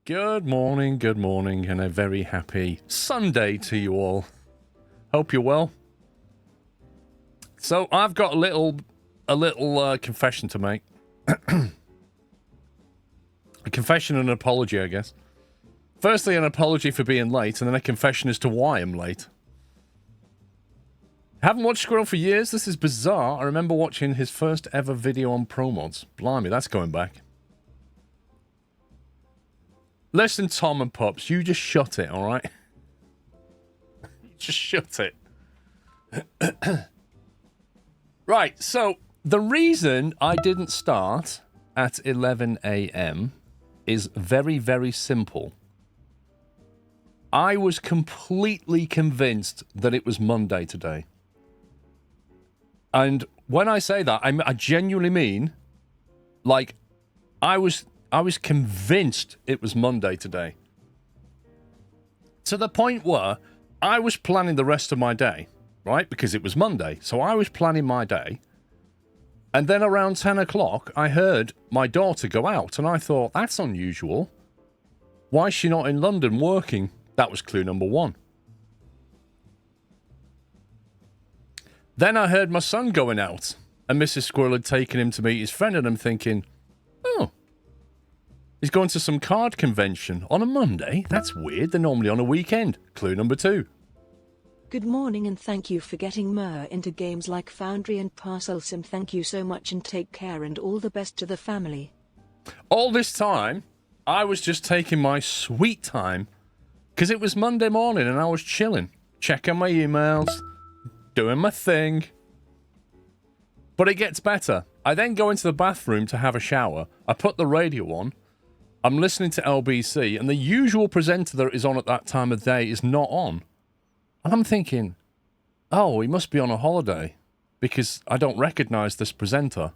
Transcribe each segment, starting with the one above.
Good morning, and a very happy Sunday to you all. Hope you're well. So I've got a little confession to make. A confession and an apology, I guess. Firstly, an apology for being late, and then a confession as to why I'm late. Haven't watched Squirrel for years. This is bizarre. I remember watching his first ever video on Pro Mods. Blimey, that's going back. Listen, Tom and Pups, you just shut it, alright? Just shut it. Right, so the reason I didn't start at 11 a.m. is very, very simple. I was completely convinced that it was Monday today. And when I say that, I genuinely mean, like, I was convinced it was Monday today. To the point where I was planning the rest of my day, right? Because it was Monday. So I was planning my day. And then around 10 o'clock, I heard my daughter go out. And I thought, that's unusual. Why is she not in London working? That was clue number one. Then I heard my son going out. And Mrs. Squirrel had taken him to meet his friend. And I'm thinking, oh, he's going to some card convention on a Monday? That's weird. They're normally on a weekend. Clue number two. Good morning and thank you for getting Mer into games like Foundry and Parcel Sim. Thank you so much and take care and all the best to the family. All this time, I was just taking my sweet time because it was Monday morning and I was chilling, checking my emails, doing my thing. But it gets better. I then go into the bathroom to have a shower. I put the radio on. I'm listening to LBC, and the usual presenter that is on at that time of day is not on. And I'm thinking, oh, he must be on a holiday because I don't recognize this presenter.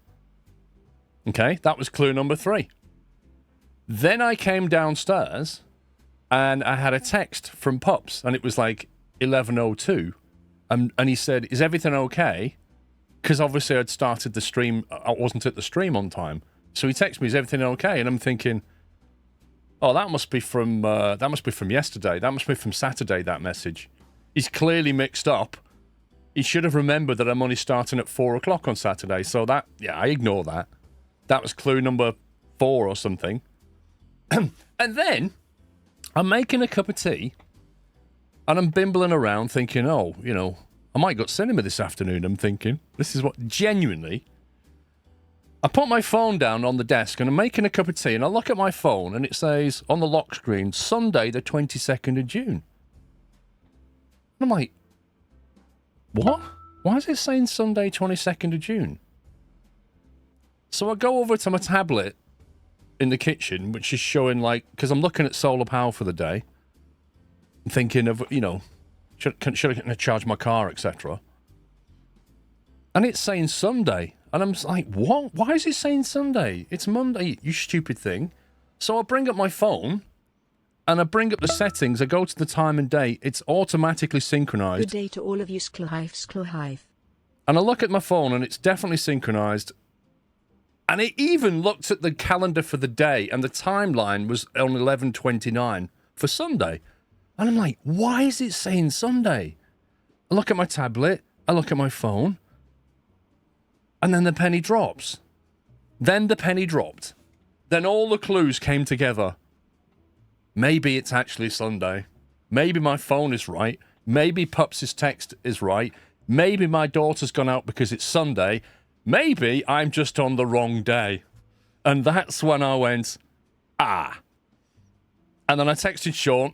Okay, that was clue number three. Then I came downstairs and I had a text from Pups, and it was like 11:02. And he said, is everything okay? Because obviously I'd started the stream, I wasn't at the stream on time. So he texted me, is everything okay? And I'm thinking, oh, that must be from yesterday. That must be from Saturday, that message. He's clearly mixed up. He should have remembered that I'm only starting at 4 o'clock on Saturday. So that, yeah, I ignore that. That was clue number 4 or something. And then I'm making a cup of tea and I'm bimbling around thinking, oh, you know, I might go to cinema this afternoon. I'm thinking, this is what, genuinely. I put my phone down on the desk and I'm making a cup of tea and I look at my phone and it says on the lock screen, Sunday the 22nd of June. And I'm like, what? Why is it saying Sunday 22nd of June? So I go over to my tablet in the kitchen, which is showing like, because I'm looking at solar power for the day. I'm thinking of, you know, should I charge my car, etc. And it's saying Sunday. And I'm like, what? Why is it saying Sunday? It's Monday, you stupid thing. So I bring up my phone, and I bring up the settings. I go to the time and date. It's automatically synchronized. Good day to all of you, Sklohive. And I look at my phone, and it's definitely synchronized. And it even looked at the calendar for the day, and the timeline was on 11:29 for Sunday. And I'm like, why is it saying Sunday? I look at my tablet. I look at my phone. And then the penny drops. Then the penny dropped. Then all the clues came together. Maybe it's actually Sunday. Maybe my phone is right. Maybe Pups' text is right. Maybe my daughter's gone out because it's Sunday. Maybe I'm just on the wrong day. And that's when I went, ah. And then I texted Sean.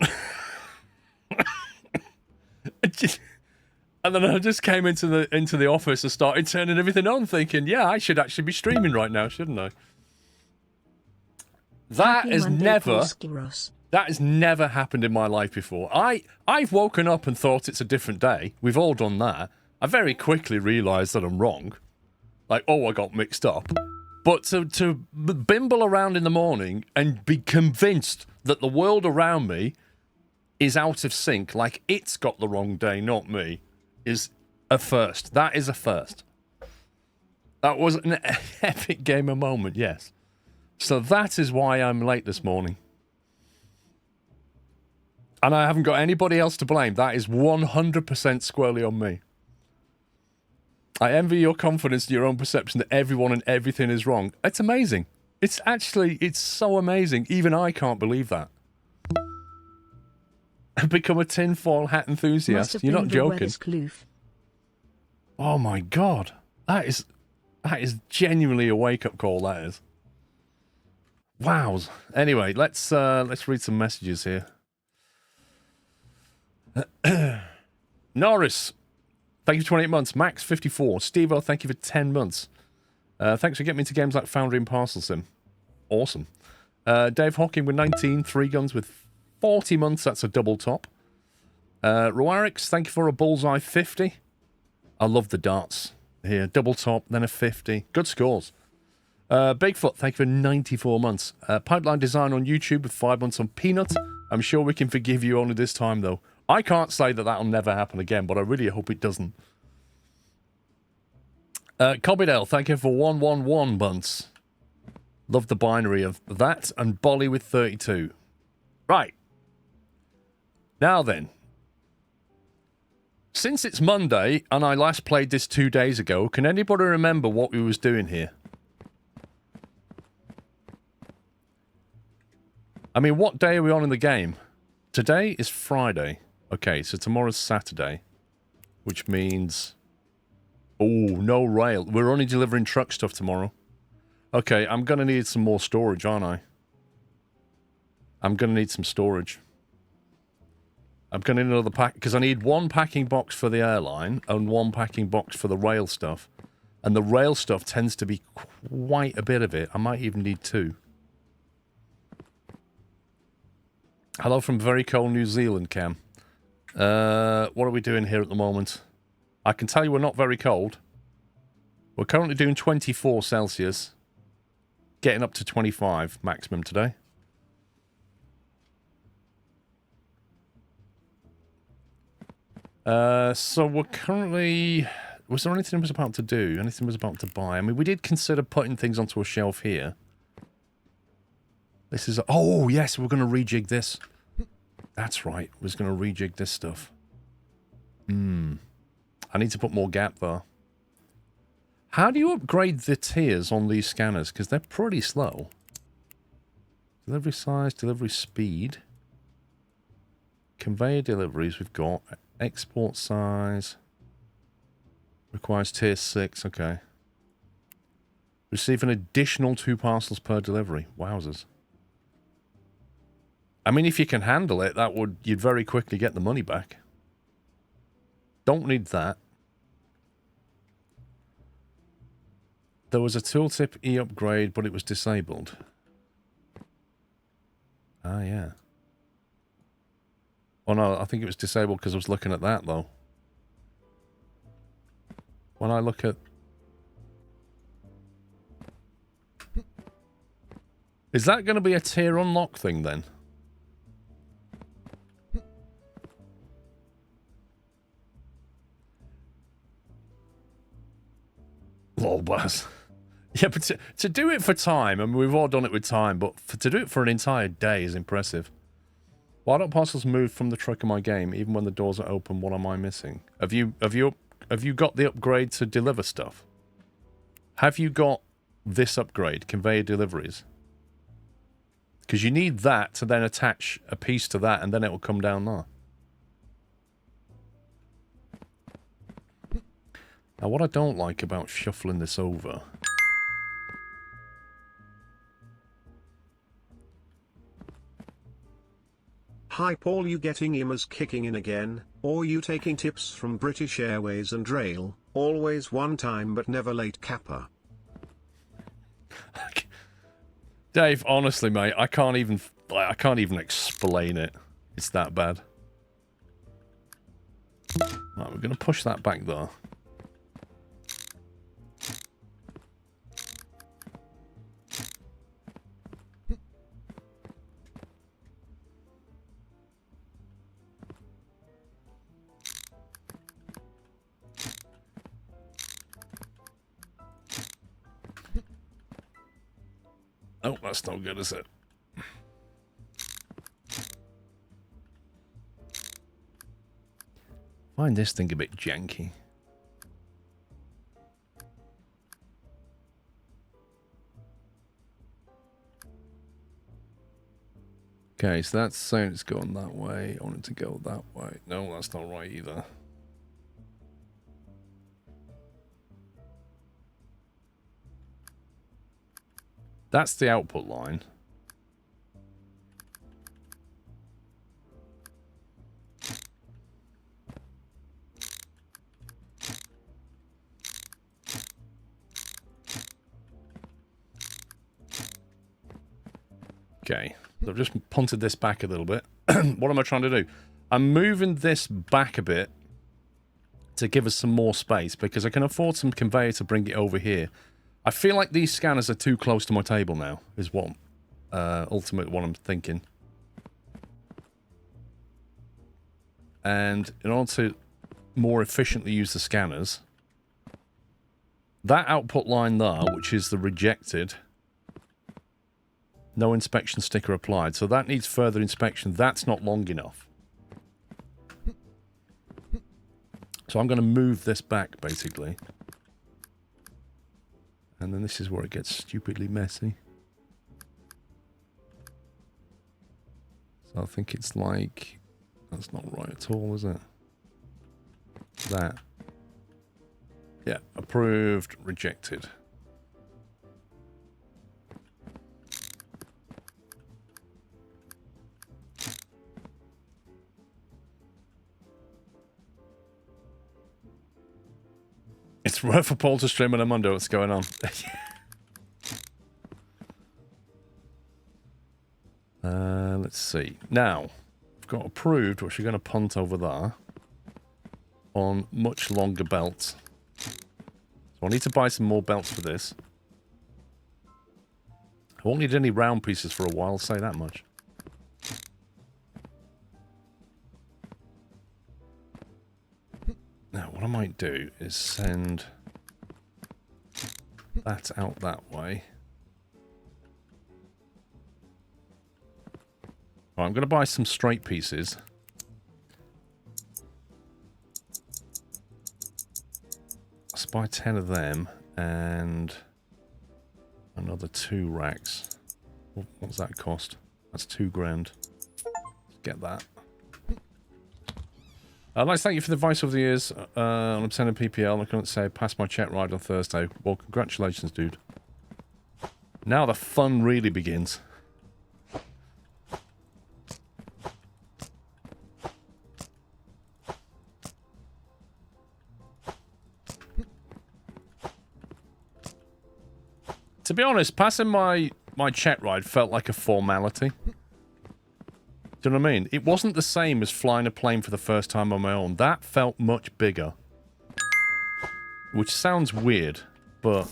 And then I just came into the office and started turning everything on, thinking, yeah, I should actually be streaming right now, shouldn't I? That has never happened in my life before. I've woken up and thought it's a different day. We've all done that. I very quickly realised that I'm wrong. Like, oh, I got mixed up. But to bimble around in the morning and be convinced that the world around me is out of sync, like it's got the wrong day, not me, is a first. That is a first. That was an epic gamer moment, yes. So that is why I'm late this morning. And I haven't got anybody else to blame. That is 100% squarely on me. I envy your confidence in your own perception that everyone and everything is wrong. It's amazing. It's so amazing. Even I can't believe that. I've become a tinfoil hat enthusiast. You're not joking. Oh my God. That is genuinely a wake-up call, that is. Wow. Anyway, let's read some messages here. Norris, thank you for 28 months. Max, 54. Steve-O, thank you for 10 months. Thanks for getting me into games like Foundry and Parcel Sim. Awesome. Dave Hawking with 19. Three Guns with 40 months. That's a double top. Roarix, thank you for a bullseye 50. I love the darts here. Double top, then a 50. Good scores. Bigfoot, thank you for 94 months. Pipeline Design on YouTube with 5 months on Peanut. I'm sure we can forgive you only this time, though. I can't say that that'll never happen again, but I really hope it doesn't. Cobbydale, thank you for 111 months. Love the binary of that. And Bolly with 32. Right. Now then. Since it's Monday, and I last played this 2 days ago, can anybody remember what we was doing here? I mean, what day are we on in the game? Today is Friday. Okay, so tomorrow's Saturday. Which means... Oh, no rail. We're only delivering truck stuff tomorrow. Okay, I'm going to need some more storage, aren't I? I'm going to need some storage. I'm going to need another pack... Because I need one packing box for the airline and one packing box for the rail stuff. And the rail stuff tends to be quite a bit of it. I might even need two. Hello from very cold New Zealand, Cam. What are we doing here at the moment? I can tell you we're not very cold. We're currently doing 24 Celsius. Getting up to 25 maximum today. So we're currently... Was there anything I was about to do? Anything I was about to buy? I mean, we did consider putting things onto a shelf here. This is... Oh, yes, we're going to rejig this. That's right. We're going to rejig this stuff. I need to put more gap there. How do you upgrade the tiers on these scanners? Because they're pretty slow. Delivery size, delivery speed. Conveyor deliveries we've got. Export size. Requires tier 6. Okay. Receive an additional 2 parcels per delivery. Wowzers. I mean, if you can handle it, you'd very quickly get the money back. Don't need that. There was a tooltip e-upgrade, but it was disabled. Ah, yeah. Oh, no, I think it was disabled because I was looking at that, though. When I look at... Is that going to be a tier unlock thing, then? Lol, Buzz. Yeah, but to do it for time, I mean, we've all done it with time, but to do it for an entire day is impressive. Why don't parcels move from the truck in my game, even when the doors are open? What am I missing? Have you got the upgrade to deliver stuff? Have you got this upgrade, conveyor deliveries? Because you need that to then attach a piece to that, and then it will come down there. Now, what I don't like about shuffling this over... Hi Paul, you getting Immers kicking in again, or you taking tips from British Airways and Rail, always one time but never late Kappa? Dave, honestly, mate, I can't even explain it. It's that bad. Right, we're going to push that back there. Oh, that's no good, is it? Find this thing a bit janky. Okay, so that's saying it's going that way. I want it to go that way. No, that's not right either. That's the output line. Okay, so I've just punted this back a little bit. What am I trying to do? I'm moving this back a bit to give us some more space because I can afford some conveyor to bring it over here. I feel like these scanners are too close to my table now, is what ultimately what I'm thinking. And in order to more efficiently use the scanners, that output line there, which is the rejected, no inspection sticker applied, so that needs further inspection. That's not long enough. So I'm going to move this back, basically. And then this is where it gets stupidly messy. So I think it's like... That's not right at all, is it? That. Yeah, approved, rejected. It's rare for Paul to stream on a Monday. What's going on? Let's see. Now, I've got approved, which we're going to punt over there, on much longer belts. So I need to buy some more belts for this. I won't need any round pieces for a while, I'll say that much. Now, what I might do is send that out that way. Right, I'm going to buy some straight pieces. Let's buy 10 of them and another 2 racks. What's that cost? That's $2 grand. Let's get that. I'd like to thank you for the advice over the years. I'm sending PPL. I couldn't say pass my check ride on Thursday. Well, congratulations, dude. Now the fun really begins. To be honest, passing my check ride felt like a formality. Do you know what I mean? It wasn't the same as flying a plane for the first time on my own. That felt much bigger. Which sounds weird, but...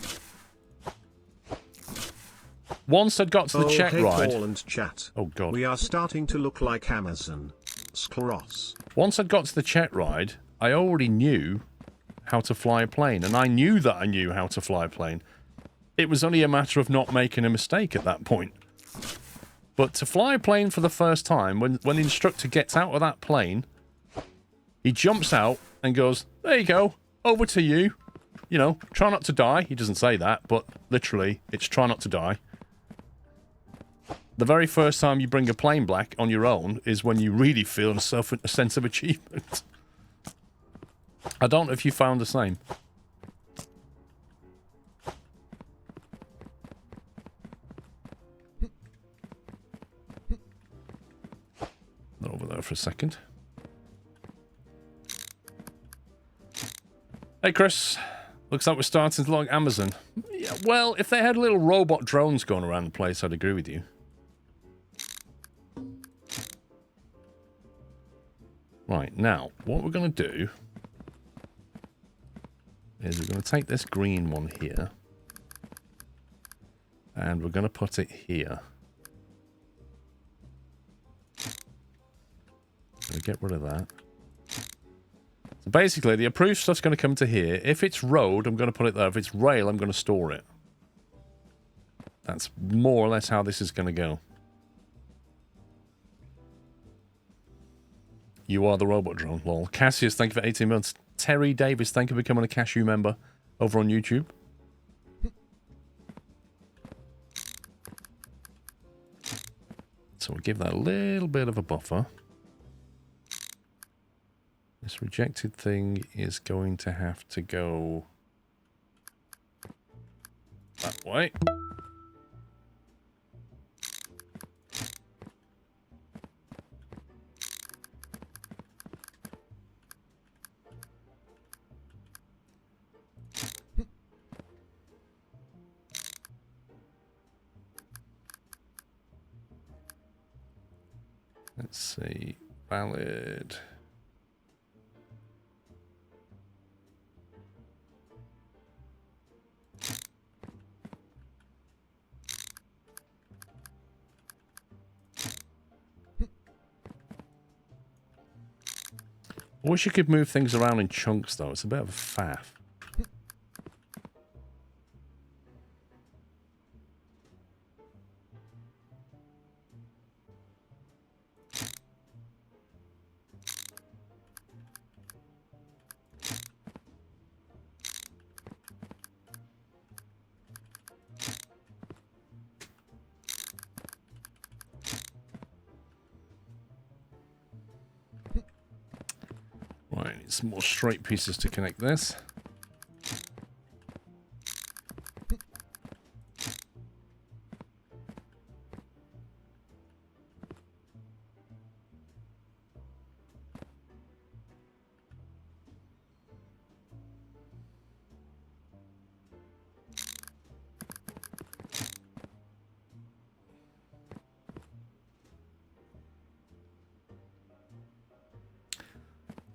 Once I'd got to the check ride... Paul and chat. Oh, God. We are starting to look like Amazon. Skross. Once I'd got to the check ride, I already knew how to fly a plane. And I knew that I knew how to fly a plane. It was only a matter of not making a mistake at that point. But to fly a plane for the first time, when the instructor gets out of that plane, he jumps out and goes, there you go, over to you. You know, try not to die. He doesn't say that, but literally, it's try not to die. The very first time you bring a plane back on your own is when you really feel a sense of achievement. I don't know if you found the same. Over there for a second. Hey, Chris. Looks like we're starting to look like Amazon. Yeah, well, if they had little robot drones going around the place, I'd agree with you. Right, now, what we're going to do is we're going to take this green one here and we're going to put it here. Get rid of that. So basically, the approved stuff's going to come to here. If it's road, I'm going to put it there. If it's rail, I'm going to store it. That's more or less how this is going to go. You are the robot drone, lol. Cassius, thank you for 18 months. Terry Davis, thank you for becoming a cashew member over on YouTube. So we'll give that a little bit of a buffer. This rejected thing is going to have to go that way. Let's see, valid. I wish you could move things around in chunks, though. It's a bit of a faff. Right, need some more straight pieces to connect this.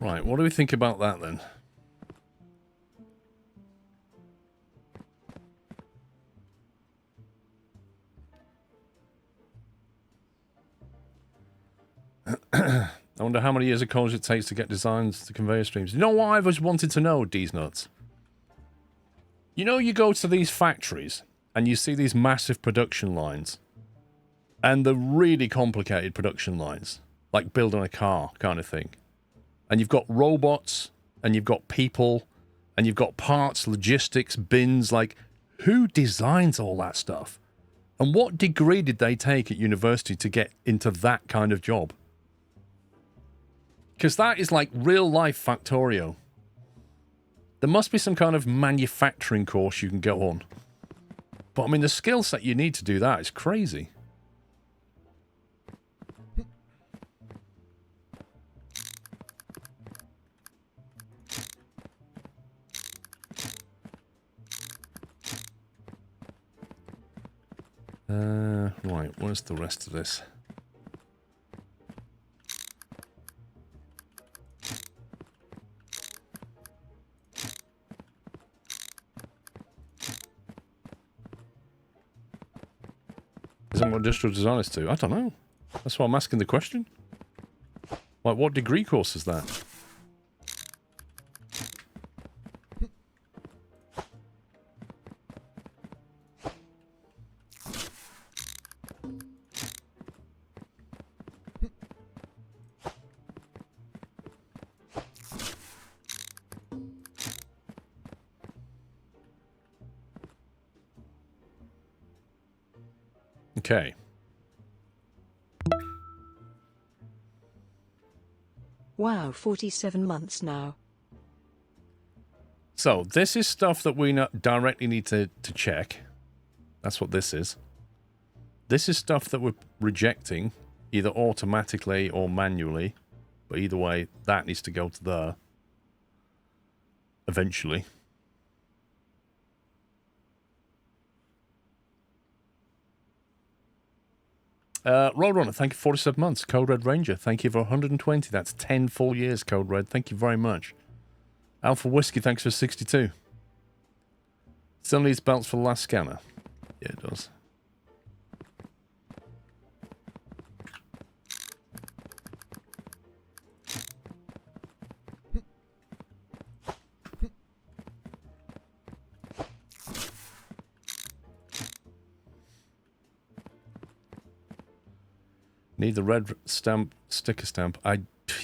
Right, what do we think about that then? I wonder how many years of college it takes to get designs to conveyor streams. You know what I've always wanted to know, D's nuts? You know, you go to these factories and you see these massive production lines and the really complicated production lines, like building a car kind of thing. And you've got robots, and you've got people, and you've got parts, logistics, bins. Like, who designs all that stuff? And what degree did they take at university to get into that kind of job? Because that is like real-life Factorio. There must be some kind of manufacturing course you can go on. But, I mean, the skill set you need to do that is crazy. Right, where's the rest of this? Is that what industrial design is to? I don't know. That's why I'm asking the question. Like, what degree course is that? Okay. Wow, 47 months now. So, this is stuff that we directly need to check. That's what this is. This is stuff that we're rejecting, either automatically or manually. But either way, that needs to go to there. Eventually. Roadrunner, thank you for 47 months. Code Red Ranger, thank you for 120. That's 10 full years, Code Red. Thank you very much. Alpha Whiskey, thanks for 62. Still needs belts for the last scanner. Yeah, it does. Need the red stamp, sticker stamp.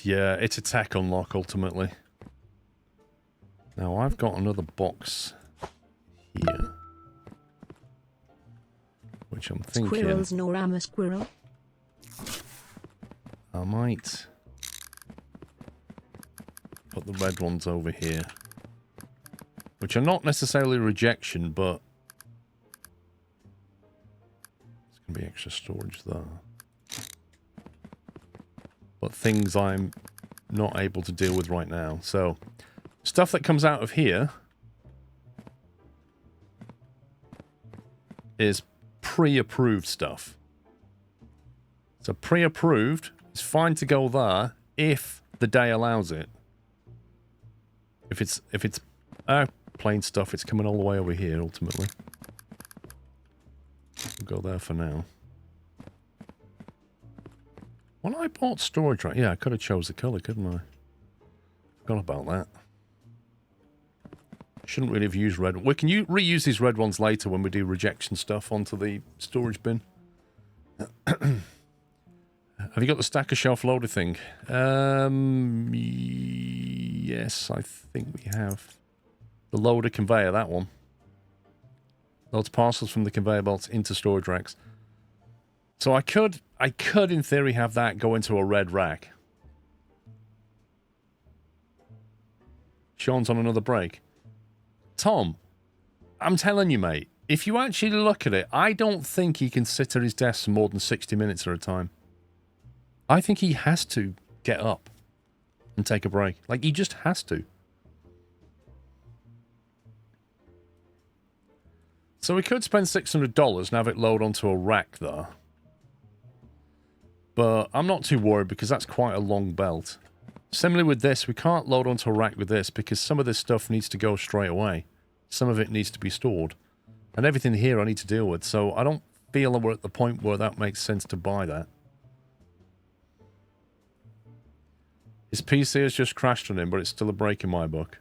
Yeah, it's a tech unlock, ultimately. Now, I've got another box here. Which I'm thinking... Squirrels nor am a squirrel. I might... put the red ones over here. Which are not necessarily rejection, but... there's going to be extra storage there. But things I'm not able to deal with right now. So, stuff that comes out of here is pre-approved stuff. So pre-approved is fine to go there if the day allows it. If it's plain stuff, it's coming all the way over here ultimately. We'll go there for now. When I bought storage, right? Yeah, I could have chose the color, couldn't I? Forgot about that. Shouldn't really have used red. We can reuse these red ones later when we do rejection stuff onto the storage bin. Have you got the stacker shelf loader thing? Yes, I think we have. The loader conveyor, that one. Loads parcels from the conveyor belts into storage racks. So I could in theory have that go into a red rack. Sean's on another break. Tom, I'm telling you, mate, if you actually look at it, I don't think he can sit at his desk for more than 60 minutes at a time. I think he has to get up and take a break. Like, he just has to. So we could spend $600 and have it load onto a rack there. But I'm not too worried because that's quite a long belt. Similarly with this, we can't load onto a rack with this because some of this stuff needs to go straight away. Some of it needs to be stored. And everything here I need to deal with. So I don't feel that we're at the point where that makes sense to buy that. His PC has just crashed on him, but it's still a break in my book.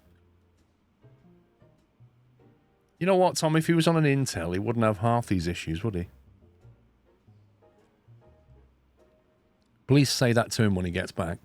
You know what, Tom? If he was on an Intel, he wouldn't have half these issues, would he? Please say that to him when he gets back.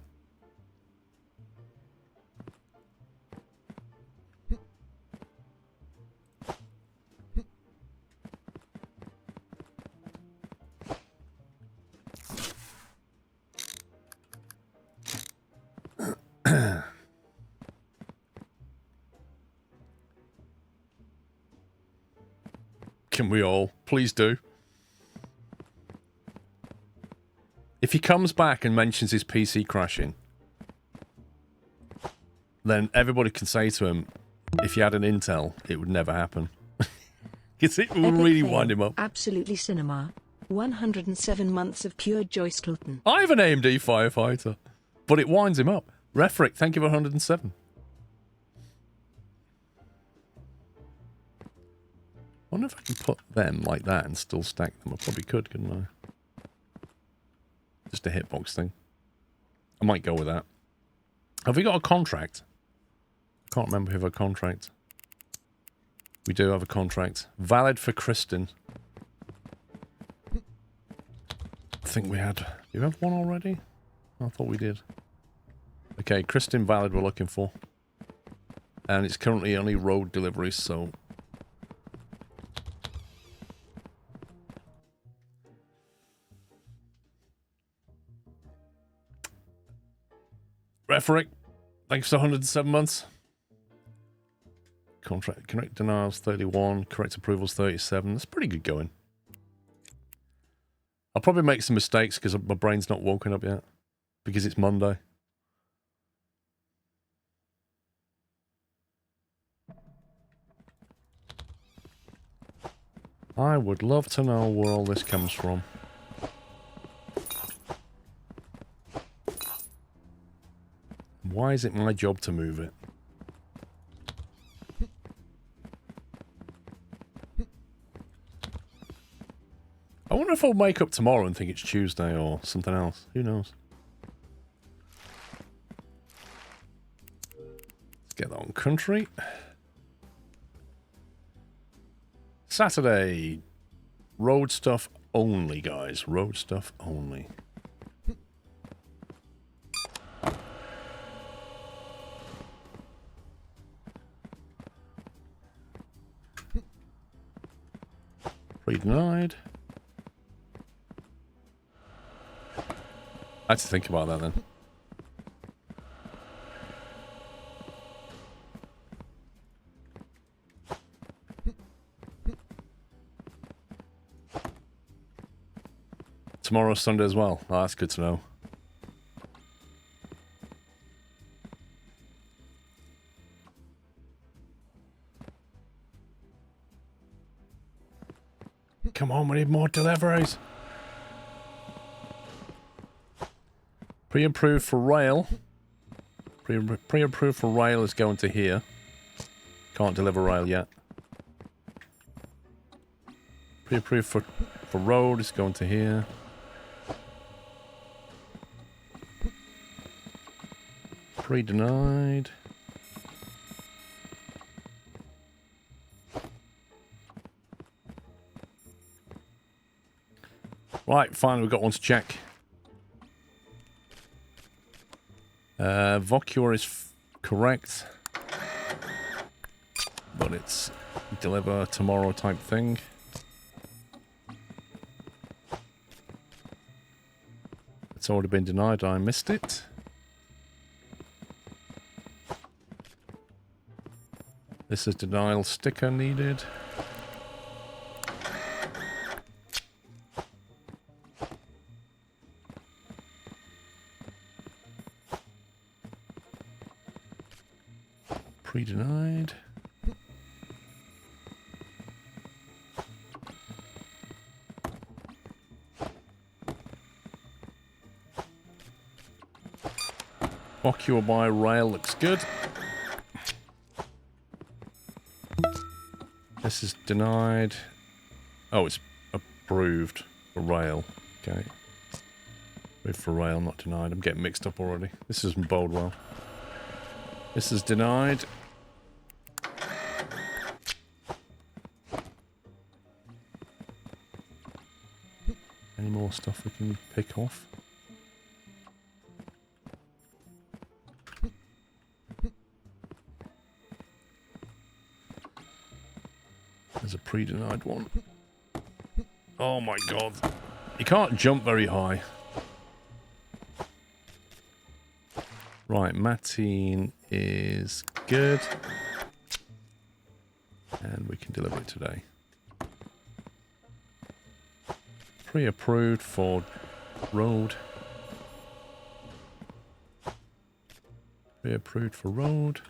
Can we all? Please do. If he comes back and mentions his PC crashing, then everybody can say to him, if you had an Intel, it would never happen. Because it will really wind him up. Absolutely cinema. 107 months of pure joy, Scruton. I have an AMD Firefighter, but it winds him up. Refric, thank you for 107. I wonder if I can put them like that and still stack them. I probably could, couldn't I? Just a hitbox thing. I might go with that. Have we got a contract? I can't remember if we have a contract. We do have a contract. Valid for Kristen. I think we had... Do you have one already? I thought we did. Okay, Kristen Valid we're looking for. And it's currently only road deliveries, so... Referic, thanks for 107 months. Contract, correct denials 31, correct approvals 37. That's pretty good going. I'll probably make some mistakes because my brain's not woken up yet. Because it's Monday. I would love to know where all this comes from. Why is it my job to move it? I wonder if I'll wake up tomorrow and think it's Tuesday or something else. Who knows? Let's get that on country. Saturday. Road stuff only, guys. Road stuff only. Pre-denied. I had to think about that then. Tomorrow's Sunday as well. Oh, that's good to know. Come on, we need more deliveries. Pre-approved for rail. Pre-approved for rail is going to here. Can't deliver rail yet. Pre-approved for road is going to here. Pre-denied. Right, finally we've got one to check. Vocure is correct. But it's deliver tomorrow type thing. It's already been denied, I missed it. This is denial sticker needed. Pre-denied. Ocure by rail looks good. This is denied. Oh, it's approved for rail. Okay. Approved for rail, not denied. I'm getting mixed up already. This doesn't bode well. This is denied. Any more stuff we can pick off? There's a pre-denied one. Oh my god. You can't jump very high. Right, Mateen is good. And we can deliver it today. Pre-approved for road. Pre-approved for road.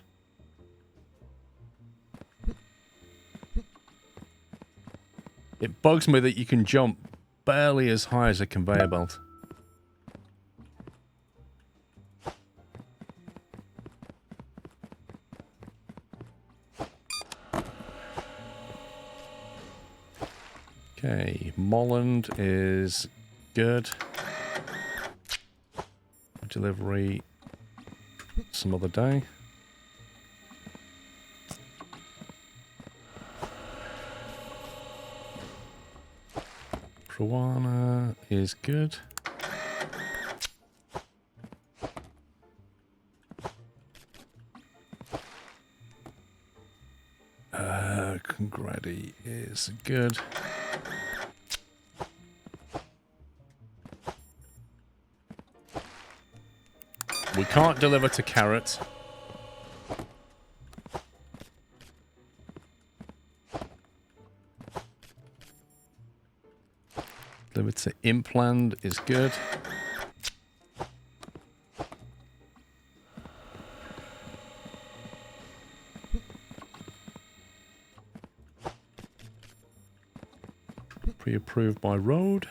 It bugs me that you can jump barely as high as a conveyor belt. Okay, Molland is good. Delivery some other day. Prowana is good. Congradi is good. We can't deliver to Carrot. Deliver to Implant is good. Pre-approved by road.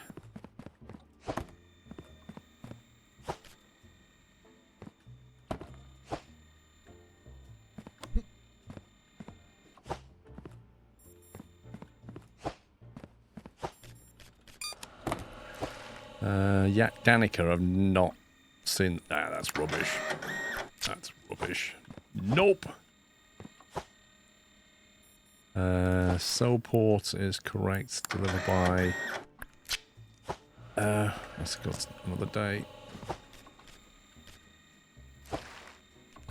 Yeah, Danica, I've not seen. Ah, that's rubbish. That's rubbish. Nope. Soulport is correct. Delivered by. Let's go another day.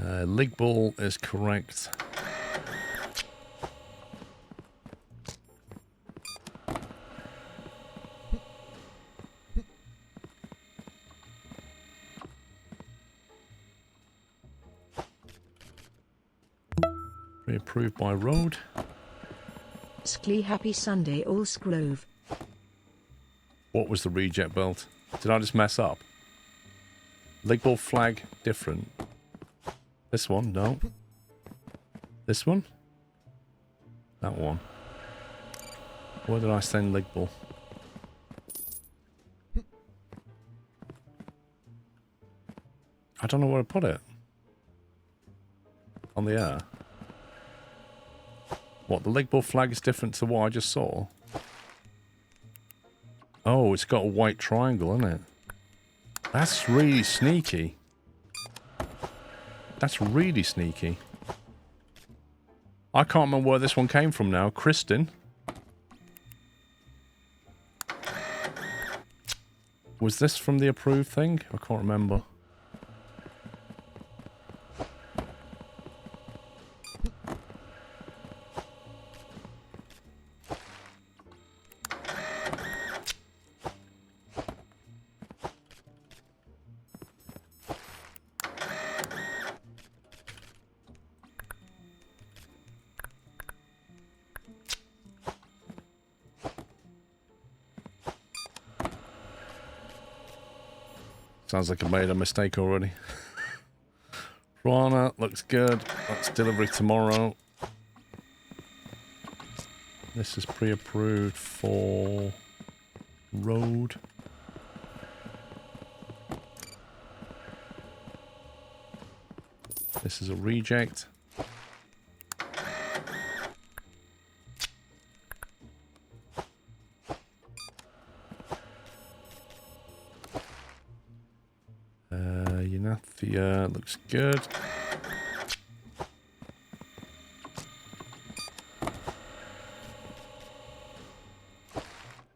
Ligball is correct. Pre-approved by road. Sklee happy Sunday all Scrove. What was the reject belt? Did I just mess up? Leg ball flag different. This one, no. This one? That one. Where did I send leg ball? I don't know where I put it. On the air. What, the leg ball flag is different to what I just saw? Oh, it's got a white triangle, isn't it? That's really sneaky. That's really sneaky. I can't remember where this one came from now. Kristen. Was this from the approved thing? I can't remember. Sounds like I made a mistake already. Rana, looks good. That's delivery tomorrow. This is pre-approved for road. This is a reject. Unathia looks good.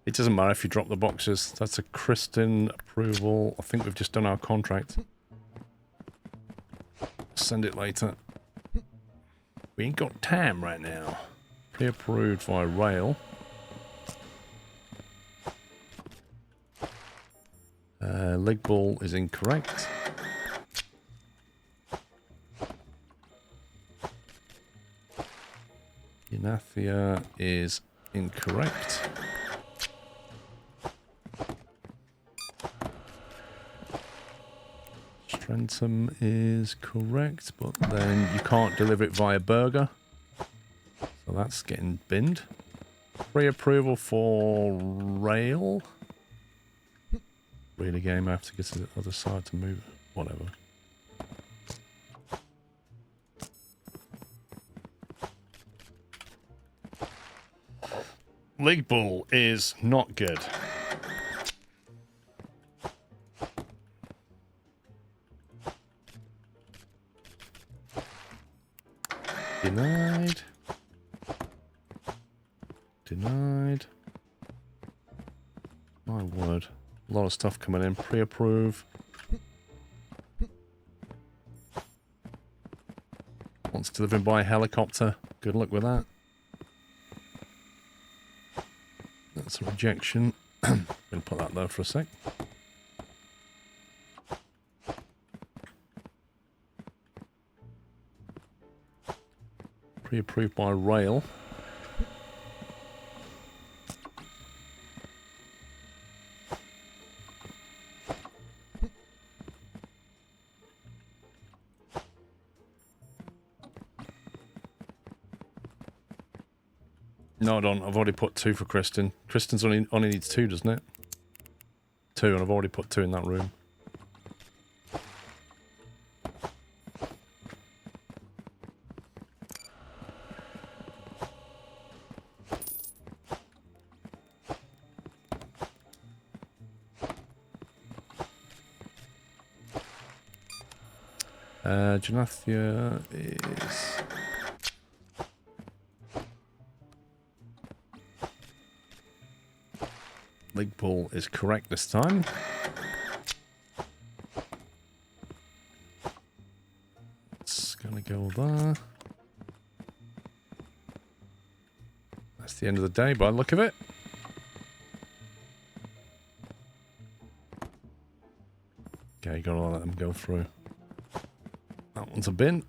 It doesn't matter if you drop the boxes. That's a Kristen approval. I think we've just done our contract. Send it later. We ain't got time right now. Pre-approved via rail. Leg ball is incorrect. Unathia is incorrect. Trentum is correct, but then you can't deliver it via burger. So that's getting binned. Pre-approval for rail. Really game, I have to get to the other side to move it. Whatever. Leg ball is not good. Denied. Denied. My word. A lot of stuff coming in. Pre-approve. Wants delivered by helicopter. Good luck with that. That's a rejection. I'm going to put that there for a sec. Pre-approved by rail. No, I don't. I've already put 2 for Kristen. Kristen's only needs 2, doesn't it? 2, and I've already put 2 in that room. Janathia is... Leg pull is correct this time. It's gonna go there. That's the end of the day by the look of it. Okay, you gotta let them go through. That one's a bin.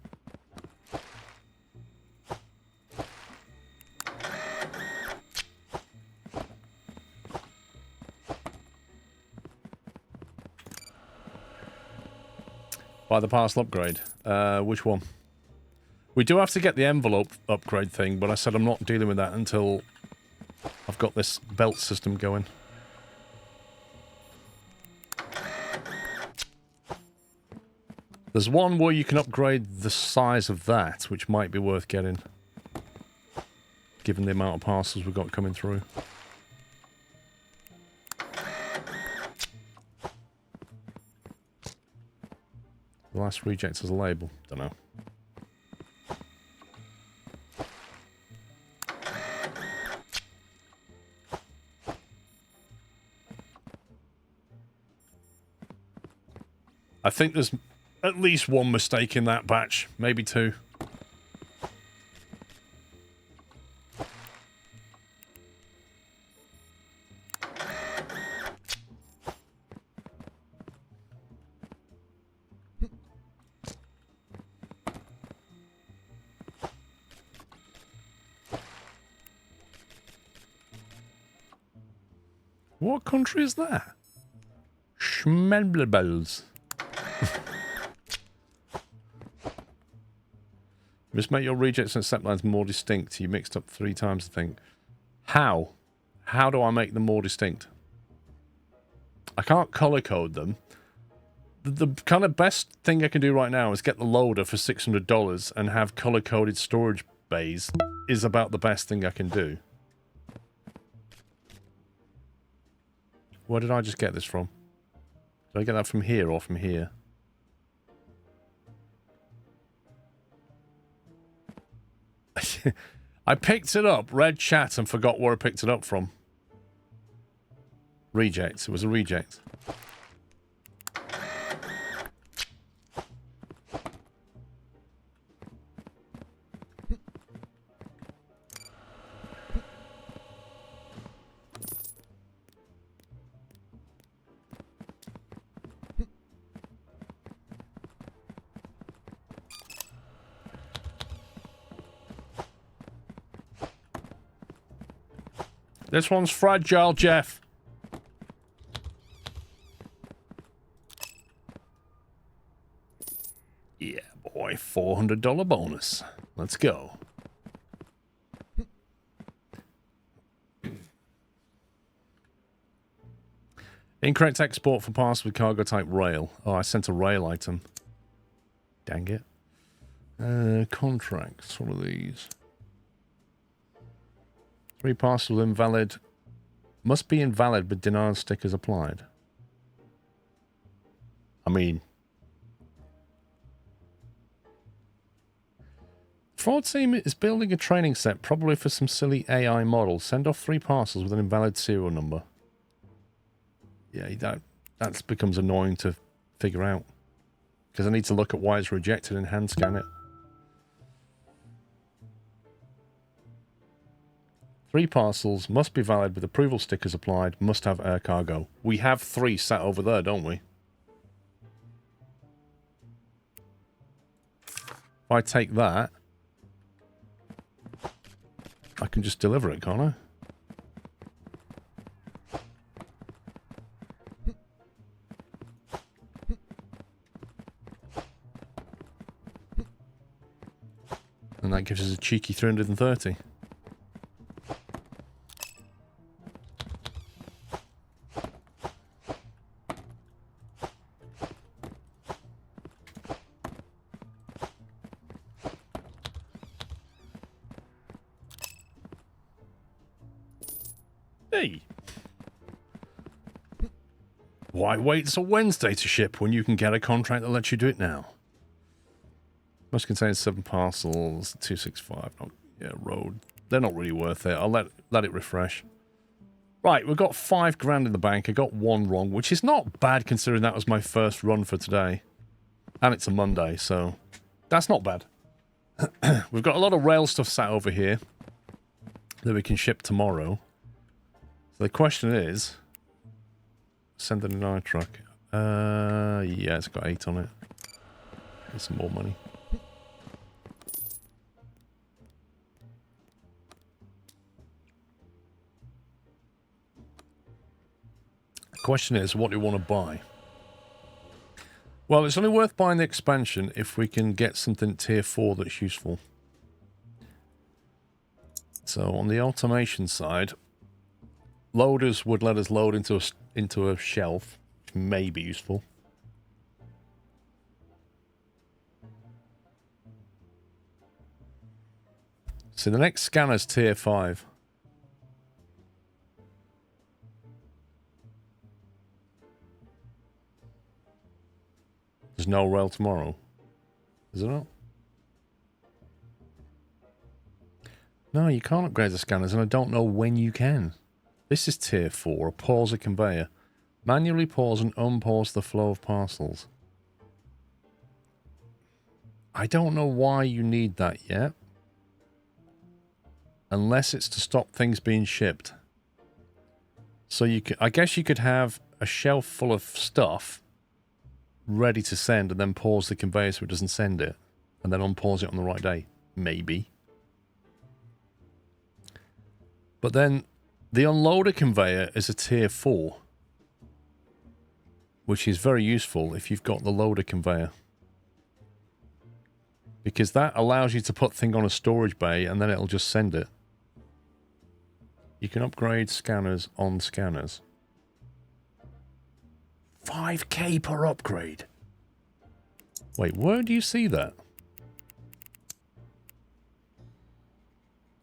Buy the parcel upgrade. Which one? We do have to get the envelope upgrade thing, but I said I'm not dealing with that until I've got this belt system going. There's one where you can upgrade the size of that, which might be worth getting, given the amount of parcels we've got coming through. The last reject has a label. Don't know. I think there's at least one mistake in that batch, maybe two. What country is that? Schmelblebels. Just make your rejects and step lines more distinct. You mixed up 3 times, I think. How? How do I make them more distinct? I can't color code them. The kind of best thing I can do right now is get the loader for $600 and have color coded storage bays is about the best thing I can do. Where did I just get this from? Did I get that from here or from here? I picked it up, read chat, and forgot where I picked it up from. Reject. It was a reject. This one's fragile, Jeff. Yeah, boy, $400 bonus. Let's go. Incorrect export for parcel with cargo type rail. Oh, I sent a rail item. Dang it. Contracts. What are these? 3 parcels invalid. Must be invalid with denial stickers applied. I mean... Fraud team is building a training set, probably for some silly AI model. Send off 3 parcels with an invalid serial number. Yeah, that becomes annoying to figure out. Because I need to look at why it's rejected and hand scan it. 3 parcels, must be valid with approval stickers applied, must have air cargo. We have 3 sat over there, don't we? If I take that, I can just deliver it, can't I? And that gives us a cheeky 330. Why wait till Wednesday to ship when you can get a contract that lets you do it now? Must contain 7 parcels, 265. Oh, yeah, road. They're not really worth it. I'll let it refresh. Right, we've got 5 grand in the bank. I got 1 wrong, which is not bad considering that was my first run for today. And it's a Monday, so that's not bad. We've got a lot of rail stuff sat over here that we can ship tomorrow. So the question is... Send it in our truck. Yeah, it's got 8 on it. Get some more money. The question is, what do you want to buy? Well, it's only worth buying the expansion if we can get something tier 4 that's useful. So on the automation side, loaders would let us load into a shelf, which may be useful. So the next scanner's tier 5. There's no rail tomorrow. Is there not? No, you can't upgrade the scanners, and I don't know when you can. This is tier 4, pause a conveyor. Manually pause and unpause the flow of parcels. I don't know why you need that yet. Unless it's to stop things being shipped. So you could, I guess you could have a shelf full of stuff ready to send and then pause the conveyor so it doesn't send it. And then unpause it on the right day. Maybe. But then the unloader conveyor is a tier 4. Which is very useful if you've got the loader conveyor. Because that allows you to put things on a storage bay and then it'll just send it. You can upgrade scanners on scanners. 5k per upgrade. Wait, where do you see that?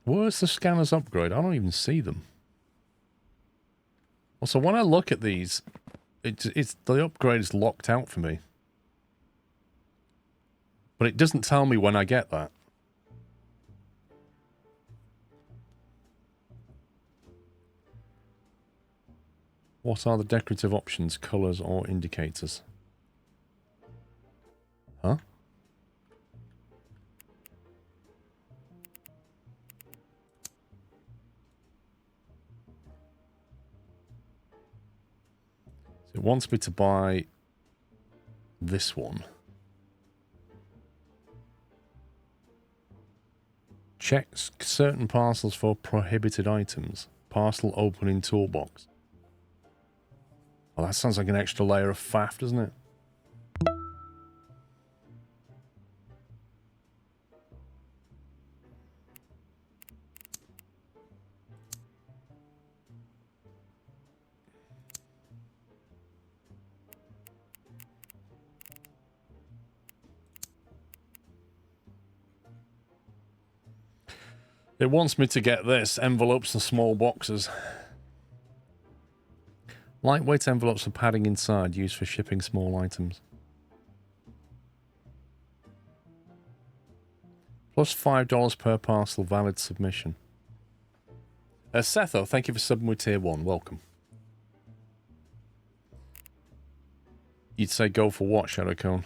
Where's the scanners upgrade? I don't even see them. Also, when I look at these, it's the upgrade is locked out for me. But it doesn't tell me when I get that. What are the decorative options, colours or indicators? Huh? So it wants me to buy this one. Check certain parcels for prohibited items. Parcel opening toolbox. Oh, that sounds like an extra layer of faff, doesn't it? It wants me to get this, envelopes and small boxes. Lightweight envelopes for padding inside, used for shipping small items. Plus $5 per parcel, valid submission. Setho, thank you for subbing with tier 1, welcome. You'd say go for what, Shadowcone?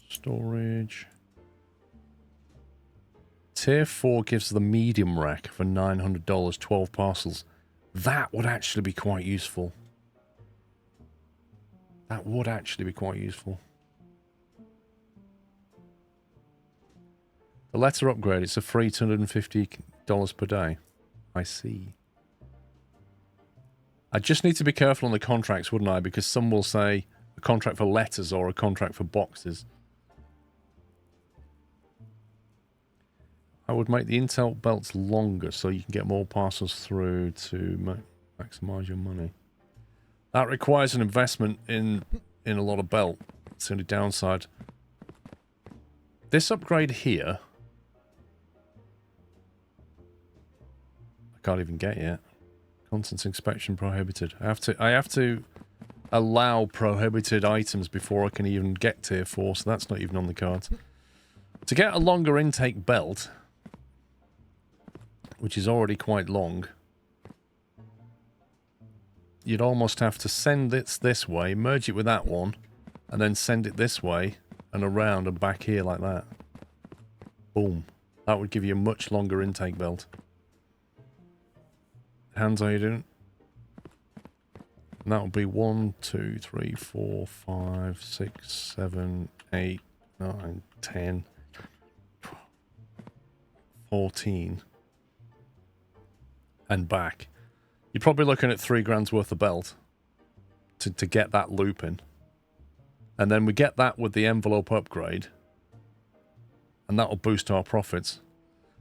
Storage. Tier 4 gives the medium rack for $900, 12 parcels. That would actually be quite useful. That would actually be quite useful. The letter upgrade, it's a free $250 per day. I see. I just need to be careful on the contracts, wouldn't I? Because some will say a contract for letters or a contract for boxes. I would make the intel belts longer so you can get more parcels through to maximize your money. That requires an investment in a lot of belt. It's the only downside. This upgrade here, I can't even get yet. Contents inspection prohibited. I have to allow prohibited items before I can even get tier 4, so that's not even on the cards. To get a longer intake belt, which is already quite long, you'd almost have to send it this way, merge it with that one, and then send it this way and around and back here like that. Boom. That would give you a much longer intake belt. Hands, how you doing? And that would be 1, 2, 3, 4, 5, 6, 7, 8, 9, 10, 14. And back. You're probably looking at $3 grand's worth of belt to get that loop in. And then we get that with the envelope upgrade. And that will boost our profits.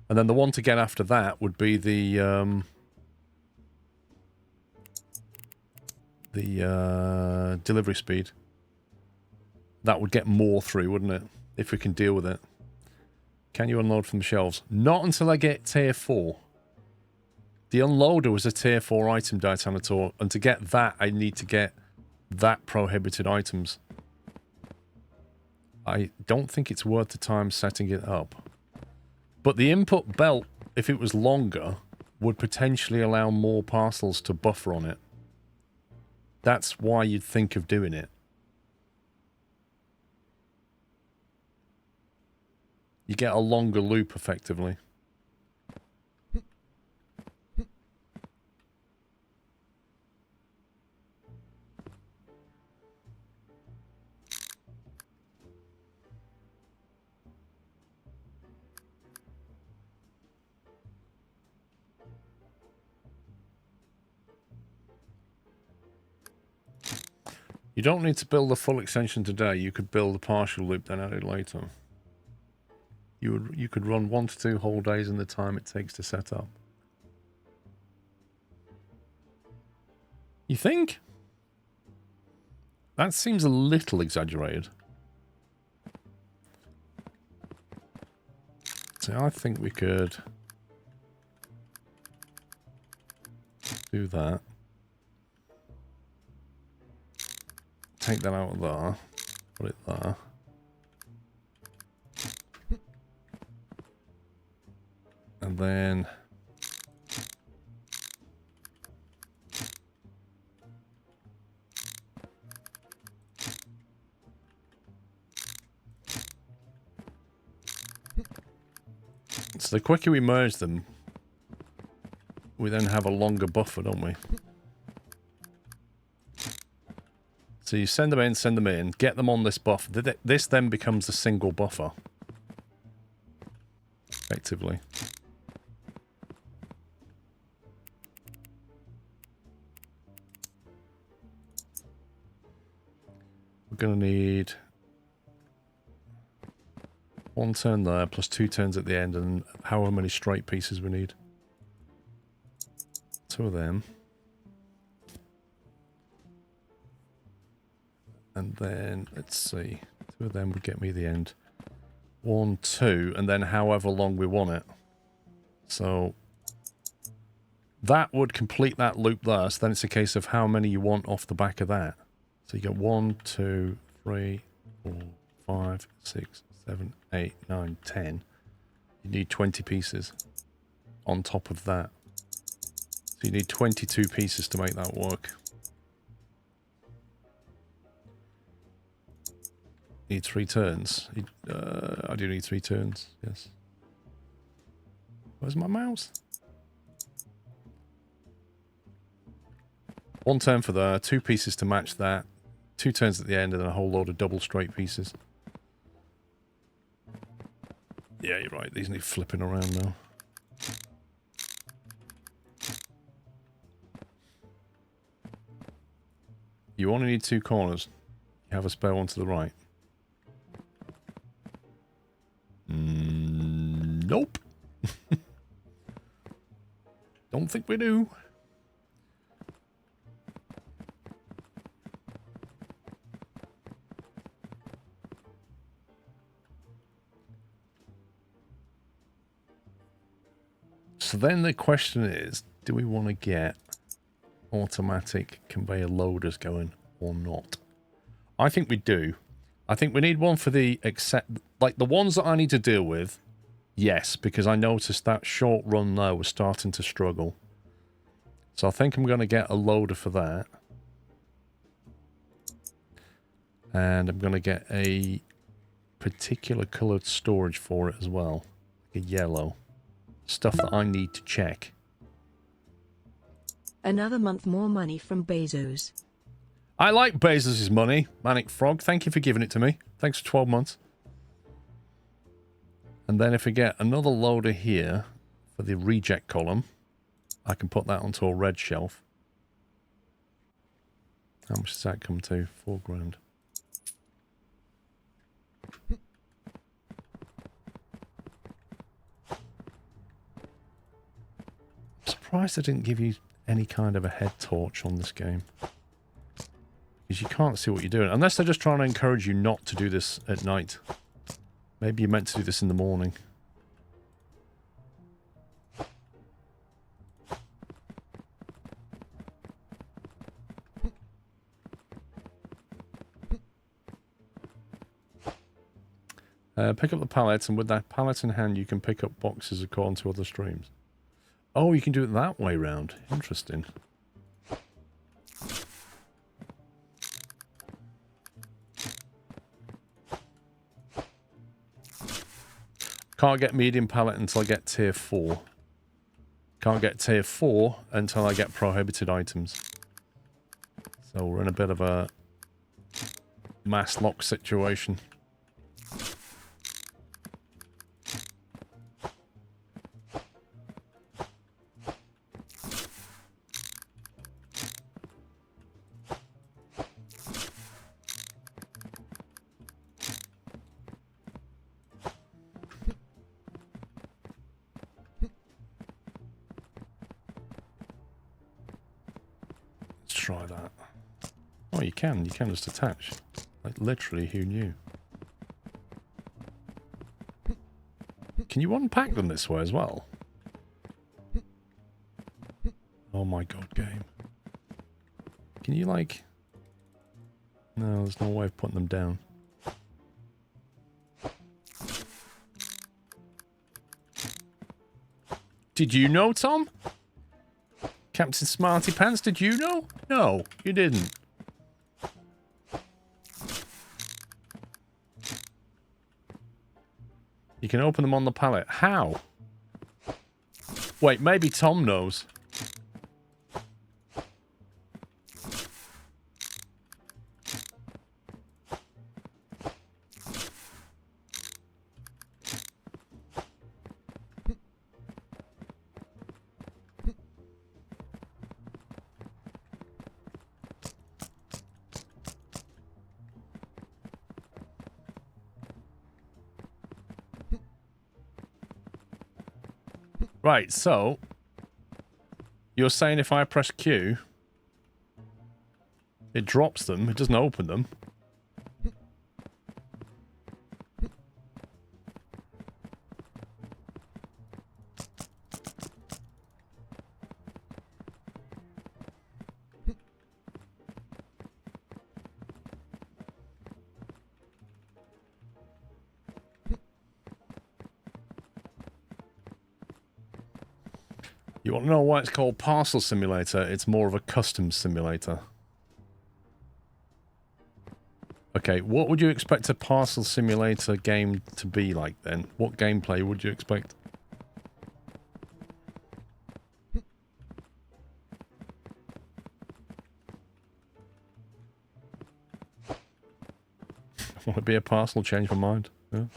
And then the one to get after that would be the delivery speed. That would get more through, wouldn't it? If we can deal with it. Can you unload from the shelves? Not until I get tier 4. The unloader was a tier 4 item, Ditanator, and to get that, I need to get that prohibited items. I don't think it's worth the time setting it up. But the input belt, if it was longer, would potentially allow more parcels to buffer on it. That's why you'd think of doing it. You get a longer loop, effectively. You don't need to build the full extension today. You could build a partial loop, then add it later. You could run 1 to 2 whole days in the time it takes to set up. You think? That seems a little exaggerated. So I think we could do that. Take that out of there. Put it there. And then so the quicker we merge them, we then have a longer buffer, don't we? So you send them in, get them on this buffer. This then becomes a single buffer. Effectively. We're going to need 1 turn there, plus 2 turns at the end, and however many straight pieces we need. 2 of them. And then, let's see, 2 of them would get me the end. 1, 2, and then however long we want it. So, that would complete that loop there, so then it's a case of how many you want off the back of that. So you get 1, 2, 3, 4, 5, 6, 7, 8, 9, 10. You need 20 pieces on top of that. So you need 22 pieces to make that work. Need 3 turns. I do need 3 turns, yes. Where's my mouse? 1 turn for there, 2 pieces to match that, 2 turns at the end, and then a whole load of double straight pieces. Yeah, you're right, these need flipping around now. You only need 2 corners. You have a spare one to the right. Nope. Don't think we do. So then the question is, do we want to get automatic conveyor loaders going or not? I think we do. I think we need one for the like the ones that I need to deal with. Yes, because I noticed that short run there was starting to struggle. So I think I'm going to get a loader for that. And I'm going to get a particular coloured storage for it as well. Like a yellow. Stuff that I need to check. Another month more money from Bezos. I like Bezos' money, Manic Frog. Thank you for giving it to me. Thanks for 12 months. And then if we get another loader here for the reject column, I can put that onto a red shelf. How much does that come to? 4 grand. surprised they didn't give you any kind of a head torch on this game. Because you can't see what you're doing. Unless they're just trying to encourage you not to do this at night. Maybe you're meant to do this in the morning. Pick up the pallets, and with that pallet in hand, you can pick up boxes according to other streams. Oh, you can do it that way round. Interesting. Can't get medium pallet until I get tier 4. Can't get tier 4 until I get prohibited items. So we're in a bit of a mass lock situation. Try that. Oh, you can just attach. Like, literally, who knew? Can you unpack them this way as well? Oh my god, game. Can you, like... No, there's no way of putting them down. Did you know, Tom? Captain Smarty Pants, did you know? No, you didn't. You can open them on the pallet. How? Wait, maybe Tom knows. Right, so you're saying if I press Q, it drops them, it doesn't open them. You want to know why it's called Parcel Simulator? It's more of a custom simulator. Okay, what would you expect a Parcel Simulator game to be like then? What gameplay would you expect? Want to be a parcel? Change my mind. Yeah.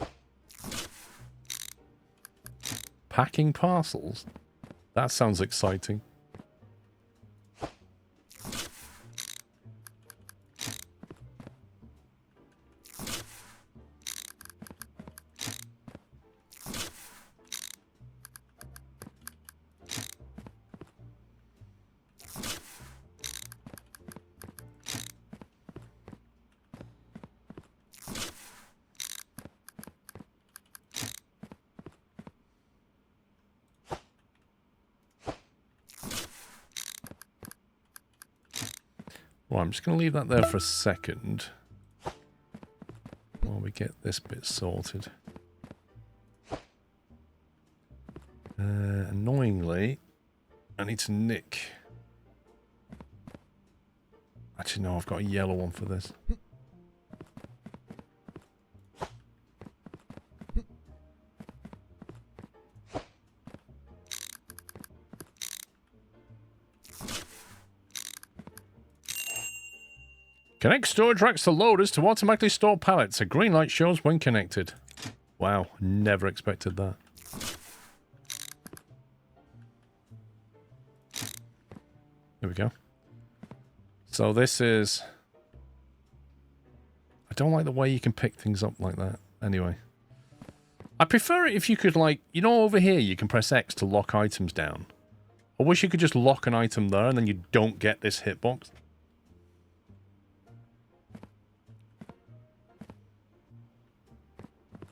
Packing parcels? That sounds exciting. Well, I'm just going to leave that there for a second while we get this bit sorted. Annoyingly, I need to nick. Actually, no, I've got a yellow one for this. Connect storage racks to loaders to automatically store pallets. A green light shows when connected. Wow, never expected that. There we go. So this is... I don't like the way you can pick things up like that. Anyway. I prefer it if you could, like... You know, over here you can press X to lock items down. I wish you could just lock an item there and then you don't get this hitbox.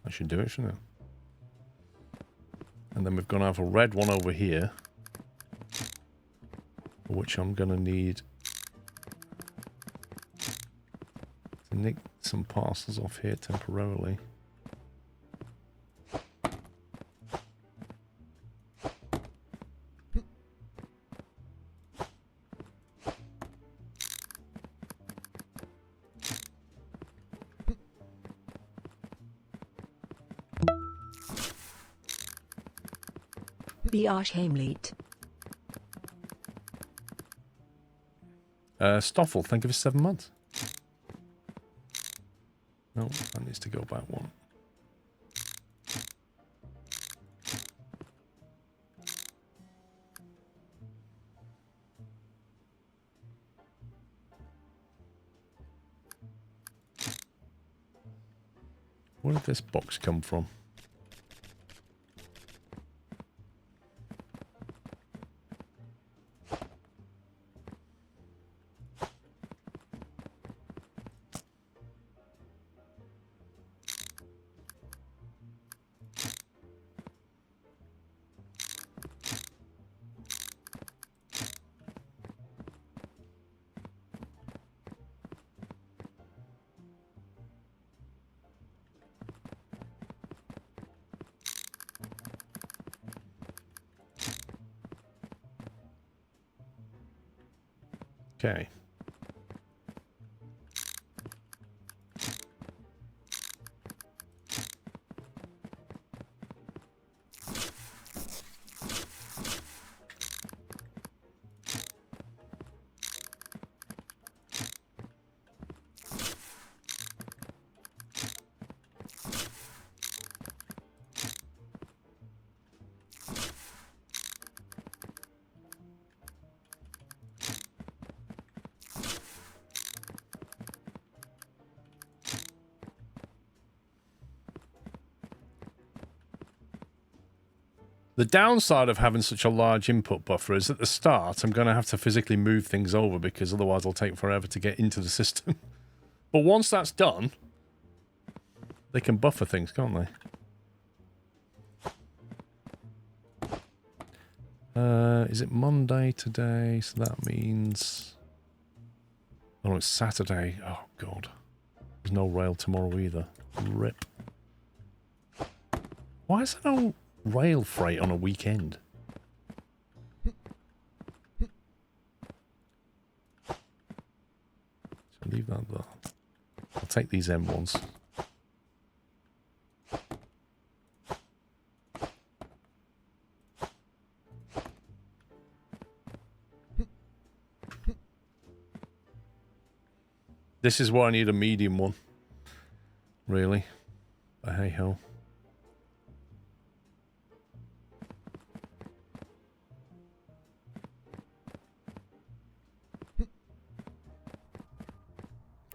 I should do it, shouldn't I? And then we've got to have a red one over here, which I'm going to need to nick some parcels off here temporarily. Heimliet. Stoffel, think of his 7 months. No, that needs to go back one. Where did this box come from? Okay. The downside of having such a large input buffer is at the start I'm going to have to physically move things over because otherwise it'll take forever to get into the system. But once that's done, they can buffer things, can't they? Is it Monday today? So that means... Oh, it's Saturday. Oh, God. There's no rail tomorrow either. Rip. Why is there no rail freight on a weekend? So leave that there. I'll take these M1s. This is why I need a medium one. Really. But hey ho.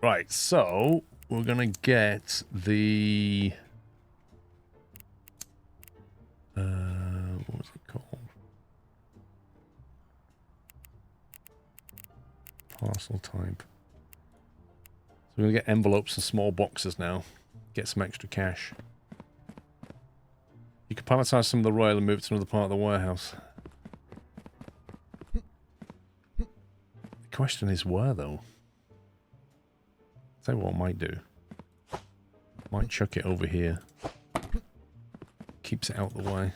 Right, so we're gonna get the what was it called? Parcel type. So we're gonna get envelopes and small boxes now. Get some extra cash. You can palletize some of the rail and move it to another part of the warehouse. The question is where though? Tell you what I might do. Might chuck it over here. Keeps it out of the way.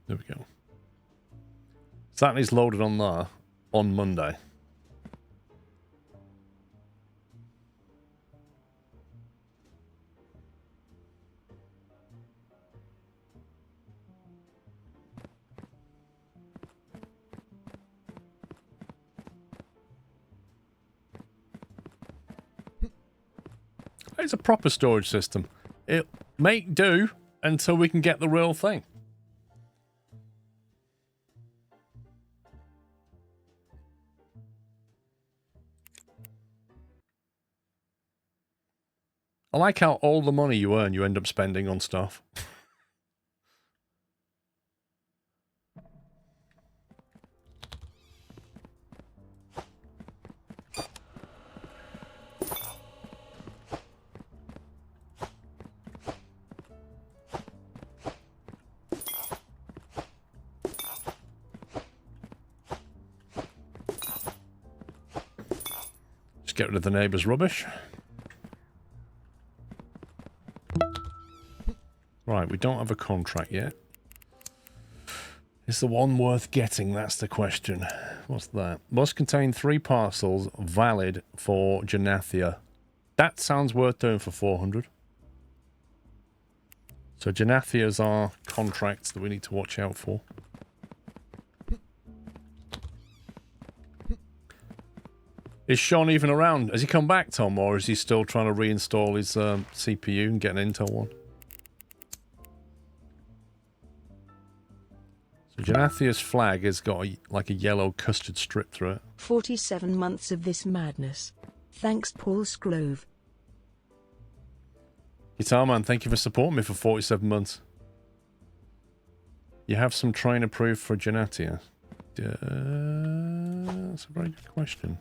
There we go. So that is loaded on there on Monday. It's a proper storage system. It'll make do until we can get the real thing. I like how all the money you earn, you end up spending on stuff. Just get rid of the neighbour's rubbish. Right, we don't have a contract yet. Is the one worth getting? That's the question. What's that? Must contain 3 parcels valid for Janathia. That sounds worth doing for 400. So Janathias are contracts that we need to watch out for. Is Sean even around? Has he come back, Tom, or is he still trying to reinstall his CPU and get an Intel one? So Janathia's flag has got like a yellow custard strip through it. 47 months of this madness. Thanks, Paul Scrove. Guitar Man, thank you for supporting me for 47 months. You have some train approved for Janatia? That's a very good question.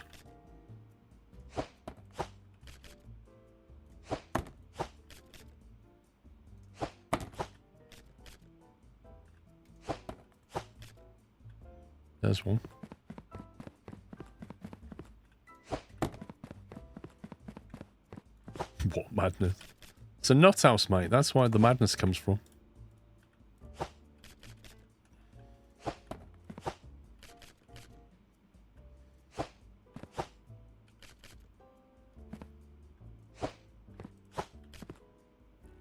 There's one. What madness? It's a nut house, mate. That's why the madness comes from.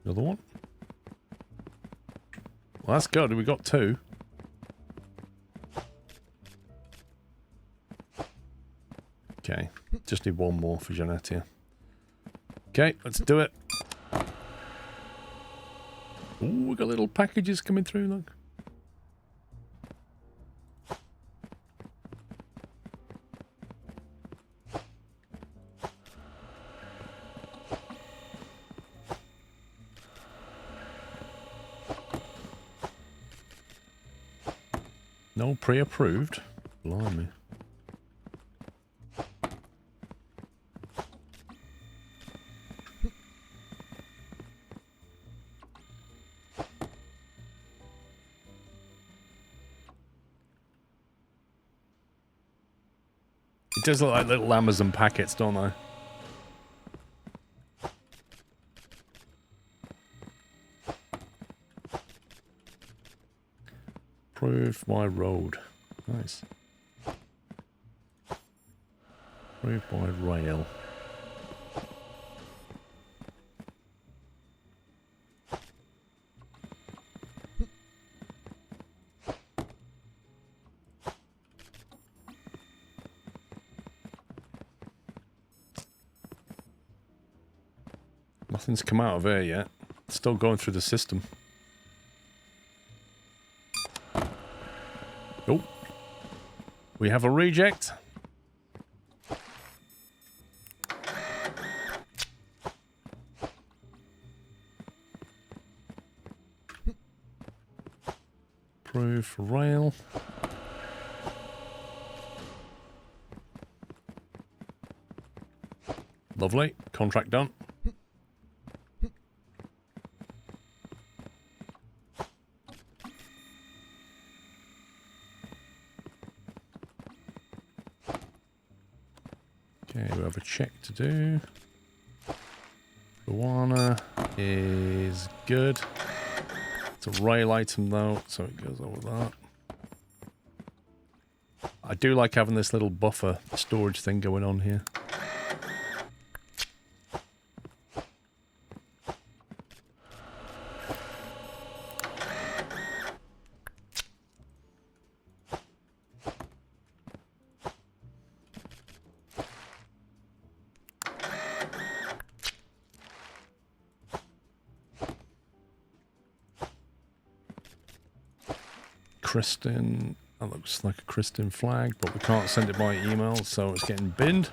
Another one. Well, that's good. We got 2. Okay, just need 1 more for Janetia. Okay, let's do it. Ooh, we got little packages coming through, look. No pre-approved. Blimey. It does look like little Amazon packets, don't they? Approved by road. Nice. Approved by rail. Nothing's come out of here yet. It's still going through the system. Oh. We have a reject. Approved for rail. Lovely. Contract done. Okay, we have a check to do. Luana is good. It's a rail item though, so it goes over that. I do like having this little buffer storage thing going on here. Kristen. That looks like a Kristen flag, but we can't send it by email, so it's getting binned.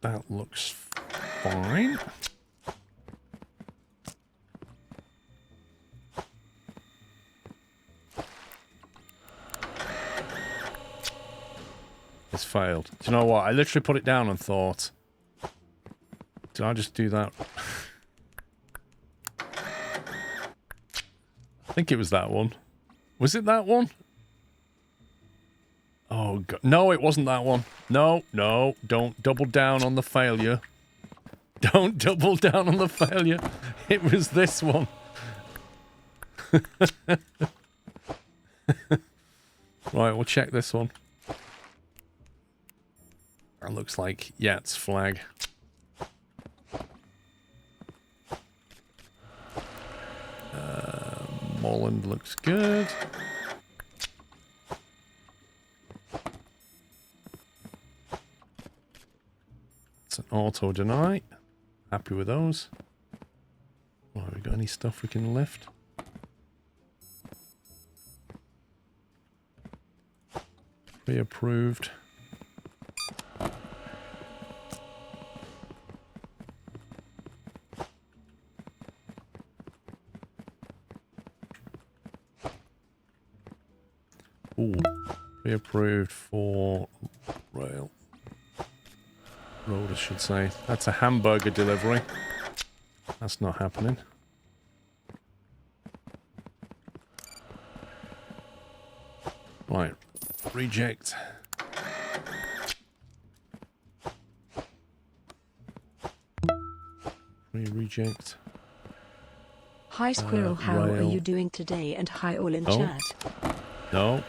That looks fine. It's failed. Do you know what? I literally put it down and thought, did I just do that? I think it was that one. Was it that one? Oh, God. No, it wasn't that one. No, no, don't double down on the failure. Don't double down on the failure. It was this one. Right, we'll check this one. That looks like Yat's flag. Molland looks good. It's an auto deny. Happy with those. Oh, have we got any stuff we can lift? Pre-approved. Ooh, pre-approved for rail. Road, I should say. That's a hamburger delivery. That's not happening. Right. Reject. Reject. Hi Squirrel, how are rail. you doing today? And hi all in Oh. chat. No.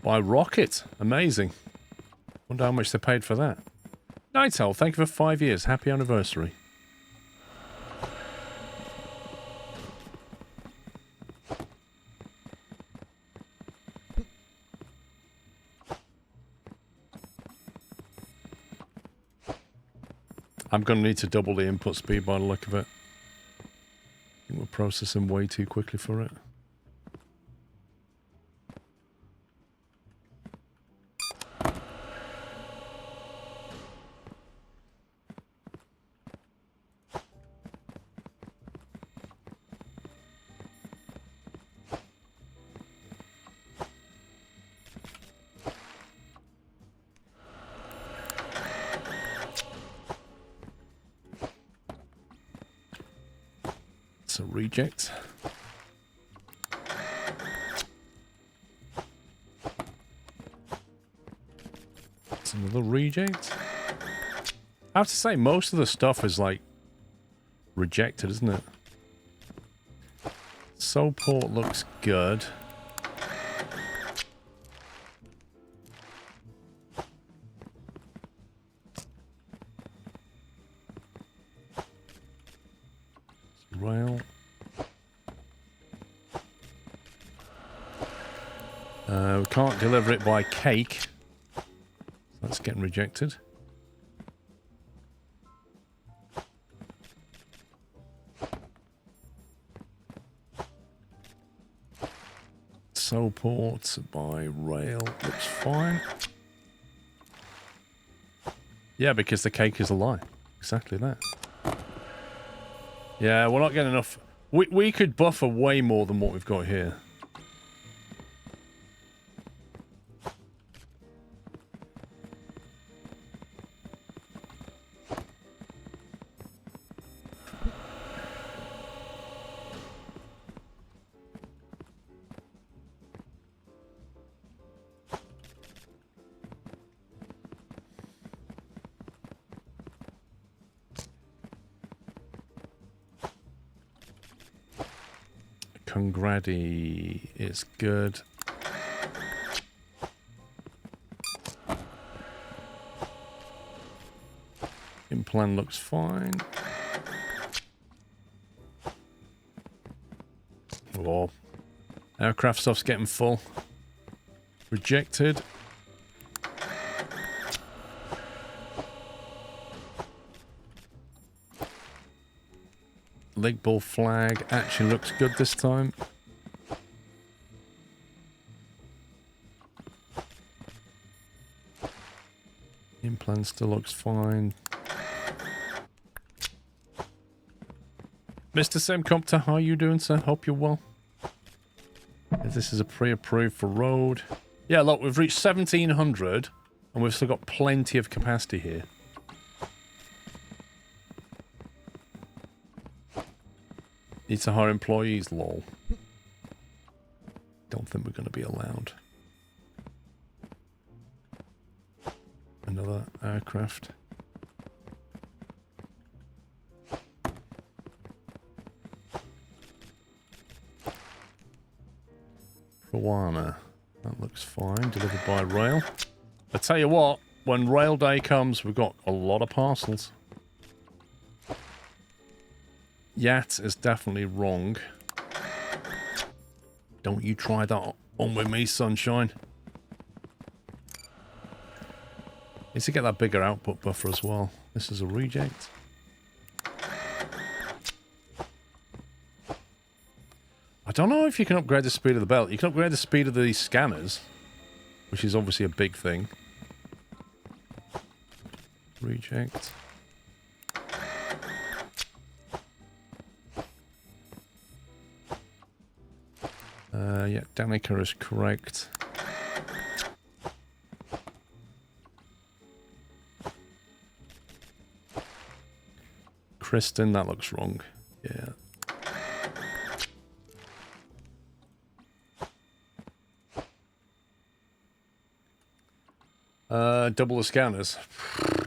By rocket. Amazing. Wonder how much they paid for that. Night Owl, thank you for 5 years. Happy anniversary. I'm going to need to double the input speed by the look of it. I think we're processing way too quickly for it. It's a reject. It's another reject. I have to say, most of the stuff is like rejected, isn't it? Soulport looks good. Rail. We can't deliver it by cake. So that's getting rejected. Soulport by rail looks fine. Yeah, because the cake is a lie. Exactly that. Yeah, we're not getting enough. We could buffer way more than what we've got here. Congradi is good. Implant looks fine. Oh, aircraft stuff's getting full. Rejected. Leg ball flag actually looks good this time. Implant still looks fine. Mr. Semcopter, how are you doing, sir? Hope you're well. This is a pre-approved for road. Yeah, look, we've reached 1,700, and we've still got plenty of capacity here. Need to hire employees, lol. Don't think we're going to be allowed. Another aircraft. Prowana. That looks fine. Delivered by rail. I tell you what, when rail day comes, we've got a lot of parcels. Yat is definitely wrong. Don't you try that on with me, sunshine. Need to get that bigger output buffer as well. This is a reject. I don't know if you can upgrade the speed of the belt. You can upgrade the speed of the scanners, which is obviously a big thing. Reject. Yeah, Danica is correct. Kristen, that looks wrong. Yeah. Double the scanners.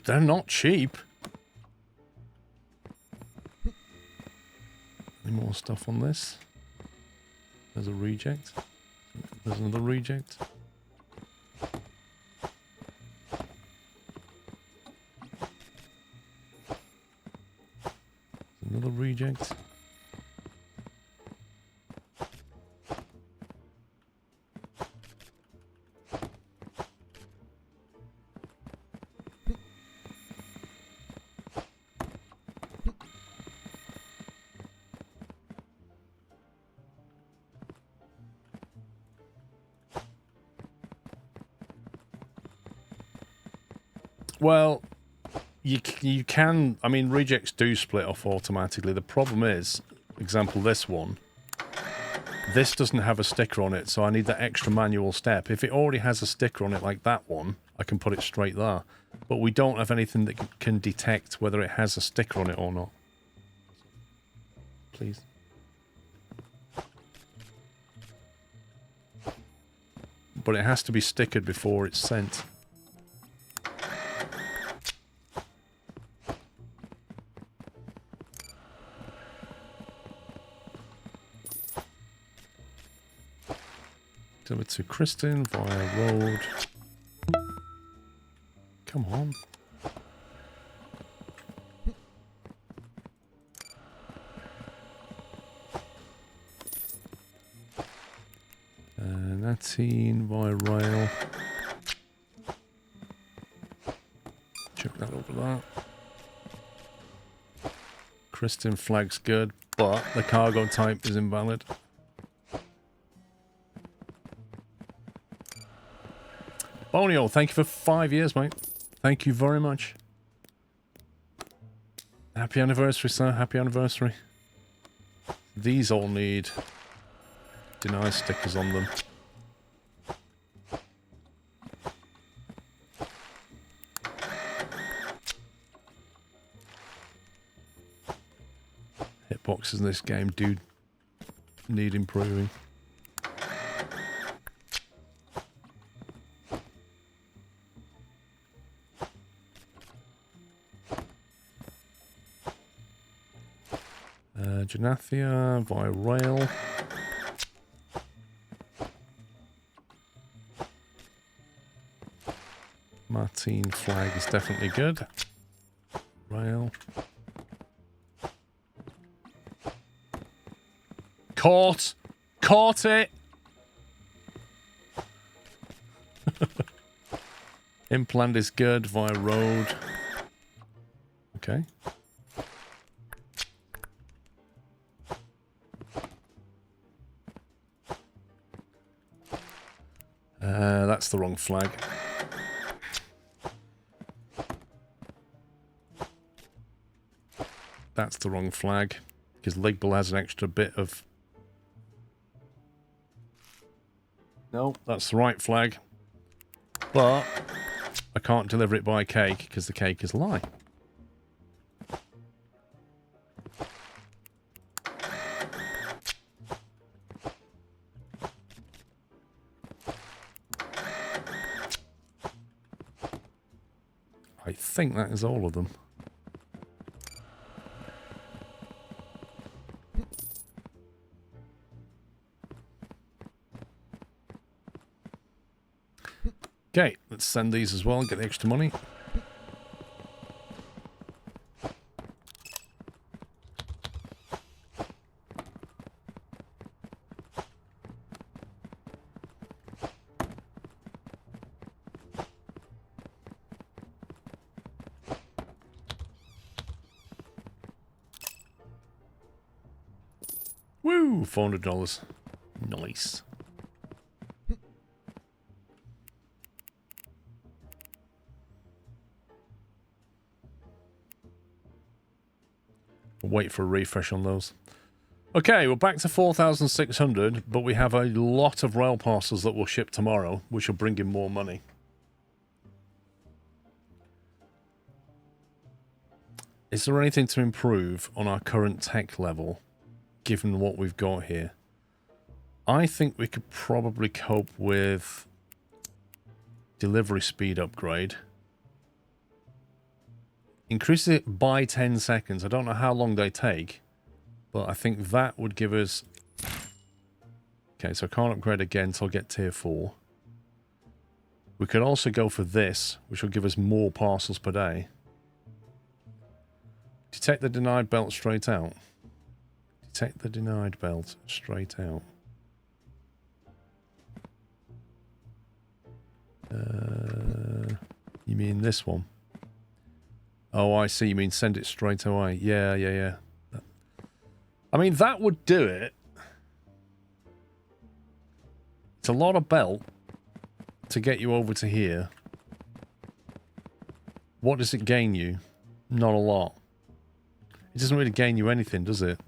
They're not cheap. Any more stuff on this? There's a reject. There's another reject. Another reject. Well, you can, I mean, rejects do split off automatically. The problem is, example this one, this doesn't have a sticker on it, so I need that extra manual step. If it already has a sticker on it like that one, I can put it straight there. But we don't have anything that can detect whether it has a sticker on it or not. Please. But it has to be stickered before it's sent. Deliver to Kristen via road. Come on. Natine via rail. Check that over there. Kristen flag's good, but the cargo type is invalid. Bonio, thank you for 5 years, mate. Thank you very much. Happy anniversary, sir. Happy anniversary. These all need deny stickers on them. Hitboxes in this game do need improving. Janathia via rail. Martine flag is definitely good. Rail. Caught! Caught it! Implant is good via road. Okay. That's the wrong flag. That's the wrong flag. Because Ligbull has an extra bit of... No, that's the right flag. But I can't deliver it by cake because the cake is a lie. I think that is all of them. Okay, let's send these as well and get the extra money. Woo! $400. Nice. We'll wait for a refresh on those. Okay, we're back to 4,600, but we have a lot of rail parcels that will ship tomorrow, which will bring in more money. Is there anything to improve on our current tech level, given what we've got here? I think we could probably cope with delivery speed upgrade. Increase it by 10 seconds. I don't know how long they take, but I think that would give us... Okay, so I can't upgrade again until I get tier 4. We could also go for this, which will give us more parcels per day. Detect the denied belt straight out. Detect the denied belt straight out. You mean this one? Oh, I see. You mean send it straight away. Yeah. I mean, that would do it. It's a lot of belt to get you over to here. What does it gain you? Not a lot. It doesn't really gain you anything, does it?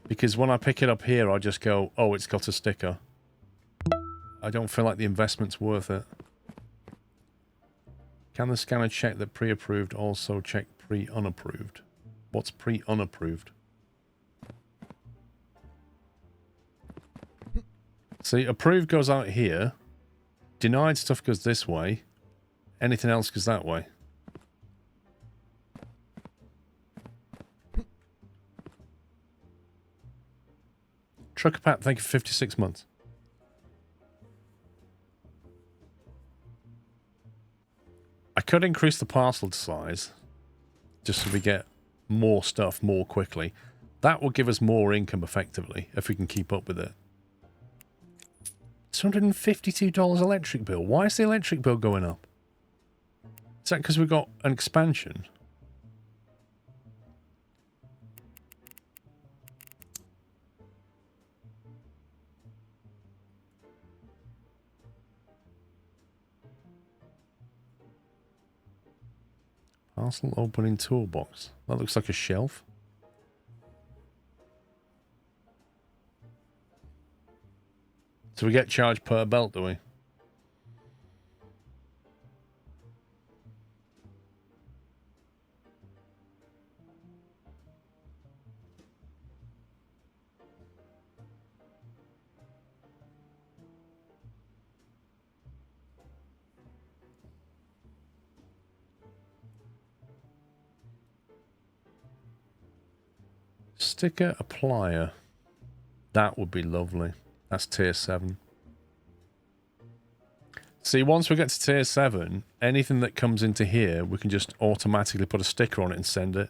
Because when I pick it up here, I just go, oh, it's got a sticker. I don't feel like the investment's worth it. Can the scanner check that pre-approved also check pre-unapproved? What's pre-unapproved? See, approved goes out here. Denied stuff goes this way. Anything else goes that way. Trucker Pat, thank you for 56 months. I could increase the parcel size just so we get more stuff more quickly. That will give us more income effectively if we can keep up with it. $252 electric bill. Why is the electric bill going up? Is that because we've got an expansion? Parcel opening toolbox. That looks like a shelf. So we get charged per belt, do we? Sticker applier. That would be lovely. That's tier 7. See, once we get to tier 7, anything that comes into here, we can just automatically put a sticker on it and send it.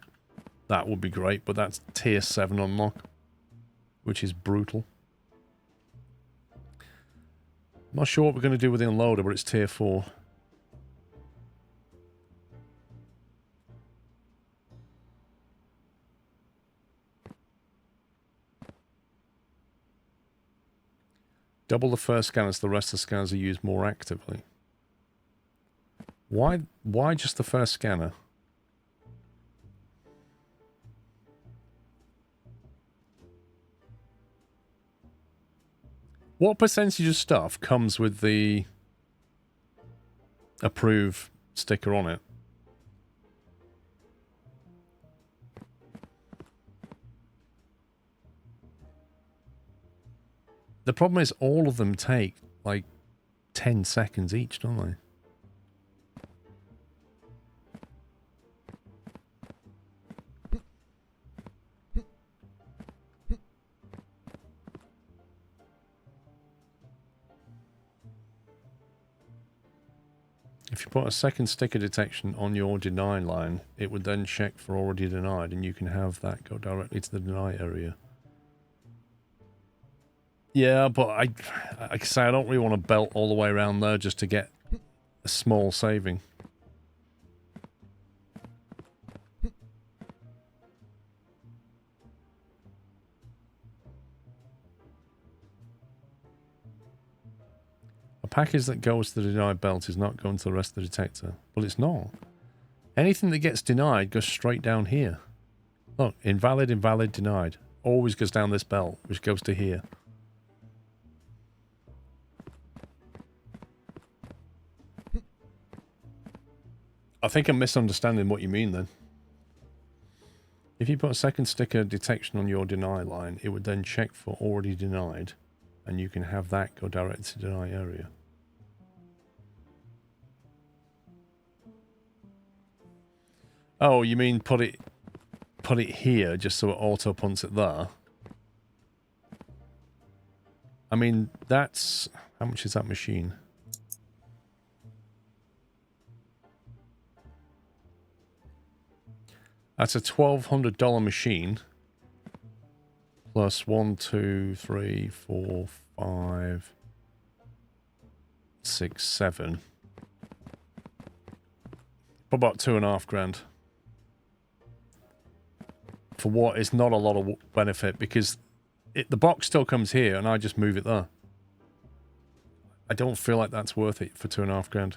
That would be great, but that's tier 7 unlock, which is brutal. I'm not sure what we're going to do with the unloader, but it's tier 4. Double the first scanner so the rest of the scanners are used more actively. Why just the first scanner? What percentage of stuff comes with the approve sticker on it? The problem is all of them take like 10 seconds each, don't they? If you put a second sticker detection on your deny line, it would then check for already denied, and you can have that go directly to the deny area. Yeah, but I say I don't really want to belt all the way around there just to get a small saving. A package that goes to the denied belt is not going to the rest of the detector. Well, it's not. Anything that gets denied goes straight down here. Look, invalid, invalid, denied. Always goes down this belt, which goes to here. I think I'm misunderstanding what you mean then. If you put a second sticker detection on your deny line, it would then check for already denied, and you can have that go direct to deny area. Oh, you mean put it here just so it auto punts it there? I mean, that's... How much is that machine? That's a $1,200 machine. Plus 1, 2, 3, 4, 5, 6, 7. About $2,500. For what is not a lot of benefit, because the box still comes here and I just move it there. I don't feel like that's worth it for $2,500.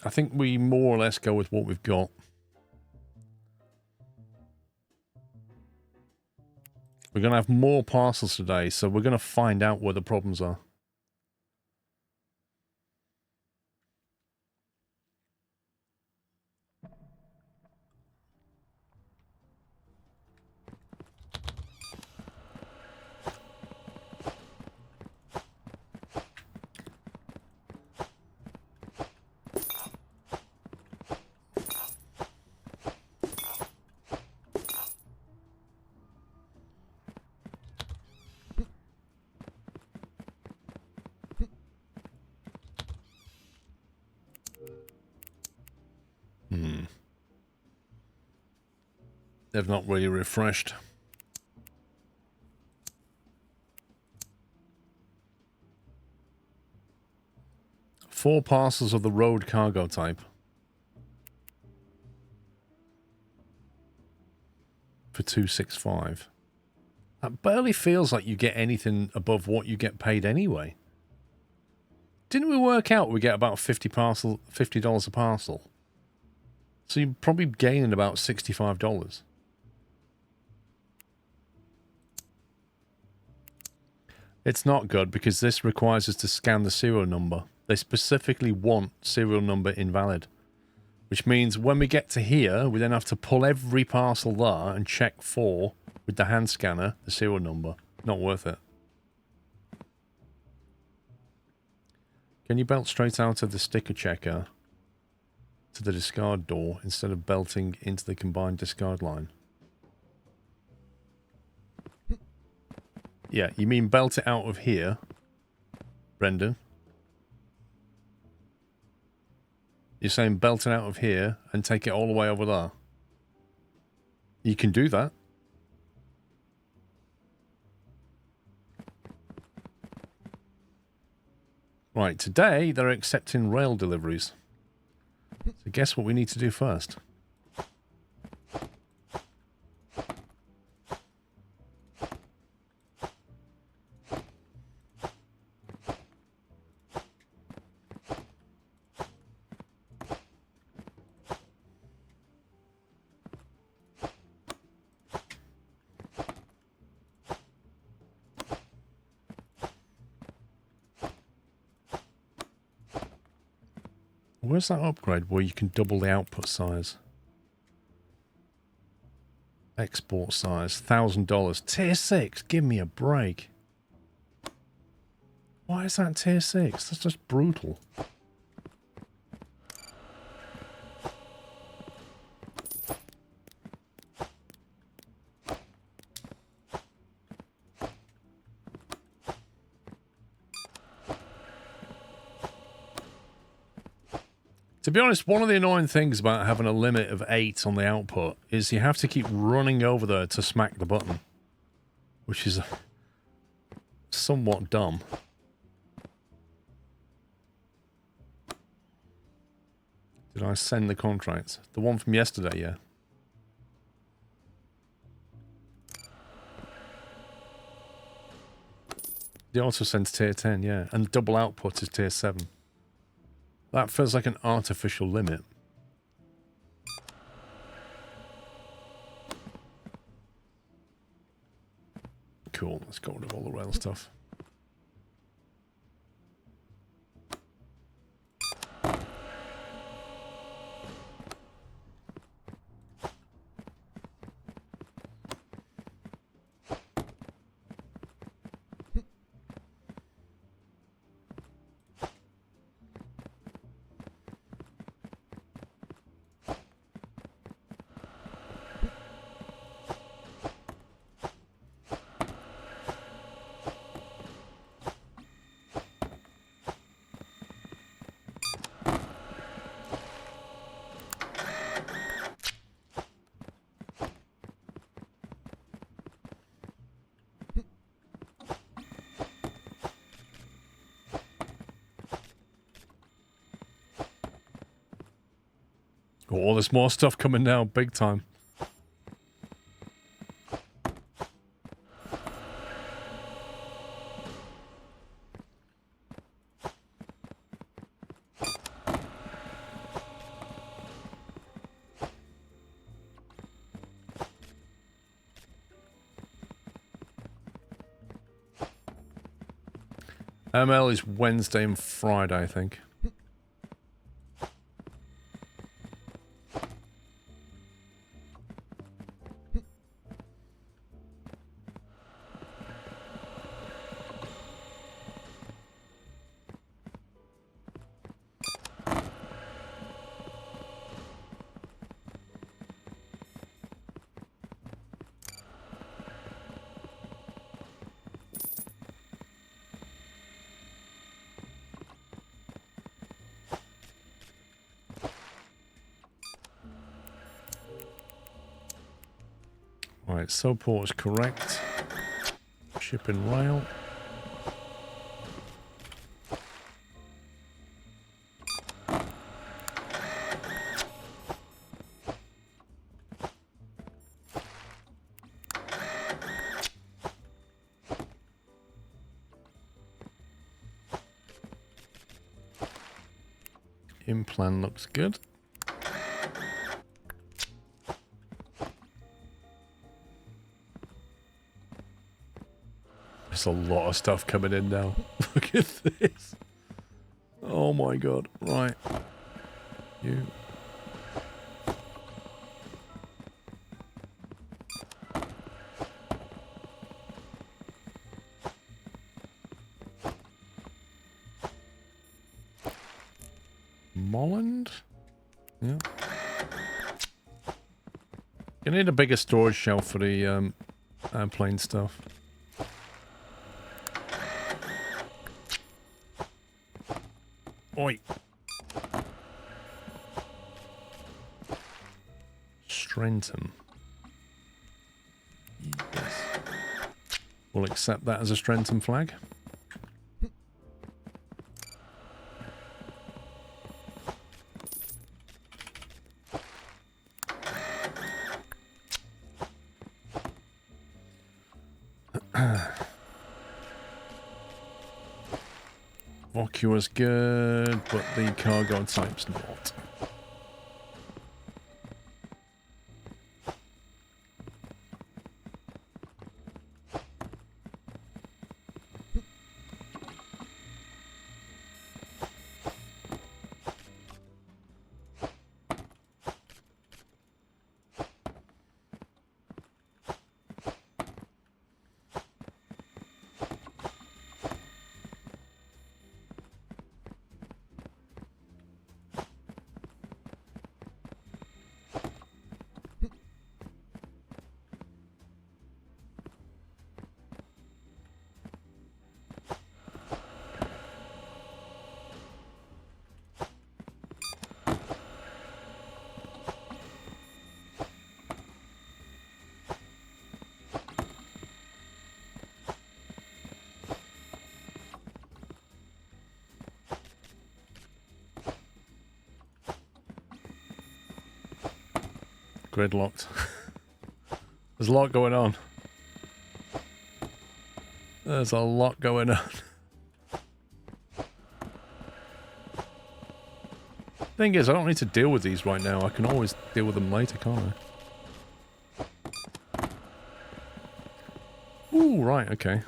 I think we more or less go with what we've got. We're going to have more parcels today, so we're going to find out where the problems are. They've not really refreshed. Four parcels of the road cargo type. For $265. That barely feels like you get anything above what you get paid anyway. Didn't we work out we get about $50 a parcel? So you're probably gaining about $65. It's not good because this requires us to scan the serial number. They specifically want serial number invalid. Which means when we get to here, we then have to pull every parcel there and check for, with the hand scanner, the serial number. Not worth it. Can you belt straight out of the sticker checker to the discard door instead of belting into the combined discard line? Yeah, you mean belt it out of here, Brendan? You're saying belt it out of here and take it all the way over there? You can do that. Right, today they're accepting rail deliveries. So guess what we need to do first? Where's that upgrade where you can double the output size? Export size, $1,000. Tier 6, give me a break. Why is that tier 6? That's just brutal. To be honest, one of the annoying things about having a limit of 8 on the output is you have to keep running over there to smack the button, which is somewhat dumb. Did I send the contract? The one from yesterday, yeah. The auto sends tier 10, yeah, and double output is tier 7. That feels like an artificial limit. Cool, let's go rid of all the rail stuff. Oh, there's more stuff coming now, big time. ML is Wednesday and Friday, I think. Right, support is correct. Shipping rail. Implant looks good. There's a lot of stuff coming in now. Look at this. Oh my god. Right. You. Molland? Yeah. You need a bigger storage shelf for the airplane stuff. Oi. Strenton. Yes. We'll accept that as a Strenton flag. Vacuous good, but the cargo type's not. Gridlocked. There's a lot going on. There's a lot going on. Thing is, I don't need to deal with these right now. I can always deal with them later, can't I? Ooh, right, okay.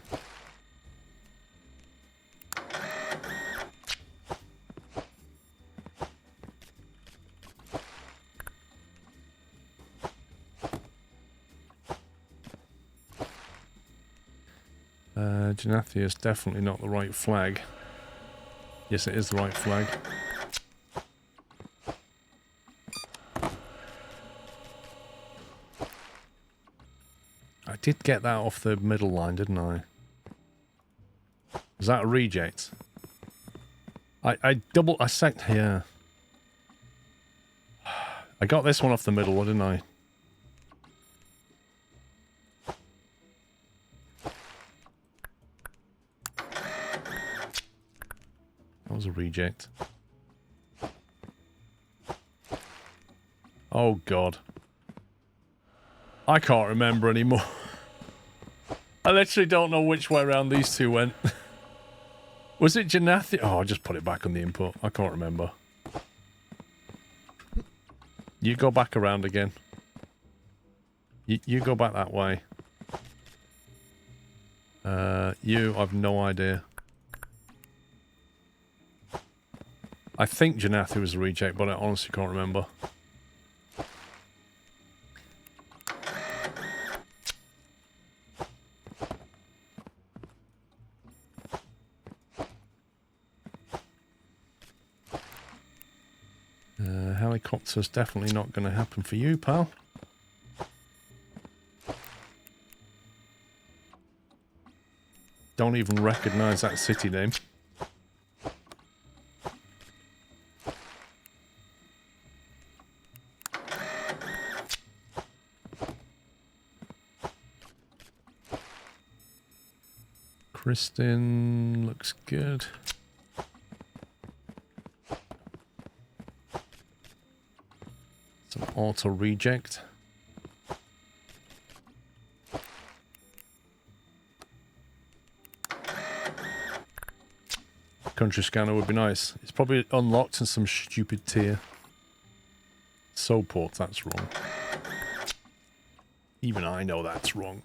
Janathia is definitely not the right flag. Yes, it is the right flag. I did get that off the middle line, didn't I? Was that a reject? I sec, yeah. I got this one off the middle, didn't I? That was a reject. Oh god. I can't remember anymore. I literally don't know which way around these two went. Was it Janathi? Oh, I just put it back on the input. I can't remember. You go back around again. You go back that way. I've no idea. I think Janathi was a reject, but I honestly can't remember. Helicopter's definitely not going to happen for you, pal. Don't even recognise that city name. Kristen looks good. It's an auto reject. Country scanner would be nice. It's probably unlocked in some stupid tier. Soaport, that's wrong. Even I know that's wrong.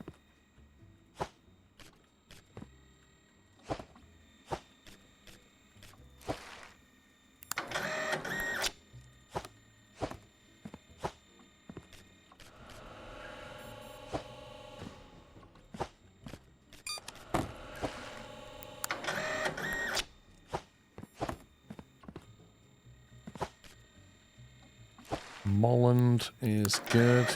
Molland is good.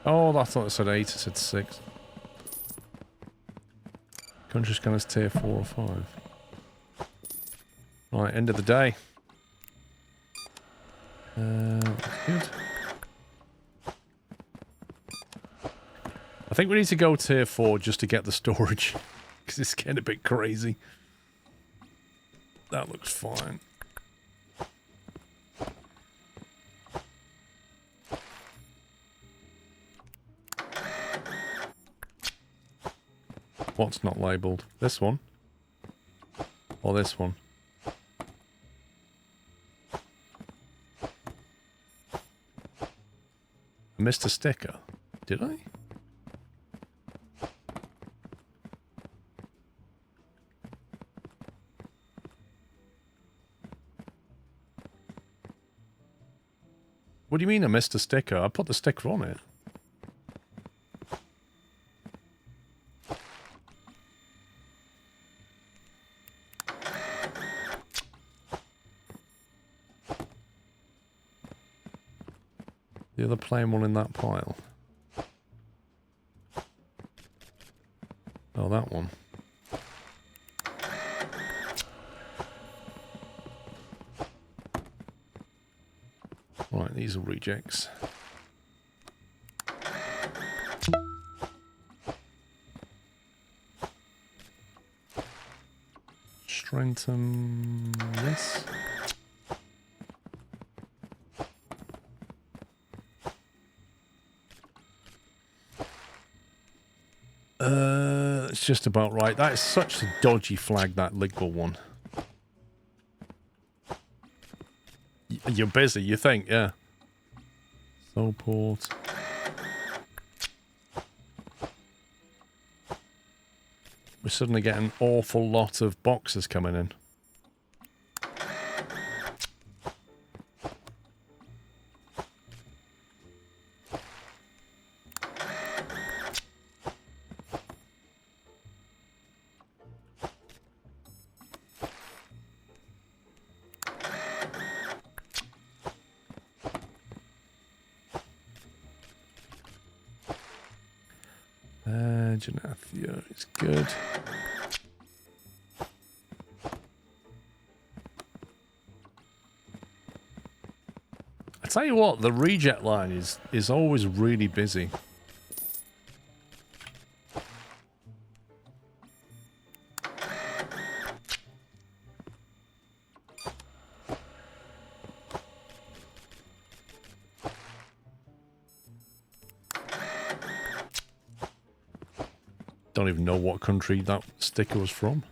Oh, I thought it said 8, it said 6. Country scanner's tier 4 or 5. Right, end of the day. That's good. I think we need to go tier 4 just to get the storage. Because it's getting a bit crazy. That looks fine. What's not labelled? This one? Or this one? I missed a sticker. Did I? What do you mean I missed a sticker? I put the sticker on it. The other plain one in that pile. Oh, that one. Right, these are rejects. Trenton, yes. It's just about right. That is such a dodgy flag, that Ligville one. You're busy, you think, yeah. Soulport. We're suddenly getting an awful lot of boxes coming in. Genathia is good. I tell you what, the reject line is always really busy. Don't even know what country that sticker was from.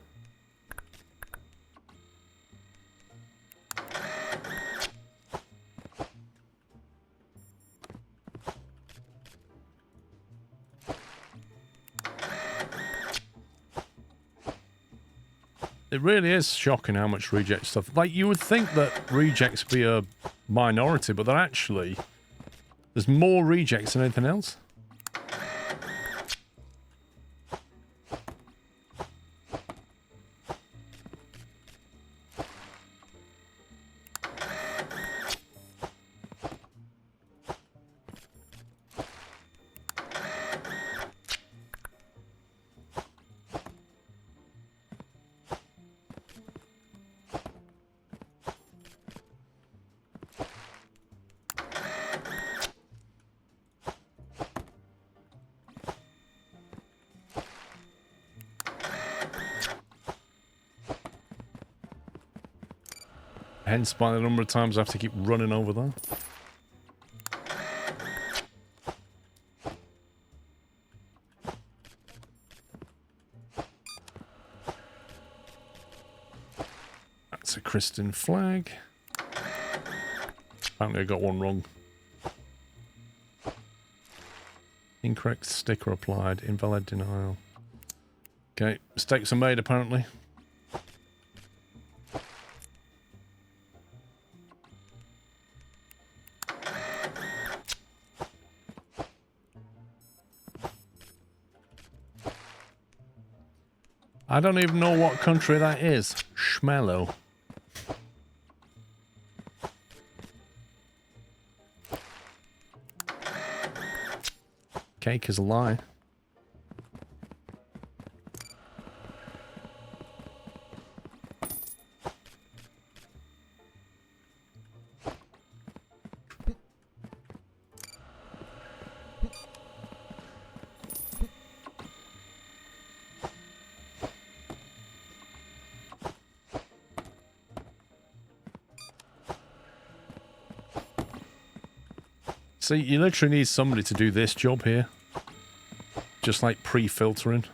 It really is shocking how much reject stuff. Like, you would think that rejects be a minority, but they're actually... There's more rejects than anything else. Hence by the number of times I have to keep running over there. That's a Christian flag. Apparently I got one wrong. Incorrect sticker applied. Invalid denial. Okay, mistakes are made apparently. I don't even know what country that is. Schmello. Cake is a lie. See, you literally need somebody to do this job here. Just like pre-filtering.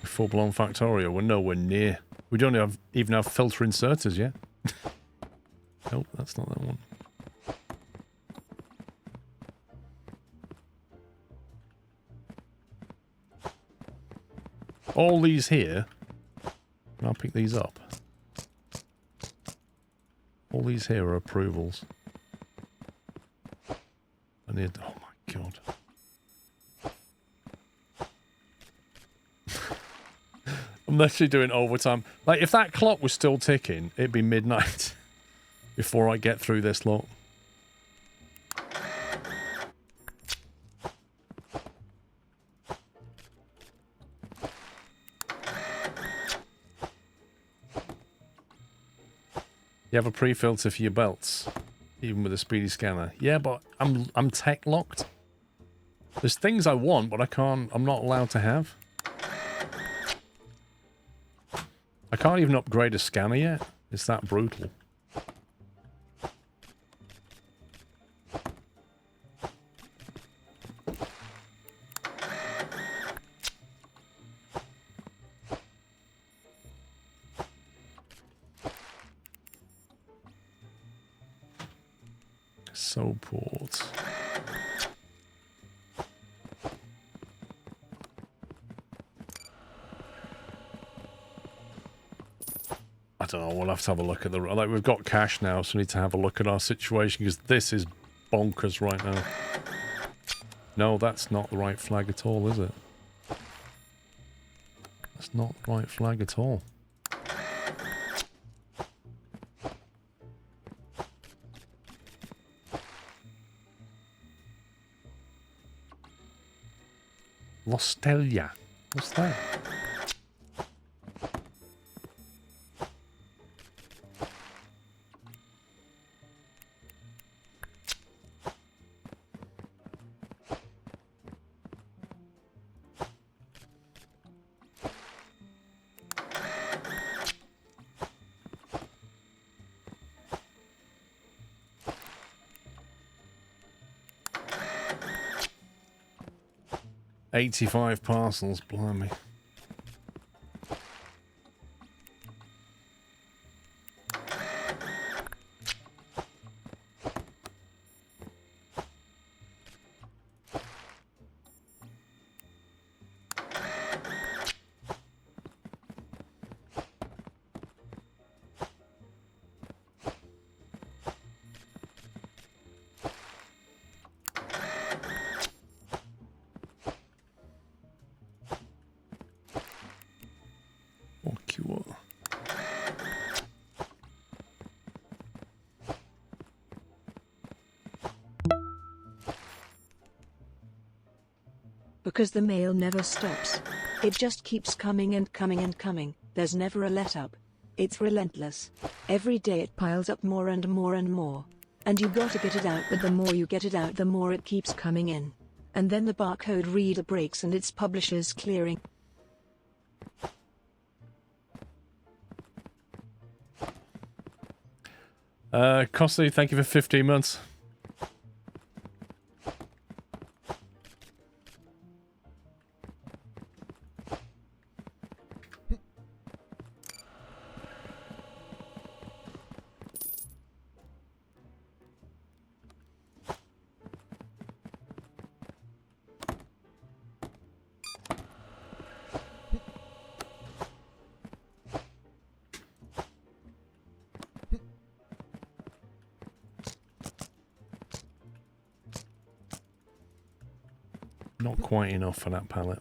Full-blown Factorio, we're nowhere near. We don't even have filter inserters yet. Nope, that's not that one. All these here, and I'll pick these up. All these here are approvals. I need, oh my god. I'm literally doing overtime. Like, if that clock was still ticking, it'd be midnight before I get through this lot. You have a pre-filter for your belts, even with a speedy scanner. Yeah, but I'm tech locked. There's things I want, but I'm not allowed to have. I can't even upgrade a scanner yet. It's that brutal. So port. I don't know, we'll have to have a look at the... Like, we've got cash now, so we need to have a look at our situation, because this is bonkers right now. No, that's not the right flag at all, is it? That's not the right flag at all. Lostelia. What's that? $85 parcels, blimey. Because the mail never stops. It just keeps coming and coming and coming. There's never a let up. It's relentless. Every day it piles up more and more and more. And you gotta get it out, but the more you get it out, the more it keeps coming in. And then the barcode reader breaks and its publisher's clearing. Costly, thank you for 15 months. Not quite enough for that pallet.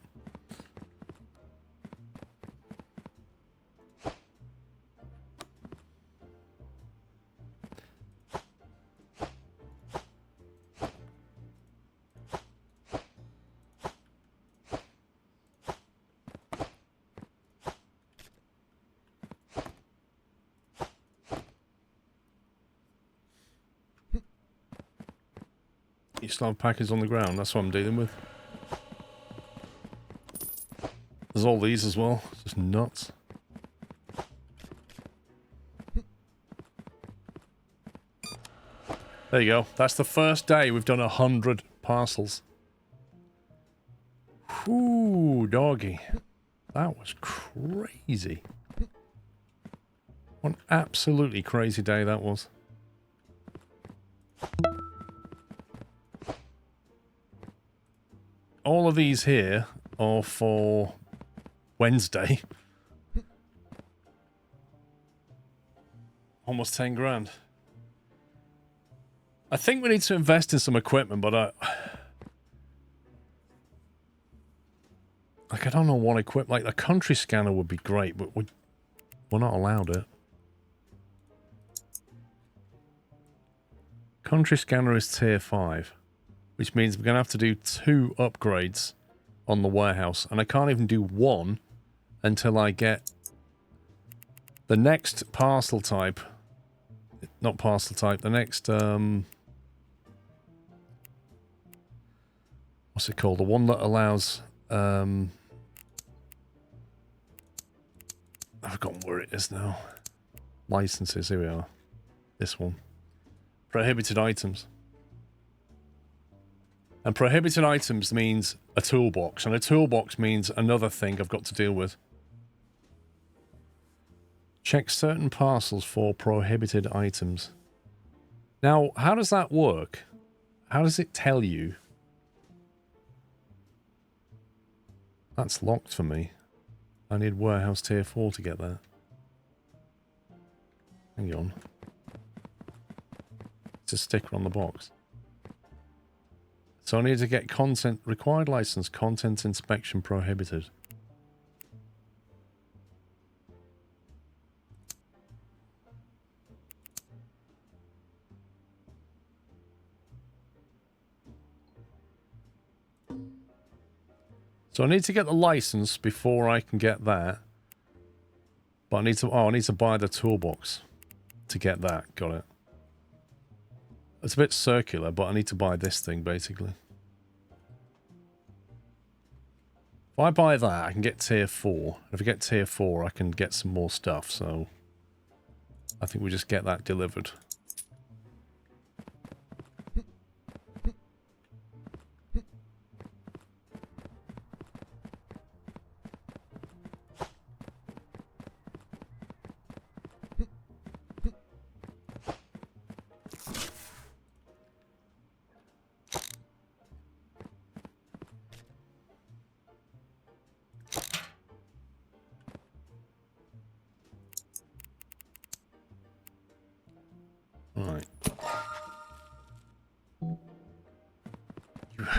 You still have packets on the ground, that's what I'm dealing with. There's all these as well, it's just nuts. There you go, that's the first day we've done 100 parcels. Ooh, doggy. That was crazy. What an absolutely crazy day that was. All of these here are for Wednesday. Almost 10 grand. I think we need to invest in some equipment, but I don't know what equipment. Like, the country scanner would be great, but we're not allowed it. Country scanner is tier 5, which means we're going to have to do 2 upgrades on the warehouse, and I can't even do 1 until I get the next parcel type not parcel type. The next, what's it called? The one that allows, I've forgotten where it is now. Licenses, here we are. This one. Prohibited items. And prohibited items means a toolbox, and a toolbox means another thing I've got to deal with. Check certain parcels for prohibited items. Now, how does that work? How does it tell you? That's locked for me. I need warehouse tier 4 to get that. Hang on. It's a sticker on the box. So I need to get content, required license, content inspection prohibited. So I need to get the license before I can get that. But I need to buy the toolbox to get that. Got it. It's a bit circular, but I need to buy this thing, basically. If I buy that, I can get tier 4. If I get tier 4, I can get some more stuff, so I think we just get that delivered.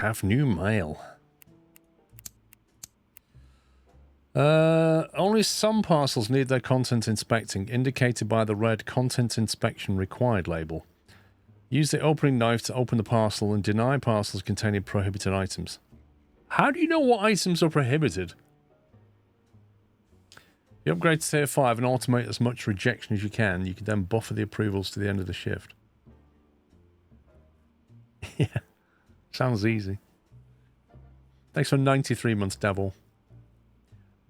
Have new mail. Only some parcels need their content inspecting, indicated by the red content inspection required label. Use the opening knife to open the parcel and deny parcels containing prohibited items. How do you know what items are prohibited? You upgrade to tier 5 and automate as much rejection as you can. You can then buffer the approvals to the end of the shift. Yeah. Sounds easy. Thanks for 93 months, Devil.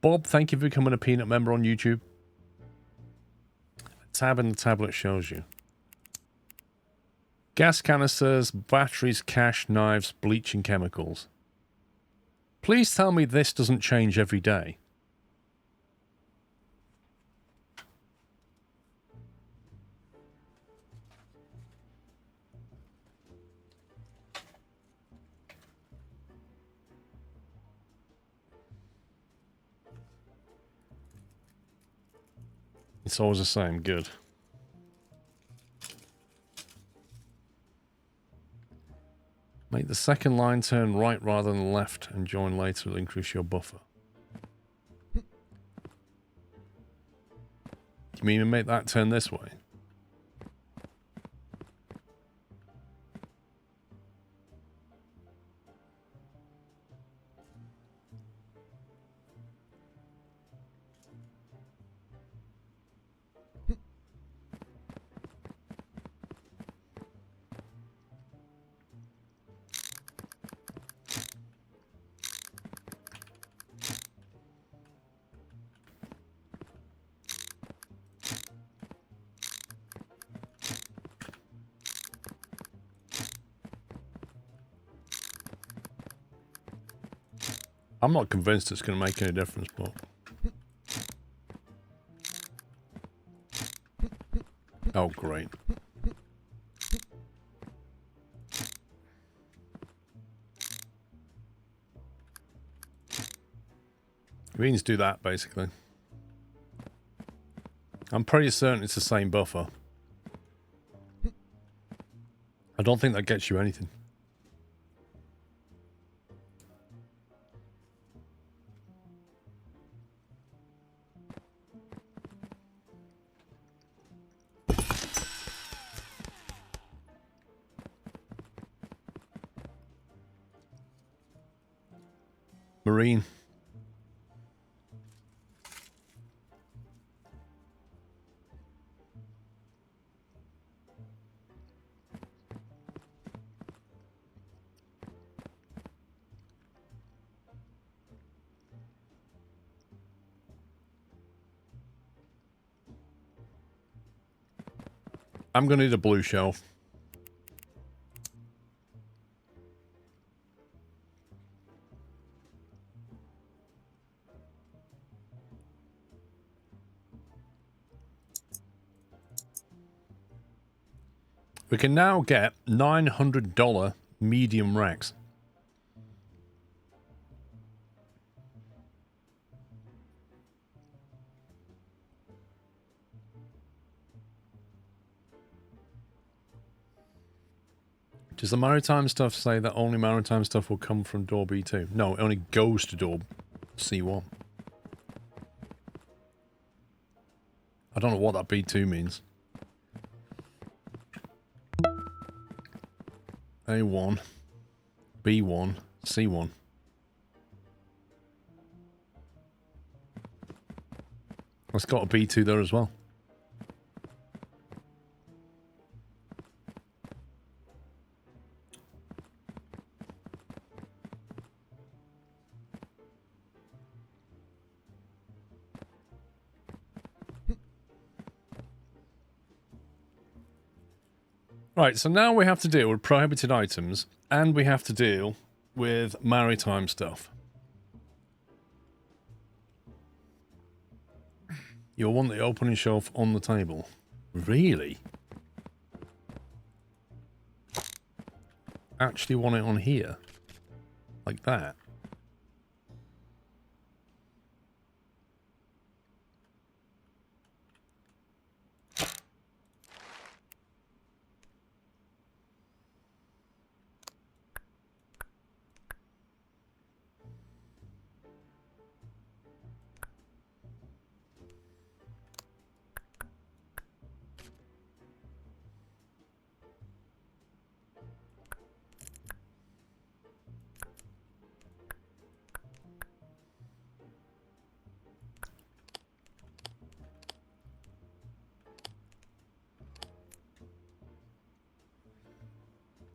Bob, thank you for becoming a Peanut member on YouTube. A tab in the tablet shows you. Gas canisters, batteries, cash, knives, bleaching chemicals. Please tell me this doesn't change every day. It's always the same. Good. Make the second line turn right rather than left and join later to increase your buffer. You mean to make that turn this way? I'm not convinced it's going to make any difference, but... Oh, great. It means do that, basically. I'm pretty certain it's the same buffer. I don't think that gets you anything. Marine. I'm going to need a blue shelf. We can now get $900 medium racks. Does the maritime stuff say that only maritime stuff will come from door B2? No, it only goes to door C1. I don't know what that B2 means. A1, B1, C1. It's got a B2 there as well. Right, so now we have to deal with prohibited items, and we have to deal with maritime stuff. You'll want the opening shelf on the table. Really? Actually want it on here? Like that?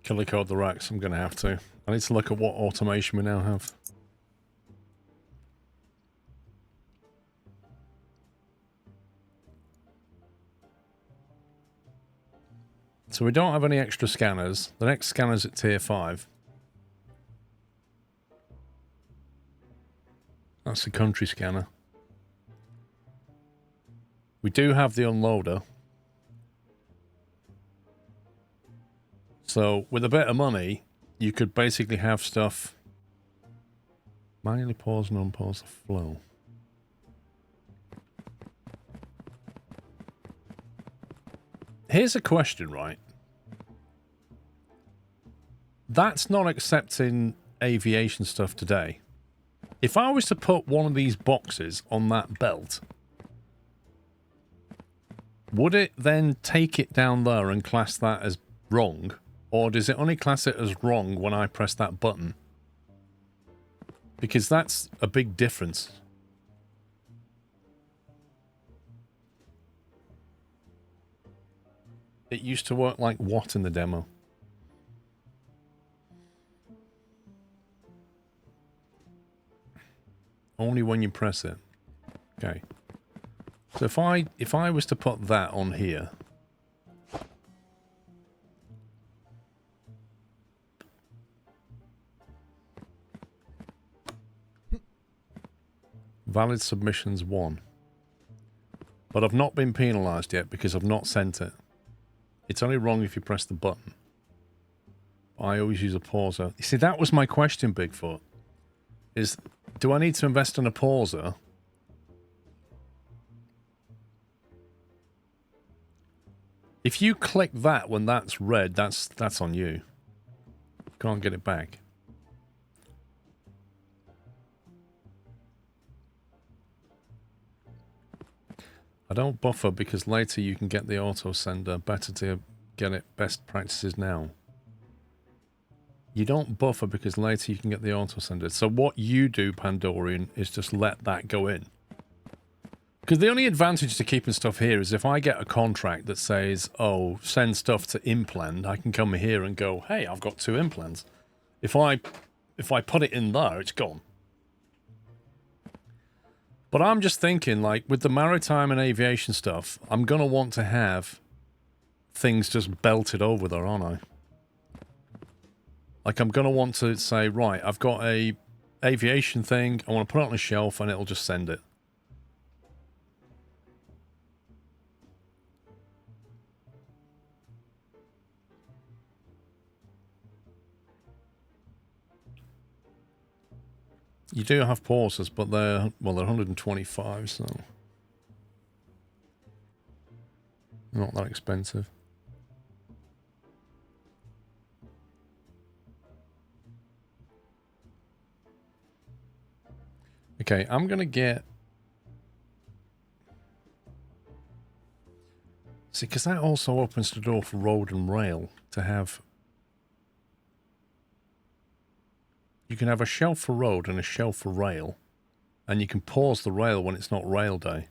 Color code the racks, I'm going to have to. I need to look at what automation we now have. So we don't have any extra scanners. The next scanner's at tier 5. That's the country scanner. We do have the unloader. So, with a bit of money, you could basically have stuff manually pause and unpause the flow. Here's a question, right? That's not accepting aviation stuff today. If I was to put one of these boxes on that belt, would it then take it down there and class that as wrong? Or does it only class it as wrong when I press that button? Because that's a big difference. It used to work like what in the demo? Only when you press it. Okay. So if I was to put that on here, valid submissions 1. But I've not been penalised yet because I've not sent it. It's only wrong if you press the button. I always use a pauser. You see, that was my question, Bigfoot. Is, do I need to invest in a pauser? If you click that when that's red, that's on you. Can't get it back. I don't buffer because later you can get the auto sender. Better to get it best practices now. You don't buffer because later you can get the auto sender. So what you do, Pandorian, is just let that go in. Because the only advantage to keeping stuff here is if I get a contract that says, oh, send stuff to implant, I can come here and go, hey, I've got 2 implants. If I put it in there, it's gone. But I'm just thinking, like, with the maritime and aviation stuff, I'm going to want to have things just belted over there, aren't I? Like, I'm going to want to say, right, I've got a aviation thing, I want to put it on a shelf, and it'll just send it. You do have pauses, but they're 125, so not that expensive. Okay, I'm gonna get... See, because that also opens the door for road and rail to have... You can have a shelf for road and a shelf for rail, and you can pause the rail when it's not rail day.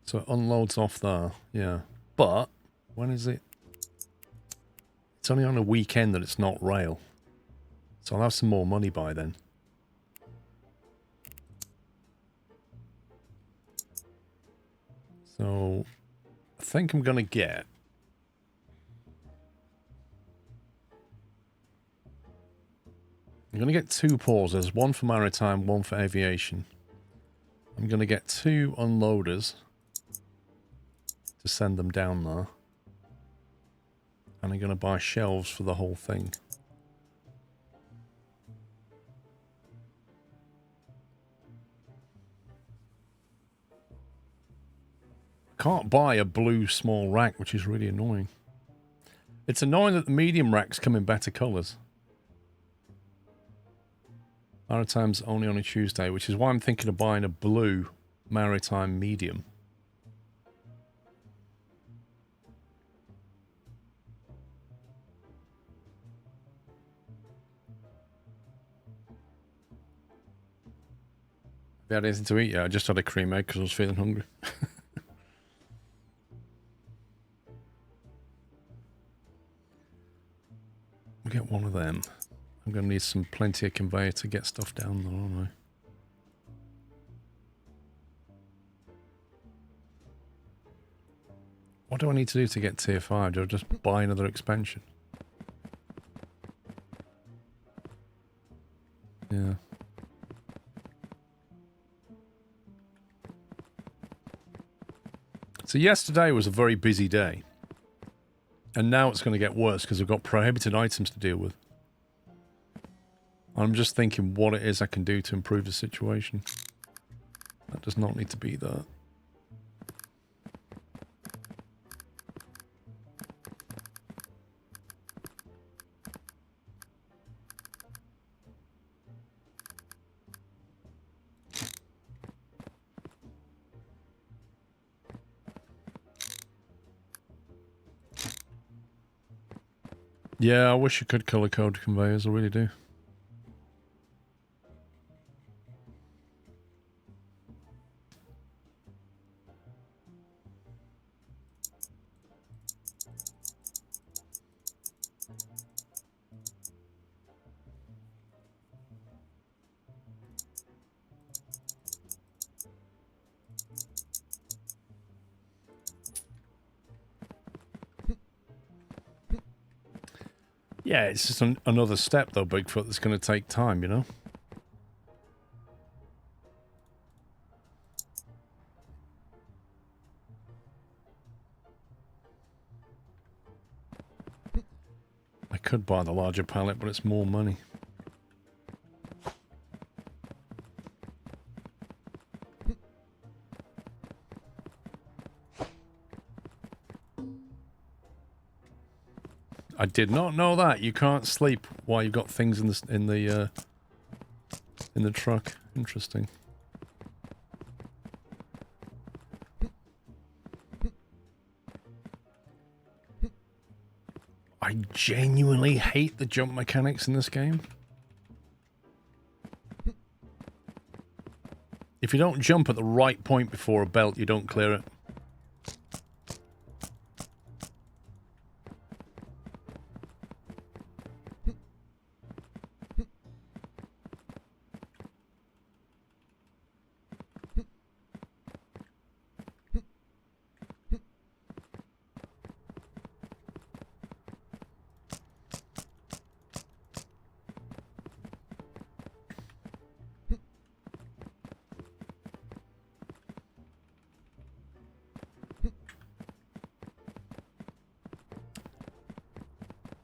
So it unloads off there, yeah. But, when is it? It's only on a weekend that it's not rail. So I'll have some more money by then. So, I think I'm going to get... I'm going to get 2 pauses, one for maritime, one for aviation. I'm going to get 2 unloaders to send them down there. And I'm going to buy shelves for the whole thing. Can't buy a blue small rack, which is really annoying. It's annoying that the medium racks come in better colours. Maritime's only on a Tuesday, which is why I'm thinking of buying a blue maritime medium. Have you had anything to eat yet? I just had a cream egg because I was feeling hungry. We'll get one of them. I'm going to need some plenty of conveyor to get stuff down there, aren't I? What do I need to do to get tier 5? Do I just buy another expansion? Yeah. So yesterday was a very busy day. And now it's going to get worse because I've got prohibited items to deal with. I'm just thinking what it is I can do to improve the situation. That does not need to be there. Yeah, I wish I could color code conveyors, I really do. Yeah, it's just another step though, Bigfoot, that's going to take time, you know? I could buy the larger pallet, but it's more money. I did not know that. You can't sleep while you've got things in the truck. Interesting. I genuinely hate the jump mechanics in this game. If you don't jump at the right point before a belt, you don't clear it.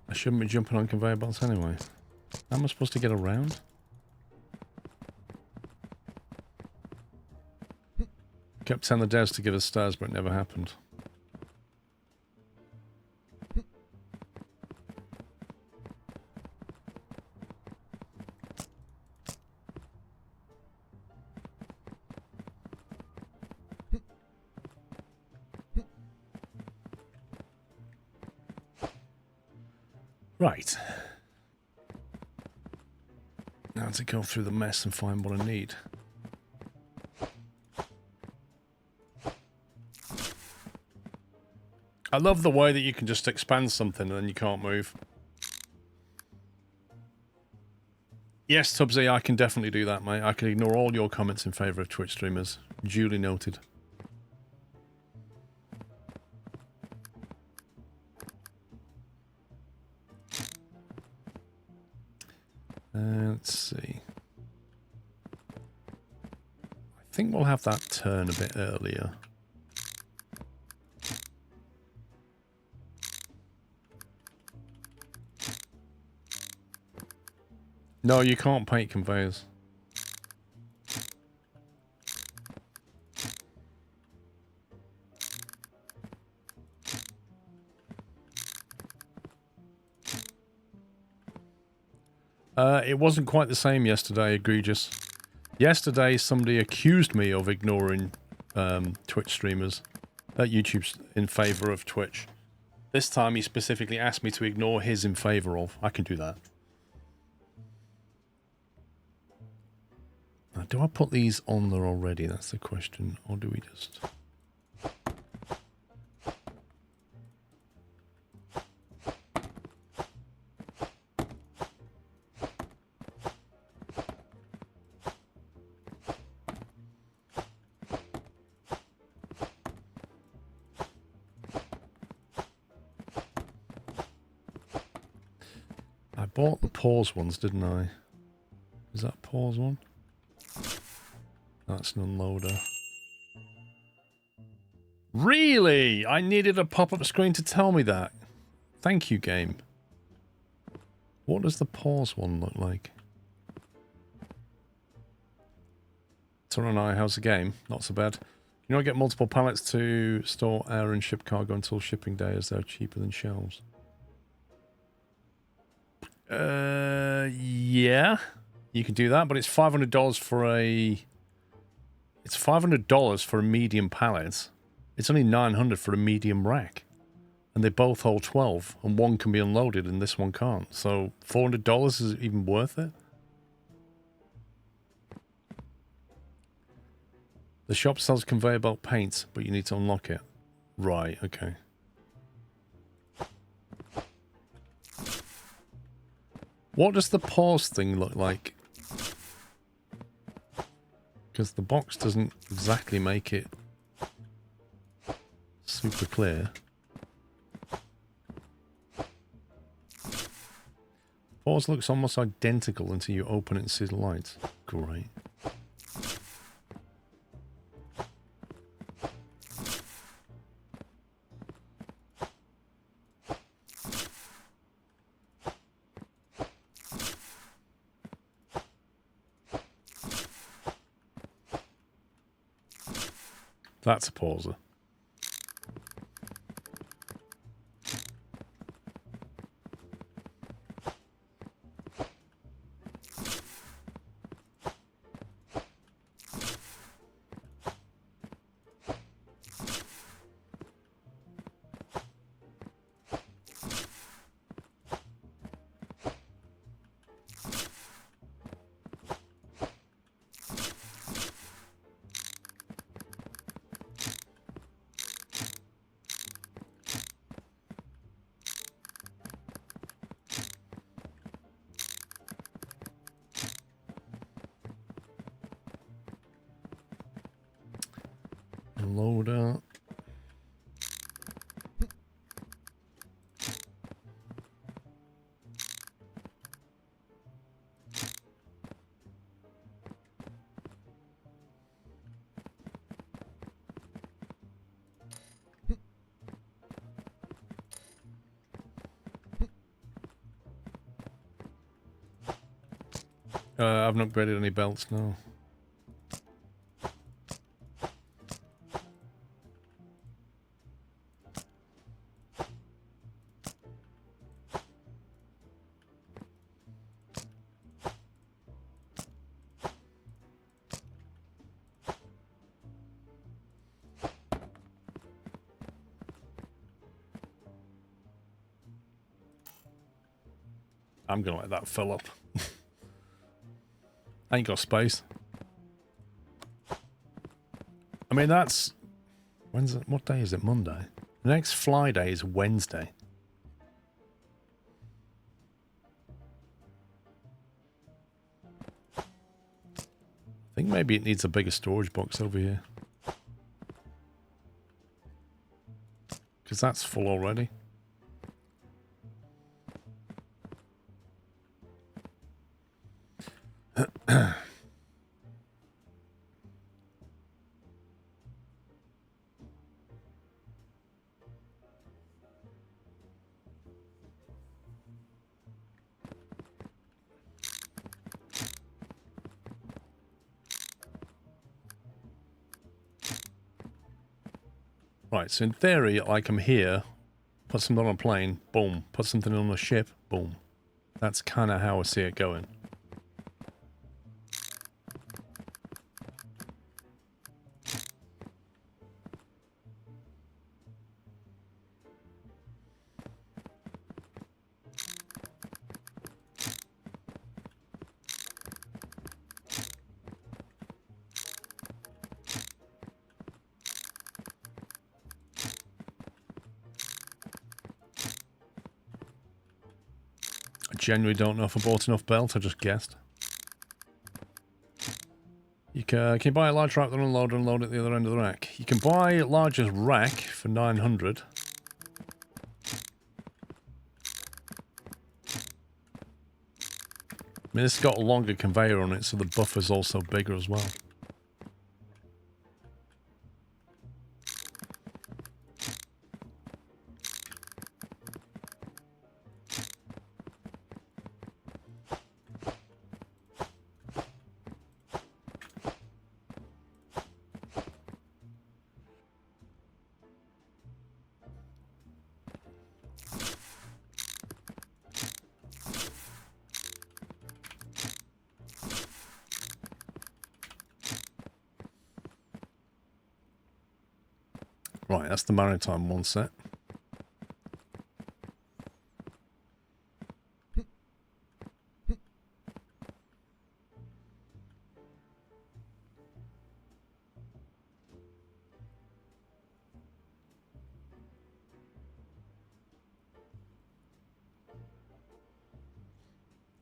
I shouldn't be jumping on conveyor belts anyway. How am I supposed to get around? Kept telling the devs to give us stairs, but it never happened. Right. Now to go through the mess and find what I need. I love the way that you can just expand something and then you can't move. Yes, Tubbsy, I can definitely do that, mate. I can ignore all your comments in favour of Twitch streamers. Duly noted. Let's see. I think we'll have that turn a bit earlier. No, you can't paint conveyors. It wasn't quite the same yesterday, egregious. Yesterday, somebody accused me of ignoring Twitch streamers. YouTube's in favour of Twitch. This time, he specifically asked me to ignore his in favour of. I can do that. Now, do I put these on there already? That's the question. Or do we just... I bought the pause ones, didn't I? Is that pause one? That's an unloader. Really? I needed a pop-up screen to tell me that. Thank you, game. What does the pause one look like? Tara and I, how's the game? Not so bad. You know, I get multiple pallets to store air and ship cargo until shipping day as they're cheaper than shelves. Yeah. You can do that, but it's $500 for a... It's $500 for a medium pallet. It's only $900 for a medium rack. And they both hold 12, and one can be unloaded and this one can't. So $400 is even worth it? The shop sells conveyor belt paint, but you need to unlock it. Right, okay. What does the pause thing look like? Because the box doesn't exactly make it super clear. Pause looks almost identical until you open it and see the lights. Great. That's a pauser. Loader. I haven't upgraded any belts, no. I'm gonna let that fill up. I ain't got space. I mean, that's... When's it? What day is it? Monday? The next fly day is Wednesday. I think maybe it needs a bigger storage box over here. Because that's full already. Right, so in theory, like I'm here, put something on a plane, boom. Put something on a ship, boom. That's kind of how I see it going. Genuinely don't know if I bought enough belt, I just guessed. You can you buy a large rack, then unload and load at the other end of the rack. You can buy largest rack for 900. I mean, it's got a longer conveyor on it, so the buffer's also bigger as well. Right, that's the maritime one set.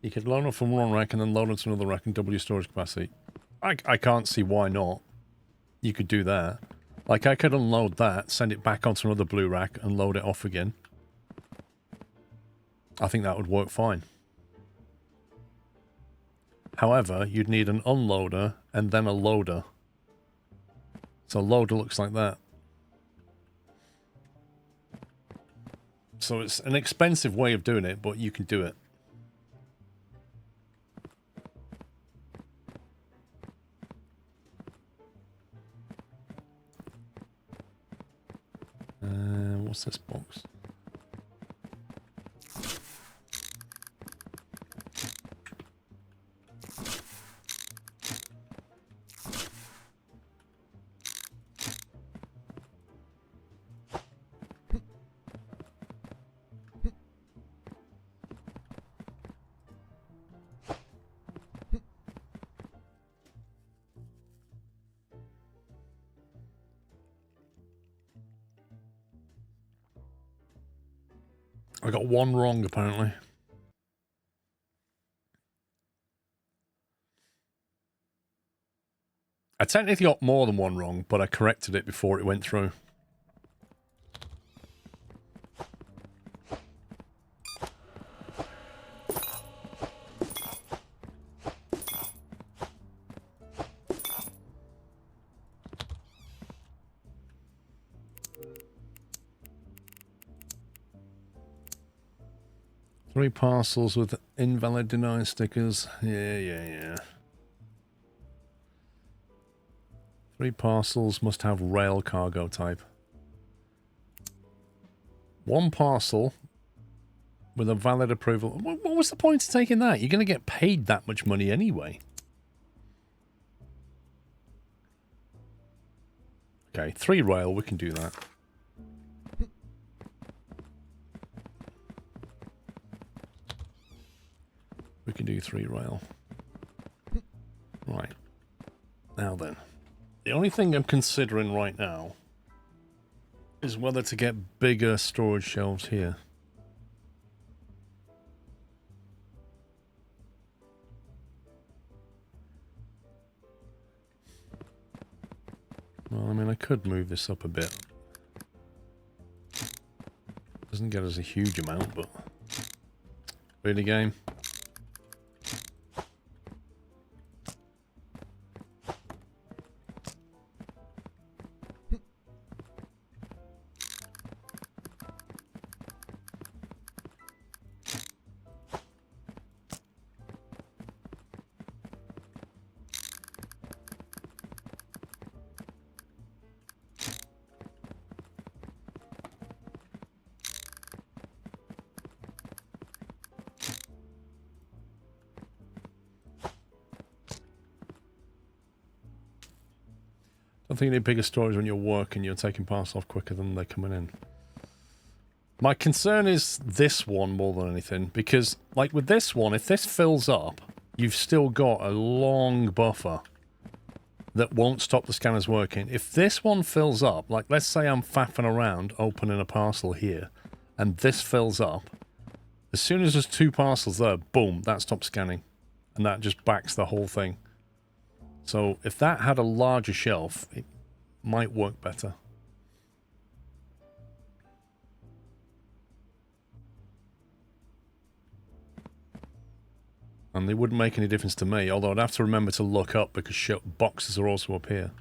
You could load it from one rack and then load it to another rack and double your storage capacity. I can't see why not. You could do that. Like, I could unload that, send it back onto another blue rack, and load it off again. I think that would work fine. However, you'd need an unloader and then a loader. So loader looks like that. So it's an expensive way of doing it, but you can do it. What's this box? I got one wrong, apparently. I technically got more than one wrong, but I corrected it before it went through. 3 parcels with invalid deny stickers. Yeah. 3 parcels must have rail cargo type. 1 parcel with a valid approval. What was the point of taking that? You're going to get paid that much money anyway. Okay, 3 rail, we can do that. We can do 3 rail. Right. Now then. The only thing I'm considering right now is whether to get bigger storage shelves here. Well, I mean, I could move this up a bit. Doesn't get us a huge amount, but... Really, game? I think you need bigger storage when you're working, you're taking parcels off quicker than they're coming in. My concern is this one more than anything, because, like with this one, if this fills up, you've still got a long buffer that won't stop the scanners working. If this one fills up, like let's say I'm faffing around opening a parcel here, and this fills up, as soon as there's 2 parcels there, boom, that stops scanning. And that just backs the whole thing. So if that had a larger shelf, it might work better. And they wouldn't make any difference to me, although I'd have to remember to look up because boxes are also up here.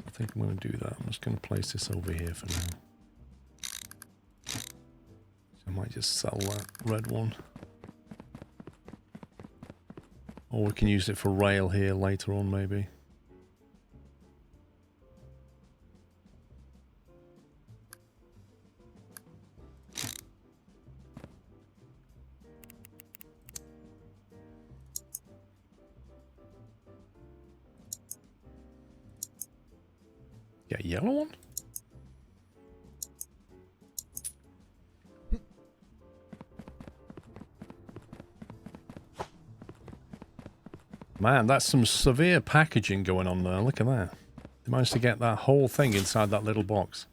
I think I'm going to do that. I'm just going to place this over here for now. I might just sell that red one. Or we can use it for rail here later on, maybe. Yeah, yellow one? Man, that's some severe packaging going on there. Look at that. They managed to get that whole thing inside that little box.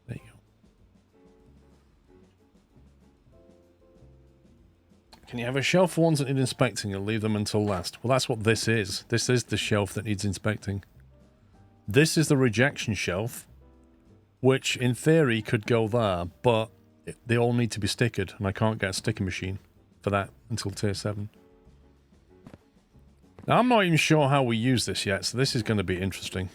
There you go. Can you have a shelf for ones that need inspecting and leave them until last? Well, that's what this is. This is the shelf that needs inspecting. This is the rejection shelf, which in theory could go there, but they all need to be stickered, and I can't get a sticker machine for that until tier 7. Now, I'm not even sure how we use this yet, so this is going to be interesting.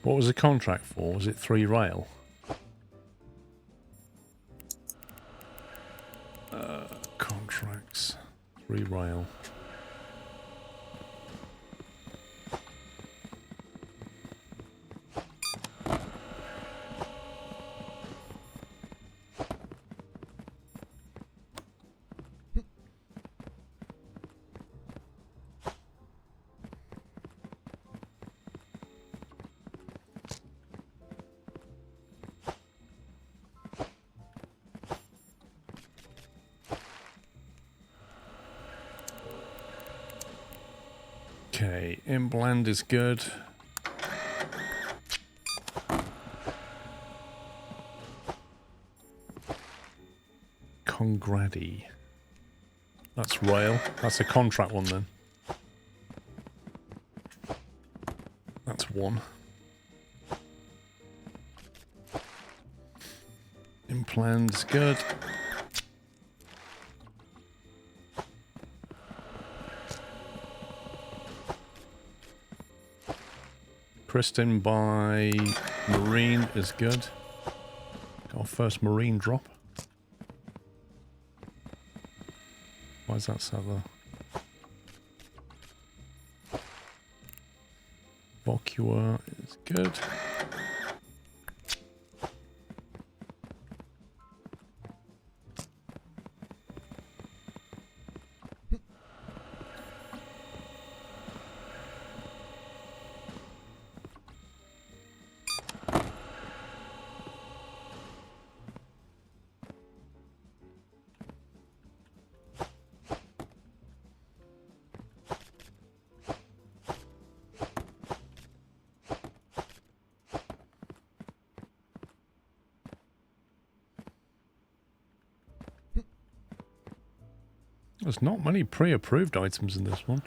What was the contract for? Was it 3 rail? Contracts. 3 rail. Okay, in blend is good. Congradi. That's rail. That's a contract one then. That's one. Implant is good. Kristen by Marine is good. Got our first Marine drop. Why is that sat there? Vocua is good. There's not many pre-approved items in this one.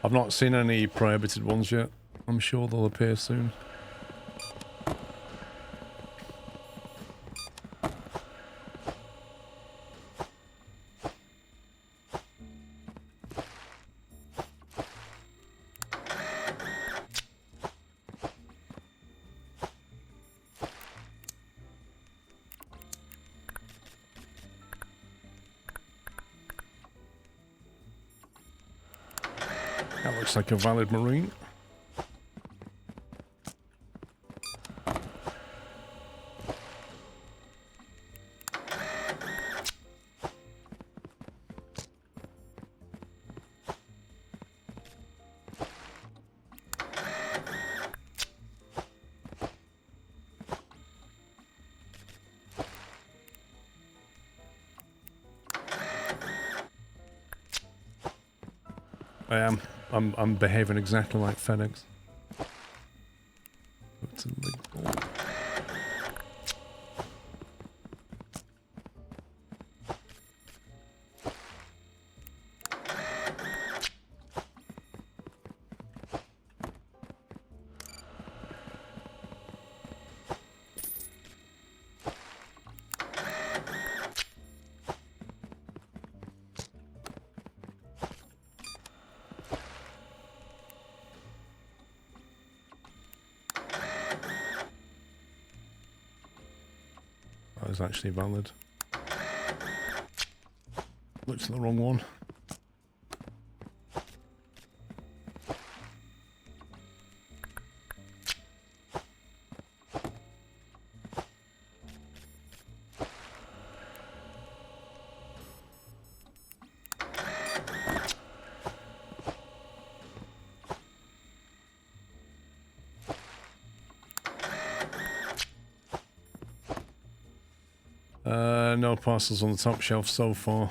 I've not seen any prohibited ones yet. I'm sure they'll appear soon. That looks like a valid Marine. I am. I'm behaving exactly like FedEx. It's illegal. That is actually valid. Looks like the wrong one. No parcels on the top shelf so far.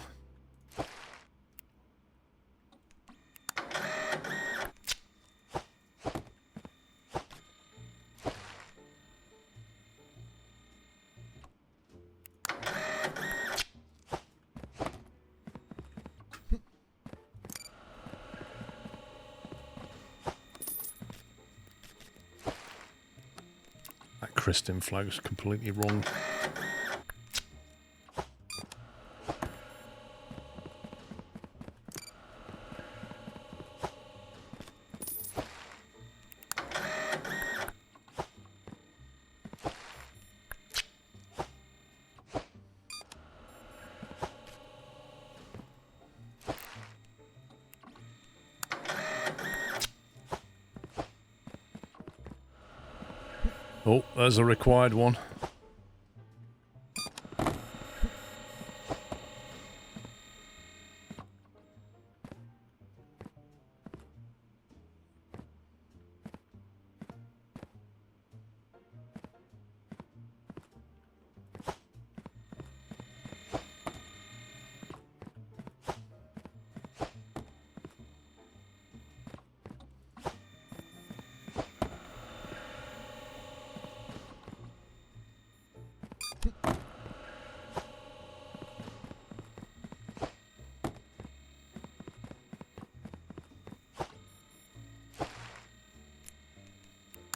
That Kristen flag's completely wrong. Oh, there's a required one.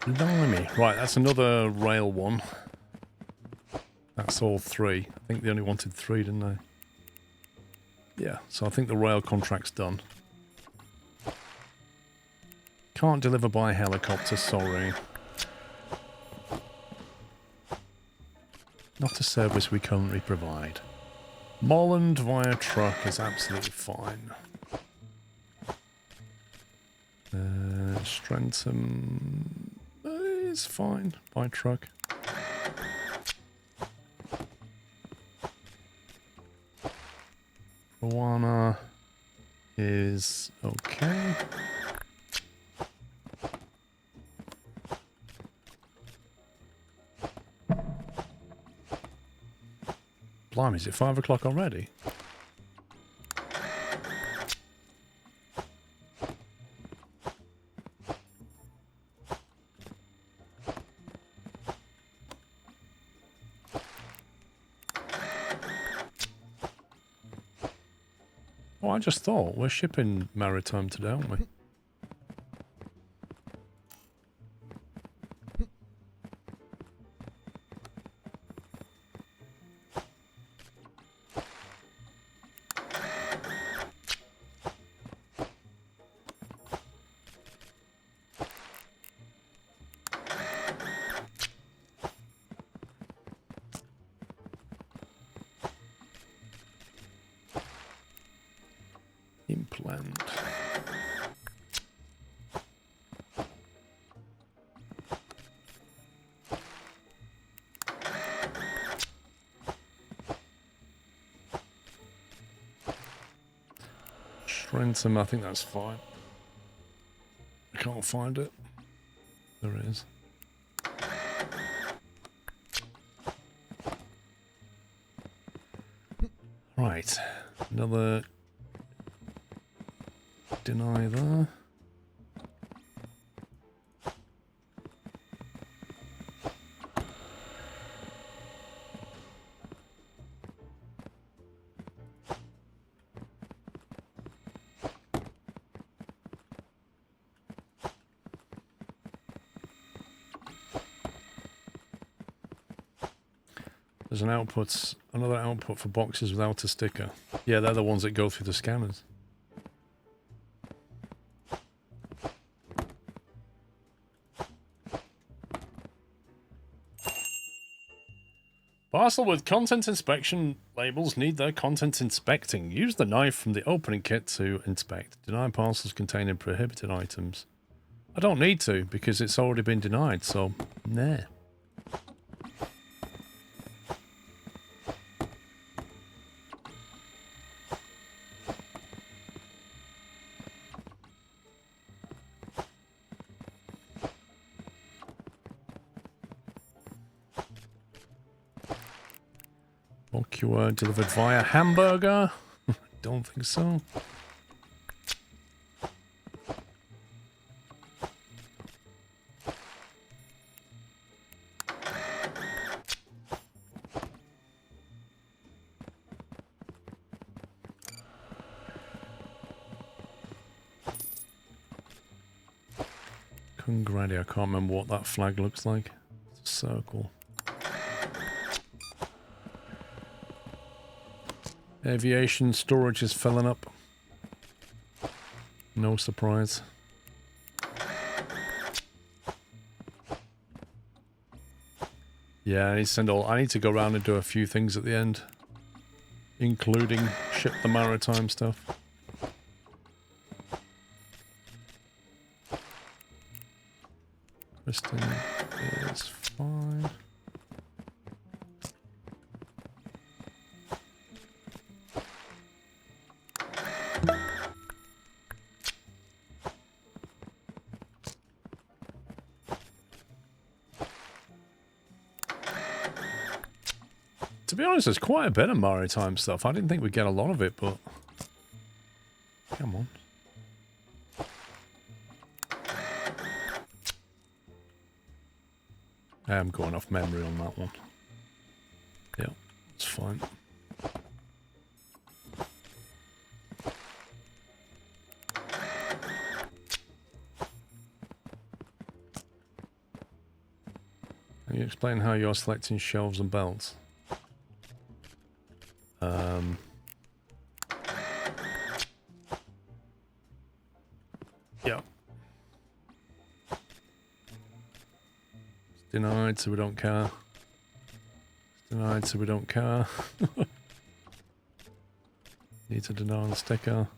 Blimey. Right, that's another rail one. That's all 3. I think they only wanted 3, didn't they? Yeah, so I think the rail contract's done. Can't deliver by helicopter, sorry. Not a service we currently provide. Molland via truck is absolutely fine. Strentham is fine by truck. Rowana is okay. Blimey, is it 5 o'clock already? Oh, I just thought we're shipping maritime today, aren't we? Implant. Strentham, I think that's fine. I can't find it. There it is. Right. Another deny there. There's an output, another output for boxes without a sticker. Yeah, they're the ones that go through the scanners. Parcel with content inspection labels need their content inspecting. Use the knife from the opening kit to inspect. Deny parcels containing prohibited items. I don't need to because it's already been denied, so nah. Procure delivered via hamburger? Don't think so. Congradi, I can't remember what that flag looks like. It's a circle. Aviation storage is filling up. No surprise. Yeah, I need to go around and do a few things at the end, including ship the maritime stuff. Kristen is fine. To be honest, there's quite a bit of maritime stuff. I didn't think we'd get a lot of it, but... Come on. I am going off memory on that one. Yeah, it's fine. Can you explain how you're selecting shelves and belts? Yeah. It's denied, so we don't care. It's denied, so we don't care. Need to deny the sticker.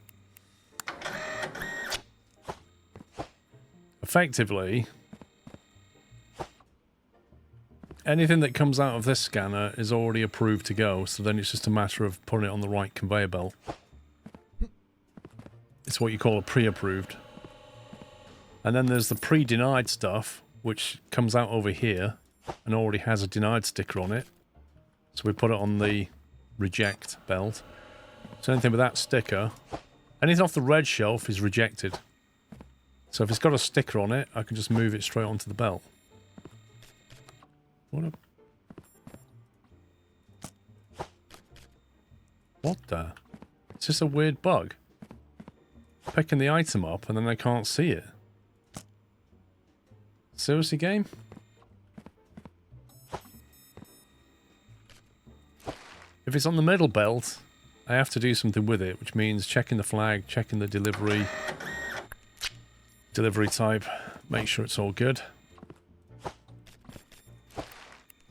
Effectively, anything that comes out of this scanner is already approved to go, so then it's just a matter of putting it on the right conveyor belt. It's what you call a pre-approved. And then there's the pre-denied stuff, which comes out over here and already has a denied sticker on it. So we put it on the reject belt. So anything with that sticker, anything off the red shelf is rejected. So if it's got a sticker on it, I can just move it straight onto the belt. What the? It's just a weird bug. Picking the item up and then I can't see it. Seriously, game? If it's on the middle belt, I have to do something with it, which means checking the flag, checking the delivery type, make sure it's all good.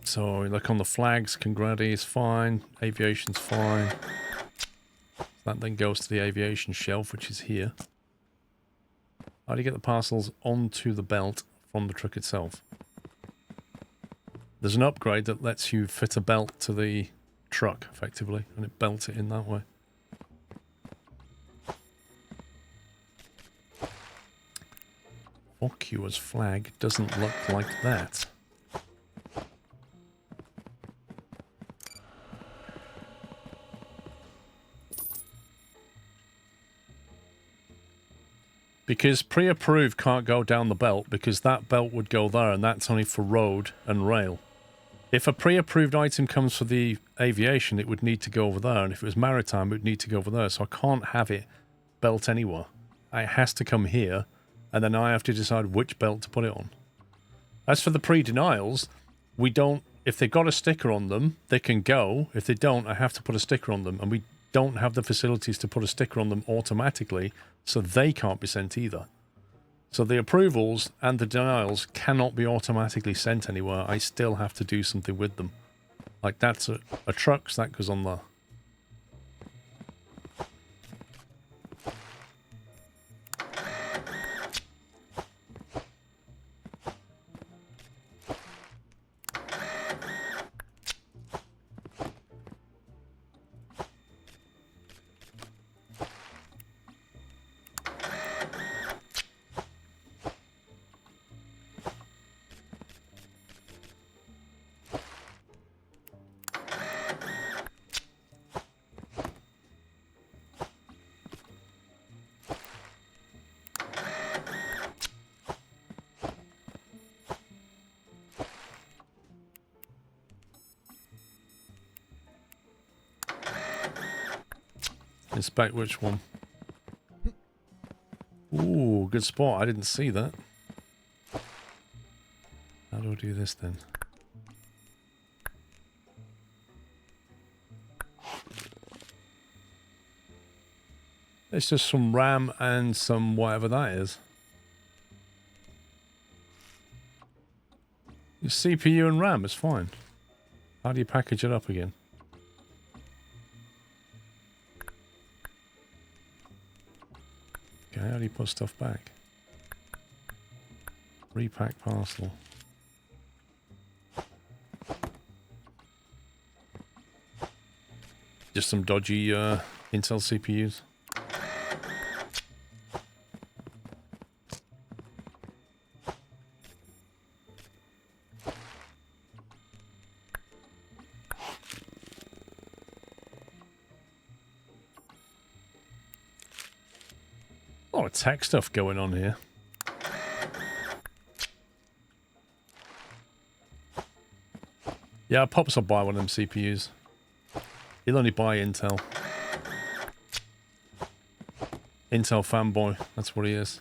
So, look on the flags, Congradi is fine, aviation's fine. That then goes to the aviation shelf, which is here. How do you get the parcels onto the belt from the truck itself? There's an upgrade that lets you fit a belt to the truck, effectively, and it belts it in that way. Occu's flag doesn't look like that. Because pre-approved can't go down the belt, because that belt would go there, and that's only for road and rail. If a pre-approved item comes for the aviation, it would need to go over there, and if it was maritime, it would need to go over there, so I can't have it belt anywhere. It has to come here, and then I have to decide which belt to put it on. As for the pre-denials, we don't... If they've got a sticker on them, they can go. If they don't, I have to put a sticker on them, and we don't have the facilities to put a sticker on them automatically, so they can't be sent either. So the approvals and the denials cannot be automatically sent anywhere. I still have to do something with them. Like that's a truck, so that goes on there. Inspect which one. Ooh, good spot. I didn't see that. How do I do this then? It's just some RAM and some whatever that is. Your CPU and RAM is fine. How do you package it up again? Okay, how do you put stuff back? Repack parcel. Just some dodgy Intel CPUs. A lot of tech stuff going on here. Yeah, Pops will buy one of them CPUs. He'll only buy Intel. Intel fanboy, that's what he is.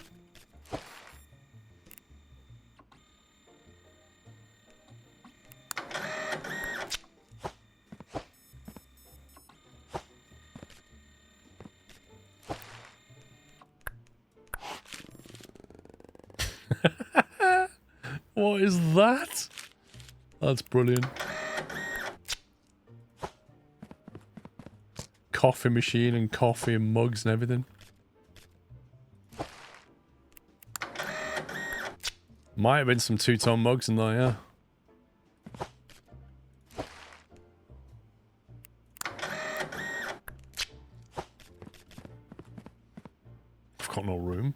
What is that? That's brilliant. Coffee machine and coffee and mugs and everything. Might have been some two-tone mugs in there, yeah. I've got no room.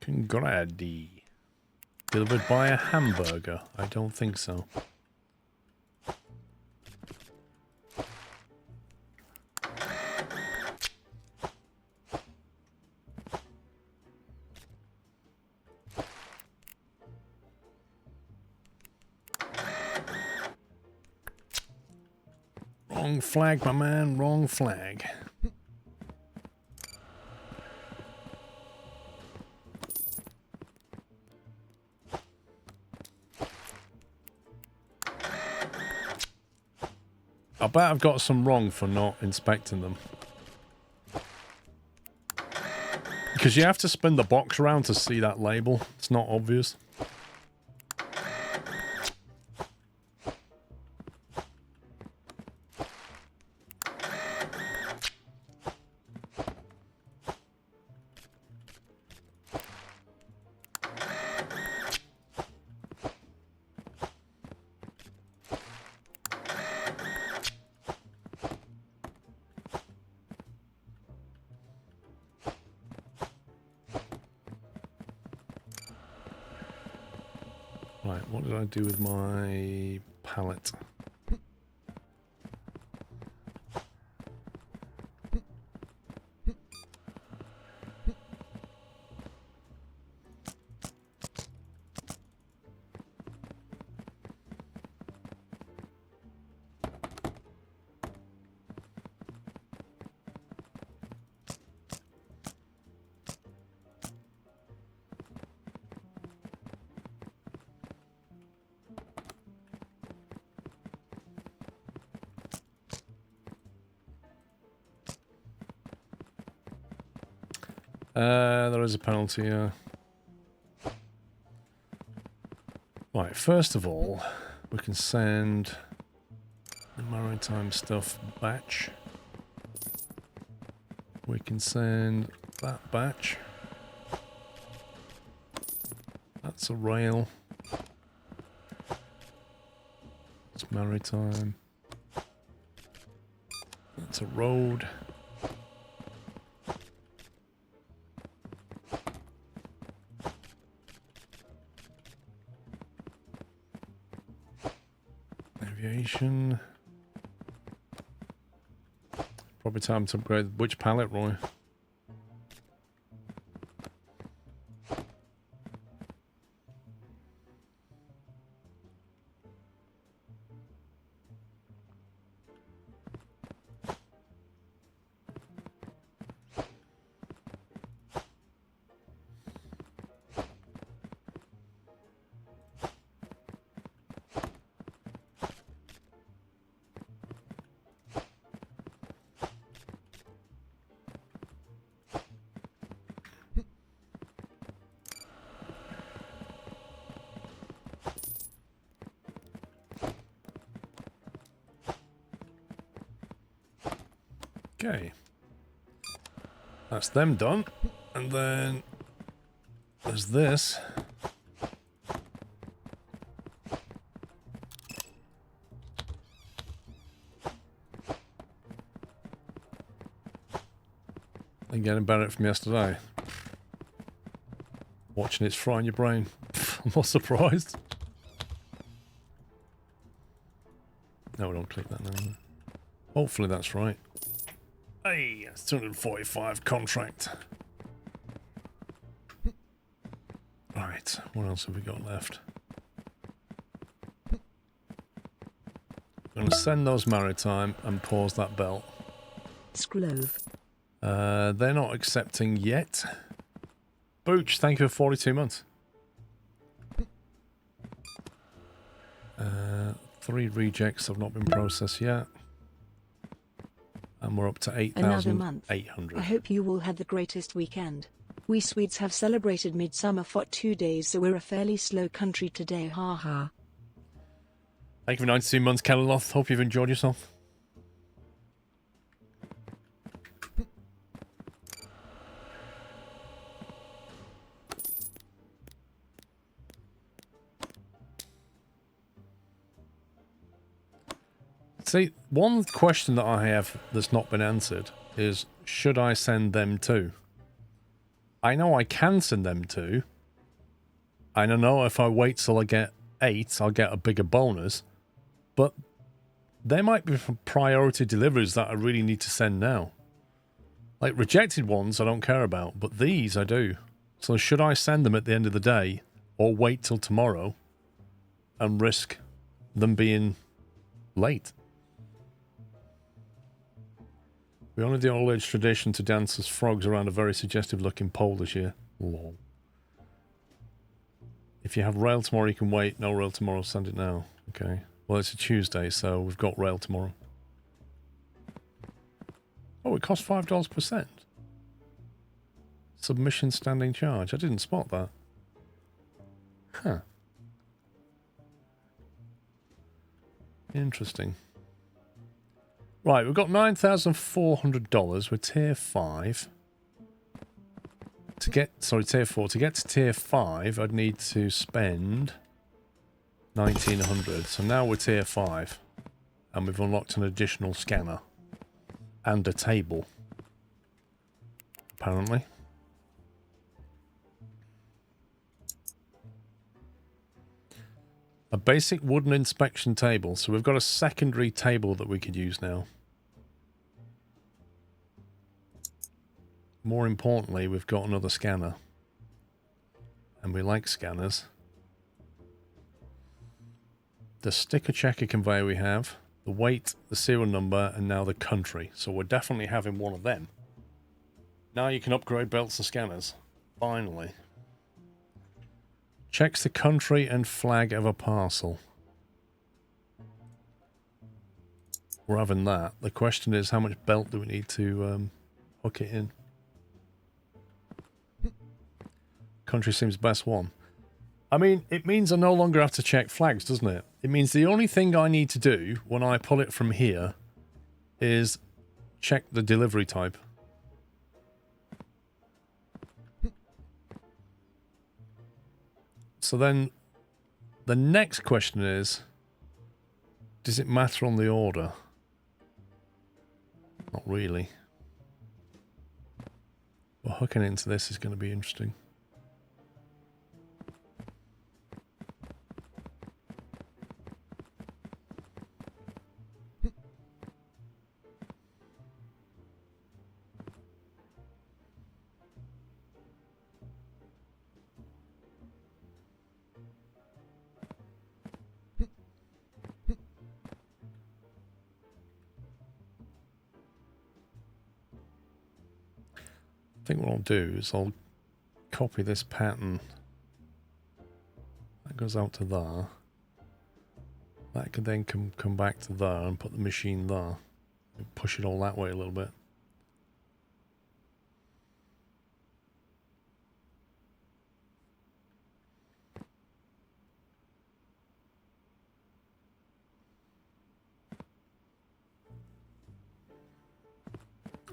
Congradi. Delivered by a hamburger? I don't think so. Wrong flag, my man, wrong flag. I bet I've got some wrong for not inspecting them. Because you have to spin the box around to see that label. It's not obvious. Right, what did I do with my palette? There is a penalty, Right, first of all, we can send the maritime stuff batch. We can send that batch. That's a rail. It's maritime. That's a road. Aviation. Probably time to upgrade which pallet, Roy? Okay, that's them done, and then there's this. and getting better from yesterday. Watching it's frying your brain. I'm not surprised. No, don't click that now. Hopefully that's right. Hey, it's 245 contract. Right, what else have we got left? I'm going to send those maritime and pause that belt. Scrove. They're not accepting yet. Booch, thank you for 42 months. 3 rejects have not been processed yet. And we're up to Another month. 8,800. I hope you all had the greatest weekend. We Swedes have celebrated midsummer for 2 days, so we're a fairly slow country today, haha. Thank you for 92 months, Kelloth. Hope you've enjoyed yourself. See, one question that I have that's not been answered is, should I send them to? I know I can send them to. And I know if I wait till I get 8, I'll get a bigger bonus. But there might be priority deliveries that I really need to send now. Like rejected ones I don't care about, but these I do. So should I send them at the end of the day or wait till tomorrow and risk them being late? We honoured the old age tradition to dance as frogs around a very suggestive looking pole this year. Lol. If you have rail tomorrow, you can wait. No rail tomorrow, send it now. Okay. Well, it's a Tuesday, so we've got rail tomorrow. Oh, it costs $5 per cent. Submission standing charge. I didn't spot that. Huh. Interesting. Right, we've got $9,400. We're tier 5. To get, sorry, tier 4. To get to tier 5, I'd need to spend 1,900. So now we're tier 5. And we've unlocked an additional scanner. And a table. Apparently. A basic wooden inspection table. So we've got a secondary table that we could use now. More importantly, we've got another scanner. And we like scanners. The sticker checker conveyor we have. The weight, the serial number, and now the country. So we're definitely having one of them. Now you can upgrade belts and scanners. Finally. Checks the country and flag of a parcel. We're having that. The question is, how much belt do we need to hook it in? Country seems best one. I mean, it means I no longer have to check flags, doesn't it? It means the only thing I need to do when I pull it from here is check the delivery type. So then the next question is, does it matter on the order? Not really. But hooking into this is going to be interesting. I think what I'll do is I'll copy this pattern. That goes out to there. That can then come back to there and put the machine there. And push it all that way a little bit.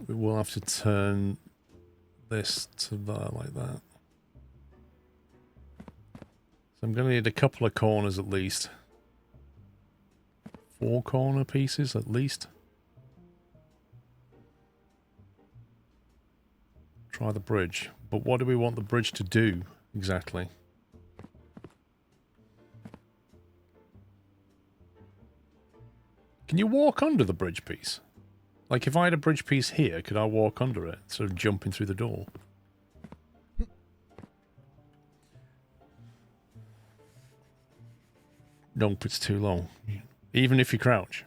We will have to turn this to there like that. So I'm going to need a couple of corners at least. 4 corner pieces at least. Try the bridge. But what do we want the bridge to do exactly? Can you walk under the bridge piece? Like if I had a bridge piece here, could I walk under it? Sort of jumping through the door. Nope, it's too long. Even if you crouch.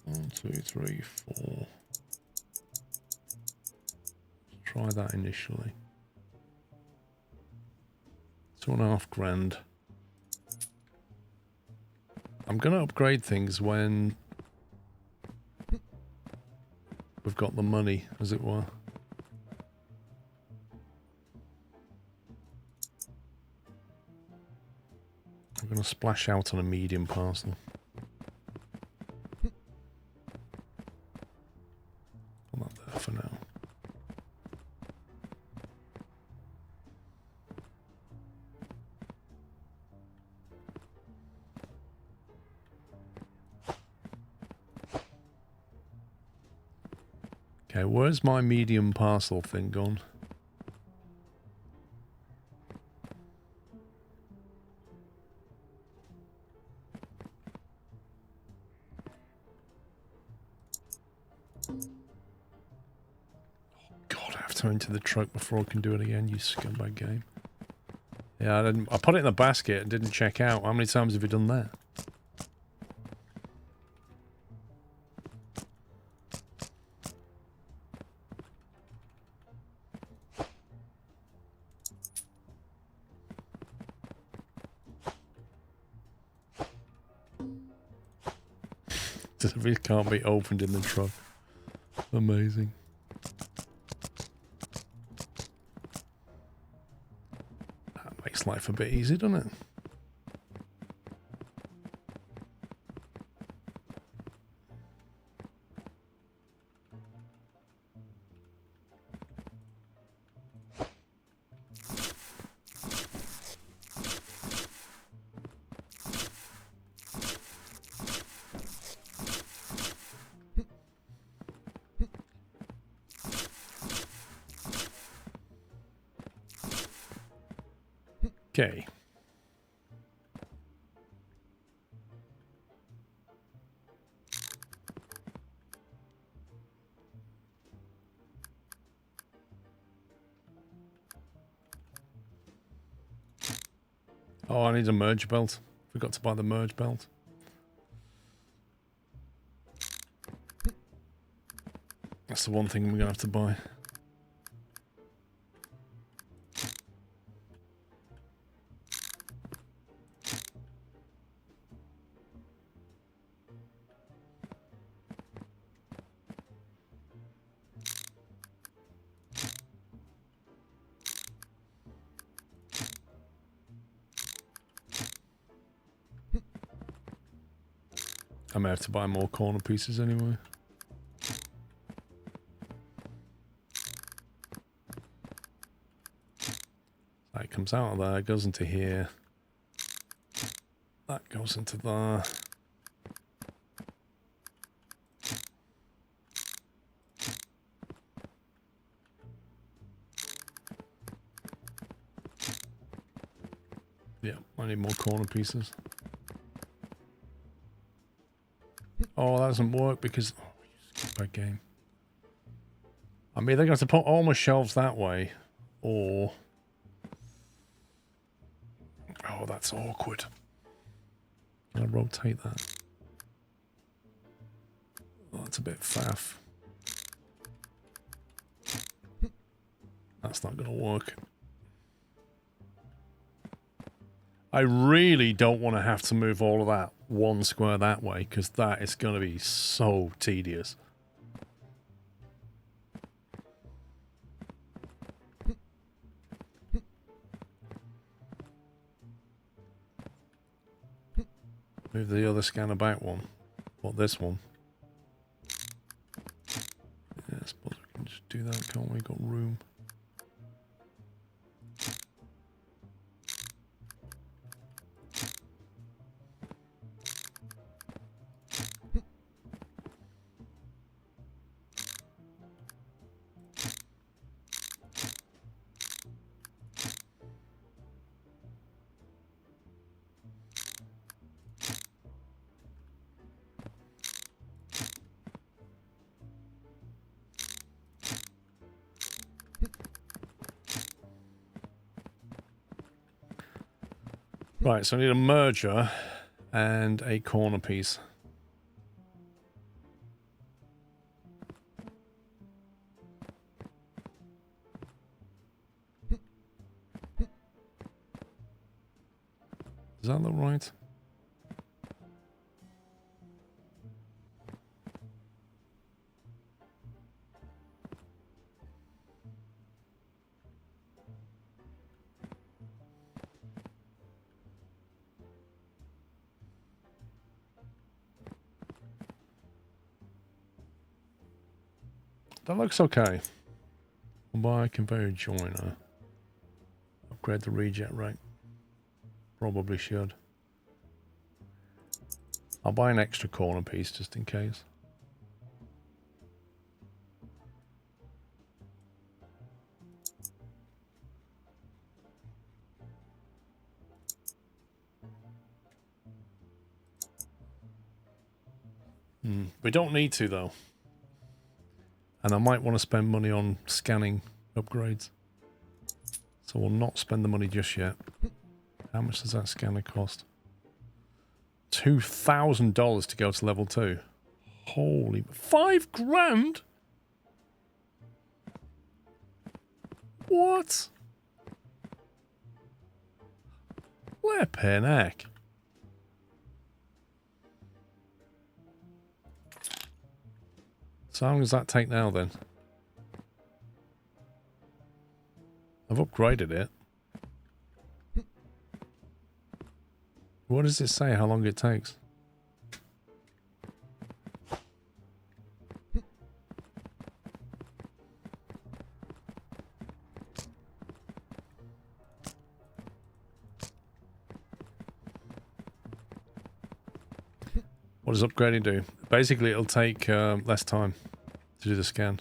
One, two, three, four. Let's try that initially. $2.5 grand. I'm gonna upgrade things when we've got the money, as it were. I'm gonna splash out on a medium parcel. Put that there for now. Okay, where's my medium parcel thing gone? God, I have to enter the truck before I can do it again, you scumbag game. Yeah, I put it in the basket and didn't check out. How many times have you done that? It can't be opened in the truck. Amazing. That makes life a bit easy, doesn't it? Okay. Oh, I need a merge belt. Forgot to buy the merge belt. That's the one thing we're gonna have to buy. I may have to buy more corner pieces anyway. That comes out of there, goes into here. That goes into there. Yeah, I need more corner pieces. Oh, that doesn't work because... Oh, bad game. I'm either going to put all my shelves that way, or... Oh, that's awkward. Can I rotate that? Oh, that's a bit faff. That's not going to work. I really don't want to have to move all of that one square that way, because that is going to be so tedious. Move the other scanner back one. What, this one? Yeah, I suppose we can just do that, can't we? Got room. Right, so I need a merger and a corner piece. Does that look right? That looks okay. Buy conveyor joiner. Upgrade the reject rate. Probably should. I'll buy an extra corner piece just in case. We don't need to though. And I might want to spend money on scanning upgrades. So we'll not spend the money just yet. How much does that scanner cost? $2,000 to go to level 2. Holy... $5,000? What? Flippin' heck. So how long does that take now then? I've upgraded it. What does it say how long it takes? What does upgrading do? Basically, it'll take less time to do the scan.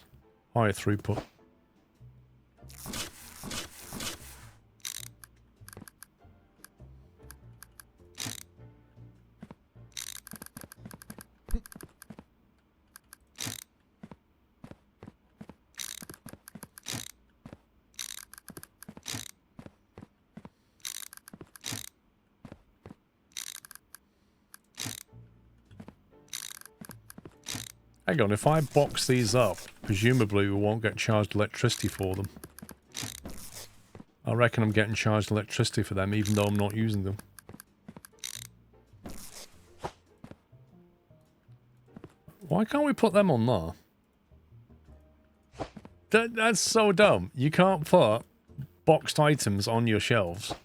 Higher throughput. Hang on, if I box these up, presumably we won't get charged electricity for them. I reckon I'm getting charged electricity for them, even though I'm not using them. Why can't we put them on there? That's so dumb. You can't put boxed items on your shelves,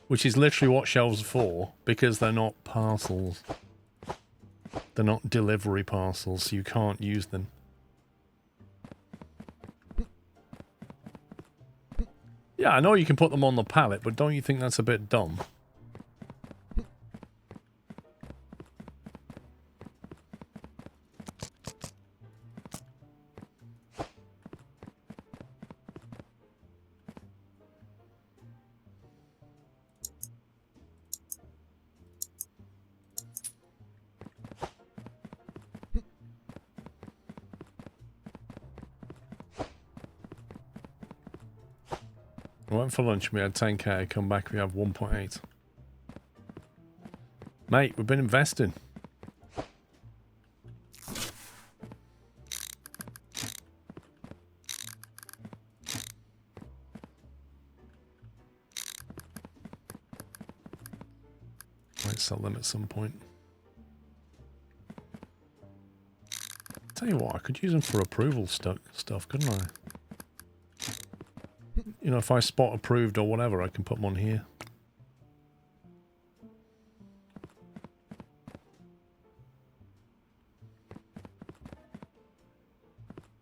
which is literally what shelves are for, because they're not parcels. They're not delivery parcels, so you can't use them. Yeah, I know you can put them on the pallet, but don't you think that's a bit dumb? I went for lunch, we had 10k, come back, we have 1.8. Mate, we've been investing. Might sell them at some point. Tell you what, I could use them for approval stuff, couldn't I? You know, if I spot approved or whatever, I can put them on here.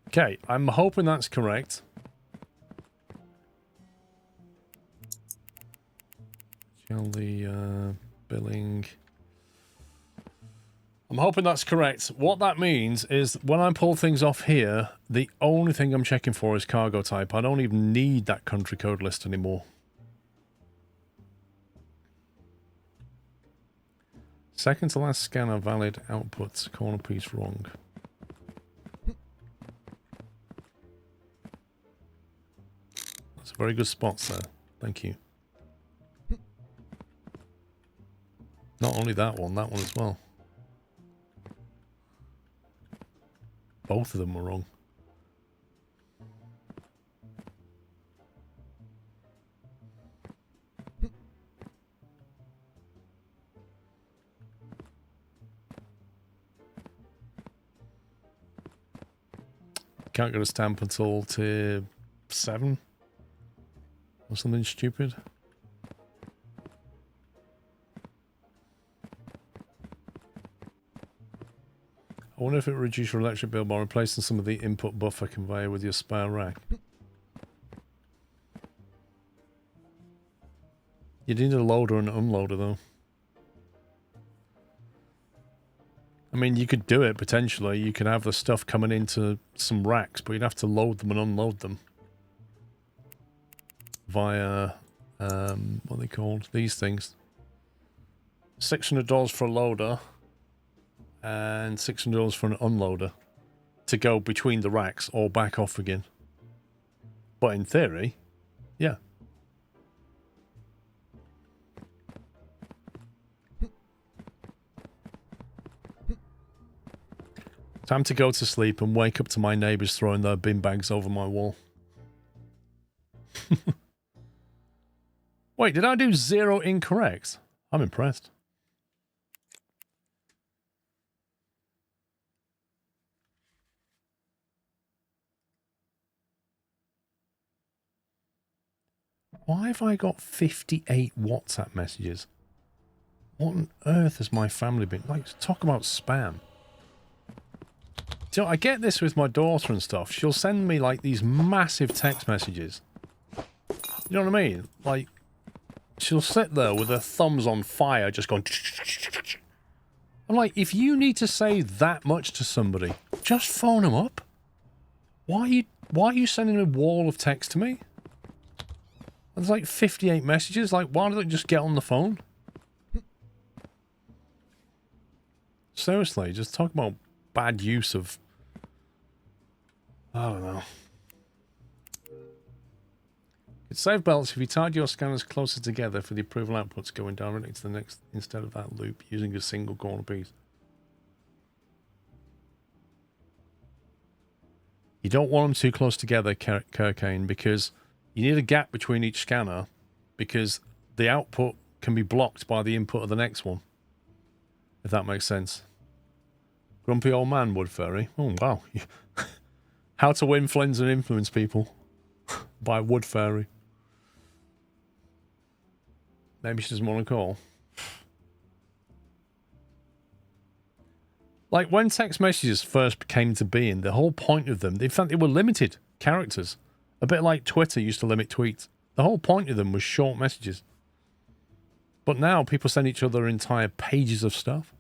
Okay, I'm hoping that's correct. Shall the billing... I'm hoping that's correct. What that means is when I pull things off here, the only thing I'm checking for is cargo type. I don't even need that country code list anymore. Second to last scanner valid outputs. Corner piece wrong. That's a very good spot, sir. Thank you. Not only that one as well. Both of them were wrong. Can't get a stamp until tier 7 or something stupid. I wonder if it reduces your electric bill by replacing some of the input buffer conveyor with your spare rack. You need a loader and an unloader though. I mean, you could do it potentially. You could have the stuff coming into some racks, but you'd have to load them and unload them via what are they called? These things. $600 for a loader and $600 for an unloader to go between the racks or back off again. But in theory, yeah. Time to go to sleep and wake up to my neighbours throwing their bin bags over my wall. Wait, did I do 0 incorrect? I'm impressed. Why have I got 58 WhatsApp messages? What on earth has my family been... Like, talk about spam. So I get this with my daughter and stuff. She'll send me, like, these massive text messages. You know what I mean? Like, she'll sit there with her thumbs on fire just going... I'm like, if you need to say that much to somebody, just phone them up. Why are you sending a wall of text to me? There's like 58 messages. Like, why don't they just get on the phone? Seriously, just talk about bad use of... I don't know. It's save belts if you tied your scanners closer together for the approval outputs going directly to the next instead of that loop using a single corner piece. You don't want them too close together, Kirkane, because you need a gap between each scanner because the output can be blocked by the input of the next one. If that makes sense. Grumpy old man, Wood Fairy. Oh, wow. How to win friends and influence people by Wood Fairy. Maybe she doesn't want to call. Like, when text messages first came to being, the whole point of them, in fact, they were limited characters. A bit like Twitter used to limit tweets. The whole point of them was short messages. But now people send each other entire pages of stuff.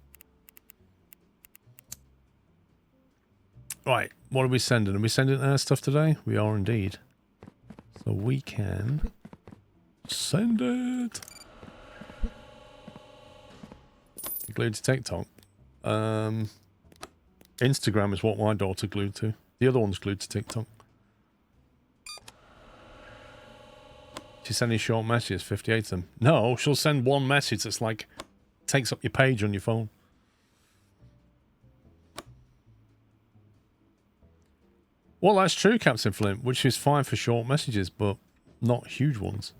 Right, what are we sending? Are we sending our stuff today? We are indeed. So we can send it. Glued to TikTok. Instagram is what my daughter glued to. The other one's glued to TikTok. She's sending short messages, 58 of them. No, she'll send one message that's like, takes up your page on your phone. Well, that's true, Captain Flint, which is fine for short messages, but not huge ones.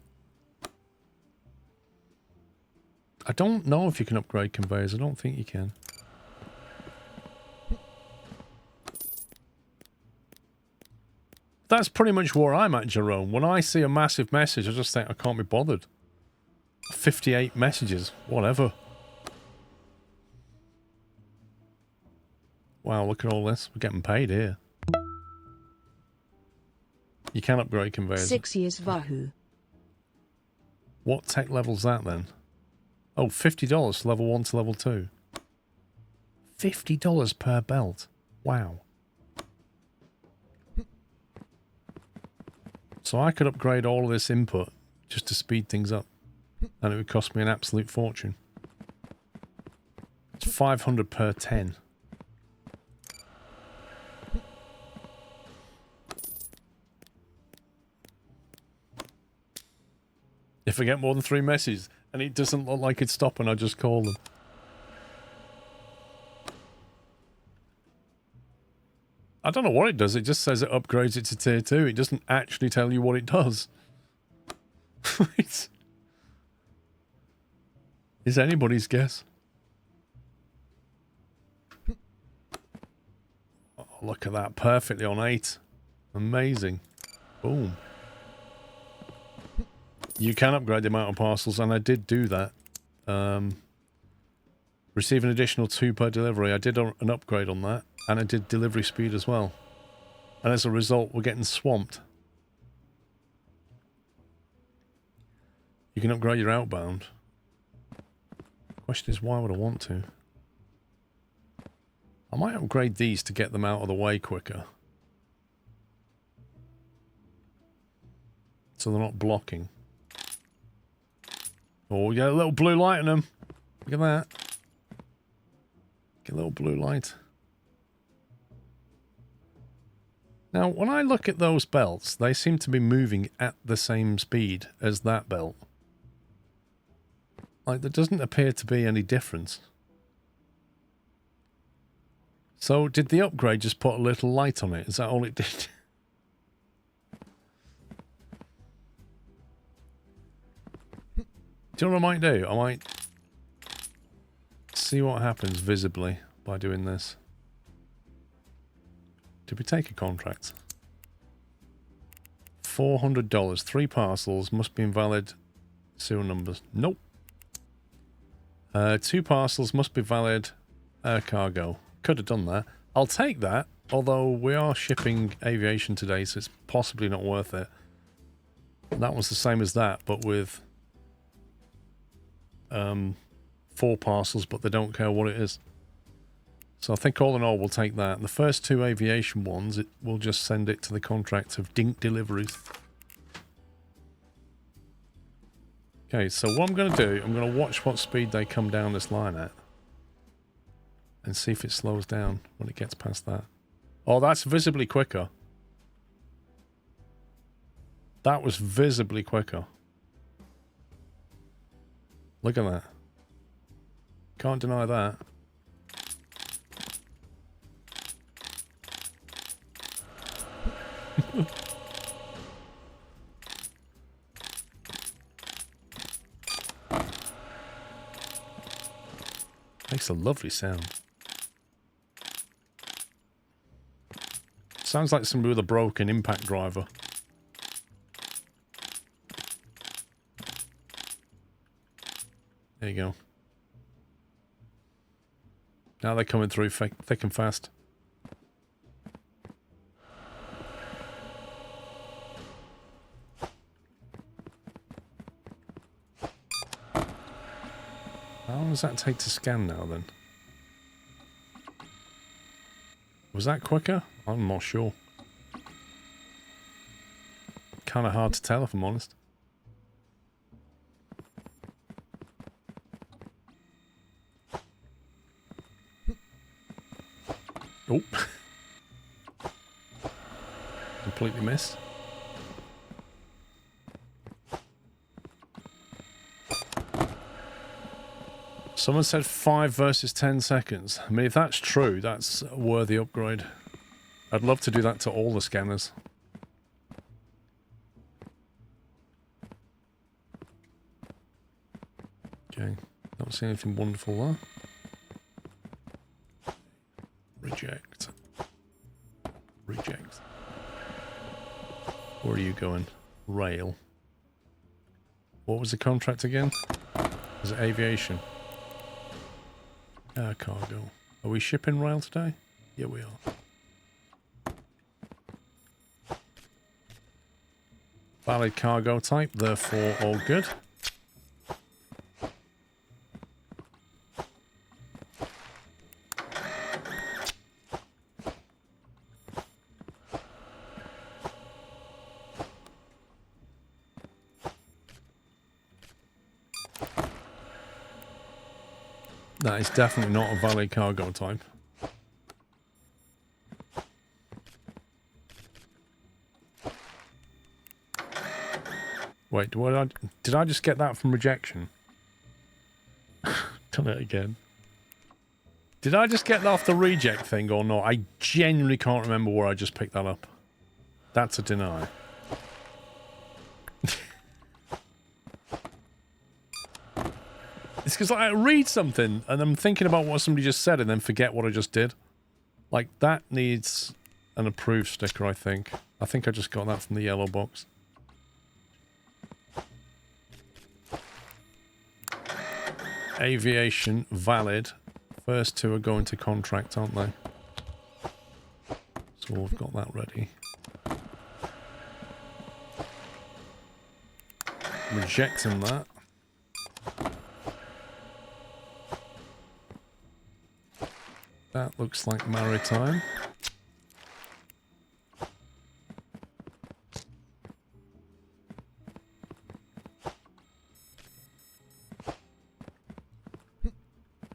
I don't know if you can upgrade conveyors. I don't think you can. That's pretty much where I'm at, Jerome. When I see a massive message, I just think I can't be bothered. 58 messages, whatever. Wow, look at all this. We're getting paid here. You can upgrade conveyors. 6 years Wahoo. What tech level's that then? Oh, $50 level 1 to level 2. $50 per belt. Wow. So I could upgrade all of this input just to speed things up. And it would cost me an absolute fortune. It's 500 per 10. If I get more than 3 messages, and it doesn't look like it's stopping, I just call them. I don't know what it does. It just says it upgrades it to tier 2. It doesn't actually tell you what it does. It's anybody's guess. Oh, look at that. Perfectly on 8. Amazing. Boom. You can upgrade the amount of parcels, and I did do that. Receive an additional 2 per delivery. I did an upgrade on that, and I did delivery speed as well. And as a result, we're getting swamped. You can upgrade your outbound. Question is, why would I want to? I might upgrade these to get them out of the way quicker. So they're not blocking. Oh, we got a little blue light on them. Look at that. Get a little blue light. Now, when I look at those belts, they seem to be moving at the same speed as that belt. Like, there doesn't appear to be any difference. So, did the upgrade just put a little light on it? Is that all it did? Do you know what I might do? I might see what happens visibly by doing this. Did we take a contract? $400. 3 parcels must be invalid serial numbers. Nope. 2 parcels must be valid air cargo. Could have done that. I'll take that, although we are shipping aviation today, so it's possibly not worth it. That one's the same as that, but with 4 parcels, but they don't care what it is. So I think all in all, we'll take that. And the first 2 aviation ones, we'll just send it to the contract of Dink Deliveries. Okay, so what I'm going to do, I'm going to watch what speed they come down this line at. And see if it slows down when it gets past that. Oh, that's visibly quicker. That was visibly quicker. Look at that. Can't deny that. Makes a lovely sound. Sounds like somebody with a broken impact driver. There you go. Now they're coming through thick and fast. How long does that take to scan now then? Was that quicker? I'm not sure. Kind of hard to tell if I'm honest. Oh. Completely missed. Someone said 5 versus 10 seconds. I mean, if that's true, that's a worthy upgrade. I'd love to do that to all the scanners. Okay, don't see anything wonderful there. Reject. Reject. Where are you going? Rail. What was the contract again? Was it aviation? Cargo. Are we shipping rail today? Yeah, we are. Valid cargo type, therefore all good. That is definitely not a valid cargo type. Wait, did I just get that from rejection? Done it again. Did I just get off the reject thing or not? I genuinely can't remember where I just picked that up. That's a deny. It's because I read something and I'm thinking about what somebody just said and then forget what I just did. Like, that needs an approved sticker, I think. I think I just got that from the yellow box. Aviation, valid. First two are going to contract, aren't they? So we've got that ready. Rejecting that. That looks like maritime.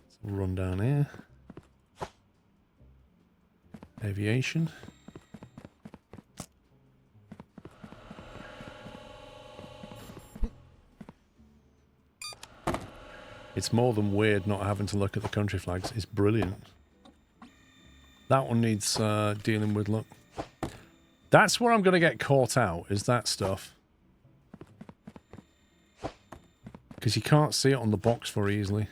So run down here. Aviation. It's more than weird not having to look at the country flags. It's brilliant. That one needs dealing with, look. That's where I'm going to get caught out, is that stuff. Because you can't see it on the box very easily.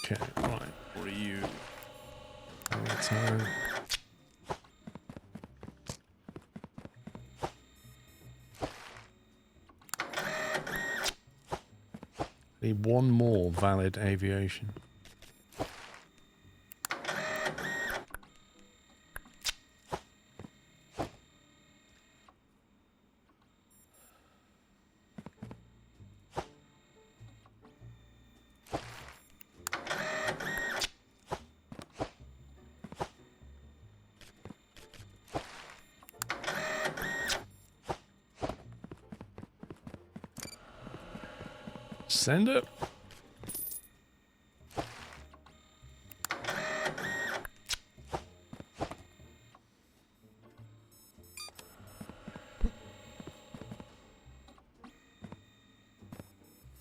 Okay, right. What are you? Time. Need one more valid aviation. Send it.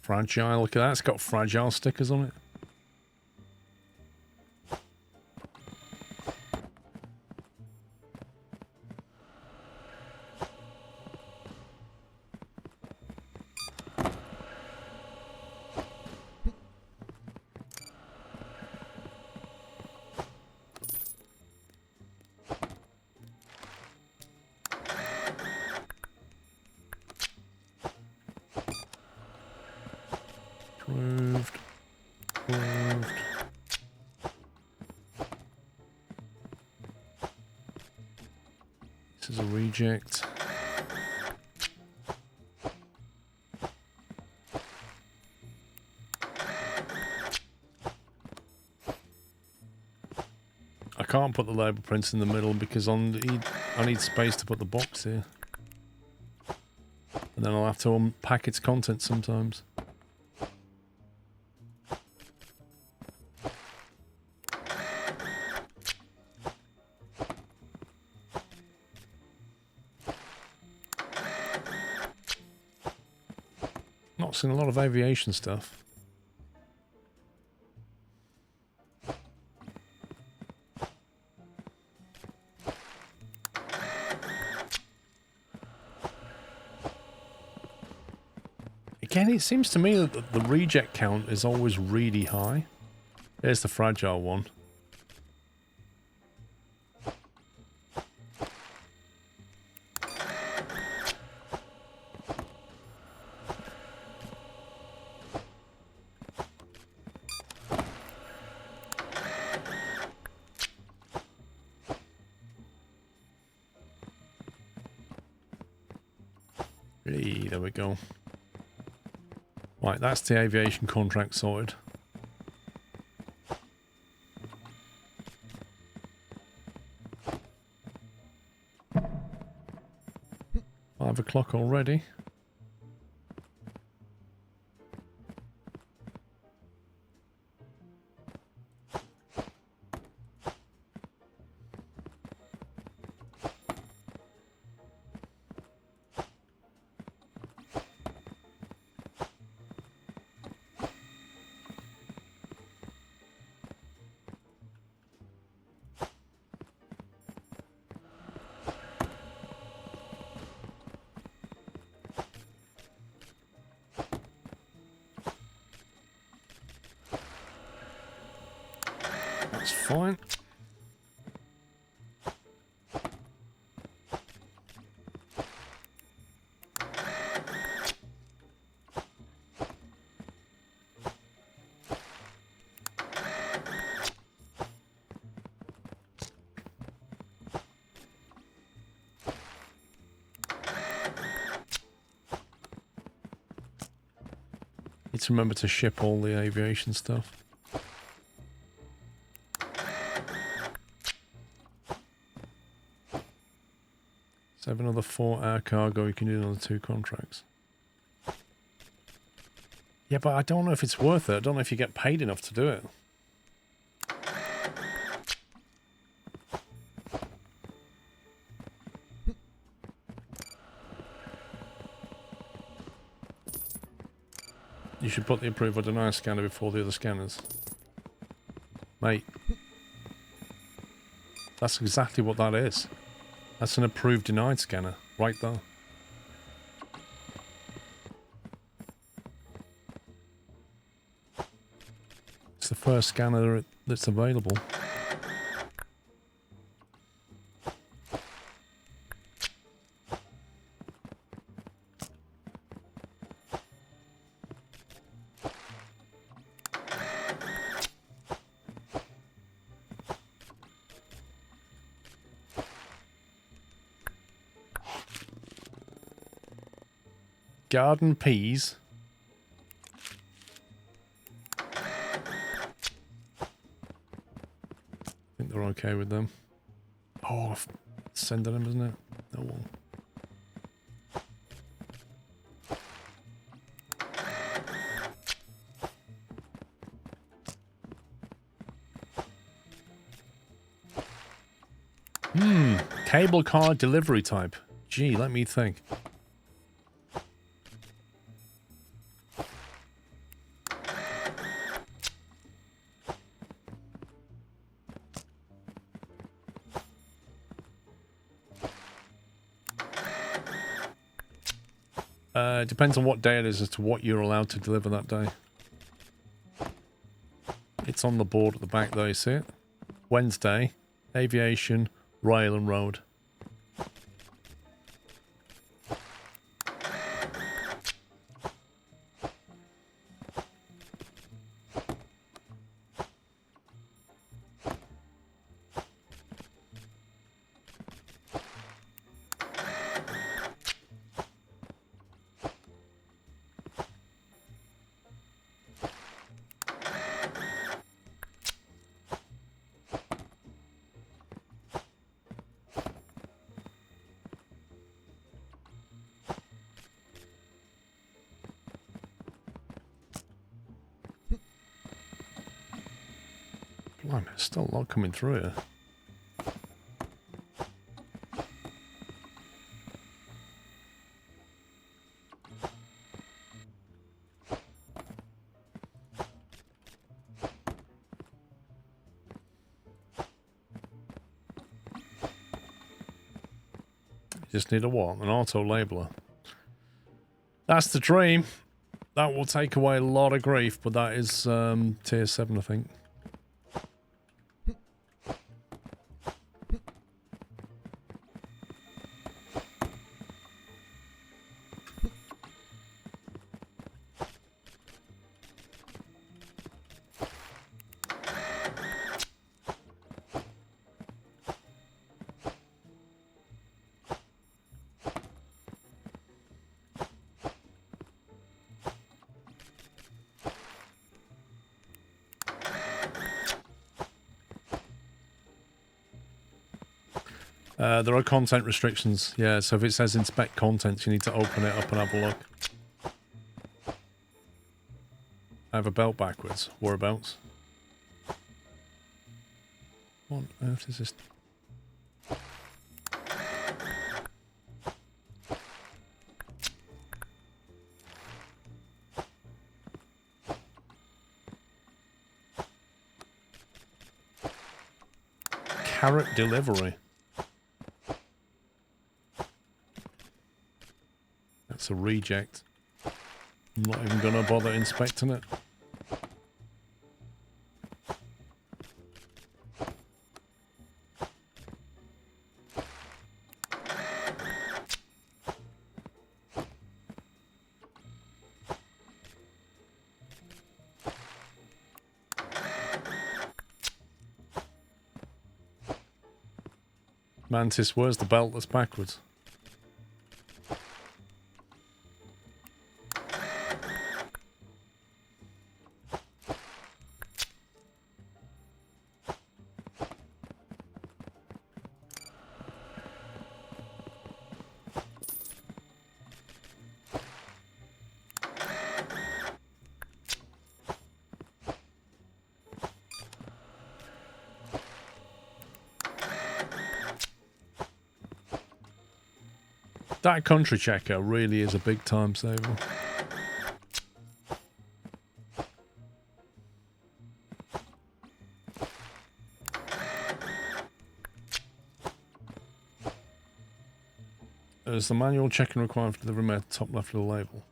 Fragile, look at that, it's got fragile stickers on it. Approved. Approved. This is a reject. I can't put the label prints in the middle because I need space to put the box here. And then I'll have to unpack its contents sometimes. Not seen a lot of aviation stuff. Again, it seems to me that the reject count is always really high. There's the fragile one. Hey, there we go. Right, that's the aviation contract sorted. Five o'clock already. That's fine. Need to remember to ship all the aviation stuff. So have another 4-hour cargo, you can do another 2 contracts. Yeah, but I don't know if it's worth it. I don't know if you get paid enough to do it. You should put the approve or deny scanner before the other scanners. Mate. That's exactly what that is. That's an approved denied scanner, right there. It's the first scanner that's available. Garden peas. I think they're okay with them. Oh, sending them, isn't it? Oh well. Cable car delivery type. Gee, let me think. It depends on what day it is as to what you're allowed to deliver that day. It's on the board at the back there, you see it? Wednesday, aviation, rail and road. Blimey, there's still a lot coming through here. You just need a what? An auto labeler. That's the dream. That will take away a lot of grief, but that is tier 7, I think. There are content restrictions, yeah, so if it says inspect contents, you need to open it up and have a look. I have a belt backwards. Whereabouts? What on earth is this? Carrot delivery. That's a reject. I'm not even gonna bother inspecting it. Mantis, where's the belt that's backwards? That country checker really is a big time saver. Is the manual checking required for delivering at the top left of the label?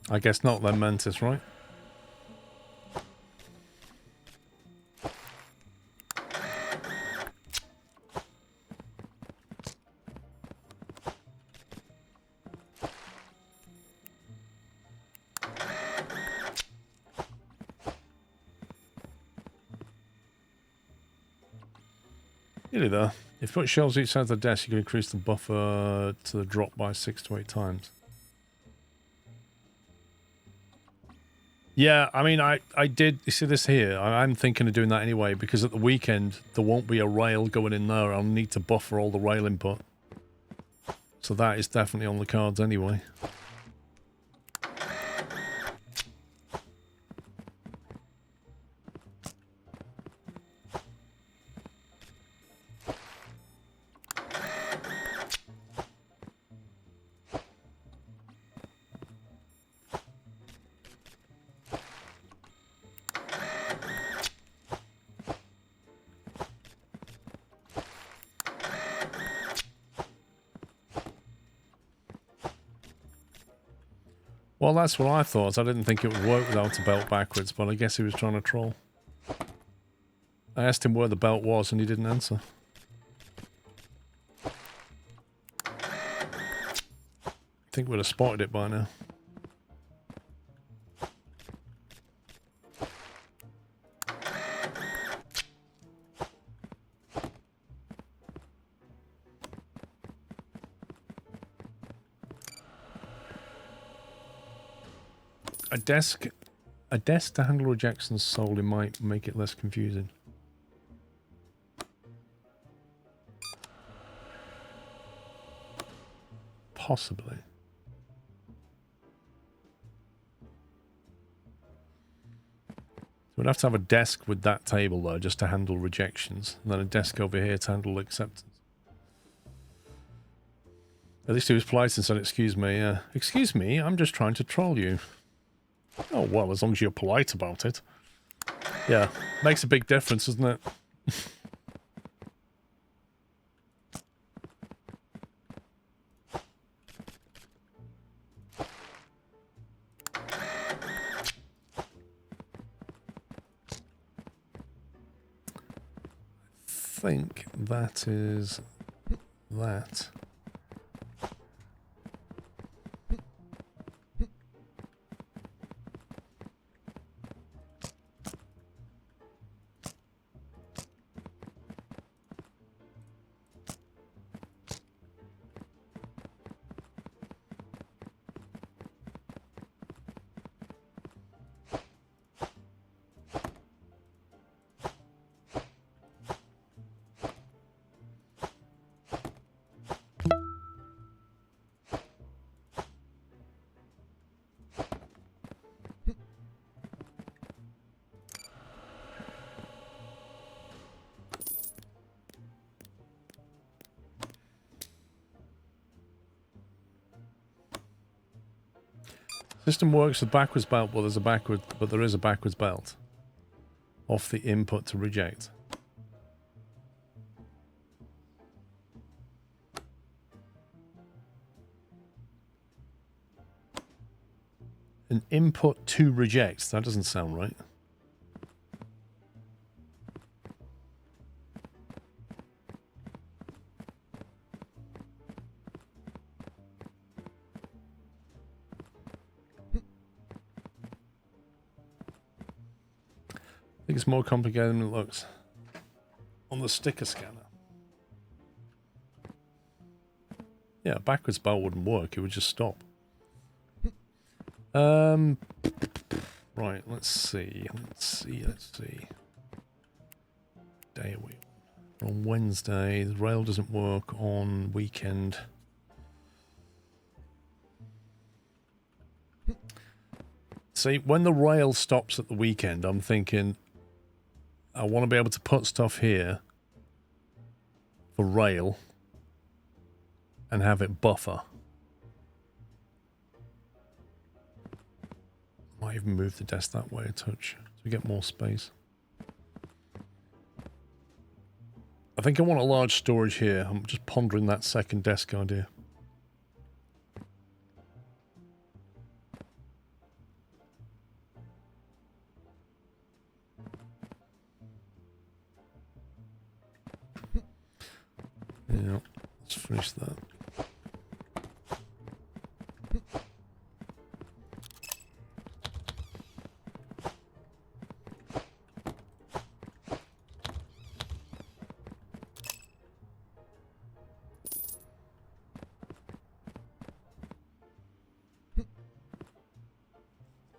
I guess not then, Mantis, right? Nearly there. If you put shelves each side of the desk, you can increase the buffer to the drop by 6 to 8 times. Yeah, I mean, I did, you see this here, I'm thinking of doing that anyway, because at the weekend, there won't be a rail going in there, I'll need to buffer all the rail input. So that is definitely on the cards anyway. Well, that's what I thought. I didn't think it would work without a belt backwards, but I guess he was trying to troll. I asked him where the belt was and he didn't answer. I think we'd have spotted it by now. A desk to handle rejections solely might make it less confusing. Possibly. We'd have to have a desk with that table though, just to handle rejections, and then a desk over here to handle acceptance. At least he was polite and said, excuse me, excuse me, I'm just trying to troll you. Oh, well, as long as you're polite about it. Yeah, makes a big difference, doesn't it? I think that is that. System works with backwards belt, but there is a backwards belt off the input to reject. An input to reject. That doesn't sound right. I think it's more complicated than it looks on the sticker scanner. Yeah, backwards belt wouldn't work. It would just stop. Right, let's see. Day are we on? On Wednesday. The rail doesn't work on weekend. See, when the rail stops at the weekend, I'm thinking I want to be able to put stuff here for rail and have it buffer. Might even move the desk that way a touch so we get more space. I think I want a large storage here. I'm just pondering that second desk idea. Yeah, let's finish that.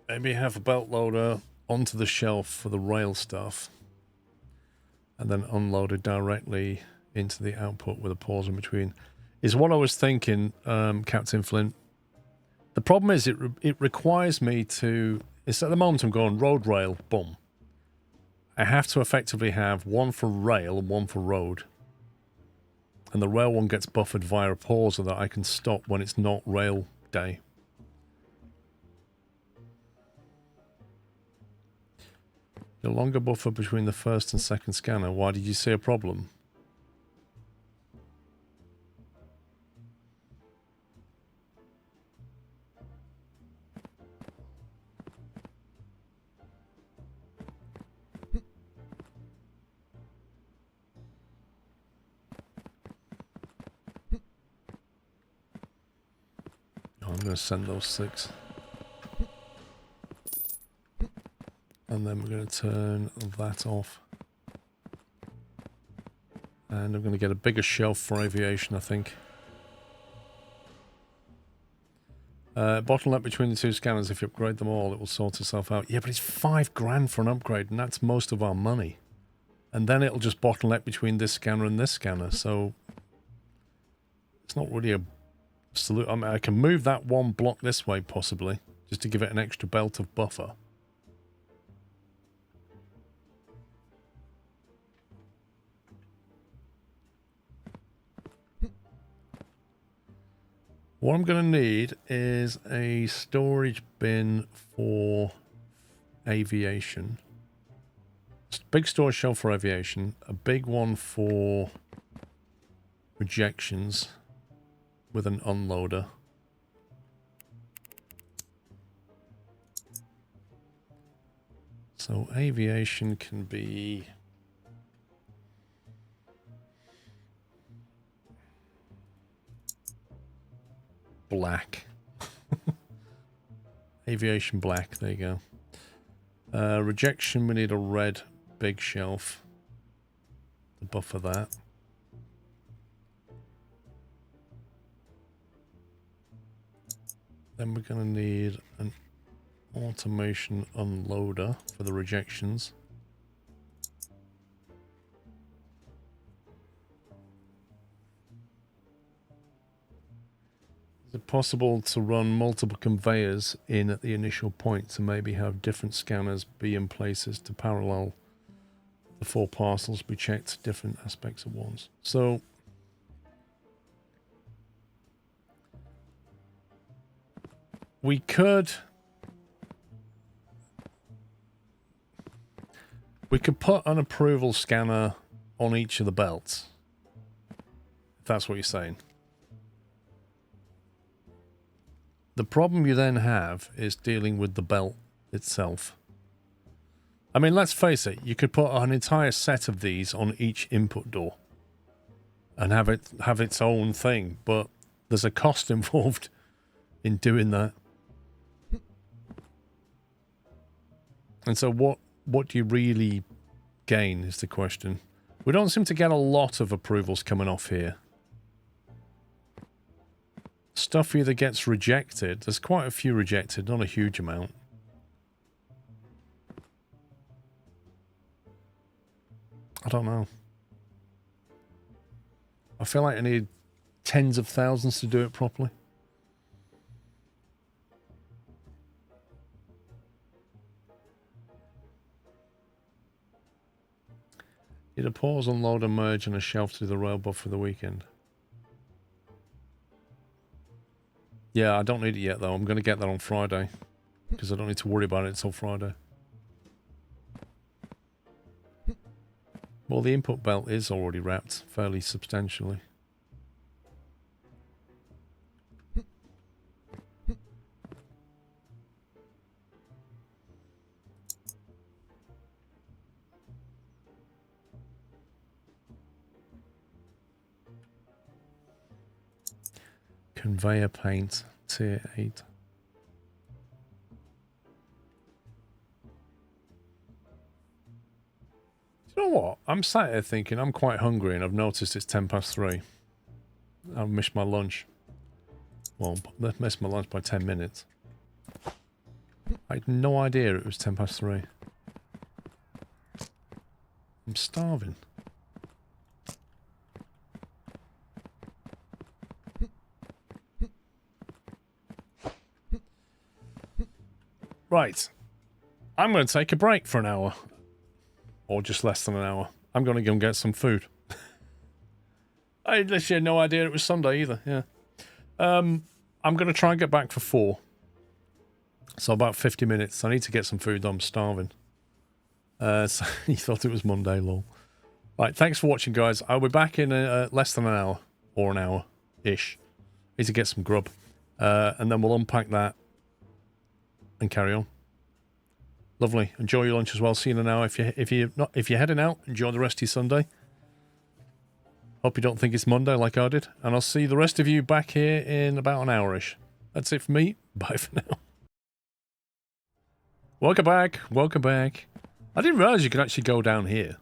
Maybe have a belt loader onto the shelf for the rail stuff and then unload it directly into the output with a pause in between is what I was thinking, Captain Flint. The problem is it requires me to, it's at the moment I'm going road, rail, boom. I have to effectively have one for rail and one for road. And the rail one gets buffered via a pause so that I can stop when it's not rail day. The longer buffer between the first and second scanner. Why did you see a problem? I'm going to send those 6. And then we're going to turn that off. And I'm going to get a bigger shelf for aviation, I think. Bottleneck between the 2 scanners. If you upgrade them all, it will sort itself out. Yeah, but it's $5,000 for an upgrade, and that's most of our money. And then it'll just bottleneck between this scanner and this scanner, so it's not really a solution. I mean, I can move that one block this way, possibly, just to give it an extra belt of buffer. What I'm going to need is a storage bin for aviation. Big storage shelf for aviation. A big one for rejections with an unloader. So aviation can be... black. Aviation black, there you go. Rejection, we need a red big shelf to buffer that. Then we're going to need an automation unloader for the rejections. Is it possible to run multiple conveyors in at the initial point to maybe have different scanners be in places to parallel the 4 parcels be checked different aspects at once? So we could We could put an approval scanner on each of the belts. If that's what you're saying. The problem you then have is dealing with the belt itself. I mean, let's face it, you could put an entire set of these on each input door and have it have its own thing, but there's a cost involved in doing that. And so what do you really gain is the question. We don't seem to get a lot of approvals coming off here. Stuff either gets rejected. There's quite a few rejected, not a huge amount. I don't know. I feel like I need tens of thousands to do it properly. Need a pause, unload, and merge, and a shelf to the rail buff for the weekend. Yeah, I don't need it yet, though. I'm going to get that on Friday. Because I don't need to worry about it until Friday. Well, the input belt is already wrapped fairly substantially. Conveyor paint, tier 8. You know what? I'm sat here thinking I'm quite hungry and I've noticed it's 3:10. I've missed my lunch. Well, I've missed my lunch by 10 minutes. I had no idea it was 3:10. I'm starving. Right. I'm going to take a break for an hour. Or just less than an hour. I'm going to go and get some food. I literally had no idea it was Sunday either, yeah. I'm going to try and get back for 4. So about 50 minutes. I need to get some food. I'm starving. So he thought it was Monday, lol. Right, thanks for watching, guys. I'll be back in less than an hour. Or an hour-ish. Need to get some grub. And then we'll unpack that. And carry on. Lovely. Enjoy your lunch as well. See you in an hour. If you're heading out, enjoy the rest of your Sunday. Hope you don't think it's Monday like I did. And I'll see the rest of you back here in about an hour-ish. That's it for me. Bye for now. Welcome back. Welcome back. I didn't realize you could actually go down here.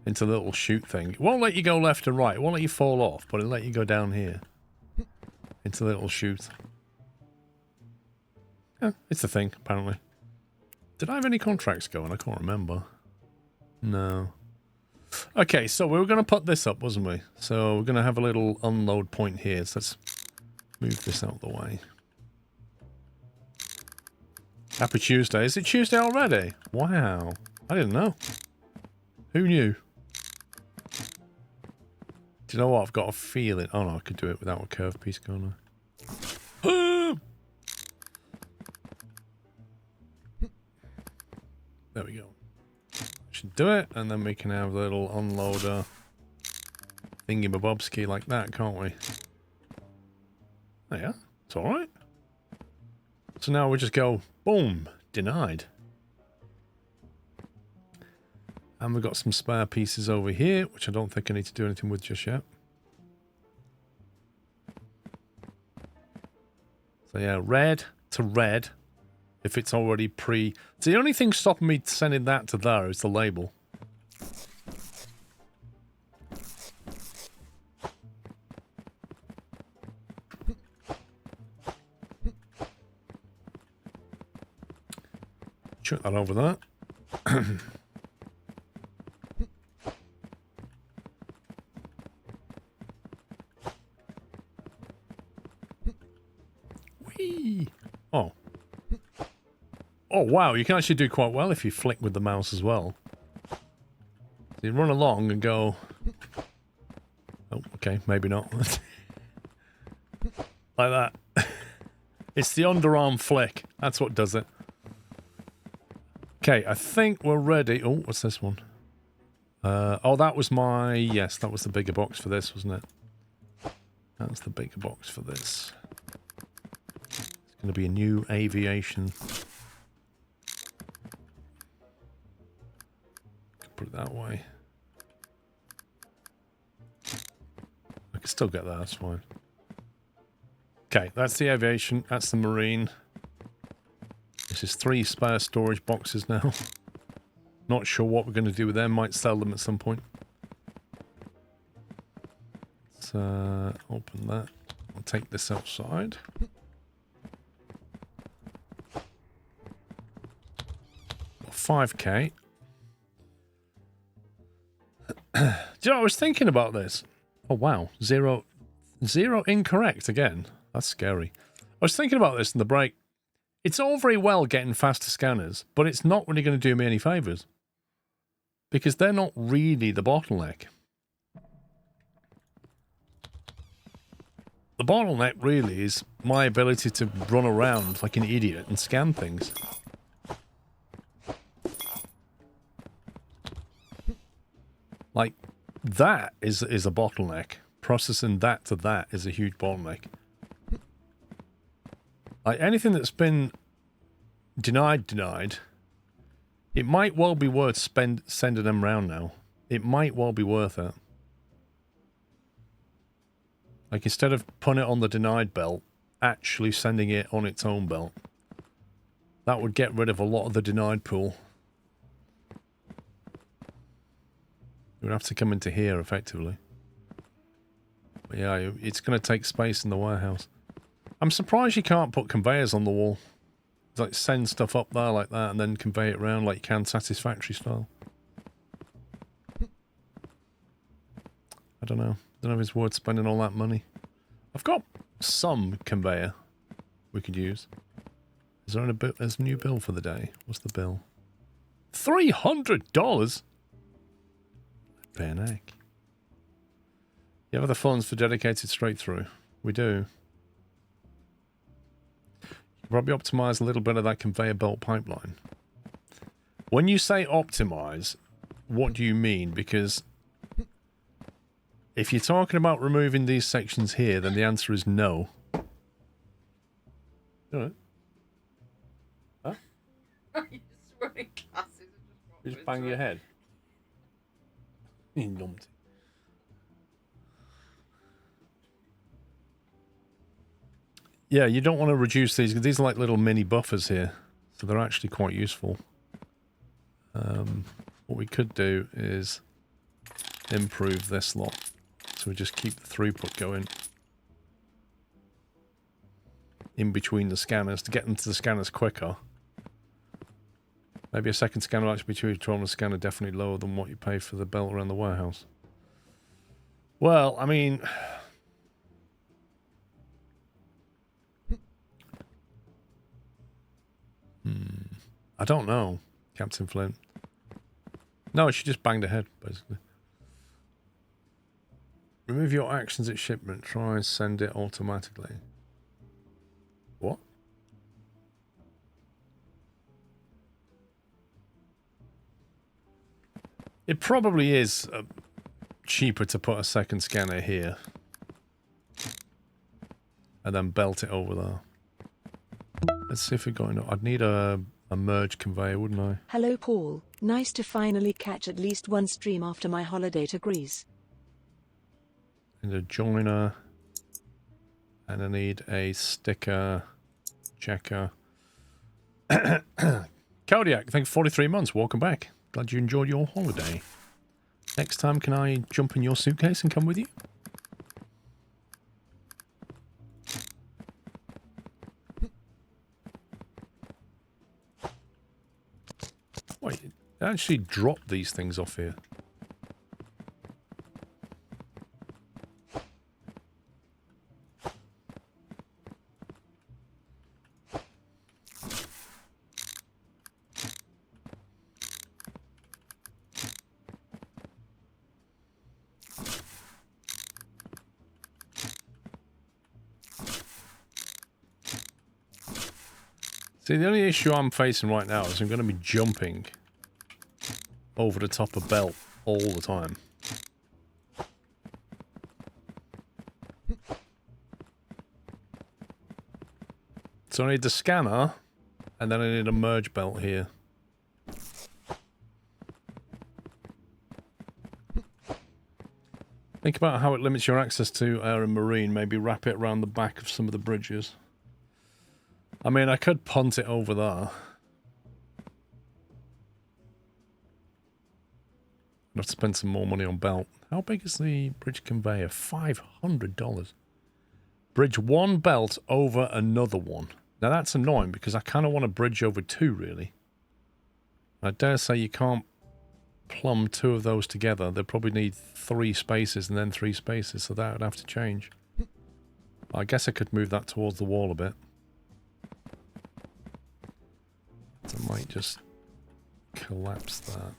Into the little chute thing. It won't let you go left and right. It won't let you fall off, but it'll let you go down here. Into the little chute. Yeah, it's a thing, apparently. Did I have any contracts going? I can't remember. No. Okay, so we were going to put this up, wasn't we? So we're going to have a little unload point here. So let's move this out of the way. Happy Tuesday. Is it Tuesday already? Wow. I didn't know. Who knew? Do you know what? I've got a feeling. Oh no, I could do it without a curved piece, can't I? There we go. Should do it, and then we can have a little unloader thingy-mabobski like that, can't we? Oh yeah, it's alright. So now we just go, boom, denied. And we've got some spare pieces over here, which I don't think I need to do anything with just yet. So yeah, red to red. If it's already pre... So the only thing stopping me sending that to there is the label. Chuck that over that. Whee! Oh. Oh, wow, you can actually do quite well if you flick with the mouse as well. So you run along and go... Oh, okay, maybe not. Like that. It's the underarm flick. That's what does it. Okay, I think we're ready. Oh, what's this one? Oh, that was my... Yes, that was the bigger box for this, wasn't it? That's the bigger box for this. It's going to be a new aviation. Put it that way. I can still get that, that's fine. Okay, that's the aviation, that's the marine. This is 3 spare storage boxes now. Not sure what we're going to do with them, might sell them at some point. Let's open that. I'll take this outside. 5k. Do you know, I was thinking about this. Oh wow, zero incorrect again. That's scary. I was thinking about this in the break. It's all very well getting faster scanners, but it's not really going to do me any favours. Because they're not really the bottleneck. The bottleneck really is my ability to run around like an idiot and scan things. Like, that is a bottleneck. Processing that to that is a huge bottleneck. Like, anything that's been denied, it might well be worth sending them round now. It might well be worth it. Like, instead of putting it on the denied belt, actually sending it on its own belt. That would get rid of a lot of the denied pool. You would have to come into here, effectively. But yeah, it's going to take space in the warehouse. I'm surprised you can't put conveyors on the wall. Like, send stuff up there like that and then convey it around like you can Satisfactory style. I don't know. I don't know if it's worth spending all that money. I've got some conveyor we could use. Is there there's a new bill for the day? What's the bill? $300? Pay an egg. You have the funds for dedicated straight through. We do. You can probably optimize a little bit of that conveyor belt pipeline. When you say optimize, what do you mean? Because if you're talking about removing these sections here, then the answer is no. Alright. Huh? You're just wearing glasses and You just bang your head. You numpty. Yeah, you don't want to reduce these. These are like little mini buffers here. So they're actually quite useful. What we could do is improve this lot. So we just keep the throughput going in between the scanners to get into the scanners quicker. Maybe a second scanner actually between the scanner definitely lower than what you pay for the belt around the warehouse. Well, I mean, I don't know, Captain Flint. No, she just banged her head, basically. Remove your actions at shipment. Try and send it automatically. What? It probably is cheaper to put a second scanner here. And then belt it over there. Let's see if we're going to... I'd need a merge conveyor, wouldn't I? Hello Paul, nice to finally catch at least one stream after my holiday to Greece. And a joiner. And I need a sticker checker. Kodiak, thanks for 43 months. Welcome back. Glad you enjoyed your holiday. Next time, can I jump in your suitcase and come with you? Wait, it actually dropped these things off here. See, the only issue I'm facing right now is I'm going to be jumping over the top of belt all the time. So I need the scanner, and then I need a merge belt here. Think about how it limits your access to air and marine. Maybe wrap it around the back of some of the bridges. I mean, I could punt it over there. I'd have to spend some more money on belt. How big is the bridge conveyor? $500. Bridge one belt over another one. Now that's annoying because I kind of want to bridge over two, really. I dare say you can't plumb two of those together. They'll probably need 3 spaces and then 3 spaces, so that would have to change. I guess I could move that towards the wall a bit. I might just collapse that.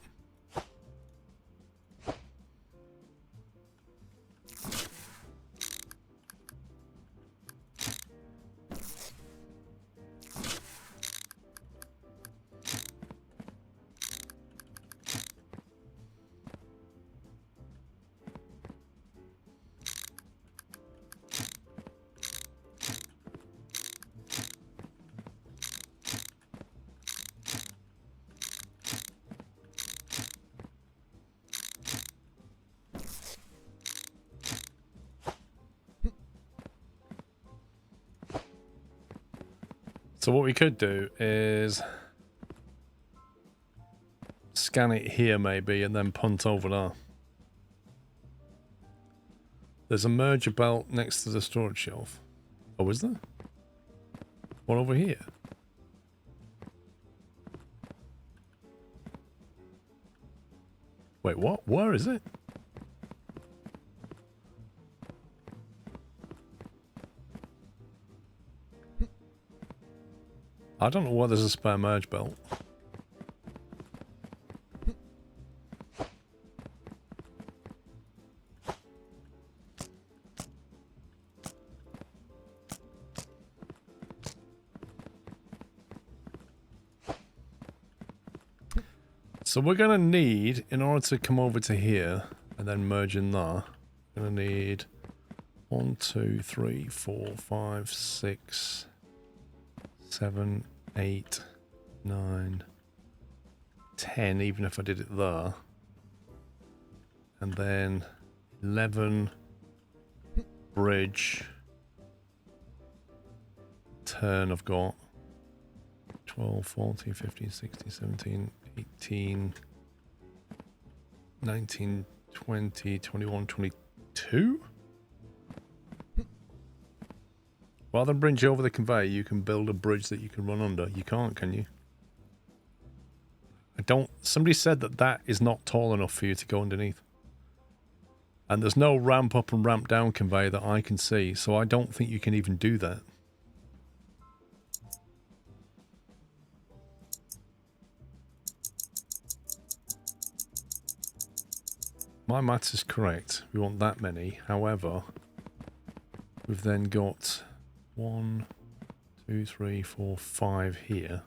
So what we could do is scan it here maybe and then punt over there. There's a merger belt next to the storage shelf. Oh, is there? What over here? Wait, what? Where is it? I don't know why there's a spare merge belt. So we're going to need, in order to come over to here and then merge in there, we're going to need 1, 2, 3, 4, 5, 6, 7, 8, 9, 10, even if I did it there. And then 11 bridge turn I've got. 12, 14, 15, 16, 17, 18, 19, 20, 21, 22? Rather than bridge over the conveyor, you can build a bridge that you can run under. You can't, can you? Somebody said that that is not tall enough for you to go underneath. And there's no ramp up and ramp down conveyor that I can see, so I don't think you can even do that. My maths is correct. We want that many. However, we've then got 1, 2, 3, 4, 5 here.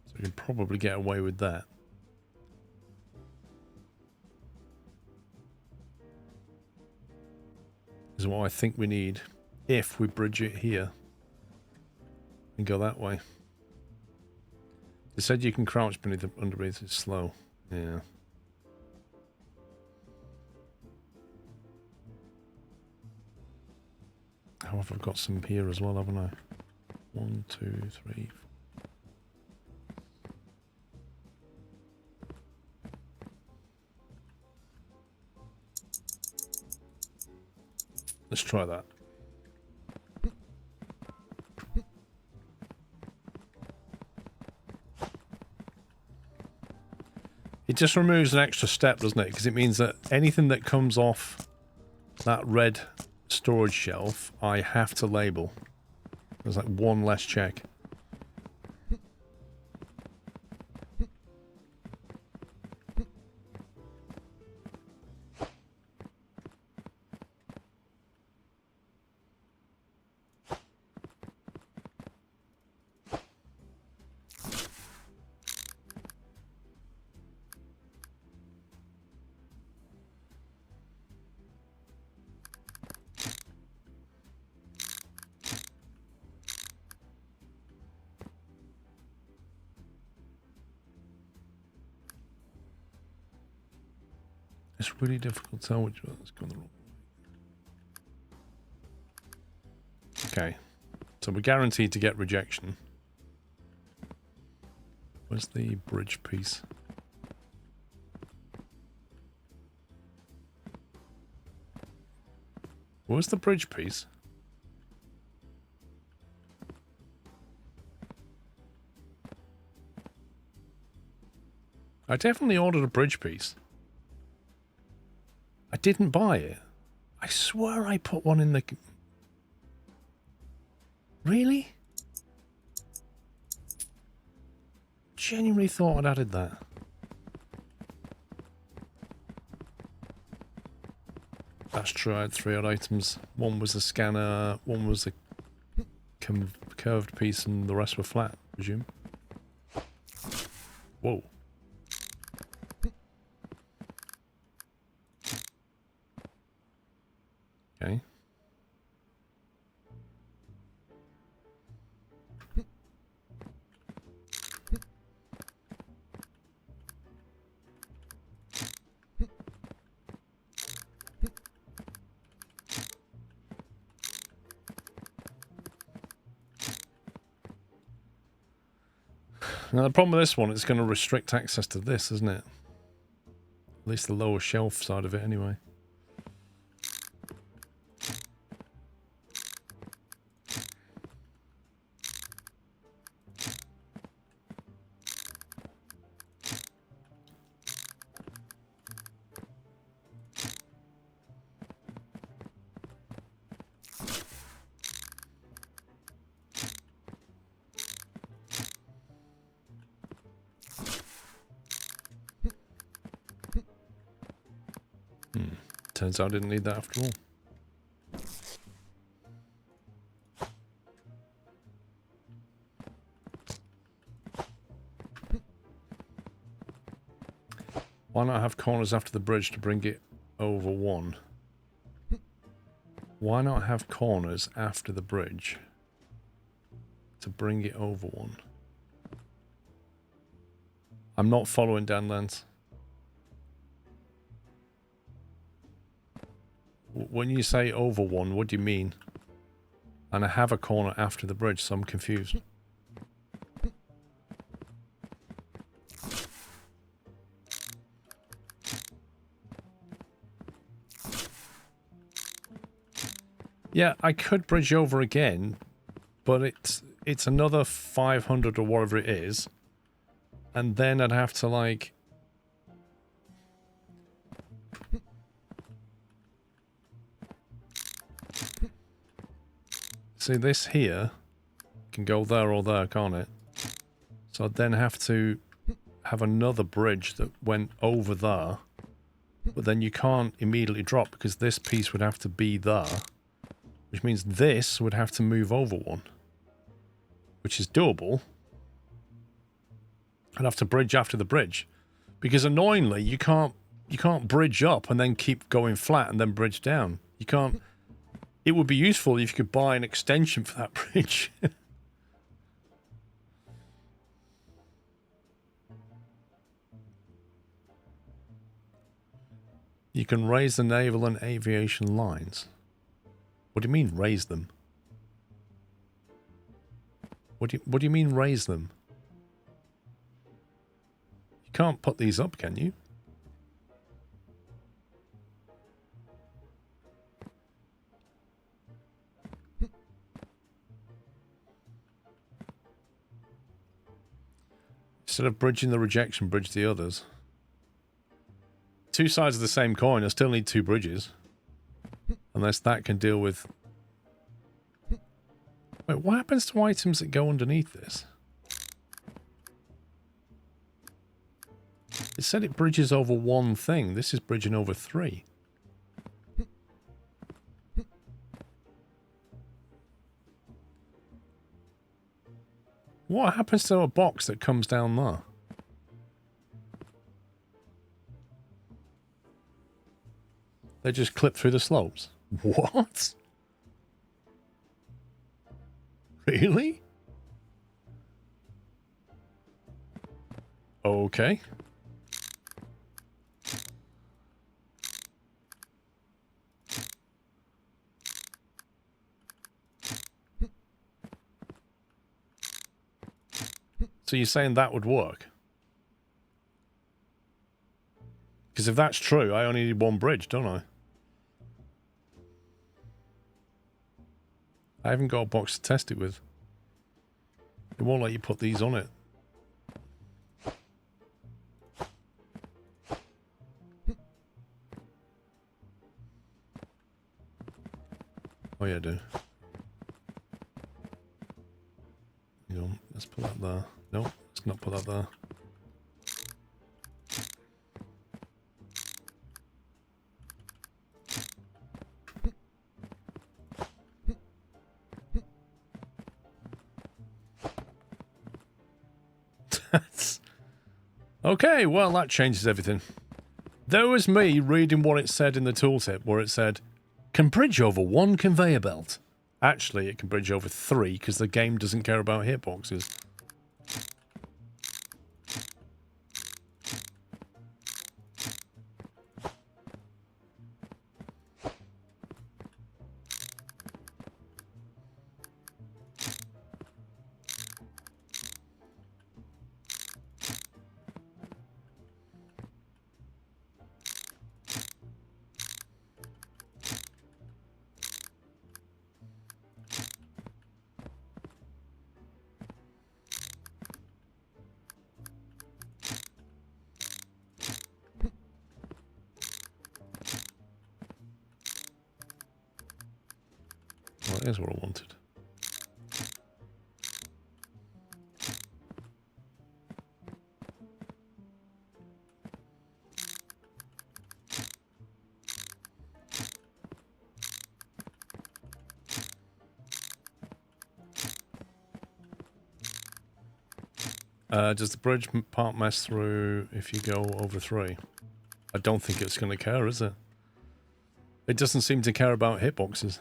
So we can probably get away with that. Is what I think we need if we bridge it here and go that way. They said you can crouch beneath the underneath. It's slow. Yeah. However, I've got some here as well, haven't I? 1, 2, 3. Let's try that. It just removes an extra step, doesn't it? Because it means that anything that comes off that red storage shelf, I have to label. There's like one less check. It's really difficult to tell which one's gone the wrong way. Okay. So we're guaranteed to get rejection. Where's the bridge piece? Where's the bridge piece? I definitely ordered a bridge piece. I didn't buy it. I swear I put one in the... Really? Genuinely thought I'd added that. That's true, I had 3 odd items. One was a scanner, one was a curved piece, and the rest were flat, I presume. Whoa. Okay. Now the problem with this one, it's going to restrict access to this, isn't it? At least the lower shelf side of it anyway. Turns out I didn't need that after all. Why not have corners after the bridge to bring it over 1? Why not have corners after the bridge to bring it over 1? I'm not following Dan Lance. When you say over 1, what do you mean? And I have a corner after the bridge, so I'm confused. Yeah, I could bridge over again, but it's another 500 or whatever it is. And then I'd have to like... See, this here can go there or there, can't it? So I'd then have to have another bridge that went over there. But then you can't immediately drop because this piece would have to be there. Which means this would have to move over 1. Which is doable. I'd have to bridge after the bridge. Because annoyingly, you can't bridge up and then keep going flat and then bridge down. You can't... It would be useful if you could buy an extension for that bridge. You can raise the naval and aviation lines. What do you mean, raise them? What do you mean, raise them? You can't put these up, can you? Instead of bridging the rejection, bridge the others. 2 sides of the same coin, I still need 2 bridges. Unless that can deal with... Wait, what happens to items that go underneath this? It said it bridges over 1 thing. This is bridging over 3. What happens to a box that comes down there? They just clip through the slopes. What? Really? Okay. So you're saying that would work? Because if that's true, I only need one bridge, don't I? I haven't got a box to test it with. It won't let you put these on it. Oh yeah, I do. Hang on, let's put that there. No, let's not put that there. Okay, well that changes everything. There was me reading what it said in the tooltip, where it said, can bridge over 1 conveyor belt. Actually, it can bridge over 3, because the game doesn't care about hitboxes. Well, here's what I wanted. Does the bridge part mess through if you go over 3? I don't think it's going to care, is it? It doesn't seem to care about hitboxes.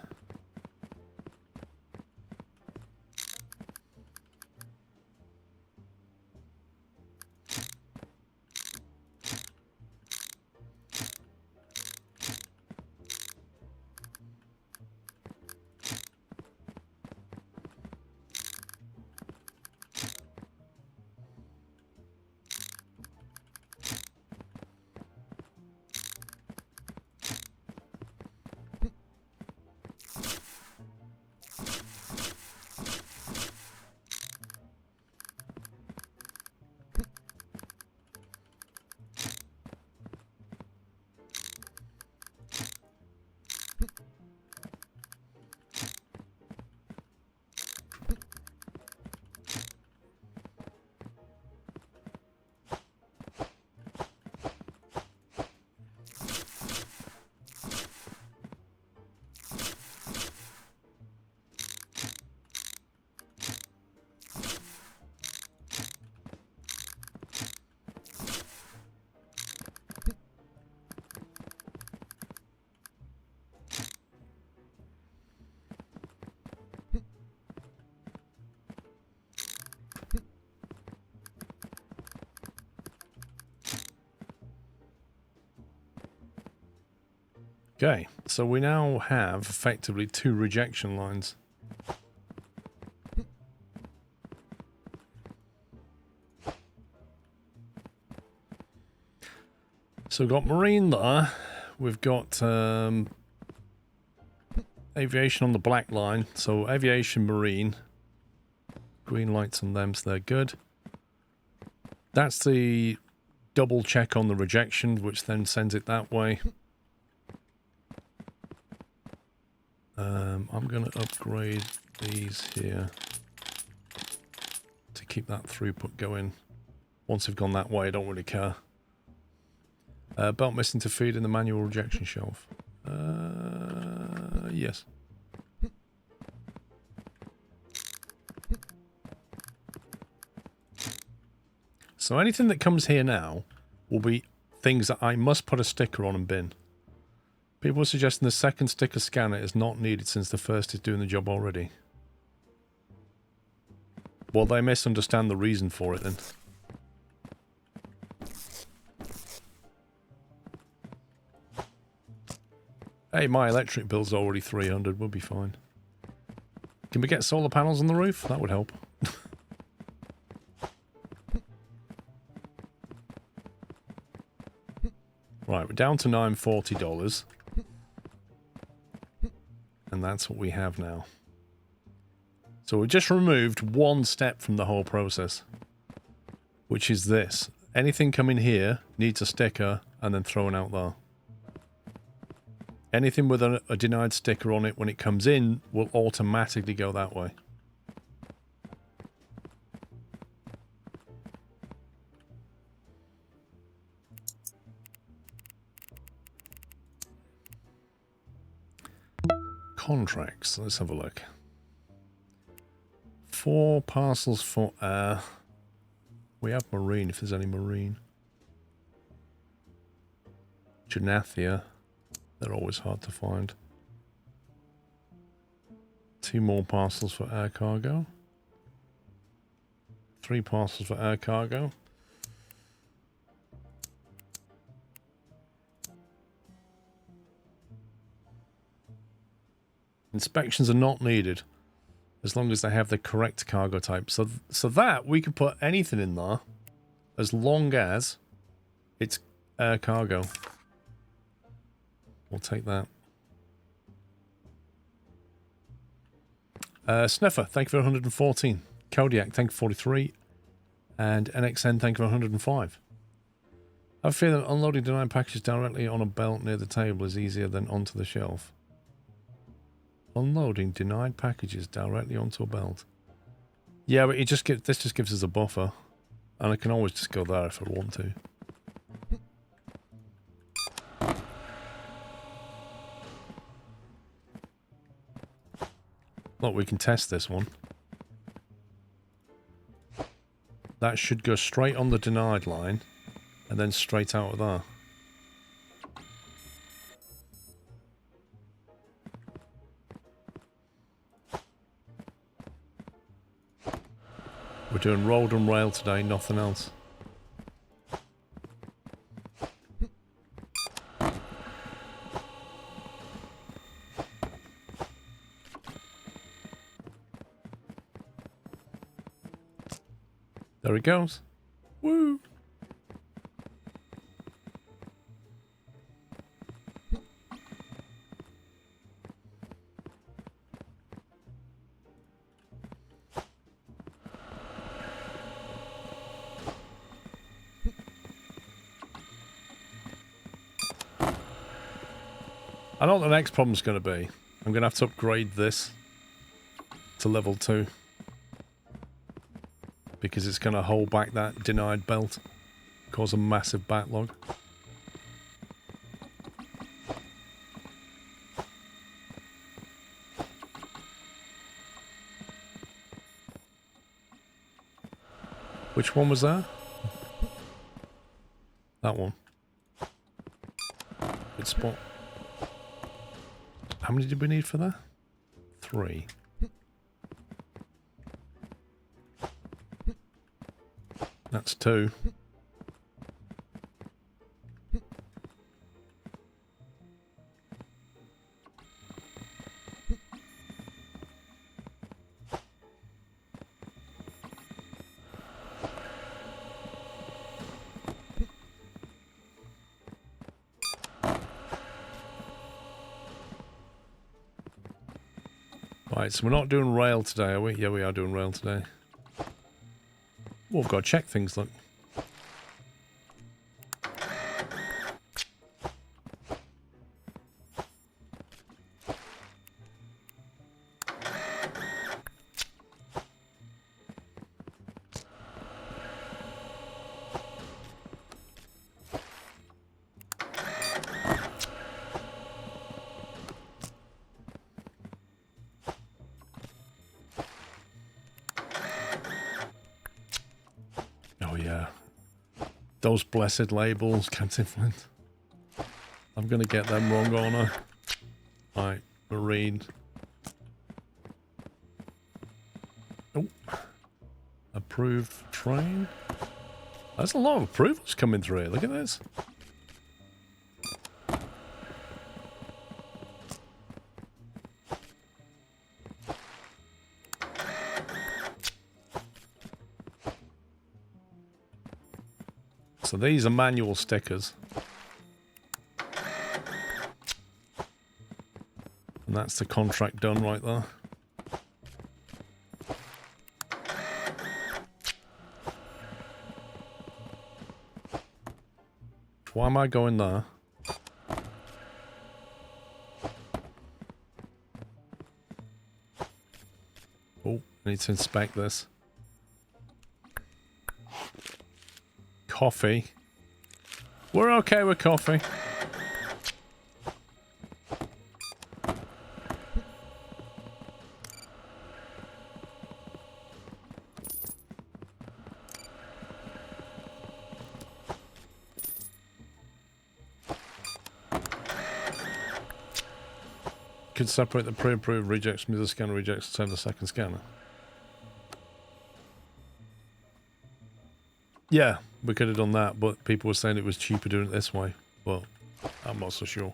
Okay, so we now have effectively 2 rejection lines. So we've got marine there, we've got aviation on the black line, so aviation, marine, green lights on them, so they're good. That's the double check on the rejection, which then sends it that way. I'm going to upgrade these here to keep that throughput going. Once we've gone that way, I don't really care. Belt missing to feed in the manual rejection shelf. Yes. So anything that comes here now will be things that I must put a sticker on and bin. People are suggesting the second sticker scanner is not needed since the first is doing the job already. Well, they misunderstand the reason for it then. Hey, my electric bill's already 300, we'll be fine. Can we get solar panels on the roof? That would help. Right, we're down to $940. And that's what we have now. So we just removed one step from the whole process, which is this. Anything coming here needs a sticker and then thrown out there. Anything with a denied sticker on it when it comes in will automatically go that way. Contracts. Let's have a look. 4 parcels for air. We have marine if there's any marine. Genathia. They're always hard to find. 2 more parcels for air cargo. 3 parcels for air cargo. Inspections are not needed as long as they have the correct cargo type. So that we can put anything in there as long as it's air cargo. We'll take that. Sniffer, thank you for 114. Kodiak, thank you for 43. And NXN, thank you for 105. I feel that unloading denied packages directly on a belt near the table is easier than onto the shelf. Unloading denied packages directly onto a belt. Yeah, but this just gives us a buffer. And I can always just go there if I want to. Look, we can test this one. That should go straight on the denied line and then straight out of there. We're doing road and rail today, nothing else. There he goes. Woo! I know what the next problem's going to be. I'm going to have to upgrade this to level 2. Because it's going to hold back that denied belt. Cause a massive backlog. Which one was that? That one. Good spot. How many did we need for that? 3. That's 2. Right, so we're not doing rail today, are we? Yeah, we are doing rail today. Well, we've got to check things, look. Those blessed labels, Captain Flint. I'm going to get them wrong, aren't I? Right, marine. Oh. Approved train. There's a lot of approvals coming through here. Look at this. So these are manual stickers. that's the contract done right there. Why am I going there? Oh, I need to inspect this. Coffee. We're okay with coffee. Could separate the pre-approved rejects from the other scanner rejects to save the second scanner. Yeah, we could have done that, but people were saying it was cheaper doing it this way. Well, I'm not so sure.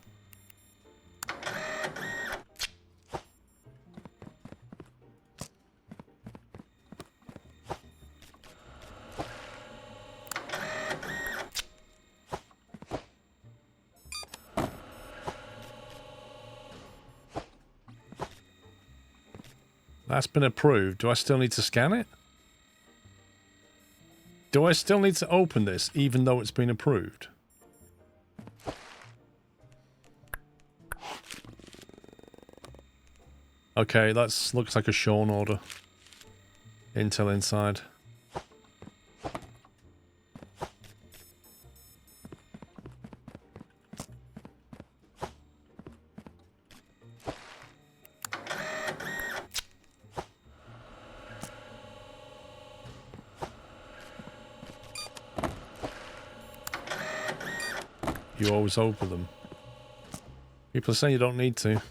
That's been approved. Do I still need to scan it? Do I still need to open this, even though it's been approved? Okay, that looks like a Sean order. Intel inside. You always open them. People are saying you don't need to.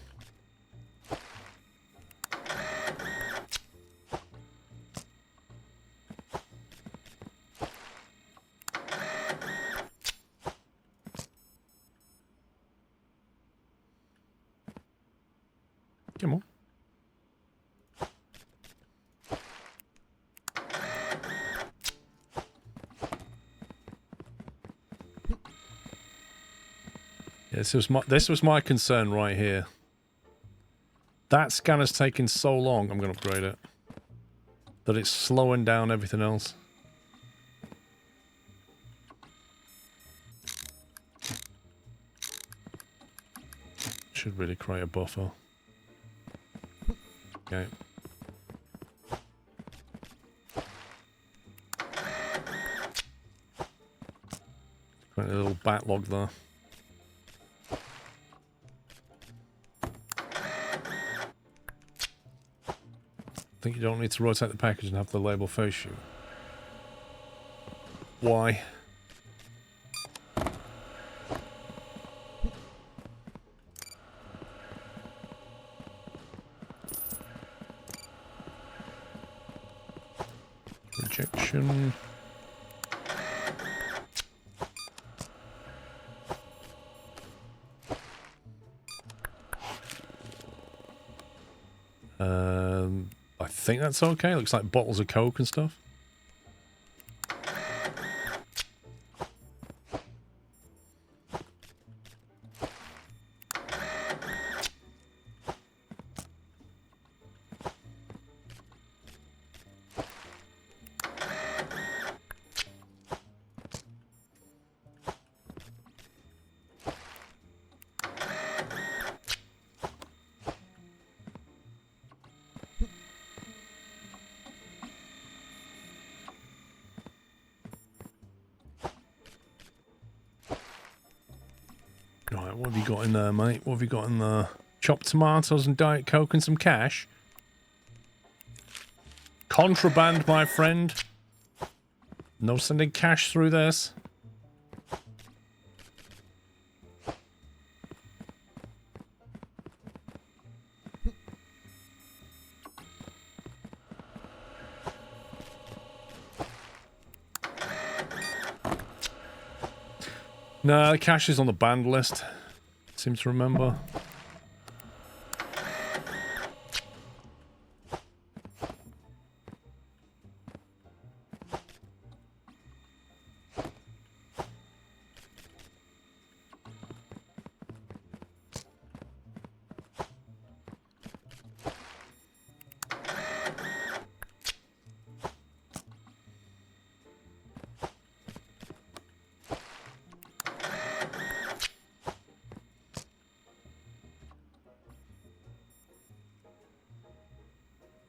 Come on. This was my concern right here. That scanner's taking so long, I'm going to upgrade it, that it's slowing down everything else. Should really create a buffer. Okay. Create a little backlog there. I think you don't need to rotate the package and have the label face you. Why? Rejection. I think that's okay. Looks like bottles of Coke and stuff. Right, what have you got in there, mate? What have you got in there? Chopped tomatoes and Diet Coke and some cash? Contraband, my friend. No sending cash through this. No, the cache is on the banned list. Seem to remember.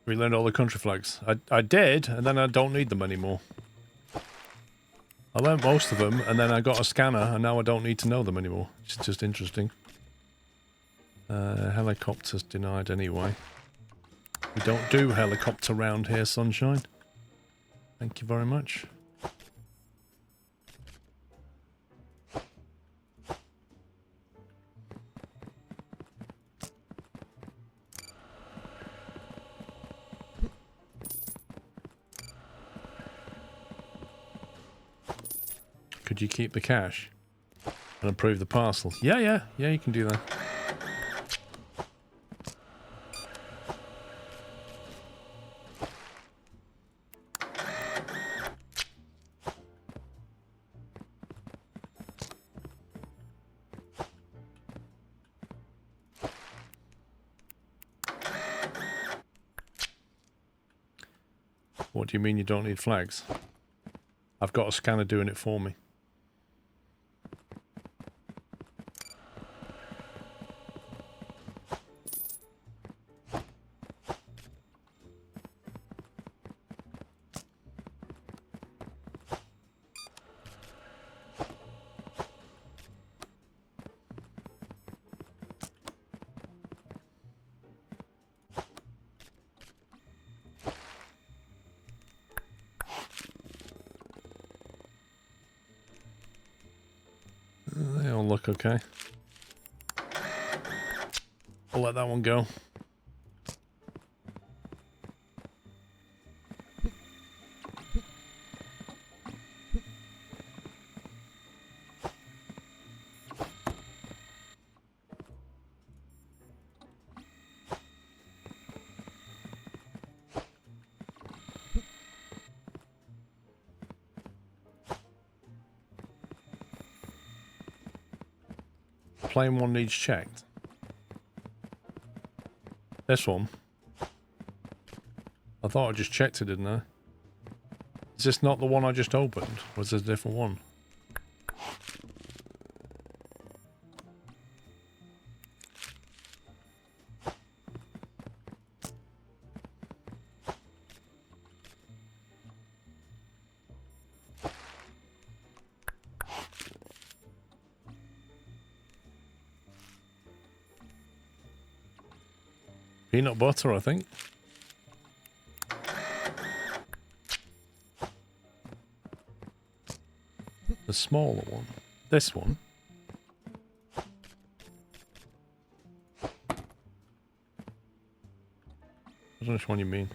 Relearned all the country flags. I did, and then I don't need them anymore. I learned most of them, and then I got a scanner, and now I don't need to know them anymore. It's just interesting. Helicopters denied anyway. We don't do helicopter round here, sunshine. Thank you very much. Could you keep the cash and approve the parcel? Yeah, you can do that. What do you mean you don't need flags? I've got a scanner doing it for me. They all look okay. I'll let that one go. Plane one needs checked. This one. I thought I just checked it, didn't I? Is this not the one I just opened? Or is this a different one? Peanut butter, I think. The smaller one. This one. I don't know which one you mean.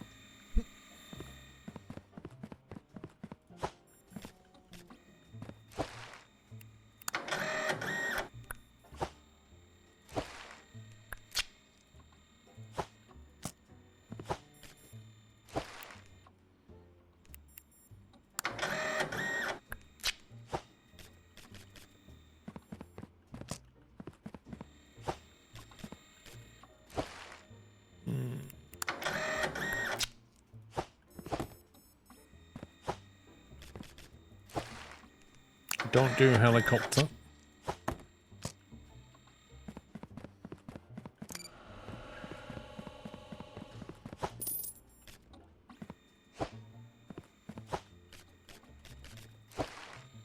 Don't do helicopter.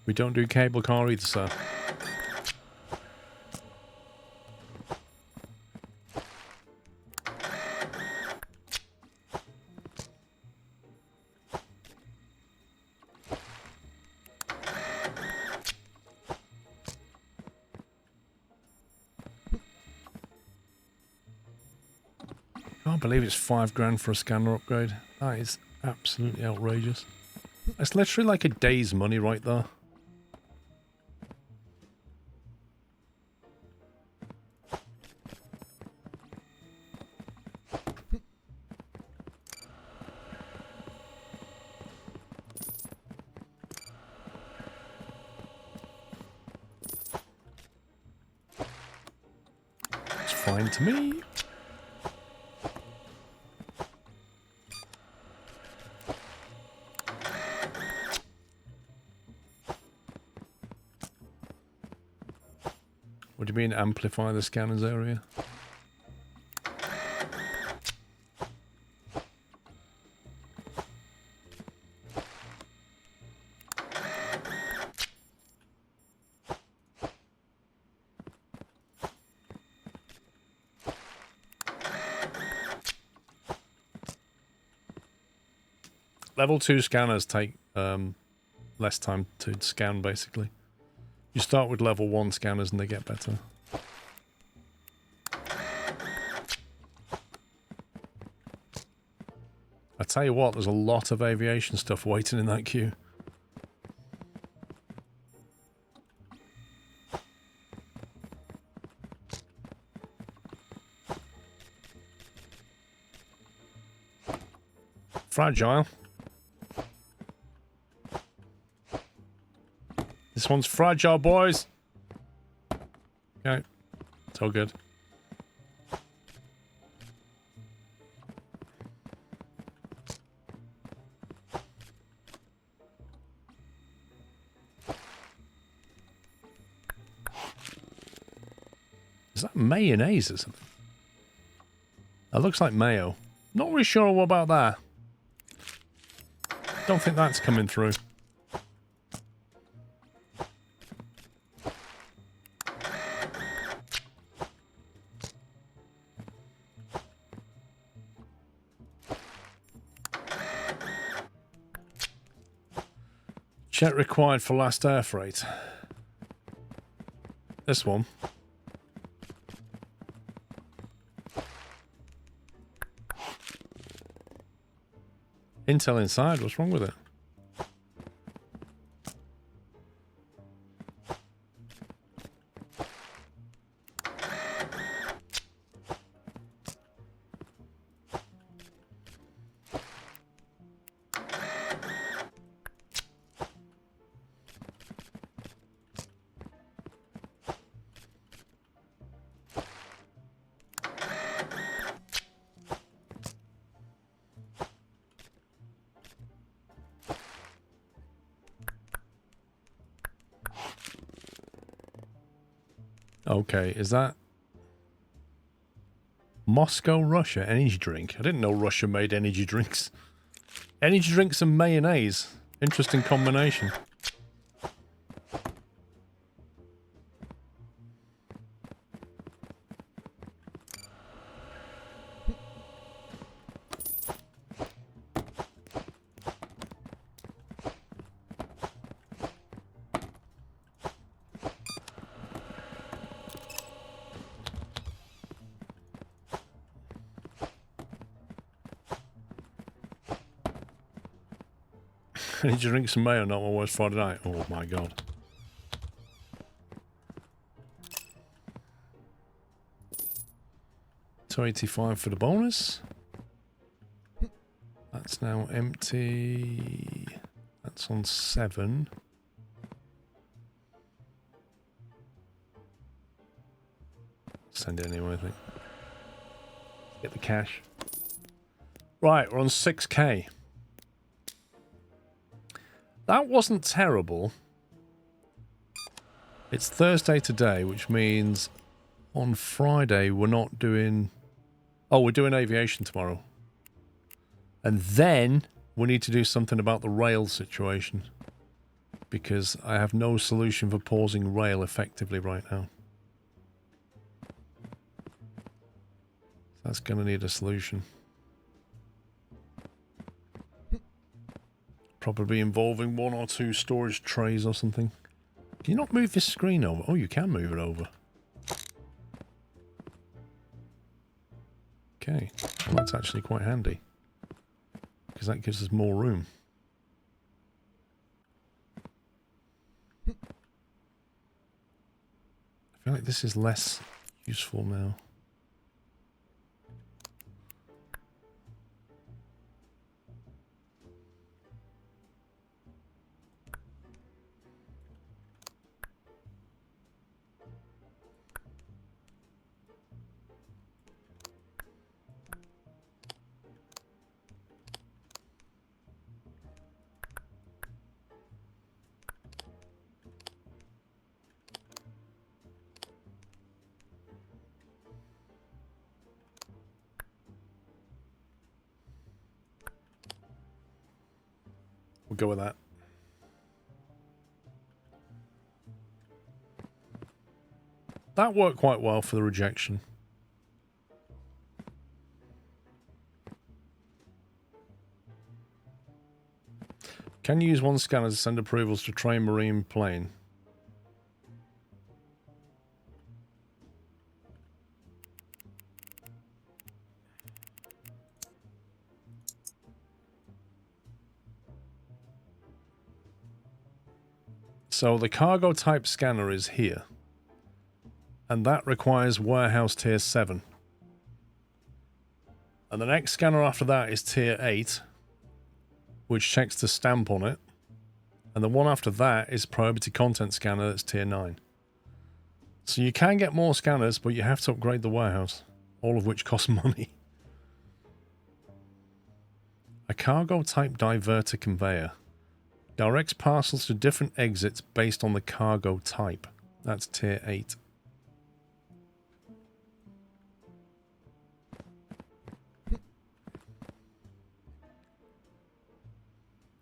We don't do cable car either, sir. I believe it's £5 for a scanner upgrade. That is absolutely outrageous. It's literally like a day's money right there. It's fine to me. What do you mean amplify the scanner's area? Level 2 scanners take less time to scan, basically. You start with level 1 scanners and they get better. I tell you what, there's a lot of aviation stuff waiting in that queue. Fragile. This one's fragile, boys. Okay. It's all good. Is that mayonnaise or something? That looks like mayo. Not really sure what about that. Don't think that's coming through. Check required for last air freight. This one. Intel inside, what's wrong with it? Okay, is that Moscow, Russia energy drink? I didn't know Russia made energy drinks. Energy drinks and mayonnaise. Interesting combination. Did you drink some mayo? Not my worst Friday night. Oh my god. $2.85 for the bonus. That's now empty. That's on 7. Send it anyway, I think. Get the cash. Right, we're on 6k. That wasn't terrible. It's Thursday today, which means on Friday we're not doing... Oh, we're doing aviation tomorrow. And then we need to do something about the rail situation. Because I have no solution for pausing rail effectively right now. That's going to need a solution. Probably involving 1 or 2 storage trays or something. Can you not move this screen over? Oh, you can move it over. Okay, well, that's actually quite handy. Because that gives us more room. I feel like this is less useful now. We'll go with that. That worked quite well for the rejection. Can you use one scanner to send approvals to train marine plane? So the cargo type scanner is here. And that requires warehouse tier 7. And the next scanner after that is tier 8, which checks the stamp on it. And the one after that is priority content scanner that's tier 9. So you can get more scanners, but you have to upgrade the warehouse, all of which cost money. A cargo type diverter conveyor directs parcels to different exits based on the cargo type. That's tier 8.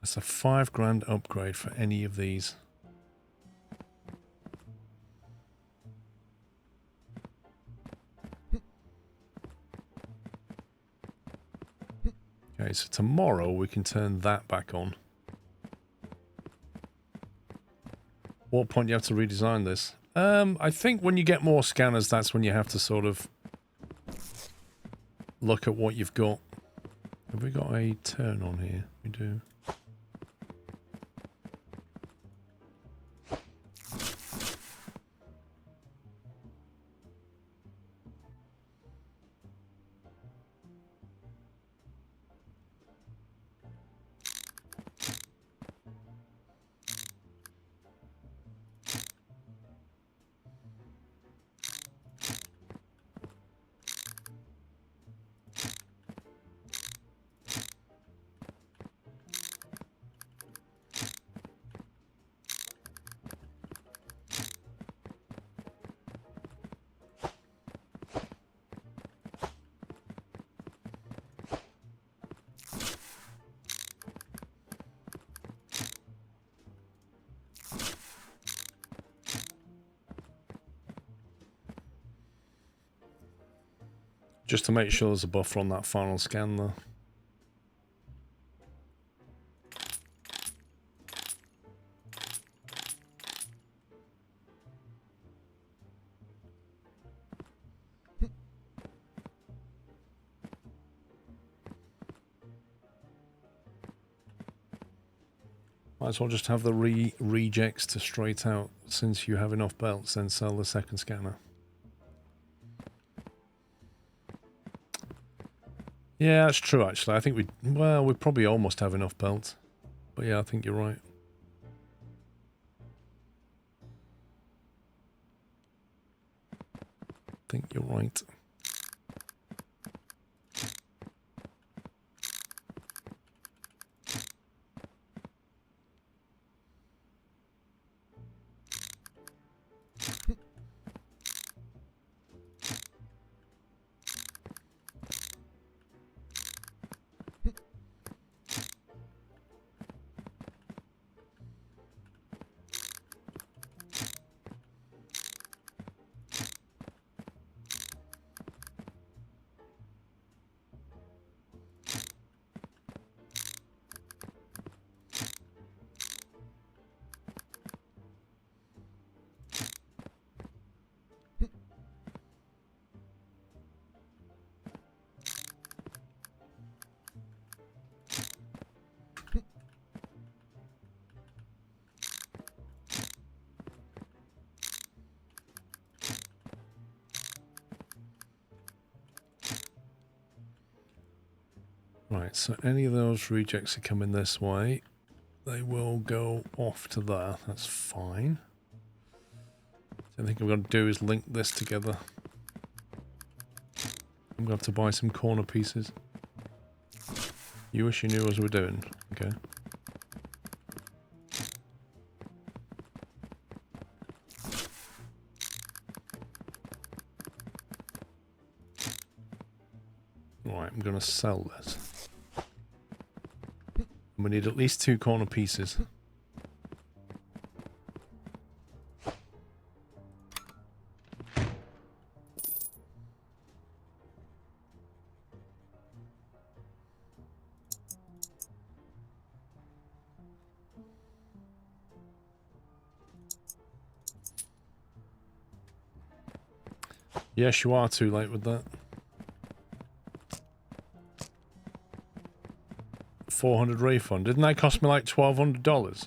That's a $5,000 upgrade for any of these. Okay, so tomorrow we can turn that back on. What point do you have to redesign this? I think when you get more scanners, that's when you have to sort of look at what you've got. Have we got a turn on here? We do. Just to make sure there's a buffer on that final scan though. Might as well just have the rejects to straight out. Since you have enough belts, then sell the second scanner. Yeah, that's true actually. I think we probably almost have enough belts. But yeah, I think you're right. I think you're right. Right, so any of those rejects that come in this way, they will go off to there. That's fine. So I think I'm going to do is link this together. I'm going to have to buy some corner pieces. You wish you knew as we're doing. Okay. Right, I'm going to sell this. We need at least 2 corner pieces. Yes, you are too late with that. 400 refund. Didn't that cost me like $1,200?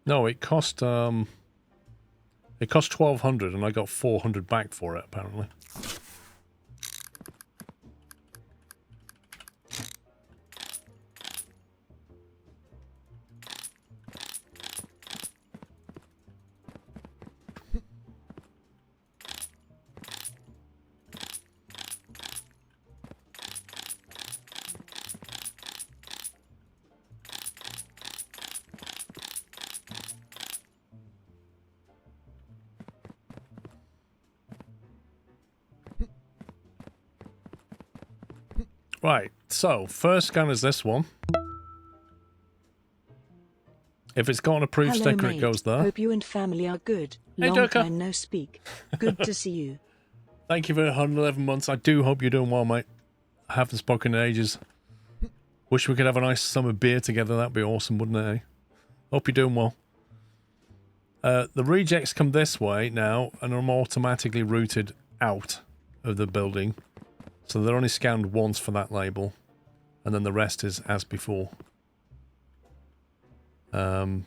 No, it cost 1,200 and I got 400 back for it apparently. Right, so first scan is this one. If it's got an approved Hello, sticker, mate. it goes there. Hope you and family are good. Hey, Long Durka. time no speak. Good to see you. Thank you for 111 months. I do hope you're doing well, mate. I haven't spoken in ages. Wish we could have a nice summer beer together. That'd be awesome, wouldn't it? Eh? Hope you're doing well. The rejects come this way now and are automatically routed out of the building. So they're only scanned once for that label. And then the rest is as before. Billing,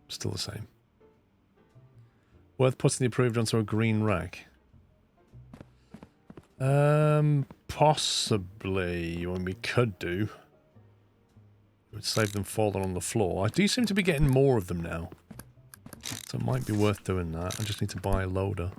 still the same. Worth putting the approved onto a green rack. Possibly. When we could do. It would save them falling on the floor. I do seem to be getting more of them now. So it might be worth doing that. I just need to buy a loader.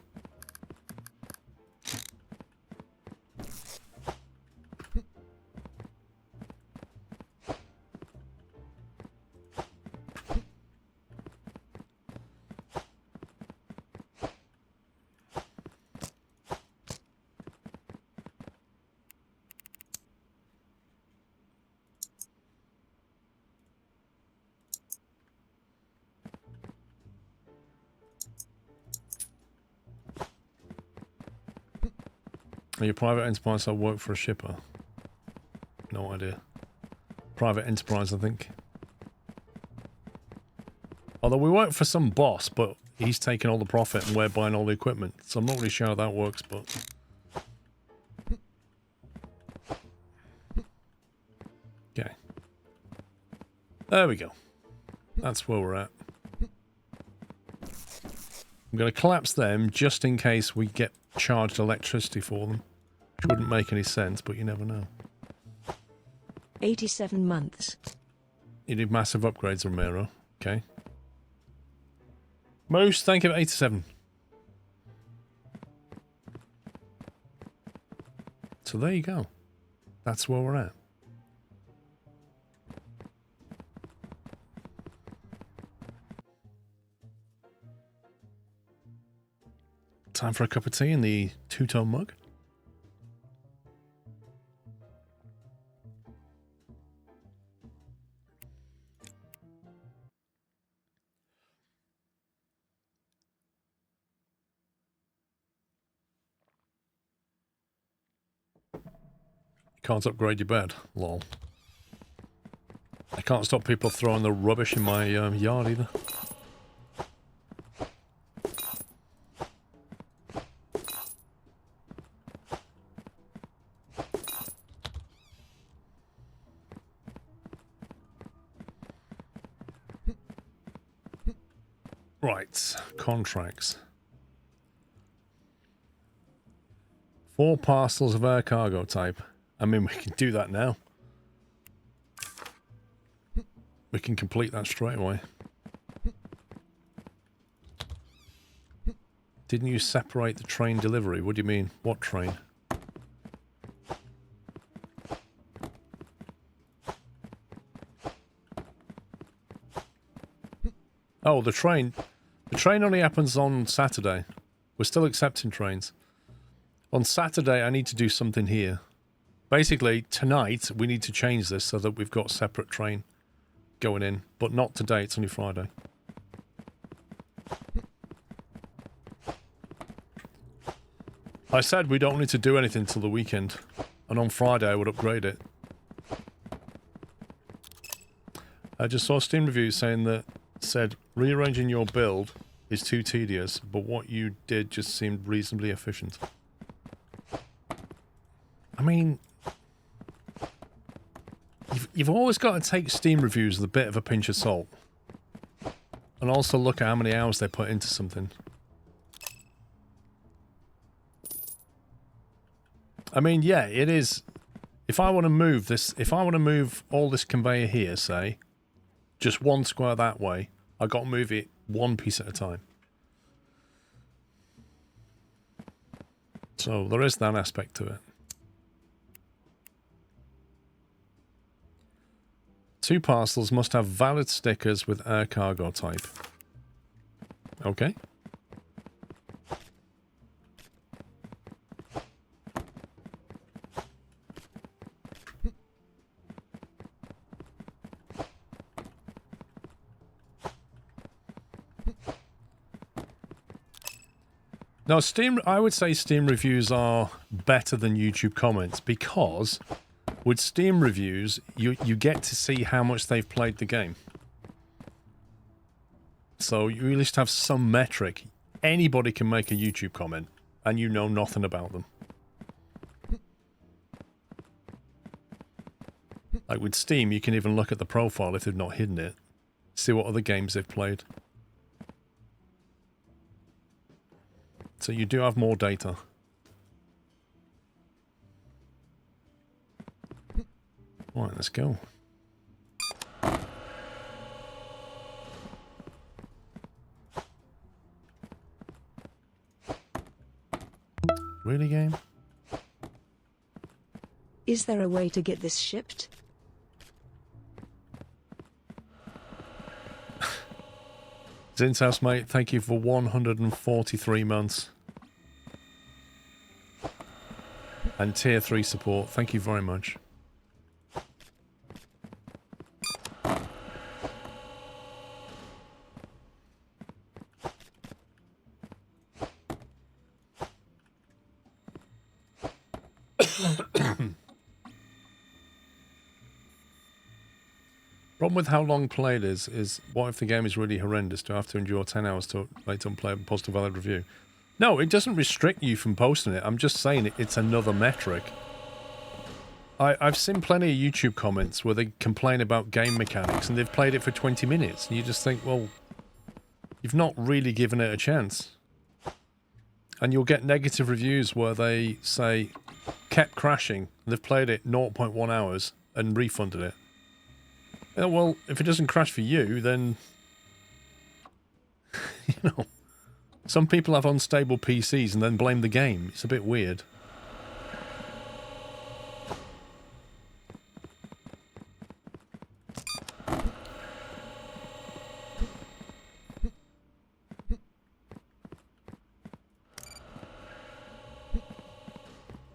Are you private enterprise or work for a shipper? No idea. Private enterprise, I think. Although we work for some boss, but he's taking all the profit and we're buying all the equipment. So I'm not really sure how that works, but... Okay. There we go. That's where we're at. I'm going to collapse them just in case we get charged electricity for them. Which wouldn't make any sense, but you never know. 87 months. You need massive upgrades, Romero. Okay. Most, thank you for 87. So there you go. That's where we're at. Time for a cup of tea in the two-tone mug. Can't upgrade your bed. Lol. I can't stop people throwing the rubbish in my yard either. Right, contracts. 4 parcels of air cargo type. I mean, we can do that now. We can complete that straight away. Didn't you separate the train delivery? What do you mean? What train? Oh, the train. The train only happens on Saturday. We're still accepting trains. On Saturday, I need to do something here. Basically, tonight, we need to change this so that we've got a separate train going in. But not today, it's only Friday. I said we don't need to do anything till the weekend. And on Friday, I would upgrade it. I just saw Steam reviews saying that said rearranging your build is too tedious, but what you did just seemed reasonably efficient. I mean, you've always got to take Steam reviews with a bit of a pinch of salt. And also look at how many hours they put into something. I mean, yeah, it is. If I want to move this, if I want to move all this conveyor here, say, just one square that way, I got to move it one piece at a time. So there is that aspect to it. 2 parcels must have valid stickers with air cargo type. Okay. Now, I would say Steam reviews are better than YouTube comments because with Steam reviews, you get to see how much they've played the game. So you at least have some metric. Anybody can make a YouTube comment and you know nothing about them. Like with Steam, you can even look at the profile if they've not hidden it. See what other games they've played. So you do have more data. Right, let's go. Really, game? Is there a way to get this shipped? Zin's house, mate, thank you for 143 months. And tier 3 support, thank you very much. Problem with how long played is what if the game is really horrendous? Do I have to endure 10 hours to wait unplayable positive valid review? No, it doesn't restrict you from posting it. I'm just saying it's another metric. I've seen plenty of YouTube comments where they complain about game mechanics and they've played it for 20 minutes and you just think, well, you've not really given it a chance. And you'll get negative reviews where they say, kept crashing, they've played it 0.1 hours and refunded it. Yeah, well, if it doesn't crash for you, then, you know, some people have unstable PCs and then blame the game. It's a bit weird.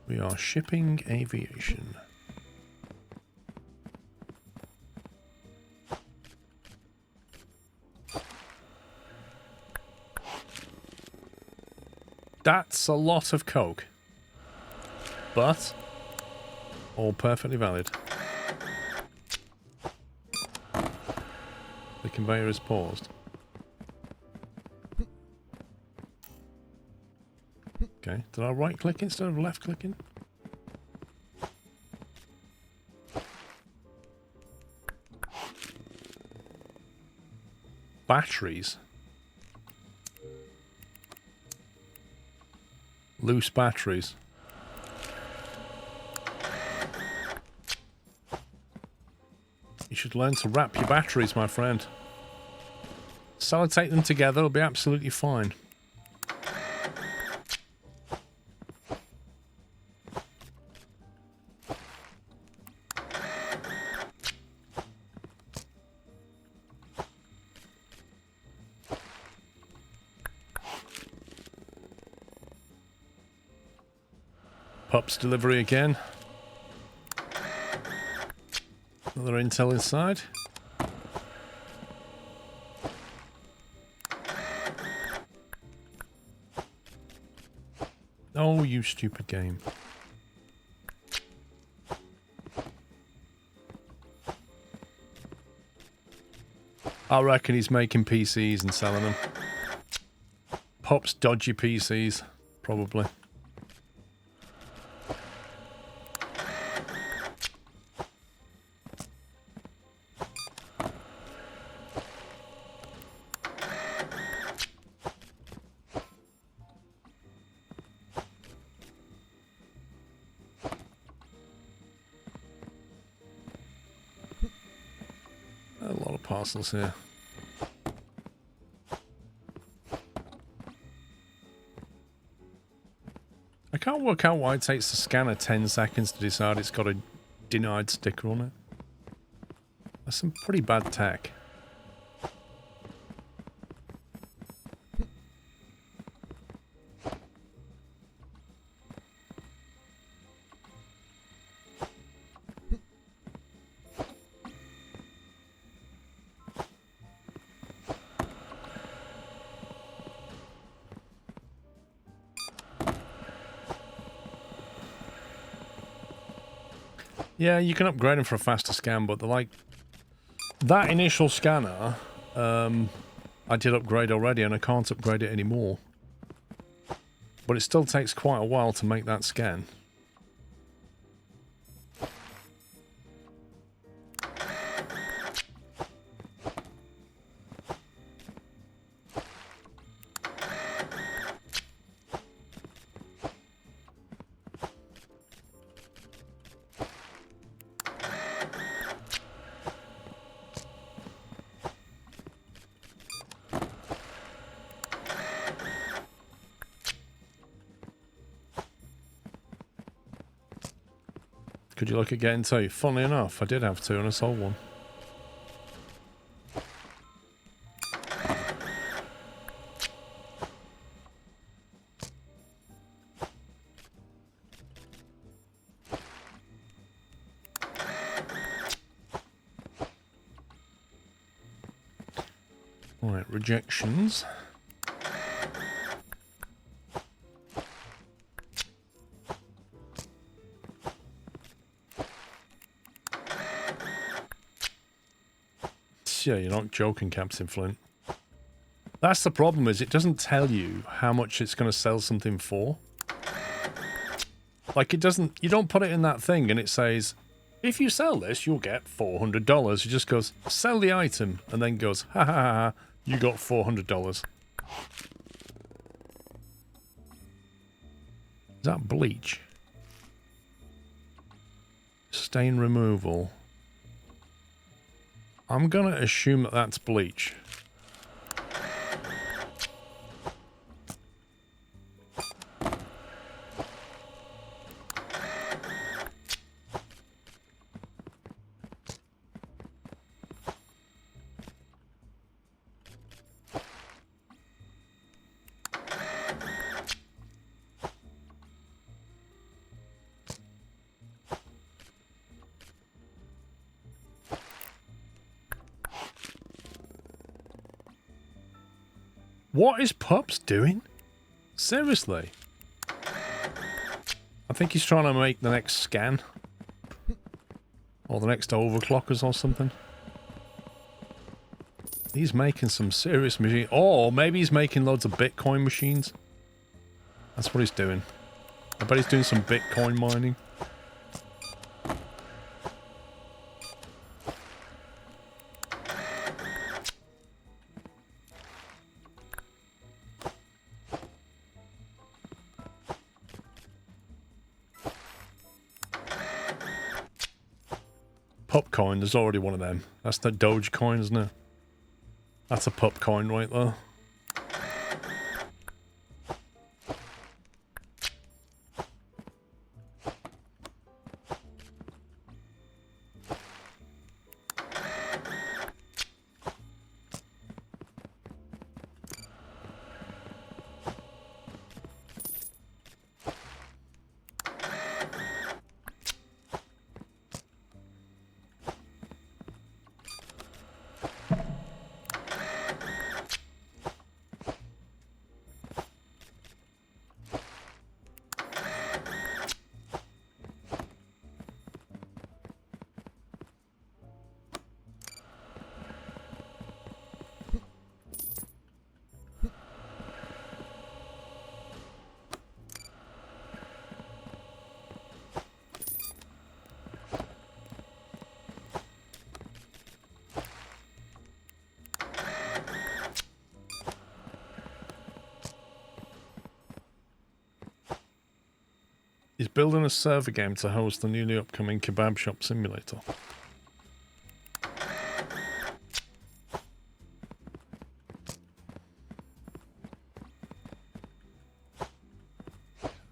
We are shipping aviation. That's a lot of coke, but all perfectly valid. The conveyor is paused. Okay, did I right click instead of left clicking? Batteries. Loose batteries. You should learn to wrap your batteries, my friend. Sellotape them together, it'll be absolutely fine. Pups delivery again. Another intel inside. Oh, you stupid game. I reckon he's making PCs and selling them. Pop's dodgy PCs, probably. A lot of parcels here. I can't work out why it takes the scanner 10 seconds to decide it's got a denied sticker on it. That's some pretty bad tech. Yeah, you can upgrade them for a faster scan, but they're like... That initial scanner, I did upgrade already, and I can't upgrade it anymore. But it still takes quite a while to make that scan. Could you look at getting two? Funnily enough, I did have two and I sold one. Right, rejections. Yeah, you're not joking, Captain Flint. That's the problem, is it doesn't tell you how much it's going to sell something for. Like, it doesn't... You don't put it in that thing and it says, if you sell this, you'll get $400. It just goes, sell the item, and then goes, ha ha ha, ha, you got $400. Is that bleach? Stain removal. I'm gonna assume that that's bleach. What is Pups doing? Seriously? I think he's trying to make the next scan. Or the next overclockers or something. He's making some serious machine. Or maybe he's making loads of Bitcoin machines. That's what he's doing. I bet he's doing some Bitcoin mining. Pup coin, there's already one of them. That's the Doge coin, isn't it? That's a pup coin right there. Building a server game to host the newly upcoming kebab shop simulator.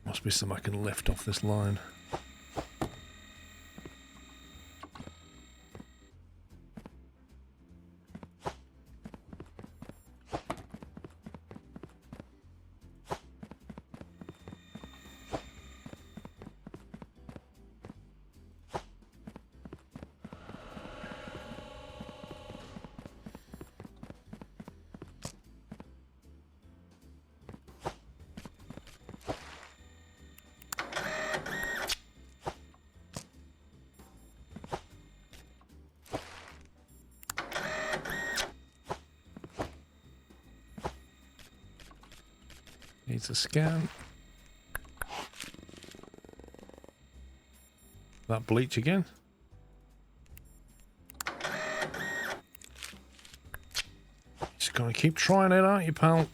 Must be something I can lift off this line. Needs a scan. That bleach again. Just gotta keep trying it, aren't you, pal?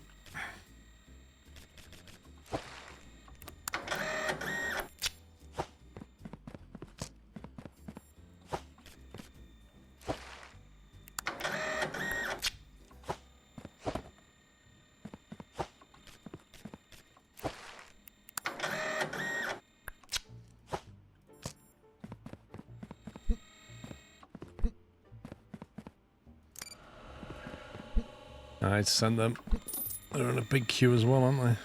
I'd send them. They're in a big queue as well, aren't they?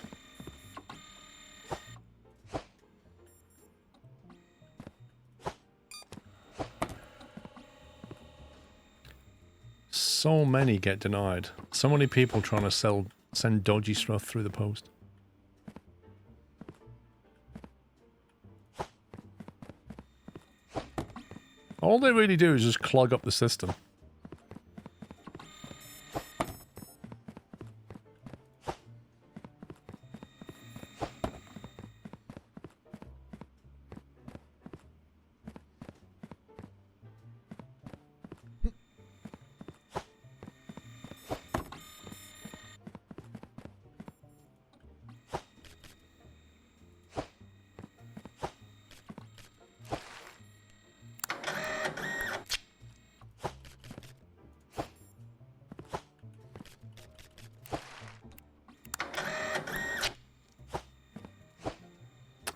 So many get denied. So many people trying to send dodgy stuff through the post. All they really do is just clog up the system.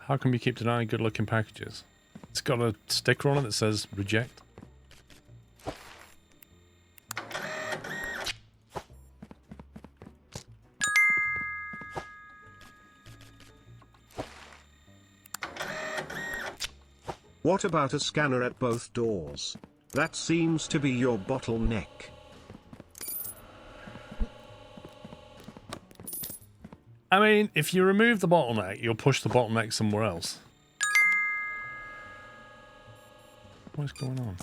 How come you keep denying good-looking packages? It's got a sticker on it that says reject. What about a scanner at both doors? That seems to be your bottleneck. I mean, if you remove the bottleneck, you'll push the bottleneck somewhere else. What's going on?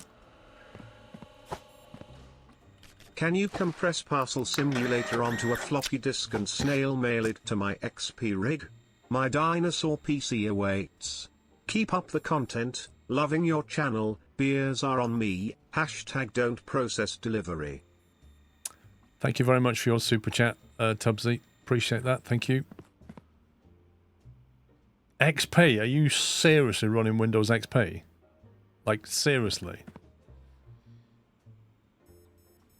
Can you compress Parcel Simulator onto a floppy disk and snail mail it to my XP rig? My dinosaur PC awaits. Keep up the content, loving your channel, beers are on me, hashtag don't process delivery. Thank you very much for your super chat, Tubbsy. Appreciate that, thank you. XP, are you seriously running Windows XP? Like, seriously?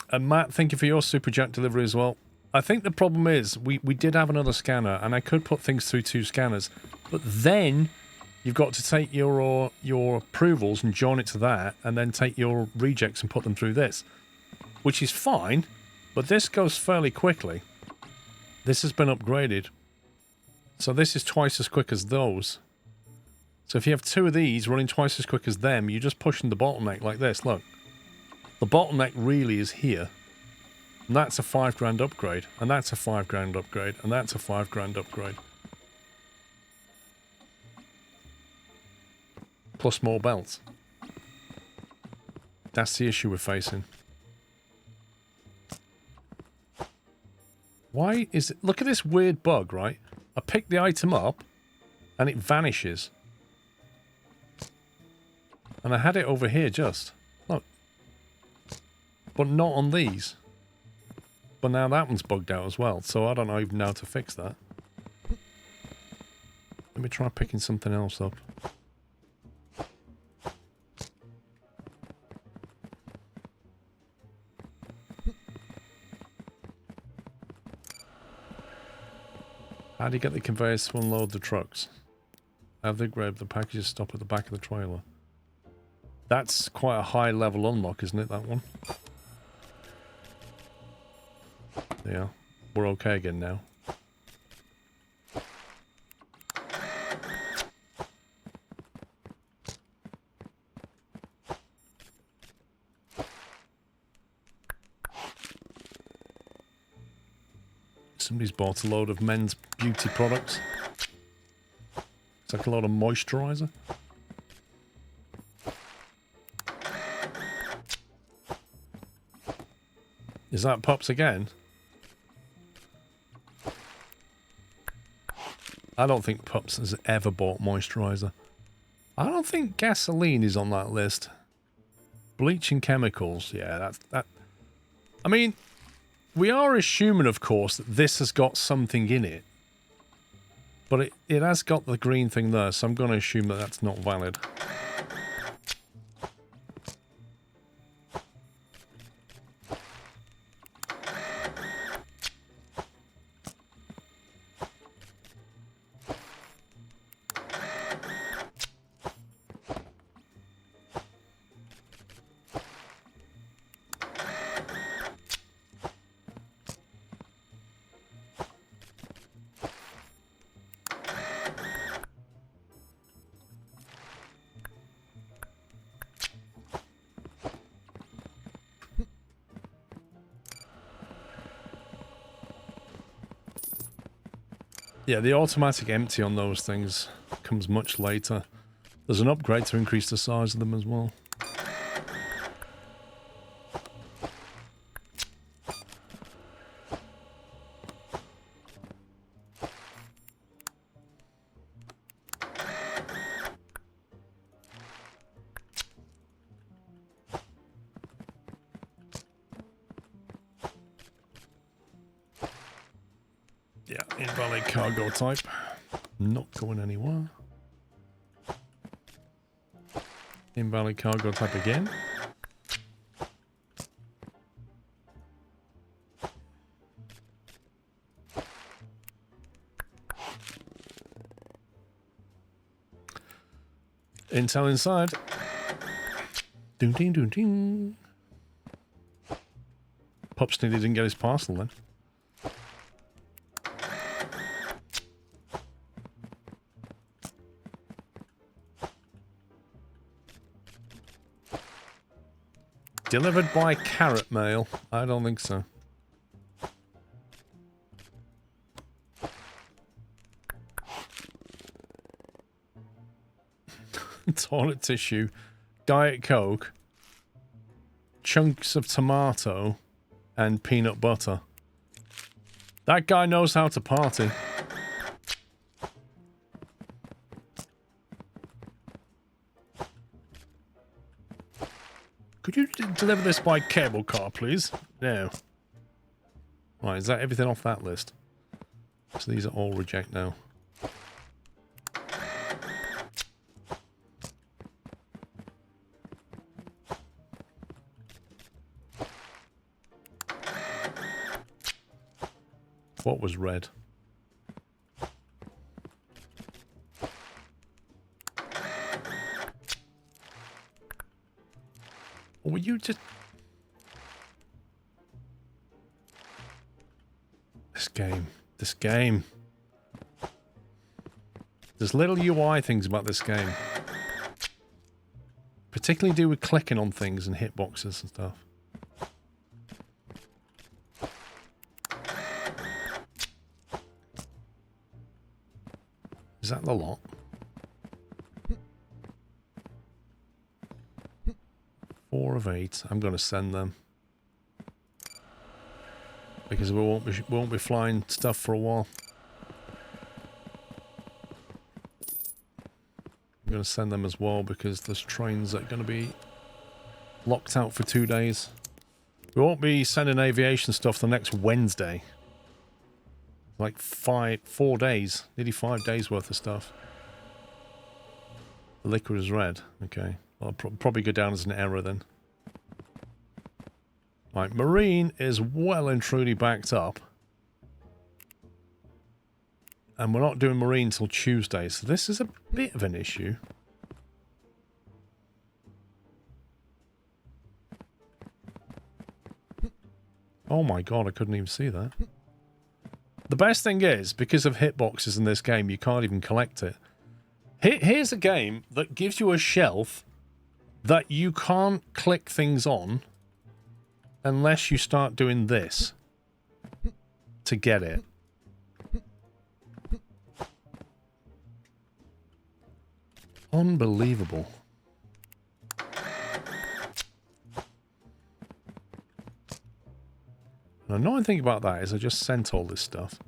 And Matt, thank you for your super chat delivery as well. I think the problem is, we did have another scanner, and I could put things through 2 scanners, but then you've got to take your approvals and join it to that, and then take your rejects and put them through this. Which is fine, but this goes fairly quickly. This has been upgraded. So this is twice as quick as those. So if you have 2 of these running twice as quick as them, you're just pushing the bottleneck like this, look. The bottleneck really is here. And that's a £5 upgrade. And that's a £5 upgrade. And that's a £5 upgrade. Plus more belts. That's the issue we're facing. Why is it... Look at this weird bug, right? I pick the item up, and it vanishes. And I had it over here just. Look. But not on these. But now that one's bugged out as well, so I don't know even how to fix that. Let me try picking something else up. How do you get the conveyors to unload the trucks? Have they grabbed the packages stop at the back of the trailer? That's quite a high level unlock, isn't it, that one? Yeah, we're okay again now. Somebody's bought a load of men's beauty products. It's like a lot of moisturizer. Is that Pops again? I don't think Pops has ever bought moisturizer. I don't think gasoline is on that list. Bleaching chemicals, yeah, that's that. I mean, we are assuming, of course, that this has got something in it. But it has got the green thing there, so I'm going to assume that that's not valid. Yeah, the automatic empty on those things comes much later. There's an upgrade to increase the size of them as well. Yeah, invalid cargo type. Not going anywhere. Invalid cargo type again. Intel inside. Ding ding ding ding. Pups nearly didn't get his parcel then. Delivered by carrot mail? I don't think so. Toilet tissue, Diet Coke, chunks of tomato, and peanut butter. That guy knows how to party. Could you deliver this by cable car, please? No. Right, is that everything off that list? So these are all reject now. What was red? Or were you just... This game. There's little UI things about this game. Particularly do with clicking on things and hitboxes and stuff. Is that the lot? Four of 8. I'm going to send them. Because we won't be flying stuff for a while. I'm going to send them as well because there's trains that are going to be locked out for 2 days. We won't be sending aviation stuff the next Wednesday. Like 4 days, nearly 5 days worth of stuff. The liquid is red. Okay. I'll probably go down as an error then. Right, marine is well and truly backed up. And we're not doing marine till Tuesday, so this is a bit of an issue. Oh my god, I couldn't even see that. The best thing is, because of hitboxes in this game, you can't even collect it. Here's a game that gives you a shelf that you can't click things on unless you start doing this to get it. Unbelievable. The annoying thing about that is I just sent all this stuff.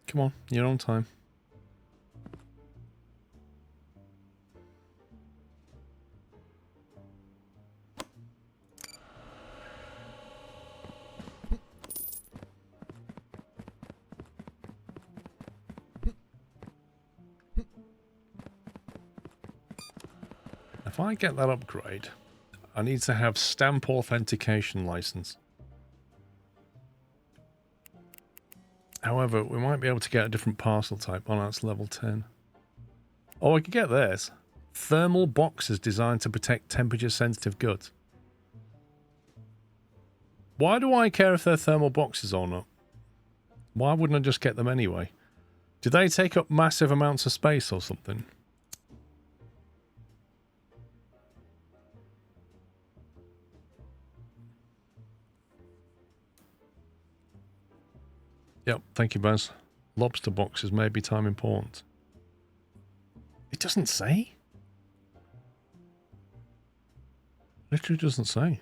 Come on, your own time. If I get that upgrade, I need to have stamp authentication license. However, we might be able to get a different parcel type. Oh, that's level 10. Oh, I could get this. Thermal boxes designed to protect temperature-sensitive goods. Why do I care if they're thermal boxes or not? Why wouldn't I just get them anyway? Do they take up massive amounts of space or something? Yep, thank you, Baz. Lobster boxes may be time important. It doesn't say. Literally doesn't say.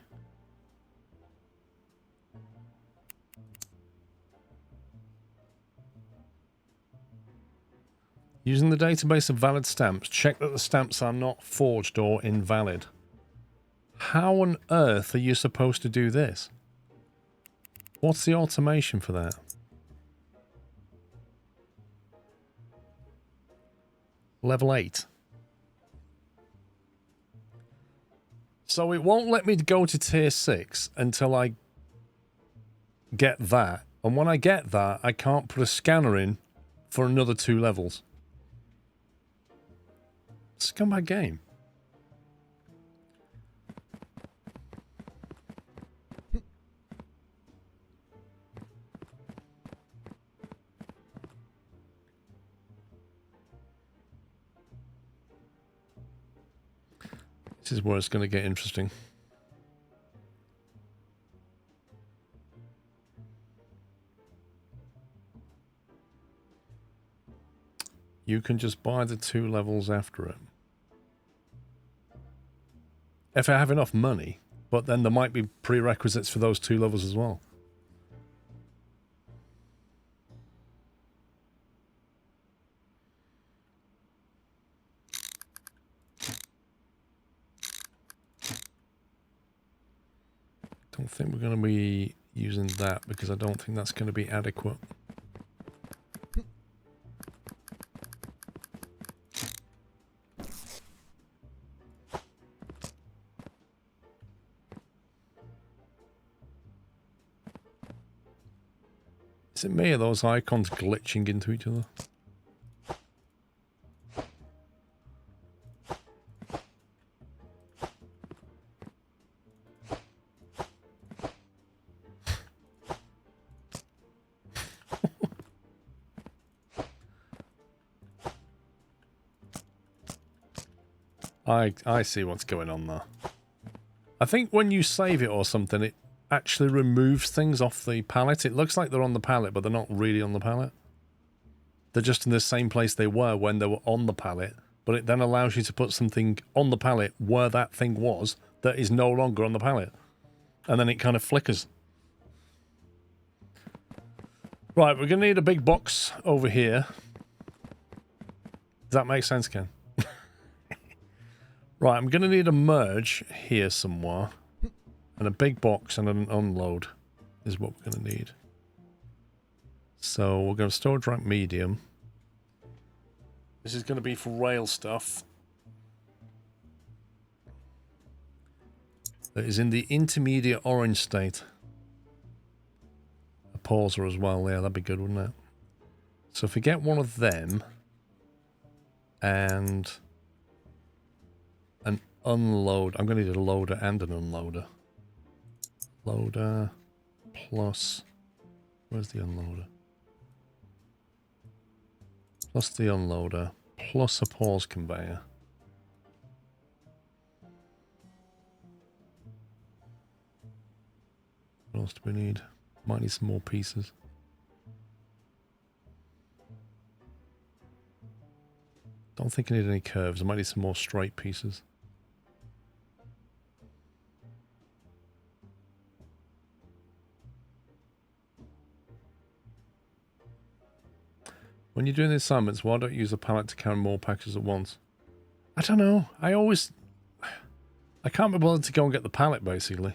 Using the database of valid stamps, check that the stamps are not forged or invalid. How on earth are you supposed to do this? What's the automation for that? Level 8. So it won't let me go to tier 6 until I get that. And when I get that, I can't put a scanner in for another 2 levels. Scumbag game. This is where it's going to get interesting. You can just buy the 2 levels after it. If I have enough money, but then there might be prerequisites for those 2 levels as well. Don't think we're going to be using that because I don't think that's going to be adequate. Is it me or those icons glitching into each other? I see what's going on there. I think when you save it or something, it actually removes things off the palette. It looks like they're on the palette, but they're not really on the palette. They're just in the same place they were when they were on the palette, but it then allows you to put something on the palette where that thing was that is no longer on the palette. And then it kind of flickers. Right, we're going to need a big box over here. Does that make sense, Ken? Right, I'm going to need a merge here somewhere. And a big box and an unload is what we're going to need. So we're going to storage rack medium. This is going to be for rail stuff. That is in the intermediate orange state. A pauser as well, yeah, that'd be good, wouldn't it? So if we get one of them and an unload, I'm going to need a loader and an unloader. Loader plus, where's the unloader? Plus the unloader, plus a pause conveyor. What else do we need? Might need some more pieces. Don't think I need any curves. I might need some more straight pieces. When you're doing the assignments, why don't you use a pallet to carry more packages at once? I don't know. I can't be bothered to go and get the pallet, basically.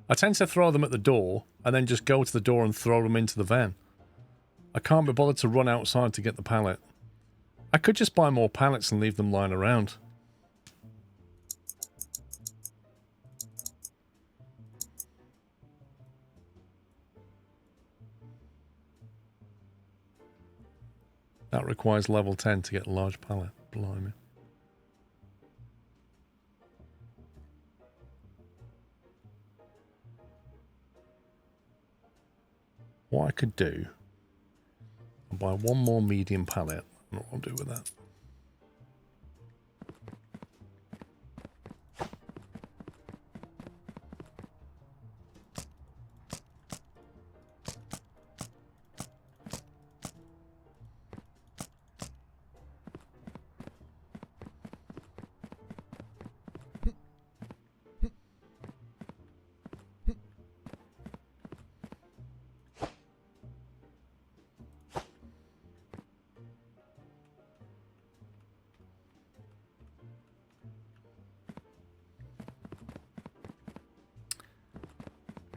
I tend to throw them at the door, and then just go to the door and throw them into the van. I can't be bothered to run outside to get the pallet. I could just buy more pallets and leave them lying around. That requires level 10 to get a large pallet. Blimey. What I could do, I'll buy one more medium pallet. I don't know what I'll do with that.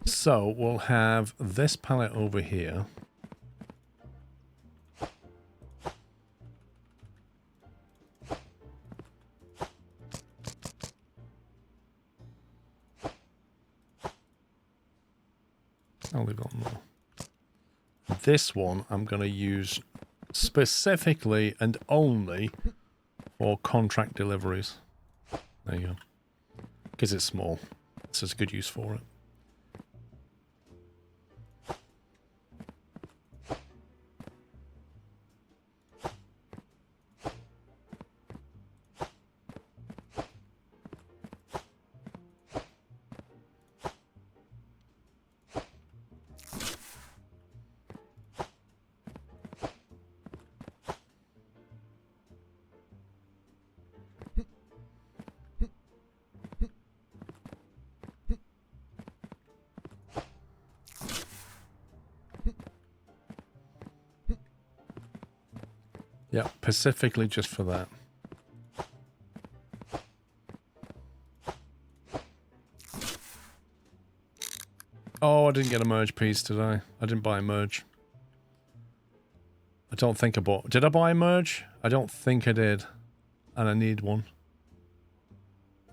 So we'll have this pallet over here. I'll leave it on there. This one I'm going to use specifically and only for contract deliveries. There you go. Because it's small. So it's a good use for it. Yeah, specifically just for that. Oh, I didn't get a merge piece, did I? I didn't buy a merge. I don't think I bought... Did I buy a merge? I don't think I did. And I need one.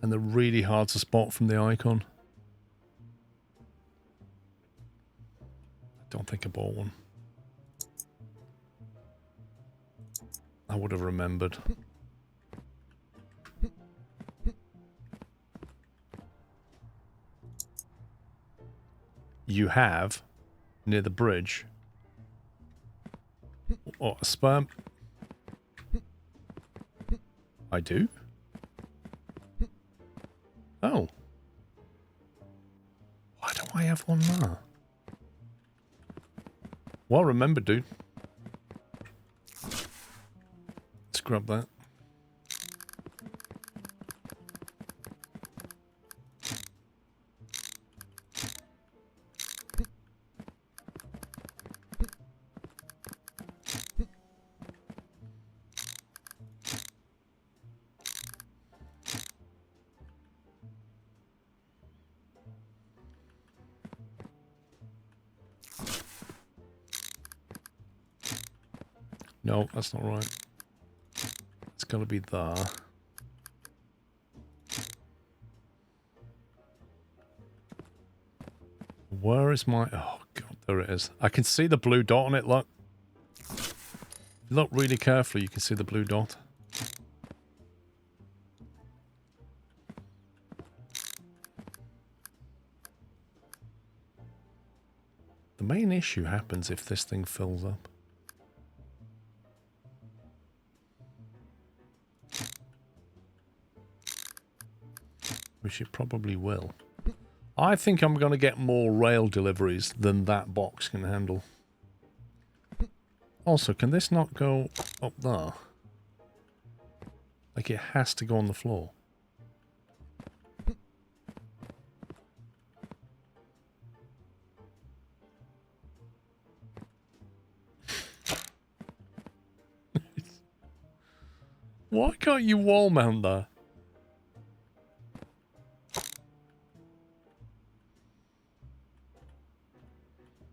And they're really hard to spot from the icon. I don't think I bought one. I would have remembered. You have, near the bridge, or a sperm. I do? Oh. Why don't I have one there? Well remembered, dude. Let's grab that. No, that's not right. It's got to be there. Where is my... Oh, God, there it is. I can see the blue dot on it, look. Look really carefully, you can see the blue dot. The main issue happens if this thing fills up. Which it probably will. I think I'm going to get more rail deliveries than that box can handle. Also, can this not go up there? Like it has to go on the floor. Why can't you wall mount there?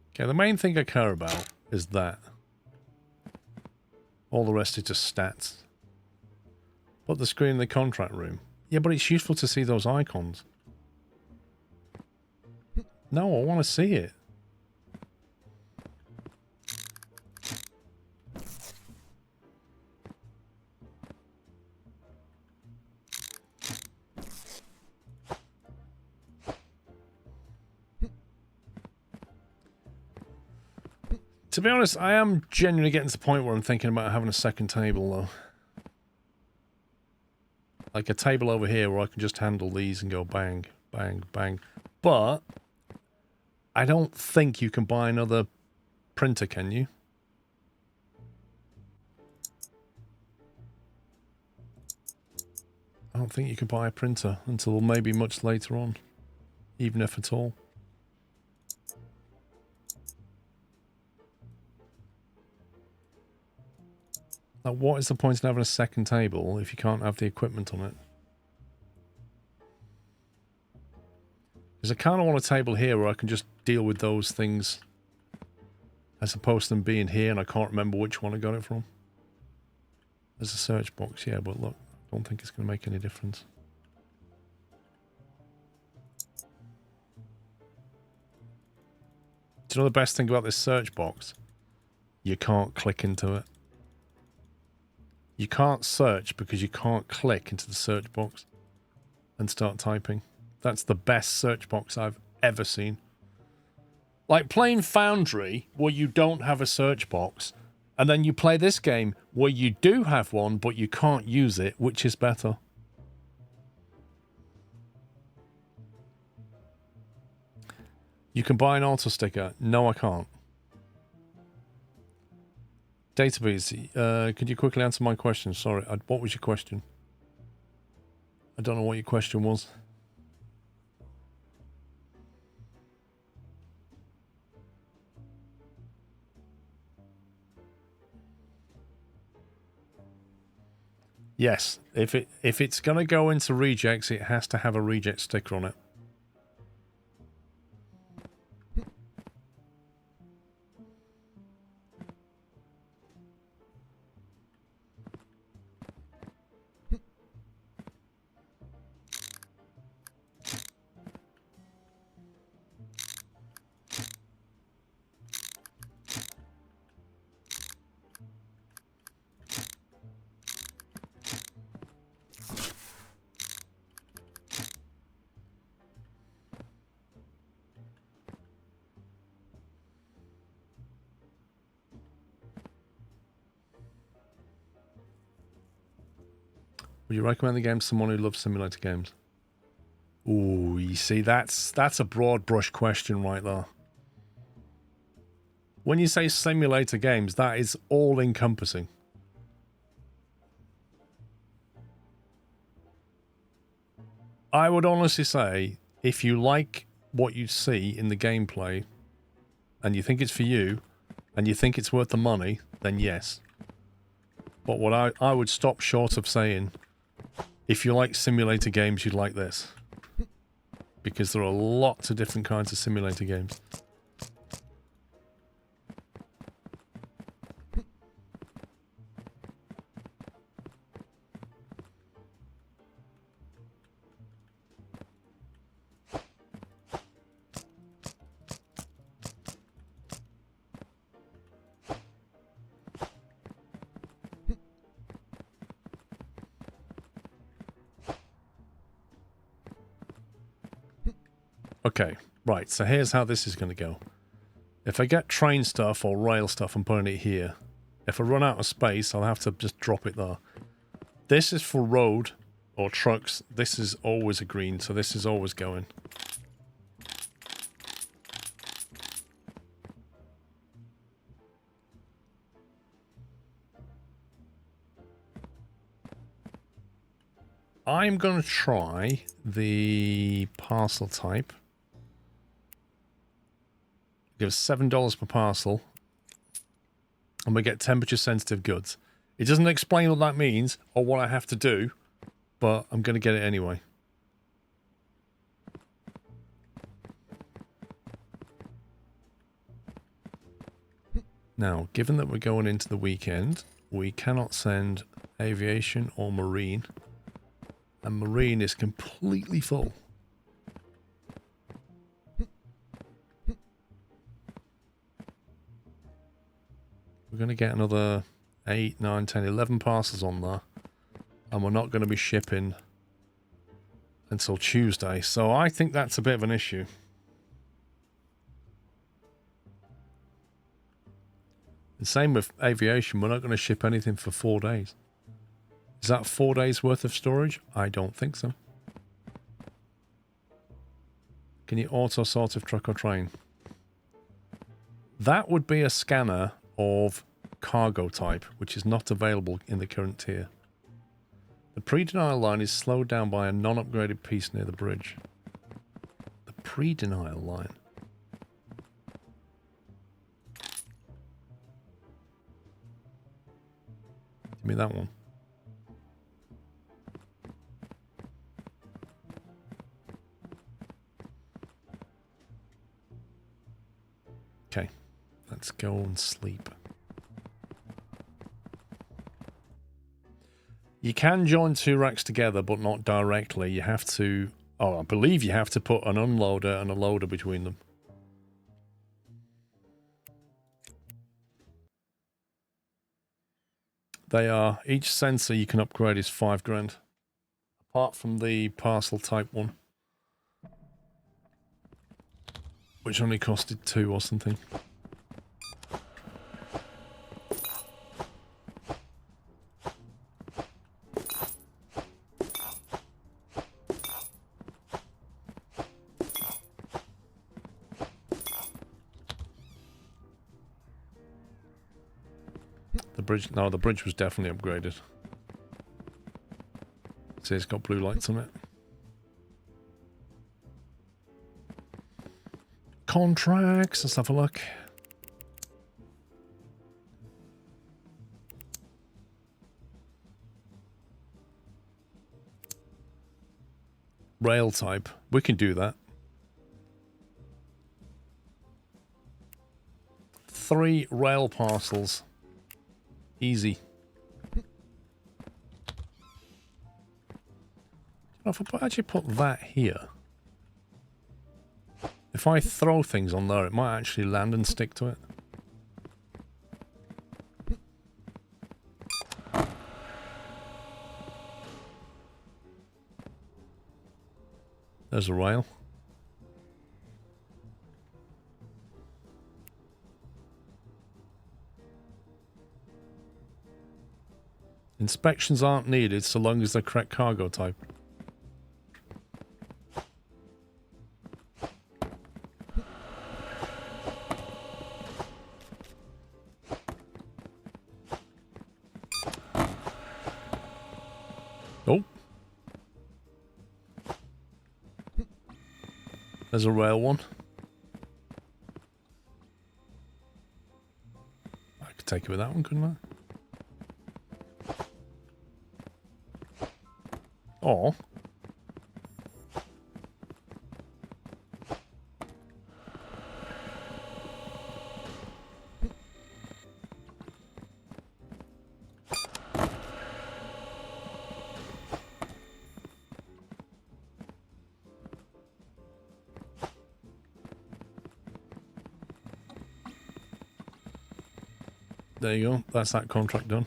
Okay, the main thing I care about is that. All the rest is just stats. Put the screen in the contract room. Yeah, but it's useful to see those icons. No, I want to see it. To be honest, I am genuinely getting to the point where I'm thinking about having a second table, though. Like a table over here where I can just handle these and go bang, bang, bang. But I don't think you can buy another printer, can you? I don't think you can buy a printer until maybe much later on, even if at all. Like, what is the point in having a second table if you can't have the equipment on it? Because I kind of want a table here where I can just deal with those things as opposed to them being here and I can't remember which one I got it from. There's a search box, yeah, but look, I don't think it's going to make any difference. Do you know the best thing about this search box? You can't click into it. You can't search because you can't click into the search box and start typing. That's the best search box I've ever seen. Like playing Foundry, where you don't have a search box, and then you play this game where you do have one, but you can't use it, which is better? You can buy an auto sticker. No, I can't. Database, could you quickly answer my question? Sorry, what was your question? I don't know what your question was. Yes, if it's going to go into rejects, it has to have a reject sticker on it. Would you recommend the game to someone who loves simulator games? Ooh, you see, that's a broad brush question right there. When you say simulator games, that is all encompassing. I would honestly say, if you like what you see in the gameplay, and you think it's for you, and you think it's worth the money, then yes. But what I would stop short of saying, if you like simulator games, you'd like this. Because there are lots of different kinds of simulator games. Okay, right, so here's how this is going to go. If I get train stuff or rail stuff, I'm putting it here. If I run out of space, I'll have to just drop it there. This is for road or trucks. This is always a green, so this is always going. I'm going to try the parcel type. Give us $7 per parcel. And we get temperature sensitive goods. It doesn't explain what that means or what I have to do, but I'm going to get it anyway. Now, given that we're going into the weekend, we cannot send aviation or marine. And marine is completely full. We're going to get another 8, 9, 10, 11 parcels on there. And we're not going to be shipping until Tuesday. So I think that's a bit of an issue. And same with aviation. We're not going to ship anything for 4 days. Is that 4 days worth of storage? I don't think so. Can you auto sort of truck or train? That would be a scanner of cargo type, which is not available in the current tier. The pre-denial line is slowed down by a non-upgraded piece near the bridge. The pre-denial line. Give me that one. Okay, let's go and sleep. You can join 2 racks together, but not directly. You have to... Oh, I believe you have to put an unloader and a loader between them. They are... Each sensor you can upgrade is 5 grand. Apart from the parcel type one. Which only costed 2 or something. The bridge... No, the bridge was definitely upgraded. See, it's got blue lights on it. Contracts, let's have a look. Rail type, we can do that. 3 rail parcels. Easy. If I actually put that here. If I throw things on there, it might actually land and stick to it. There's a rail. Inspections aren't needed so long as they're correct cargo type. Oh. There's a rail one. I could take it with that one, couldn't I? Or... There you go. That's that contract done.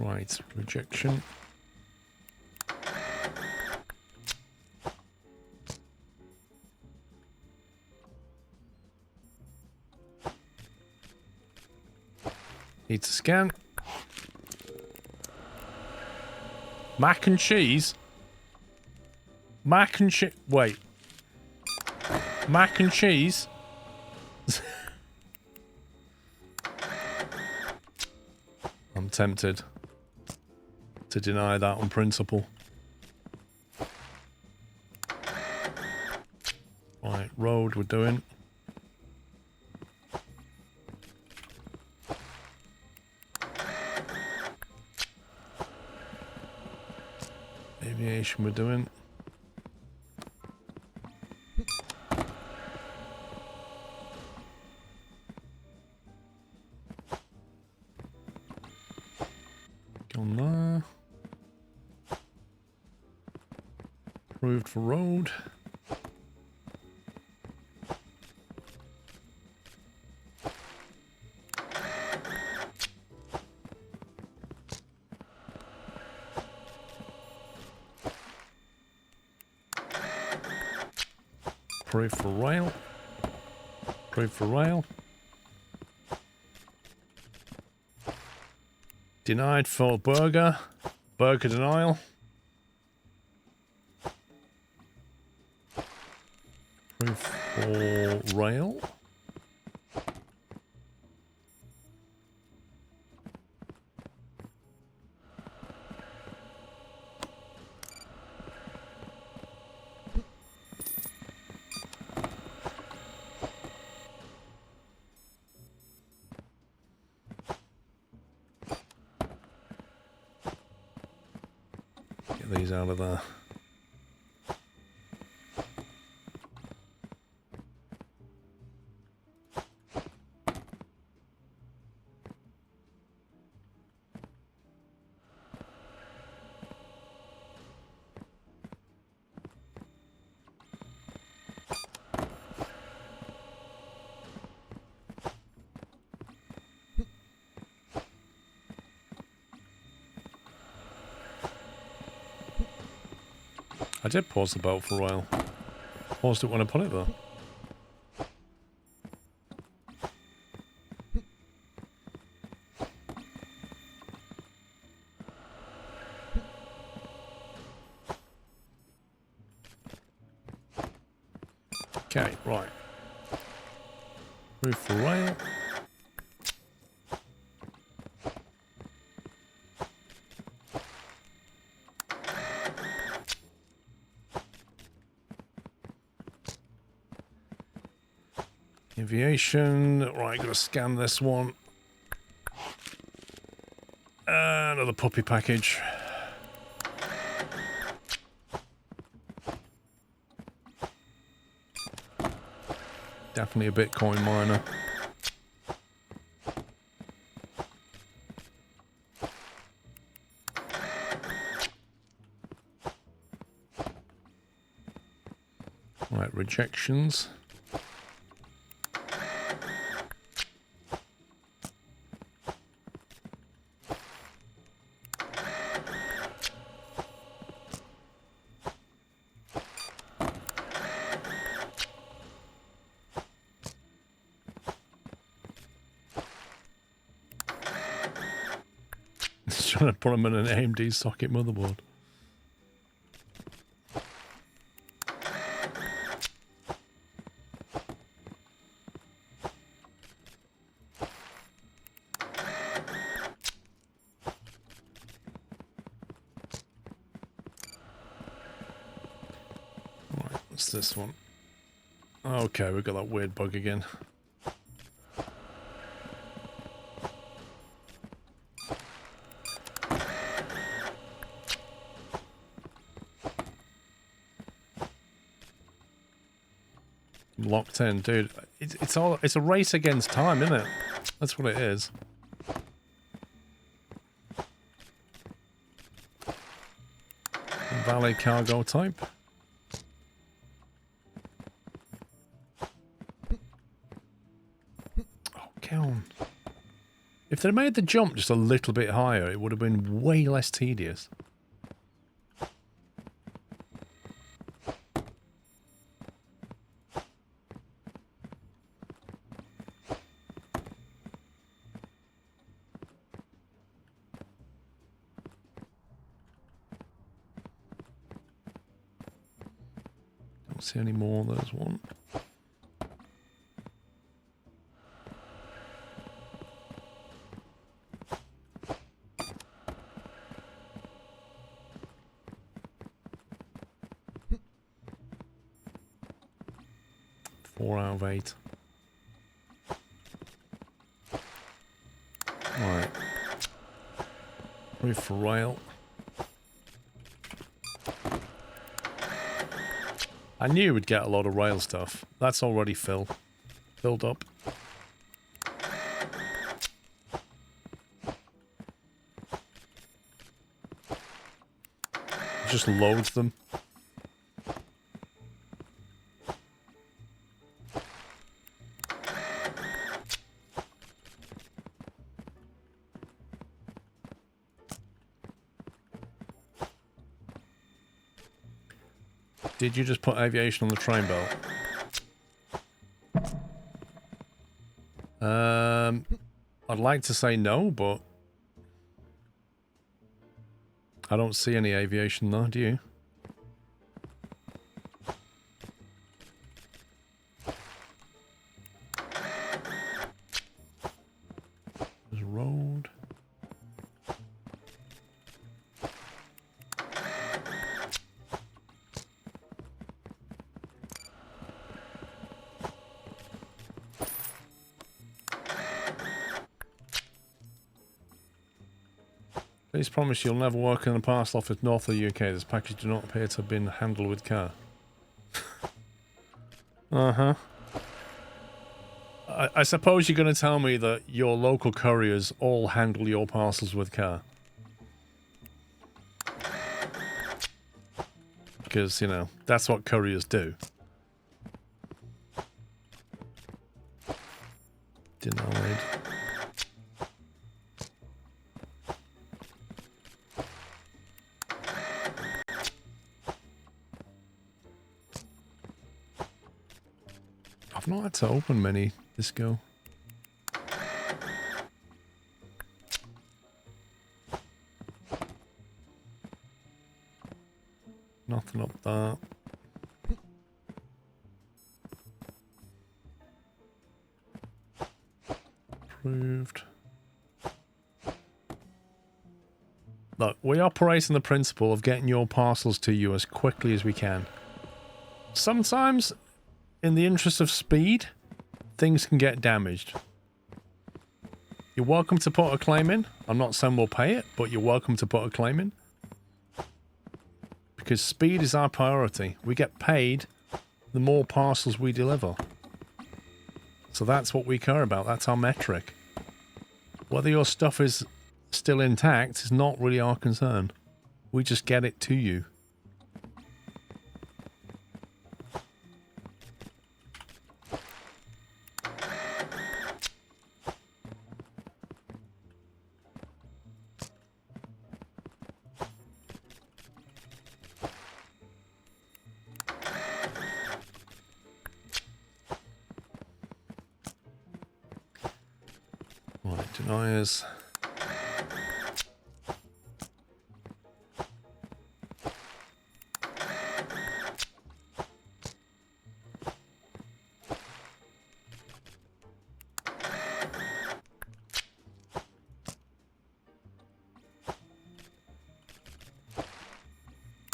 Right, rejection. Need to scan. Mac and cheese? Mac and cheese? Wait. Mac and cheese? I'm tempted to deny that on principle. Right, road we're doing. Aviation we're doing. Gone there. Approved for road. Approved for rail. Approved for rail. Denied for burger. Burger denial. Approved for rail. Get these out of there. I did pause the boat for a while. Paused it when I put it there. Okay, right. Move for rail. Aviation. Right, gotta scan this one. Another puppy package. Definitely a Bitcoin miner. Right, rejections. Trying to put them in an AMD socket motherboard. Right, what's this one? Okay, we've got that weird bug again. Locked in, dude. It's a race against time, isn't it? That's what it is. Valid cargo type. Oh, come on. If they'd made the jump just a little bit higher, it would have been way less tedious. Don't see any more. There's one. Out of 8. Right. Roof rail. I knew we'd get a lot of rail stuff. That's already filled up. Just loads them. Did you just put aviation on the train belt? I'd like to say no, but I don't see any aviation though, do you? There's a road. Please promise you'll never work in a parcel office north of the UK. This package do not appear to have been handled with care. Uh-huh. I suppose you're going to tell me that your local couriers all handle your parcels with care. Because, you know, that's what couriers do. Denied. I've not had to open many this go. Nothing up there. Approved. Look, we operate on the principle of getting your parcels to you as quickly as we can. Sometimes, in the interest of speed, things can get damaged. You're welcome to put a claim in. I'm not saying we'll pay it, but you're welcome to put a claim in. Because speed is our priority. We get paid the more parcels we deliver. So that's what we care about. That's our metric. Whether your stuff is still intact is not really our concern. We just get it to you. Deniers.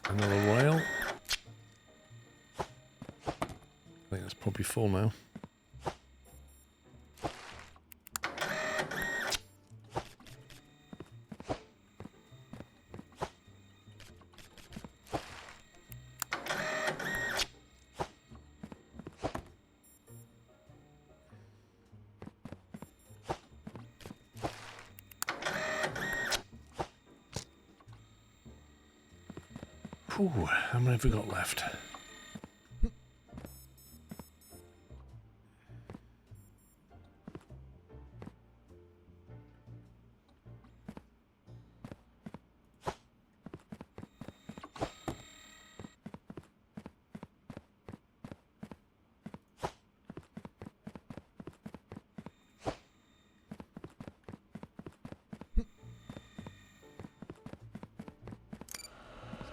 Another rail. I think that's probably full now. Ooh, how many have we got left?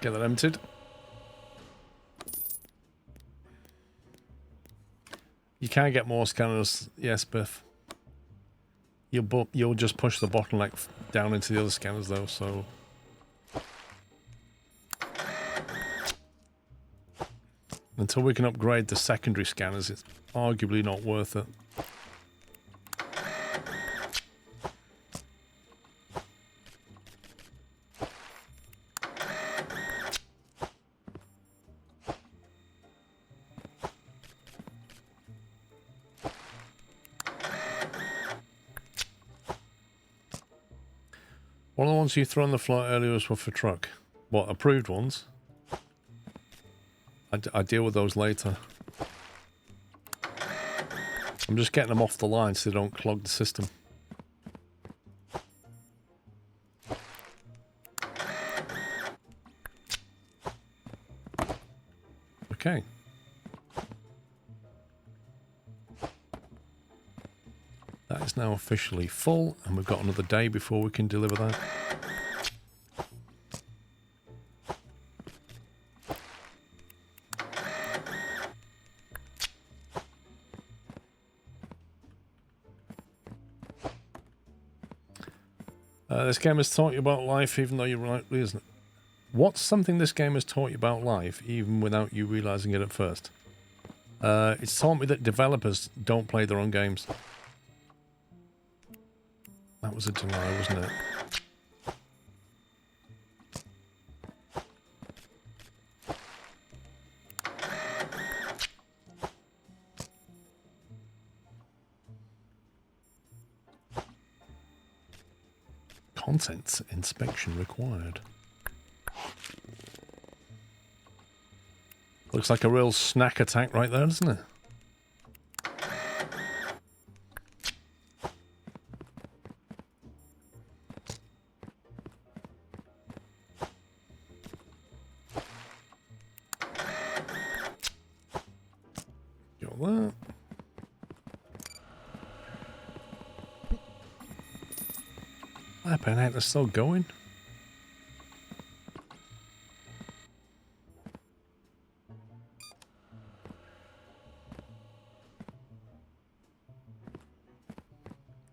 Get that emptied. You can get more scanners, yes, Biff. You'll just push the bottleneck down into the other scanners though, so... Until we can upgrade the secondary scanners, it's arguably not worth it. One of the ones you threw on the floor earlier was for truck. What, approved ones? I deal with those later. I'm just getting them off the line so they don't clog the system. Okay. That is now officially full, and we've got another day before we can deliver that. This game has taught you about life even though you're rightly isn't it? What's something this game has taught you about life even without you realizing it at first? It's taught me that developers don't play their own games. That was a deny, wasn't it? Contents inspection required. Looks like a real snack attack right there, doesn't it? Got that. Flipping heck, they're still going.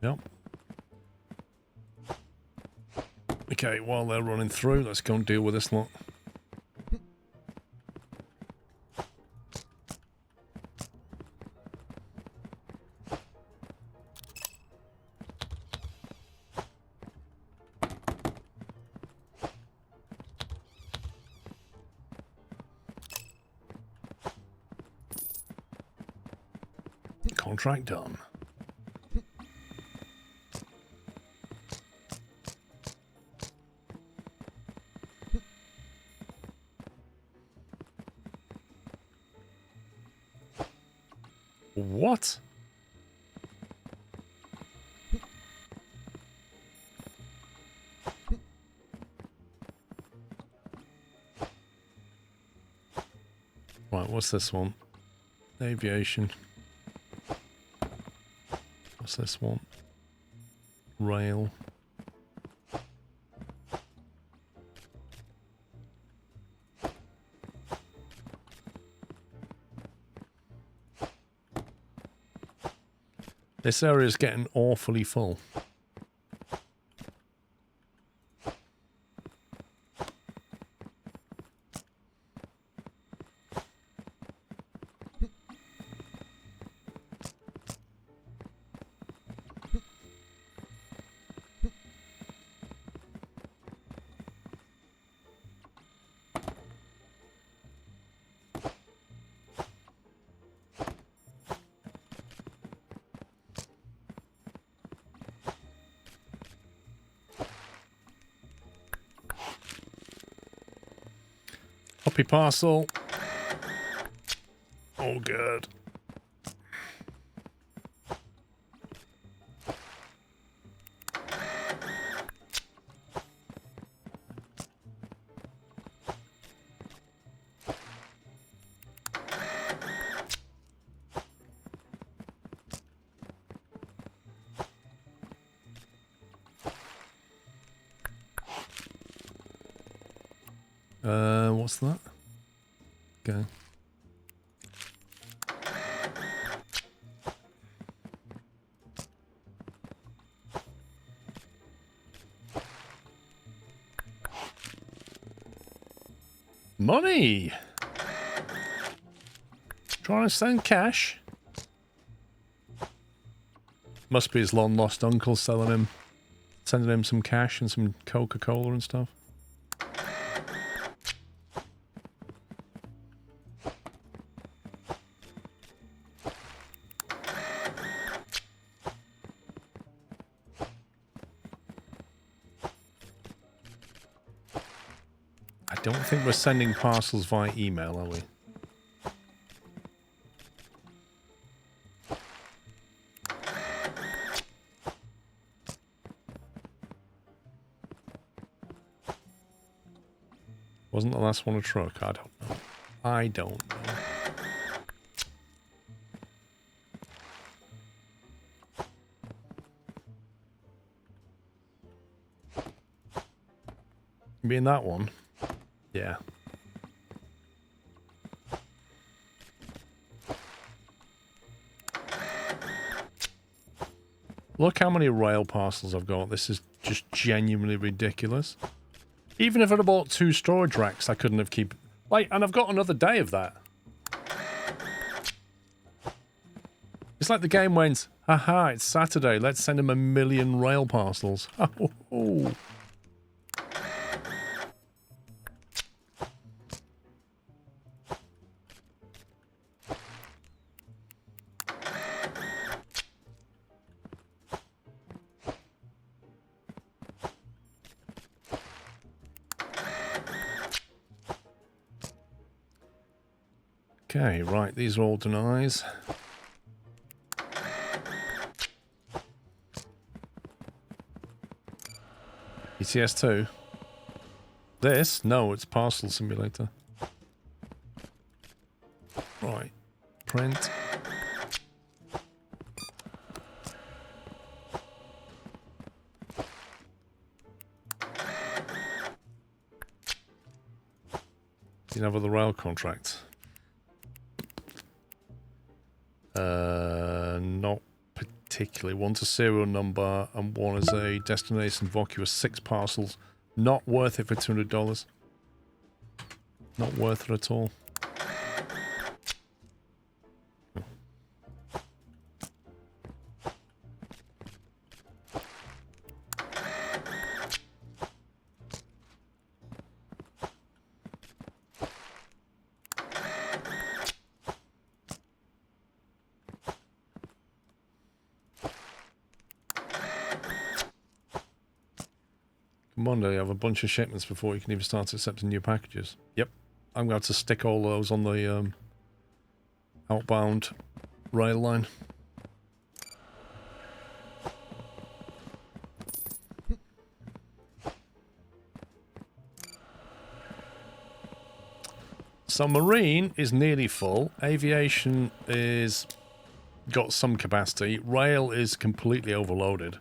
Yep. Okay, while they're running through, let's go and deal with this lot. Contract done. What? Right, what's this one? Aviation. What's this one? Rail. This area is getting awfully full. Copy parcel. Oh, good. what's that? Okay. Money! Trying to send cash. Must be his long lost uncle sending him some cash and some Coca-Cola and stuff. I don't think we're sending parcels via email, are we? Wasn't the last one a truck? I don't know. I don't know. Being that one? Yeah. Look how many rail parcels I've got. This is just genuinely ridiculous. Even if I'd have bought 2 storage racks, I couldn't have keep... Like, and I've got another day of that. It's like the game went, haha, it's Saturday, let's send him 1,000,000 rail parcels. Oh. Okay, right, these are all denies. ETS2. This? No, it's Parcel Simulator. Right. Print. You have other rail contracts? Not particularly. One's a serial number and one is a destination vacuous 6 parcels. Not worth it for $200. Not worth it at all. Monday, you have a bunch of shipments before you can even start accepting new packages. Yep. I'm going to have to stick all those on the outbound rail line. So marine is nearly full. Aviation is got some capacity. Rail is completely overloaded.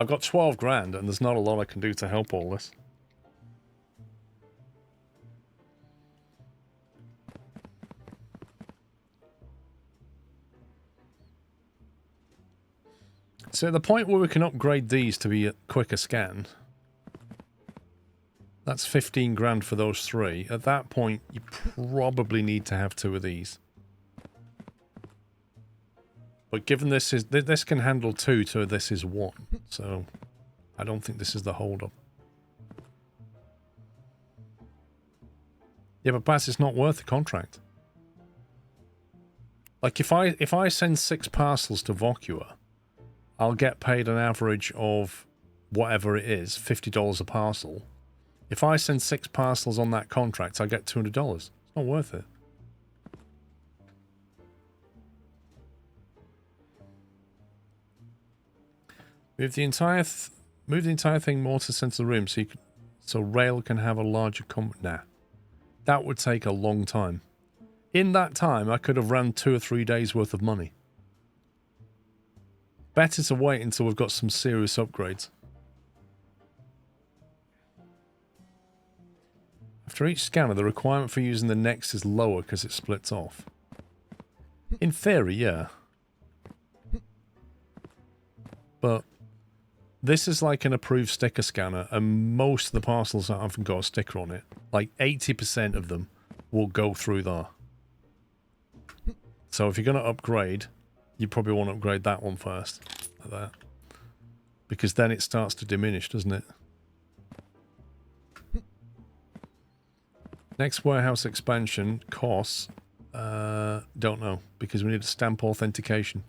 I've got 12 grand and there's not a lot I can do to help all this. So at the point where we can upgrade these to be a quicker scan, that's 15 grand for those 3. At that point, you probably need to have 2 of these. But given this can handle 2, so this is 1. So I don't think this is the hold up. Yeah, but Bass, it's not worth the contract. Like if I send 6 parcels to Vocua, I'll get paid an average of whatever it is, $50 a parcel. If I send 6 parcels on that contract, I get $200. It's not worth it. Move the entire thing more to the center of the room so rail can have a larger Nah. That would take a long time. In that time, I could have ran 2 or 3 days worth of money. Better to wait until we've got some serious upgrades. After each scanner, the requirement for using the next is lower because it splits off. In theory, yeah. But this is like an approved sticker scanner, and most of the parcels that haven't got a sticker on it, like 80% of them, will go through there. So if you're going to upgrade, you probably want to upgrade that one first, like that. Because then it starts to diminish, doesn't it? Next warehouse expansion costs, don't know, because we need a stamp authentication.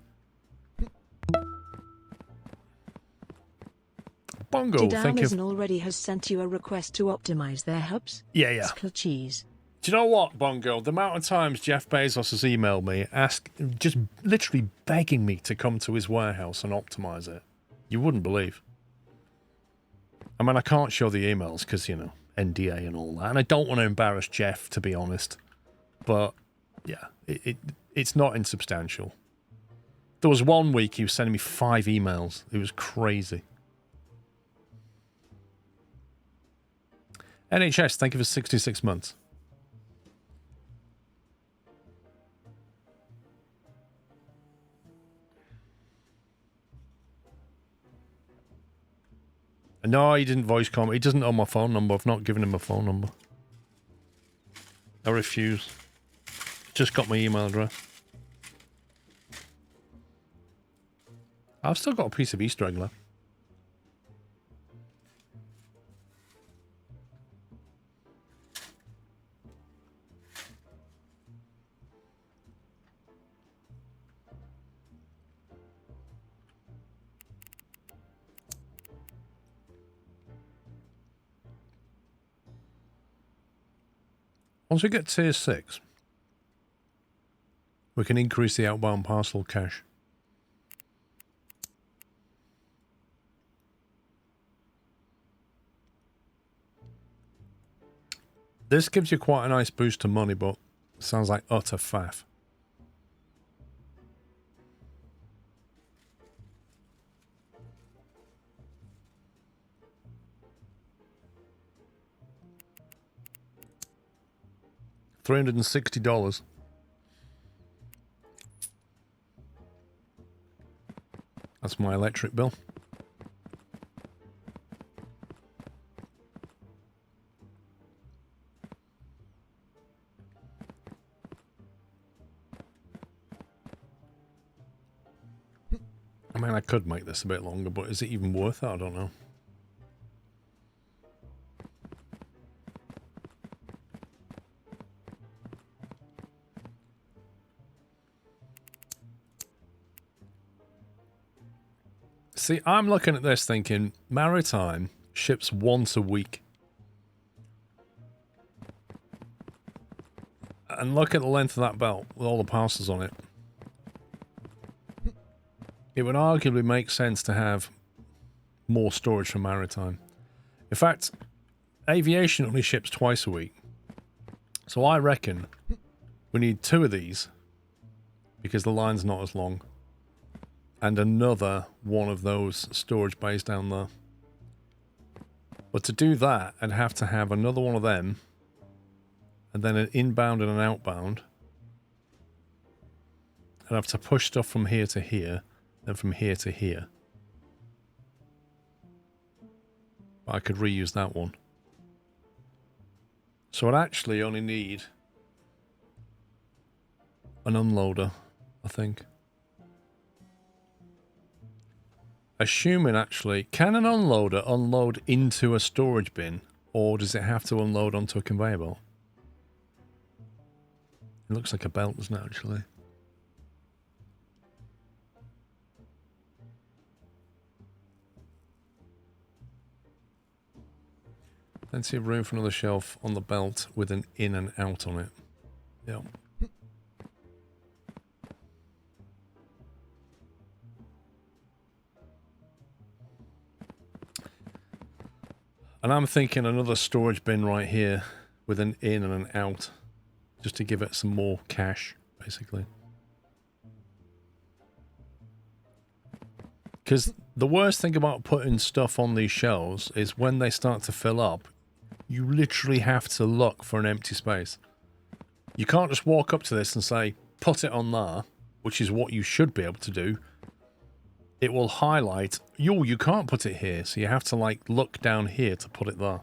Bongo, Did thank you. Amazon already has sent you a request to optimize their hubs? Yeah. Cheese. Do you know what, Bongo? The amount of times Jeff Bezos has emailed me, just literally begging me to come to his warehouse and optimize it. You wouldn't believe. I mean, I can't show the emails because, you know, NDA and all that. And I don't want to embarrass Jeff, to be honest. But, yeah, it's not insubstantial. There was one week he was sending me 5 emails. It was crazy. NHS, thank you for 66 months. No, he didn't voice comment. He doesn't know my phone number. I've not given him a phone number. I refuse. Just got my email address. I've still got a piece of Easter egg left. Once we get tier 6, we can increase the outbound parcel cache. This gives you quite a nice boost to money, but sounds like utter faff. $360. That's my electric bill. I mean, I could make this a bit longer, but is it even worth it? I don't know. See, I'm looking at this thinking, Maritime ships once a week. And look at the length of that belt with all the parcels on it. It would arguably make sense to have more storage for Maritime. In fact, Aviation only ships twice a week. So I reckon we need 2 of these because the line's not as long. And another one of those storage bays down there. But to do that, I'd have to have another one of them, and then an inbound and an outbound. I'd have to push stuff from here to here, then from here to here. But I could reuse that one. So I'd actually only need an unloader, I think. Assuming, actually, can an unloader unload into a storage bin, or does it have to unload onto a conveyor belt? It looks like a belt, doesn't it, actually? Plenty of room for another shelf on the belt with an in and out on it. Yeah. And I'm thinking another storage bin right here with an in and an out, just to give it some more cash, basically. Because the worst thing about putting stuff on these shelves is when they start to fill up, you literally have to look for an empty space. You can't just walk up to this and say, put it on there, which is what you should be able to do. It will highlight, yo, you can't put it here, so you have to like look down here to put it there.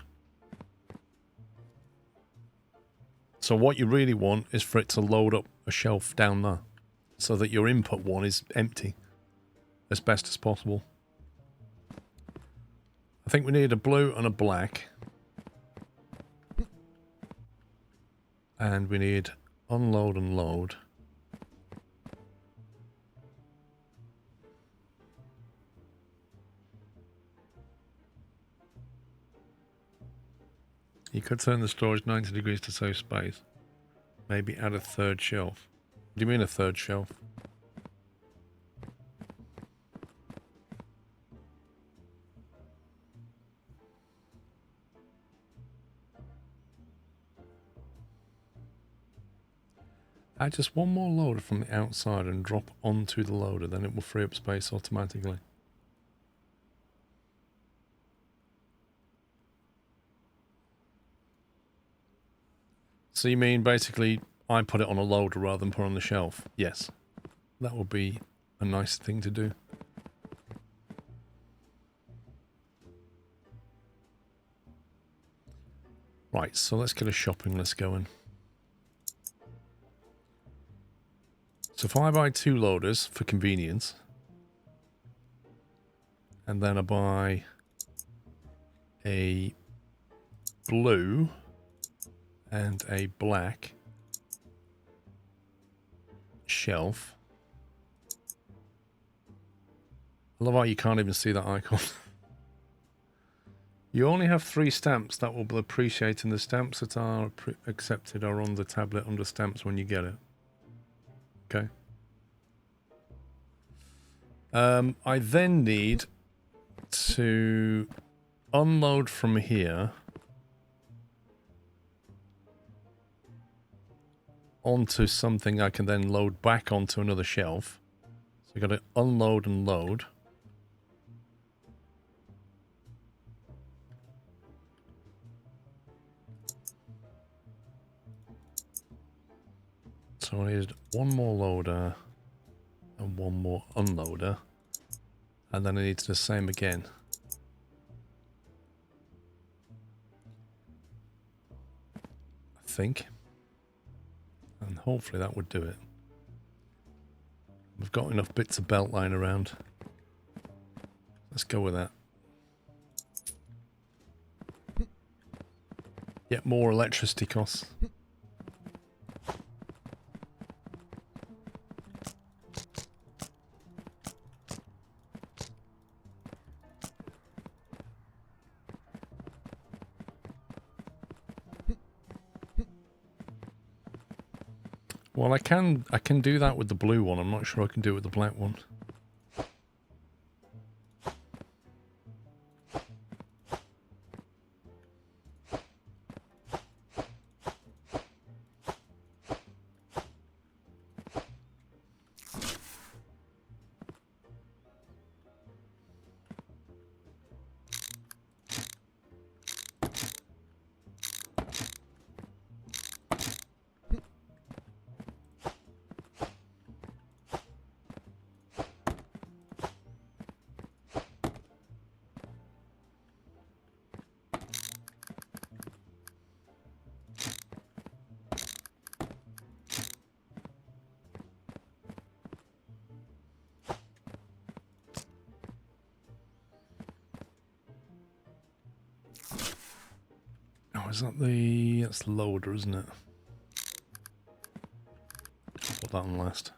So what you really want is for it to load up a shelf down there, so that your input one is empty as best as possible. I think we need a blue and a black. And we need unload and load. You could turn the storage 90 degrees to save space. Maybe add a third shelf. What do you mean a third shelf? Add just one more loader from the outside and drop onto the loader, then it will free up space automatically. So you mean basically I put it on a loader rather than put it on the shelf? Yes. That would be a nice thing to do. Right, so let's get a shopping list going. So if I buy 2 loaders for convenience, and then I buy a blue and a black shelf. I love how you can't even see that icon. You only have 3 stamps that will be appreciated. The stamps that are accepted are on the tablet under stamps when you get it. Okay. I then need to unload from here onto something I can then load back onto another shelf. So I've got to unload and load. So I need one more loader and one more unloader. And then I need to do the same again. I think. And hopefully that would do it. We've got enough bits of belt line around. Let's go with that. Yet more electricity costs. Well, I can do that with the blue one. I'm not sure I can do it with the black one. Is that that's the loader, isn't it? Put that on last.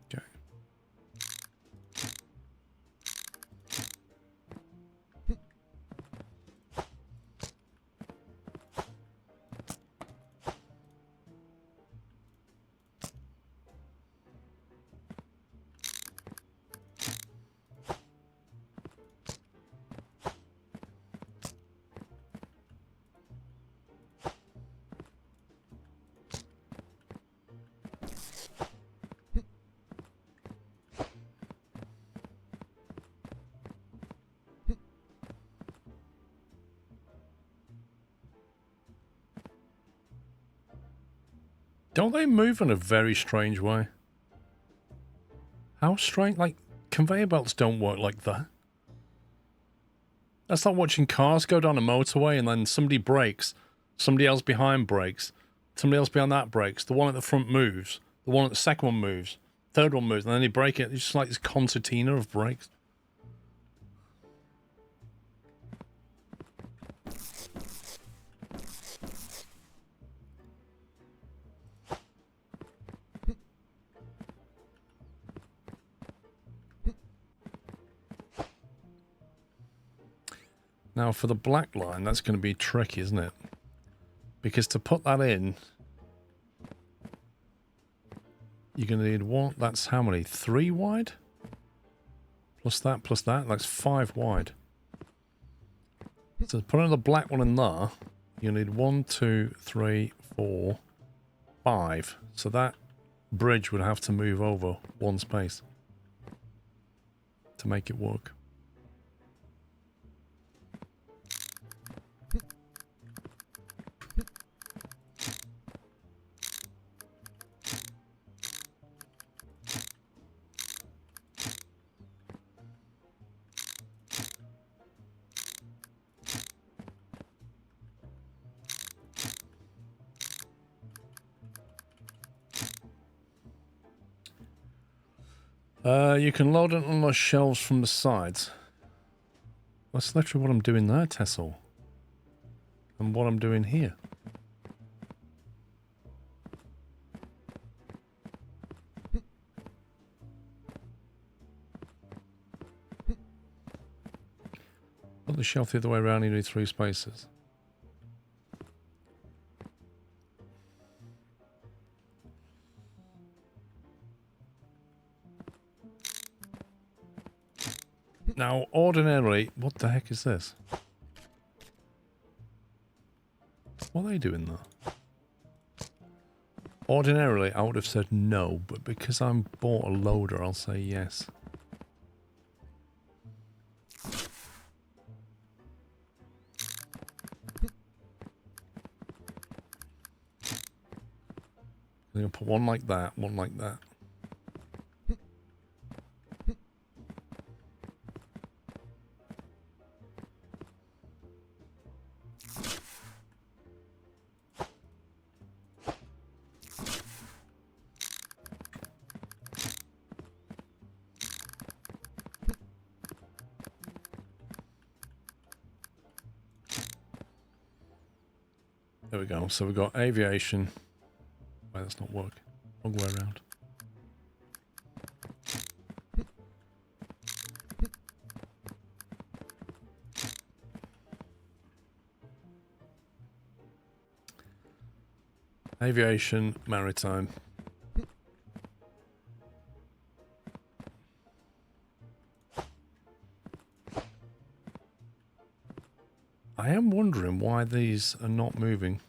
Okay. Don't they move in a very strange way? How strange? Like, conveyor belts don't work like that. That's like watching cars go down a motorway and then somebody brakes, somebody else behind brakes, somebody else behind that brakes, the one at the front moves, the one at the second one moves, third one moves, and then they brake it. It's just like this concertina of brakes. Now for the black line, that's going to be tricky, isn't it? Because to put that in, you're going to need one. That's how many? 3 wide? Plus that, that's 5 wide. So to put another black one in there, you need 1, 2, 3, 4, 5. So that bridge would have to move over 1 space to make it work. You can load and unload shelves from the sides. That's literally what I'm doing there, Tessel. And what I'm doing here. Put the shelf the other way around, you need 3 spaces. Now, ordinarily, what the heck is this? What are they doing there? Ordinarily, I would have said no, but because I'm bought a loader, I'll say yes. I'm going to put one like that, one like that. There we go. So we've got aviation. Wait, that's not working. Wrong way around. Aviation, maritime. I am wondering why these are not moving.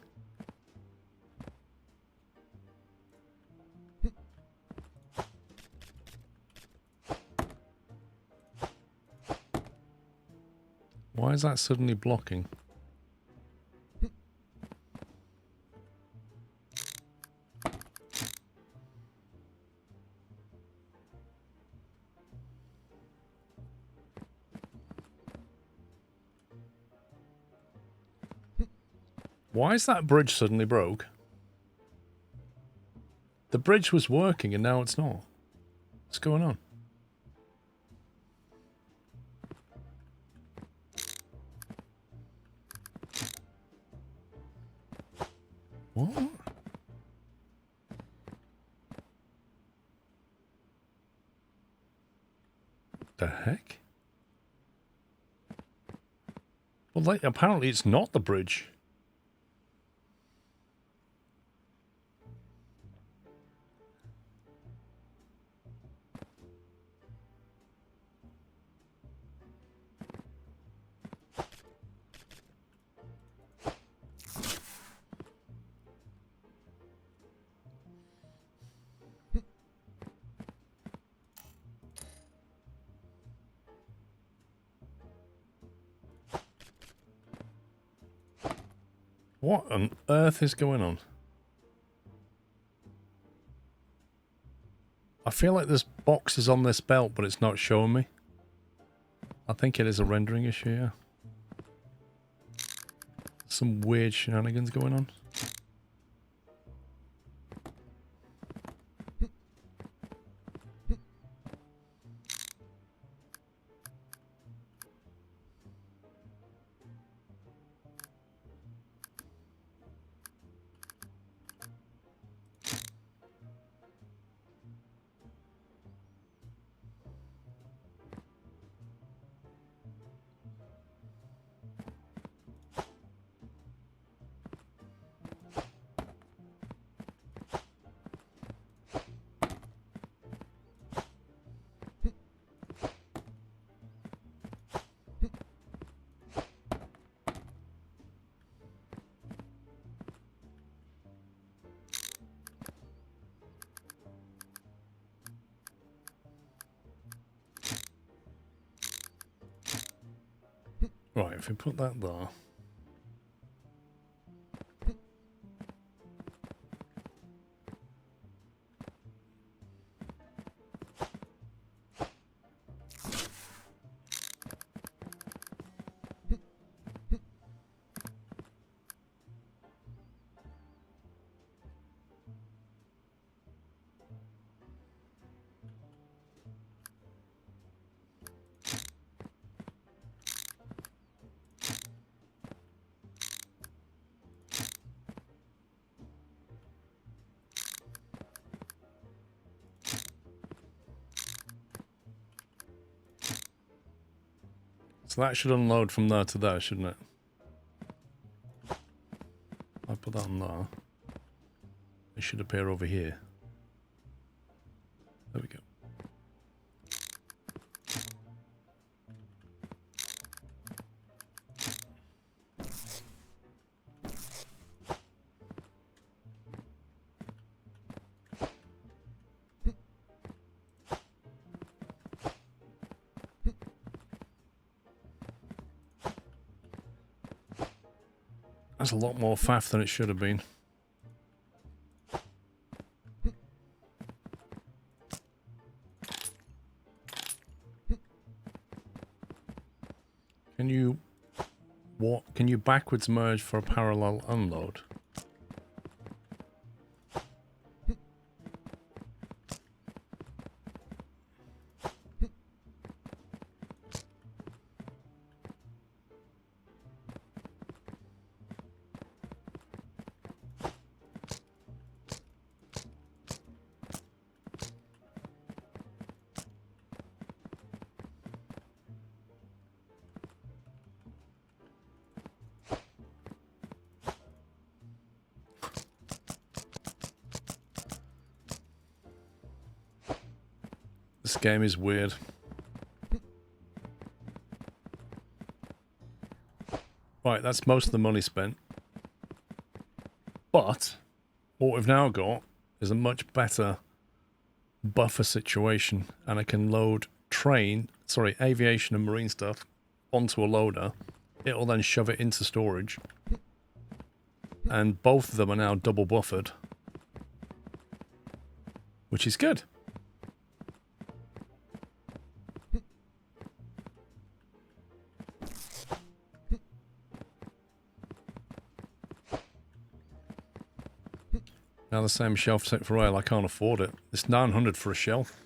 Why is that suddenly blocking? Why is that bridge suddenly broke? The bridge was working and now it's not. What's going on? What? The heck? Well, like, apparently it's not the bridge. What on earth is going on? I feel like there's boxes on this belt, but it's not showing me. I think it is a rendering issue, yeah. Some weird shenanigans going on. Right, if we put that there. So that should unload from there to there, shouldn't it? I put that on there. It should appear over here. There we go. That's a lot more faff than it should have been. Can you backwards merge for a parallel unload? This game is weird. Right, that's most of the money spent. But what we've now got is a much better buffer situation, and I can load aviation and marine stuff onto a loader. It'll then shove it into storage. And both of them are now double buffered, which is good. Now the same shelf set for rail, I can't afford it. It's 900 for a shelf.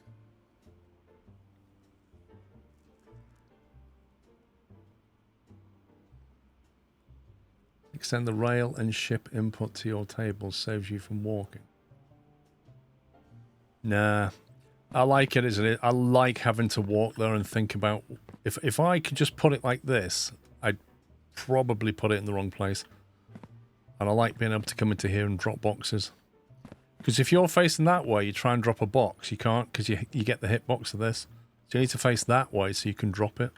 Extend the rail and ship input to your table, saves you from walking. Nah, I like it as it is. I like having to walk there and think about... If I could just put it like this, I'd probably put it in the wrong place. And I like being able to come into here and drop boxes. Because if you're facing that way, you try and drop a box. You can't, because you get the hitbox of this. So you need to face that way so you can drop it.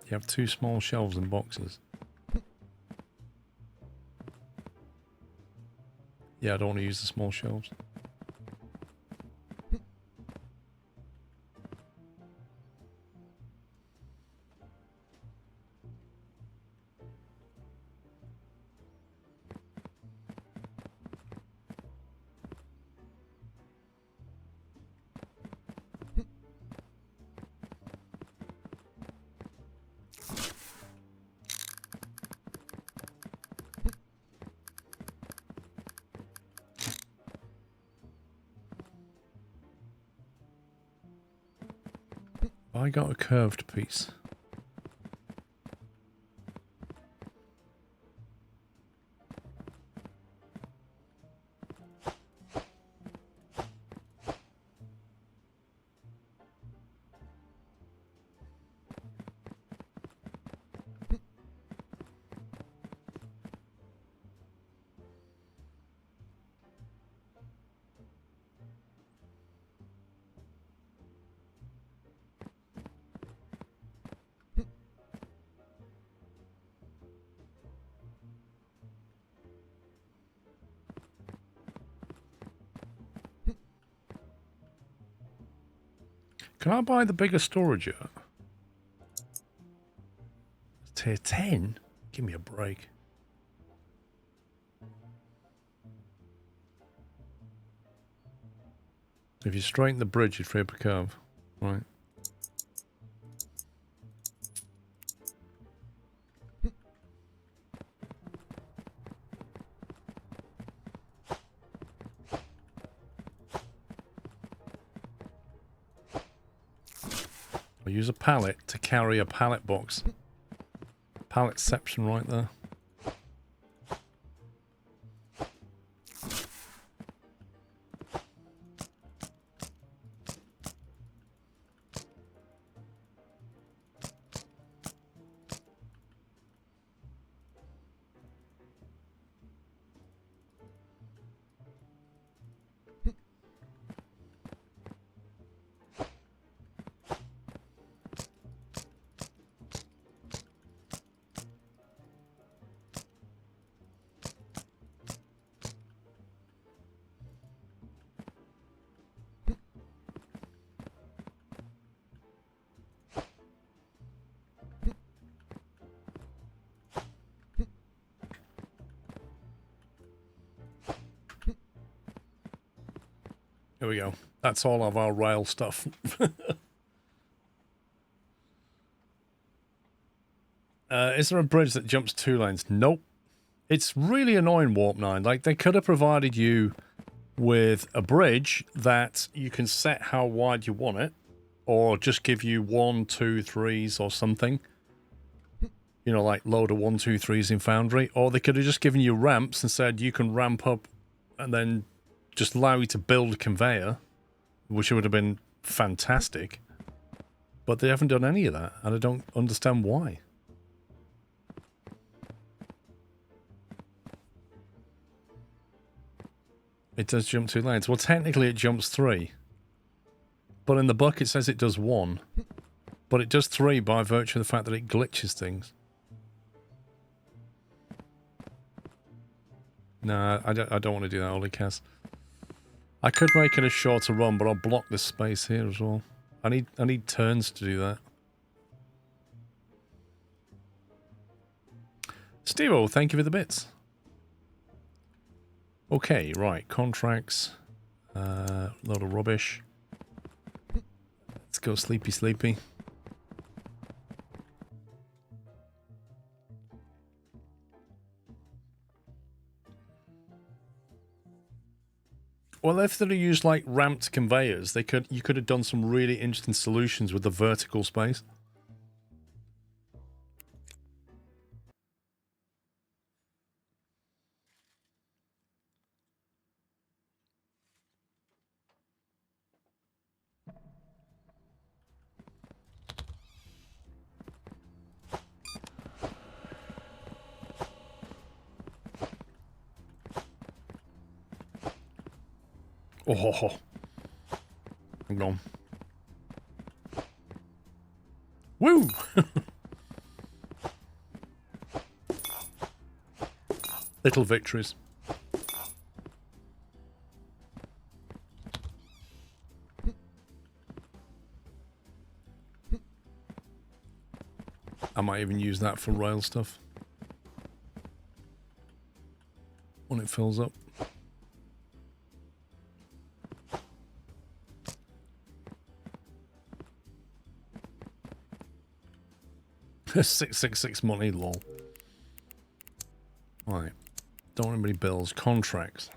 You have two small shelves and boxes. Yeah, I don't want to use the small shelves. I got a curved piece. Can I buy the bigger storage yet? Tier 10? Give me a break. If you straighten the bridge, you'd free up a curve. Right. I'll use a pallet to carry a pallet box. Palletception right there. Here we go. That's all of our rail stuff. Is there a bridge that jumps 2 lanes? Nope. It's really annoying, Warp 9. Like, they could have provided you with a bridge that you can set how wide you want it, or just give you 1, 2, 3s or something. You know, like load of 1, 2, 3s in Foundry. Or they could have just given you ramps and said you can ramp up and then just allow you to build a conveyor, which would have been fantastic. But they haven't done any of that, and I don't understand why. It does jump 2 lanes. Well, technically it jumps 3. But in the book it says it does 1. But it does 3 by virtue of the fact that it glitches things. Nah, I don't want to do that, Ollie Cass. I could make it a shorter run, but I'll block this space here as well. I need turns to do that. Steve-O, thank you for the bits. Okay, right, contracts. Load of rubbish. Let's go sleepy sleepy. Well, if they'd used like ramped conveyors, you could have done some really interesting solutions with the vertical space. Oh, I'm gone. Woo! Little victories. I might even use that for rail stuff when it fills up. 666 money, lol. Right. Don't want anybody bills. Contracts.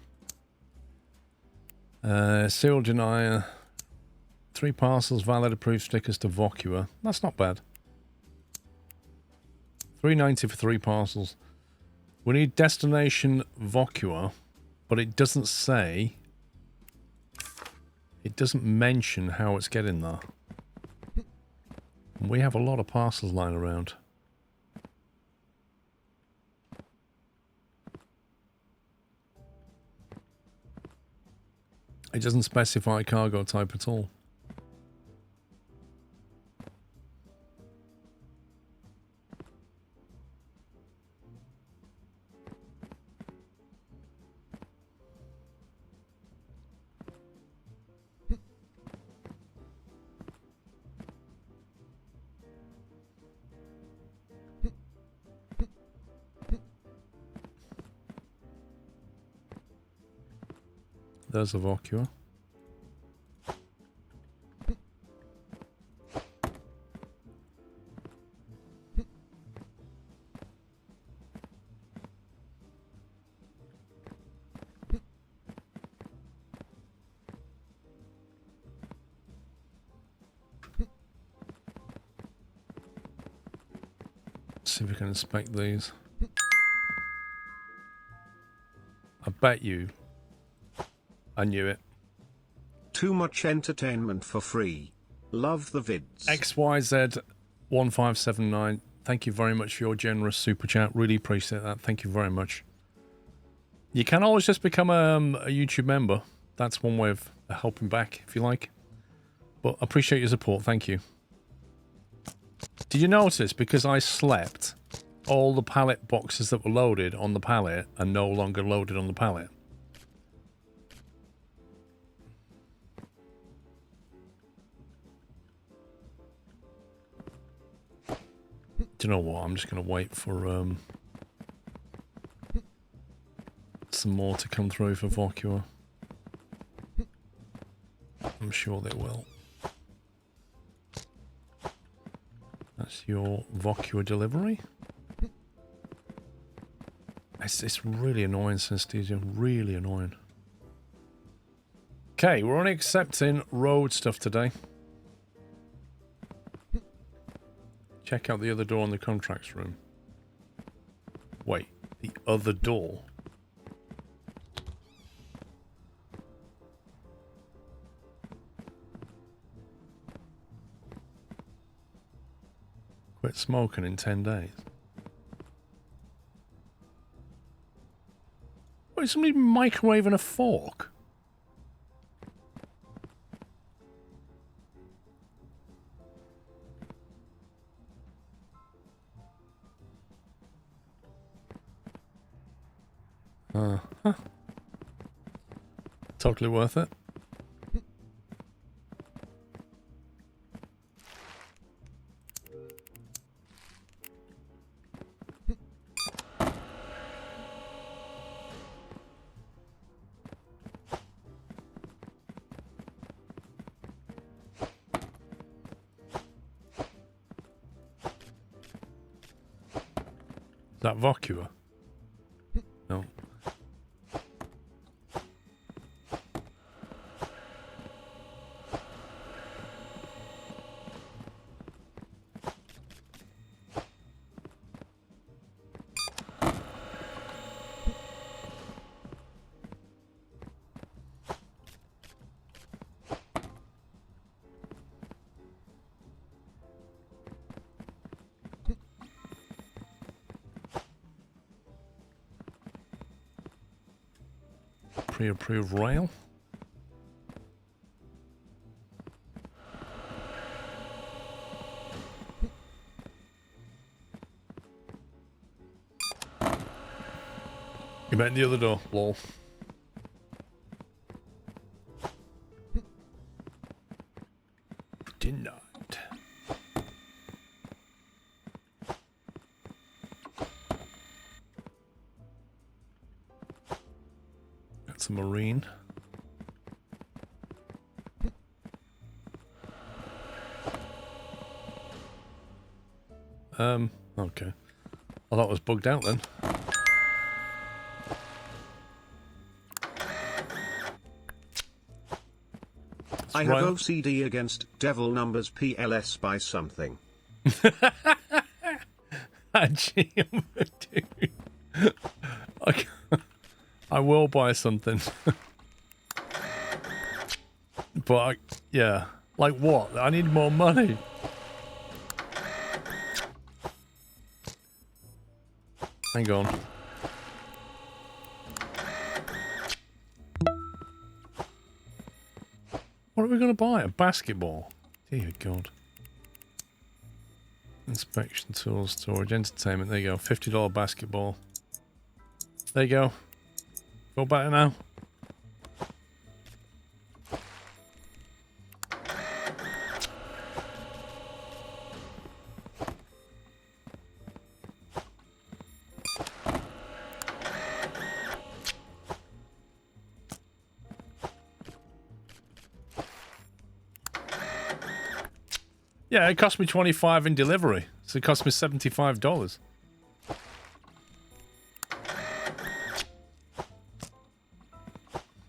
Serial denier. 3 parcels, valid approved stickers to Vocua. That's not bad. 390 for 3 parcels. We need destination Vocua, but it doesn't say. It doesn't mention how it's getting there. We have a lot of parcels lying around. It doesn't specify cargo type at all. There's a Vocua. See if we can inspect these. I bet you I knew it. Too much entertainment for free. Love the vids. XYZ1579. Thank you very much for your generous super chat. Really appreciate that. Thank you very much. You can always just become a YouTube member. That's one way of helping back, if you like. But I appreciate your support. Thank you. Did you notice, because I slept, all the pallet boxes that were loaded on the pallet are no longer loaded on the pallet? Do you know what? I'm just going to wait for some more to come through for Vocua. I'm sure they will. That's your Vocua delivery. It's really annoying, Synesthesia. Really annoying. Okay, we're only accepting road stuff today. Check out the other door in the contracts room. Wait, the other door? Quit smoking in 10 days. Wait, somebody microwaving a fork? Huh. Totally worth it. Is that Vocua? No. Pre-approved rail. You meant the other door, lol. Denied. That's a marine. Okay. Well, that was bugged out then. I have Right. OCD against devil numbers PLS by something. Dude. I, I will buy something. But, yeah. Like what? I need more money. Hang on. What are we going to buy? A basketball? Dear God. Inspection tools, storage, entertainment. There you go. $50 basketball. There you go. Feel better now? Yeah, it cost me $25 in delivery, so it cost me $75.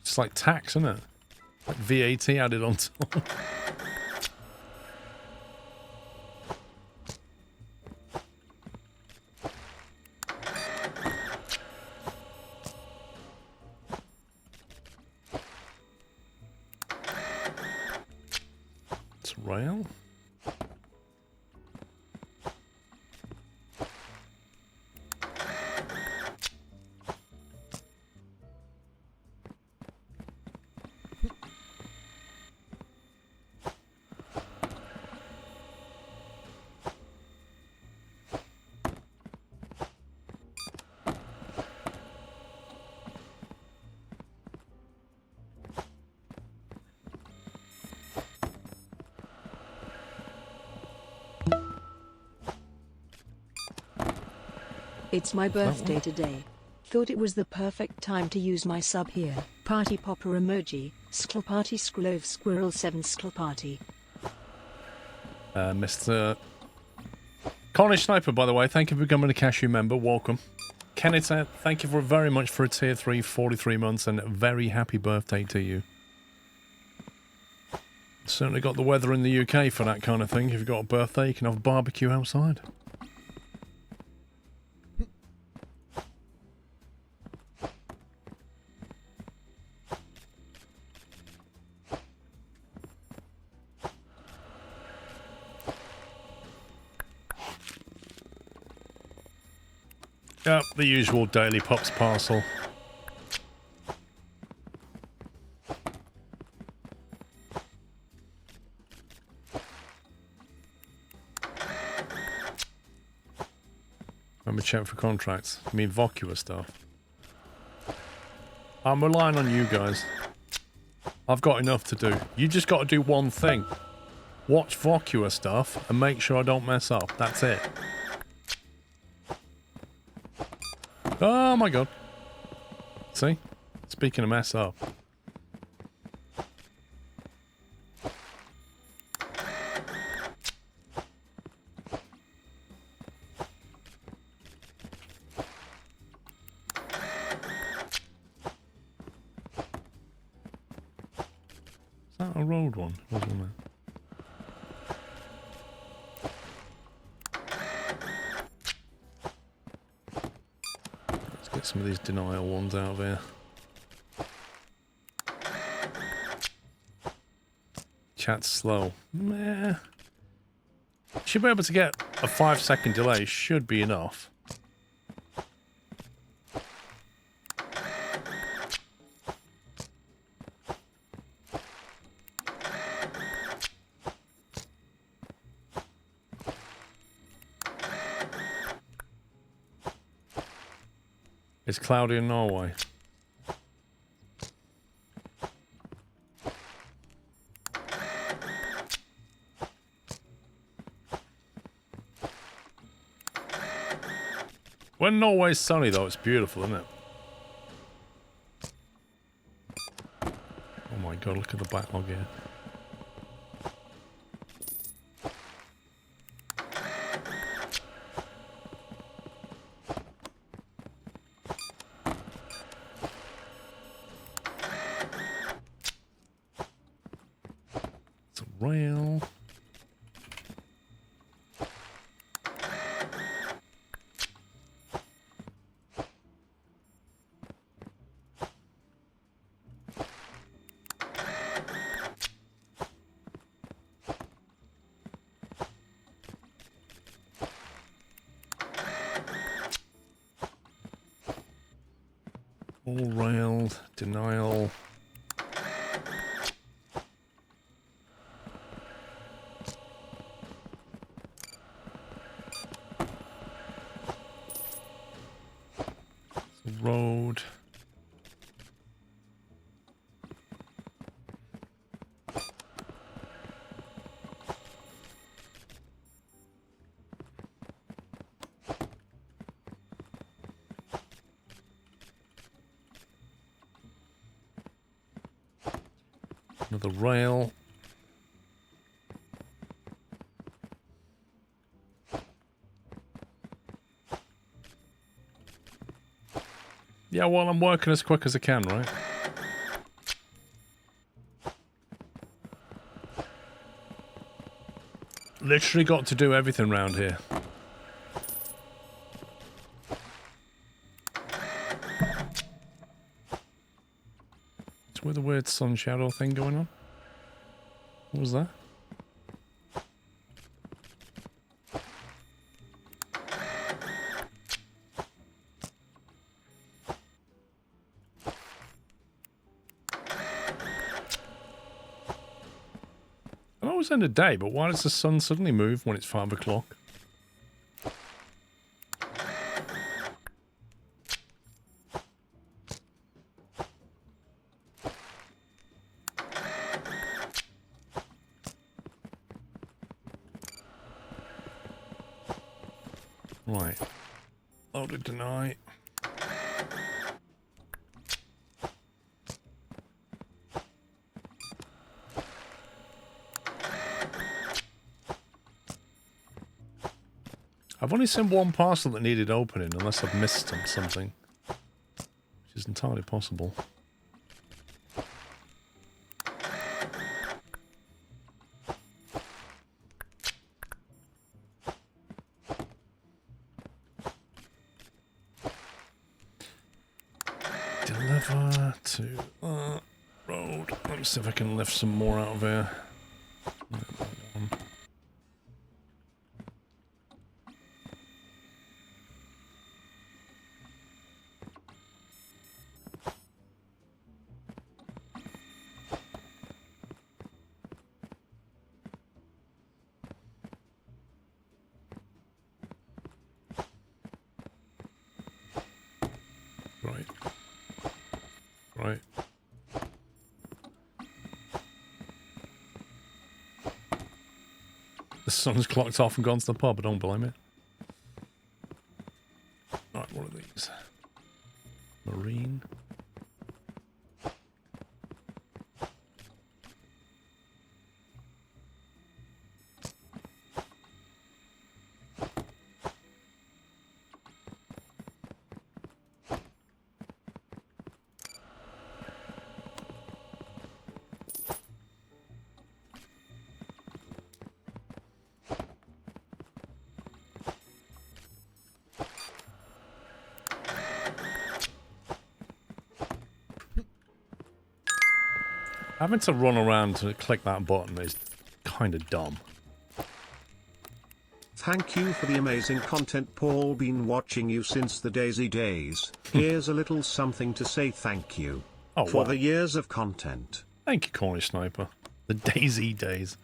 It's like tax, isn't it? Like VAT added on top. It's rail. It's my birthday today. Thought it was the perfect time to use my sub here. Party popper emoji, skl party sklove squirrel 7 skl party. Mr. Cornish Sniper, by the way, thank you for becoming a cashew member. Welcome. Kenneth, thank you very much for a tier 3, 43 months, and a very happy birthday to you. Certainly got the weather in the UK for that kind of thing. If you've got a birthday, you can have a barbecue outside. Yep, the usual daily pops parcel. Let me check for contracts. I mean, Vocua stuff. I'm relying on you guys. I've got enough to do. You just got to do one thing. Watch Vocua stuff and make sure I don't mess up. That's it. Oh my god. See? Speaking of mess up. Is that a road one? Wasn't it? Get some of these denial ones out of here. Chat's slow. Meh. Should be able to get a 5-second delay. Should be enough. It's cloudy in Norway. When Norway's sunny though, it's beautiful, isn't it? Oh my god, look at the backlog here. rail. All railed, denial. Road. Another rail. Yeah, well, I'm working as quick as I can, right? Literally got to do everything around here. It's with a weird sun shadow thing going on. What was that? I know it's end of day, but why does the sun suddenly move when it's 5 o'clock? Right. Loaded deny. I've only seen one parcel that needed opening, unless I've missed something. Which is entirely possible. Deliver to road. Let me see if I can lift some more out of here. Right. Right. The sun's clocked off and gone to the pub, I don't blame it. Right, what are these? Marine. Having to run around to click that button is kind of dumb. Thank you for the amazing content, Paul. Been watching you since the Daisy days. Here's a little something to say thank you for what? the years of content. Thank you, Cornish Sniper. The Daisy days.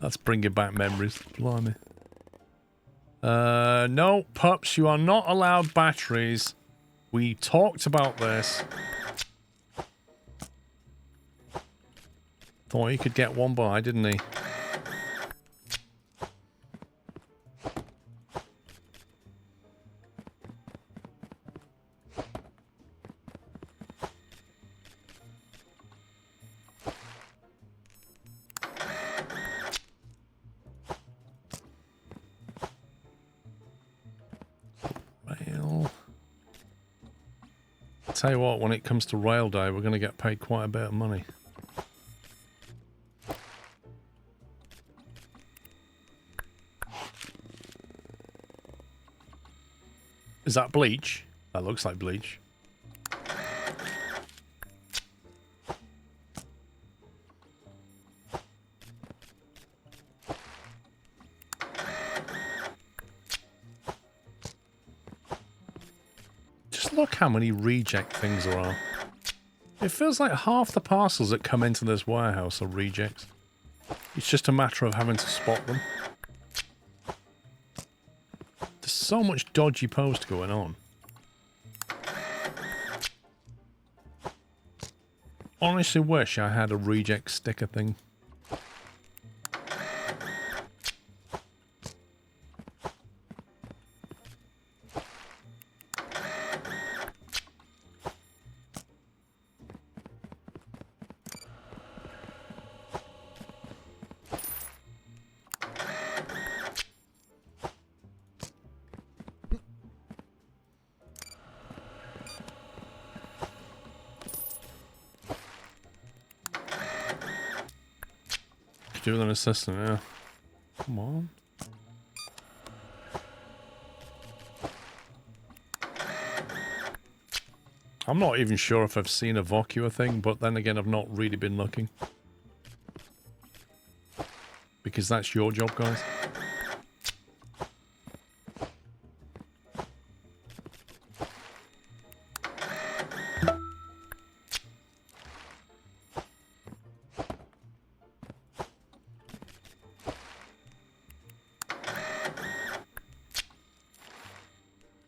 That's bringing back memories. Blimey. No, pups, you are not allowed batteries. We talked about this. Thought he could get one by, didn't he? Rail. Tell you what, when it comes to rail day, we're going to get paid quite a bit of money. Is that bleach? That looks like bleach. Just look how many reject things there are. It feels like half the parcels that come into this warehouse are rejects. It's just a matter of having to spot them. There's so much dodgy post going on. Honestly wish I had a reject sticker thing. Do with an assistant, yeah. Come on. I'm not even sure if I've seen a Vocua thing, but then again, I've not really been looking. Because that's your job, guys.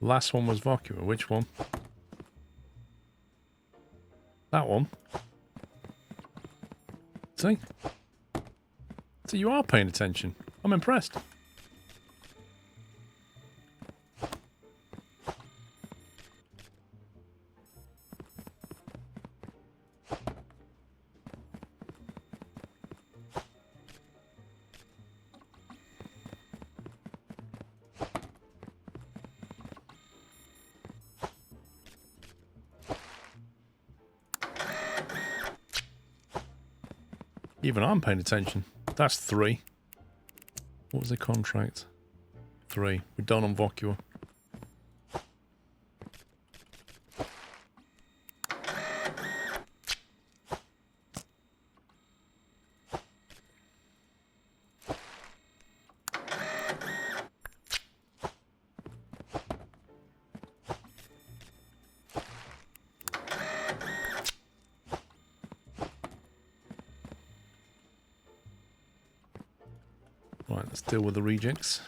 Last one was Vocua. Which one? That one. See? So you are paying attention. I'm impressed. Even I'm paying attention. That's 3. What was the contract? 3. We're done on Vocua. Right, let's deal with the rejects.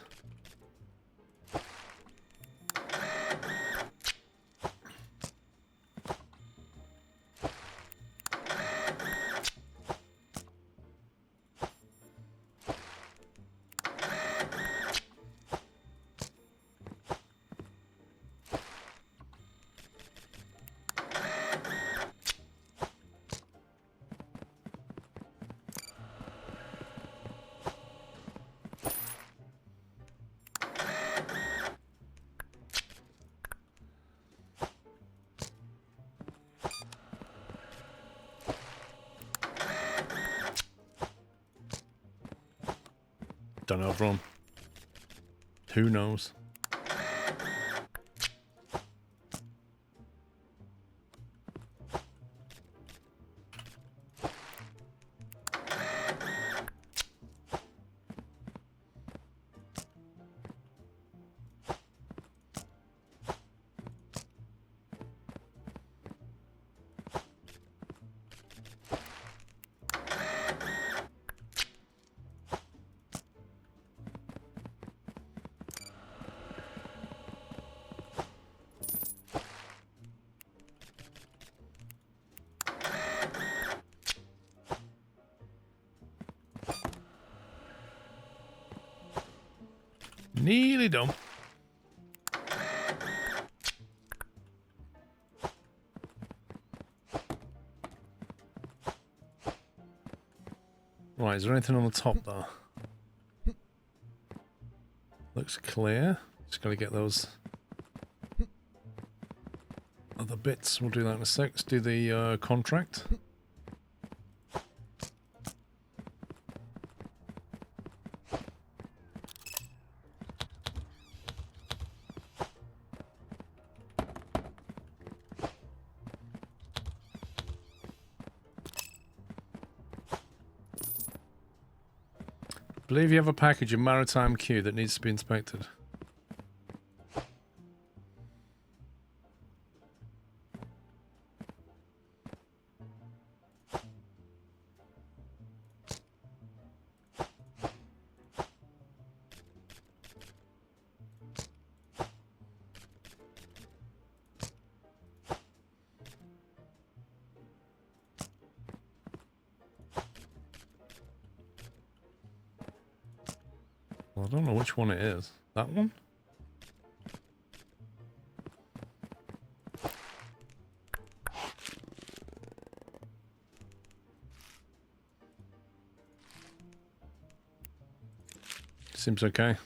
Don't know, everyone. Who knows? Nearly done. Right, is there anything on the top there? Looks clear. Just gotta get those other bits. We'll do that in a sec. Let's do the contract. Believe you have a package of maritime queue that needs to be inspected. Well, I don't know which one it is. That one? Seems okay.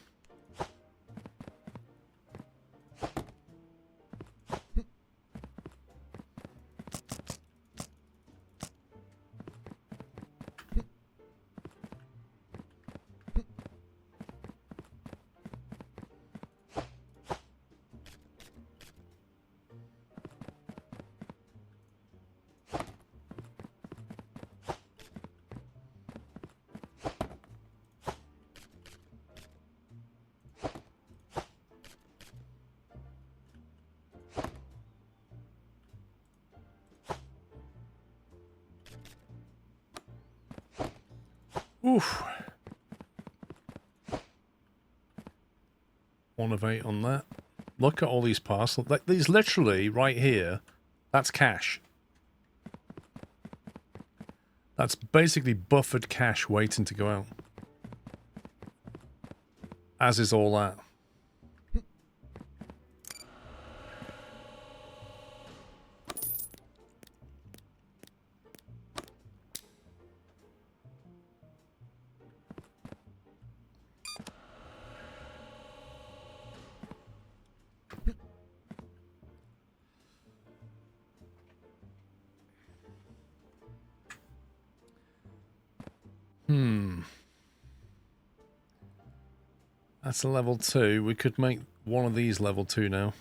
Oof. 1 of 8 on that. Look at all these parcels. Like these literally right here, that's cash. That's basically buffered cash waiting to go out. As is all that. That's a level 2. We could make one of these level 2 now.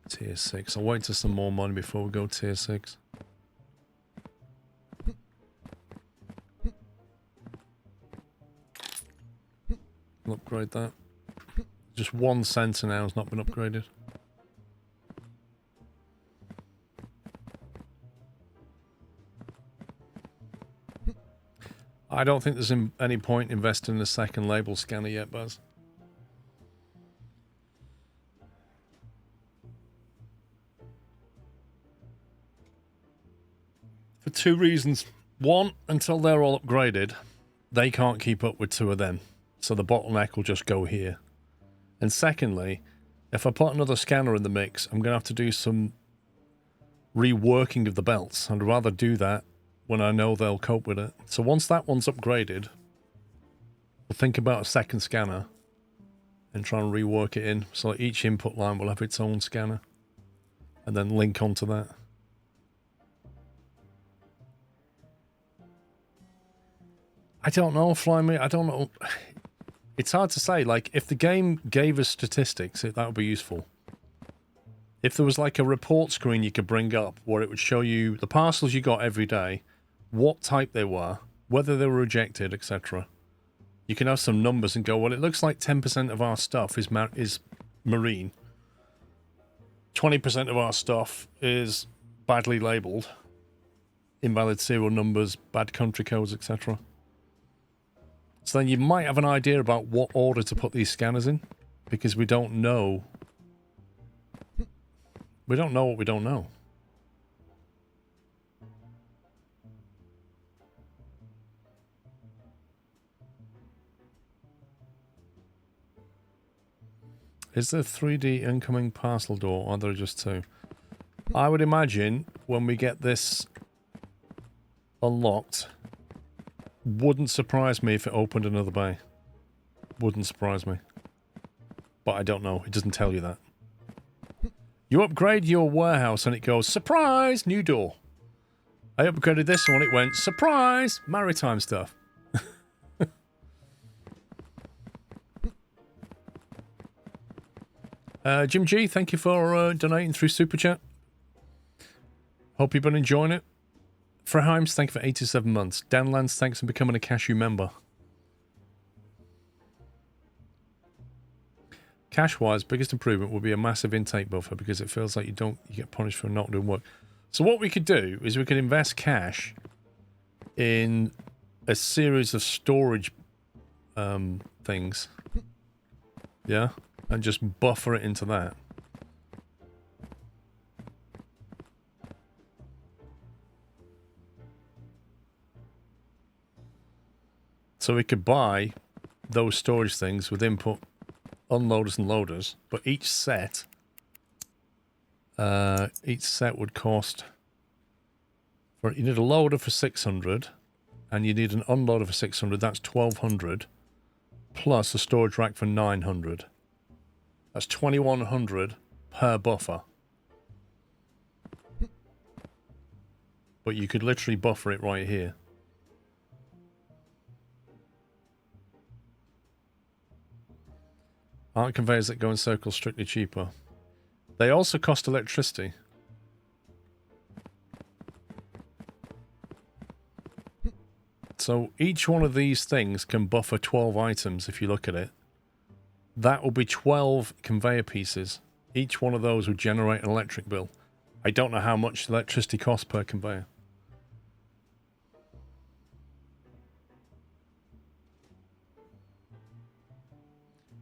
Tier 6. I'll wait till some more money before we go tier 6. I'll upgrade that. Just 1 center now has not been upgraded. I don't think there's any point investing in a second label scanner yet, Buzz. For 2 reasons. 1, until they're all upgraded, they can't keep up with 2 of them. So the bottleneck will just go here. And secondly, if I put another scanner in the mix, I'm going to have to do some reworking of the belts. I'd rather do that when I know they'll cope with it. So once that one's upgraded, we'll think about a second scanner and try and rework it in so each input line will have its own scanner and then link onto that. I don't know, Flyme. I don't know. It's hard to say. Like, if the game gave us statistics, that would be useful. If there was like a report screen you could bring up where it would show you the parcels you got every day, what type they were, whether they were rejected, etc. You can have some numbers and go, well, it looks like 10% of our stuff is marine. 20% of our stuff is badly labelled. Invalid serial numbers, bad country codes, etc. So then you might have an idea about what order to put these scanners in, because we don't know. We don't know what we don't know. Is there 3D incoming parcel door, or are there just 2? I would imagine when we get this unlocked, wouldn't surprise me if it opened another bay. Wouldn't surprise me. But I don't know. It doesn't tell you that. You upgrade your warehouse and it goes, surprise, new door. I upgraded this one, it went, surprise, maritime stuff. Jim G, thank you for donating through Super Chat. Hope you've been enjoying it. Freheims, thank you for 87 months. Dan Lance, thanks for becoming a Cashew member. Cash-wise, biggest improvement will be a massive intake buffer because it feels like you get punished for not doing work. So what we could do is we could invest cash in a series of storage things. Yeah? And just buffer it into that. So we could buy those storage things with input unloaders and loaders, but each set would cost you need a loader for 600 and you need an unloader for 600. That's 1200 plus a storage rack for 900. That's 2100 per buffer. But you could literally buffer it right here. Aren't conveyors that go in circles strictly cheaper? They also cost electricity. So each one of these things can buffer 12 items if you look at it. That will be 12 conveyor pieces. Each one of those would generate an electric bill. I don't know how much electricity costs per conveyor.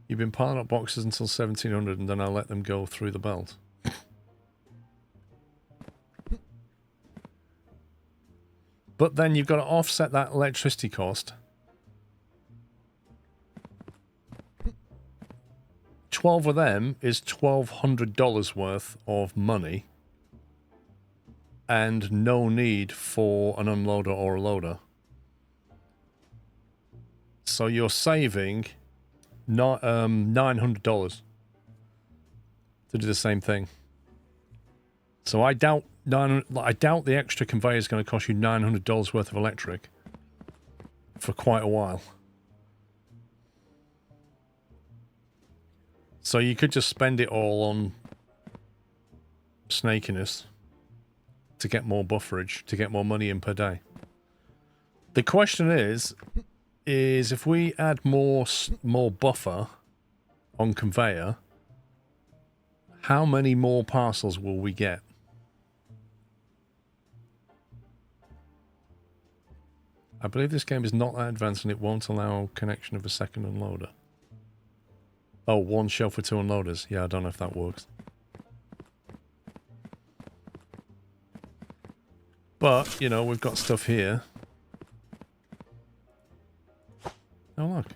You've been piling up boxes until 1700 and then I'll let them go through the belt. But then you've got to offset that electricity cost. 12 of them is $1,200 worth of money. And no need for an unloader or a loader. So you're saving $900 to do the same thing. So I doubt the extra conveyor is going to cost you $900 worth of electric for quite a while. So you could just spend it all on snakiness to get more bufferage, to get more money in per day. The question is if we add more buffer on conveyor, how many more parcels will we get? I believe this game is not that advanced and it won't allow connection of a second unloader. Oh, one shelf for 2 unloaders. Yeah, I don't know if that works. But, you know, we've got stuff here. Oh, look.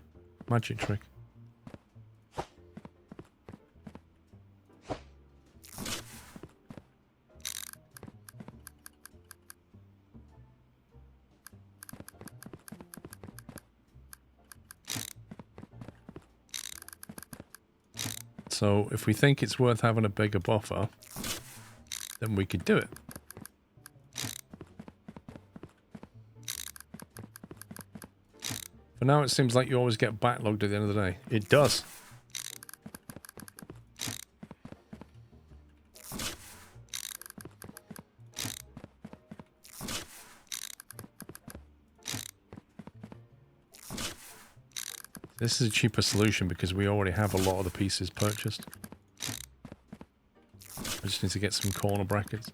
Magic trick. So, if we think it's worth having a bigger buffer, then we could do it. For now, it seems like you always get backlogged at the end of the day. It does. This is a cheaper solution because we already have a lot of the pieces purchased. I just need to get some corner brackets.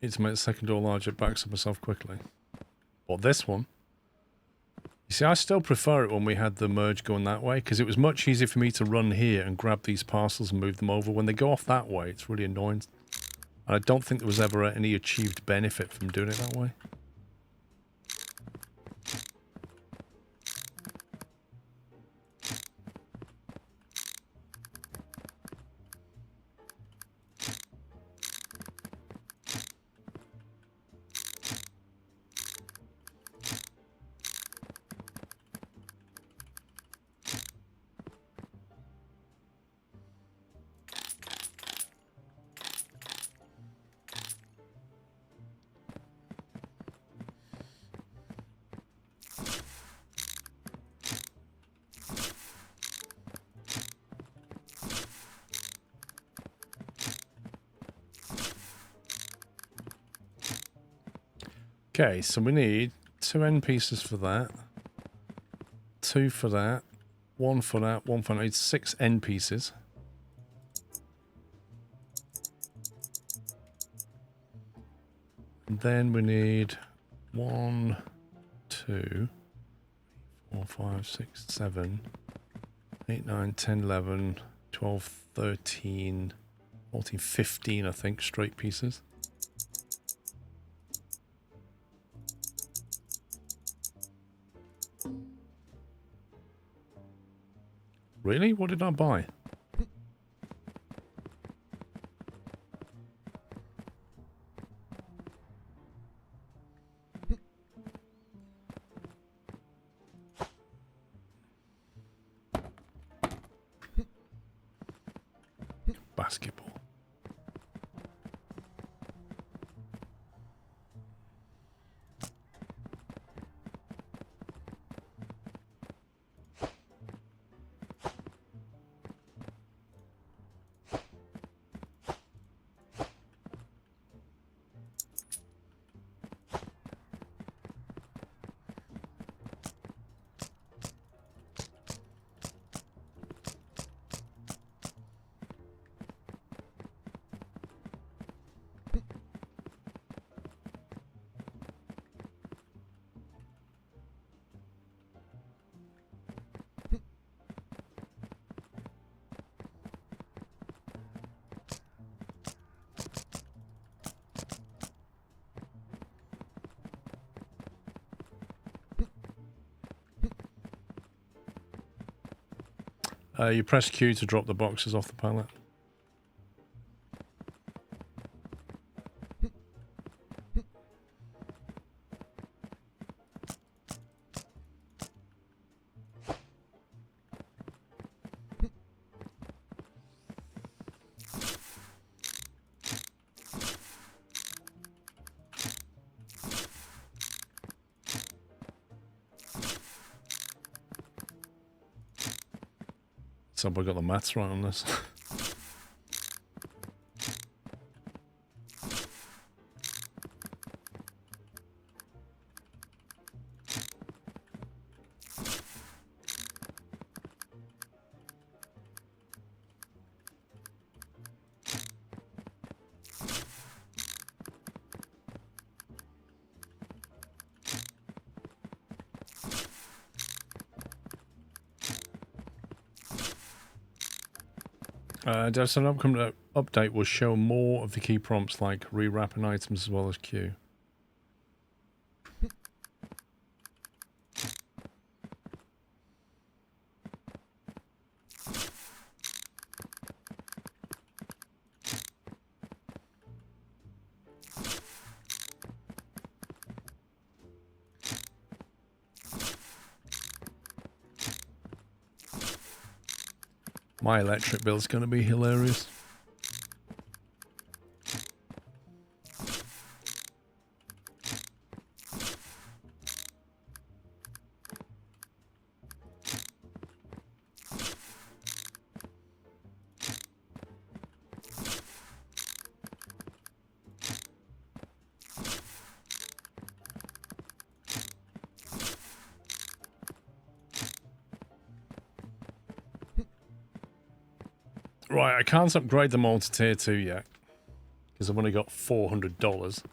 Need to make the second door larger, it backs up itself quickly. What, this one? See, I still prefer it when we had the merge going that way, because it was much easier for me to run here and grab these parcels and move them over. When they go off that way, it's really annoying. And I don't think there was ever any achieved benefit from doing it that way. Okay, so we need 2 end pieces for that, 2 for that, 1 for that, 1 for that. I need 6 end pieces. And then we need 1, 2, 4, 5, 6, 7, 8, 9, 10, 11, 12, 13, 14, 15, I think, straight pieces. Really? What did I buy? Basketball. You press Q to drop the boxes off the pallet. Somebody got the maths right on this. There's an upcoming update will show more of the key prompts like rewrapping items as well as Q. My electric bill's going to be hilarious. Right, I can't upgrade them all to tier 2 yet, because I've only got $400.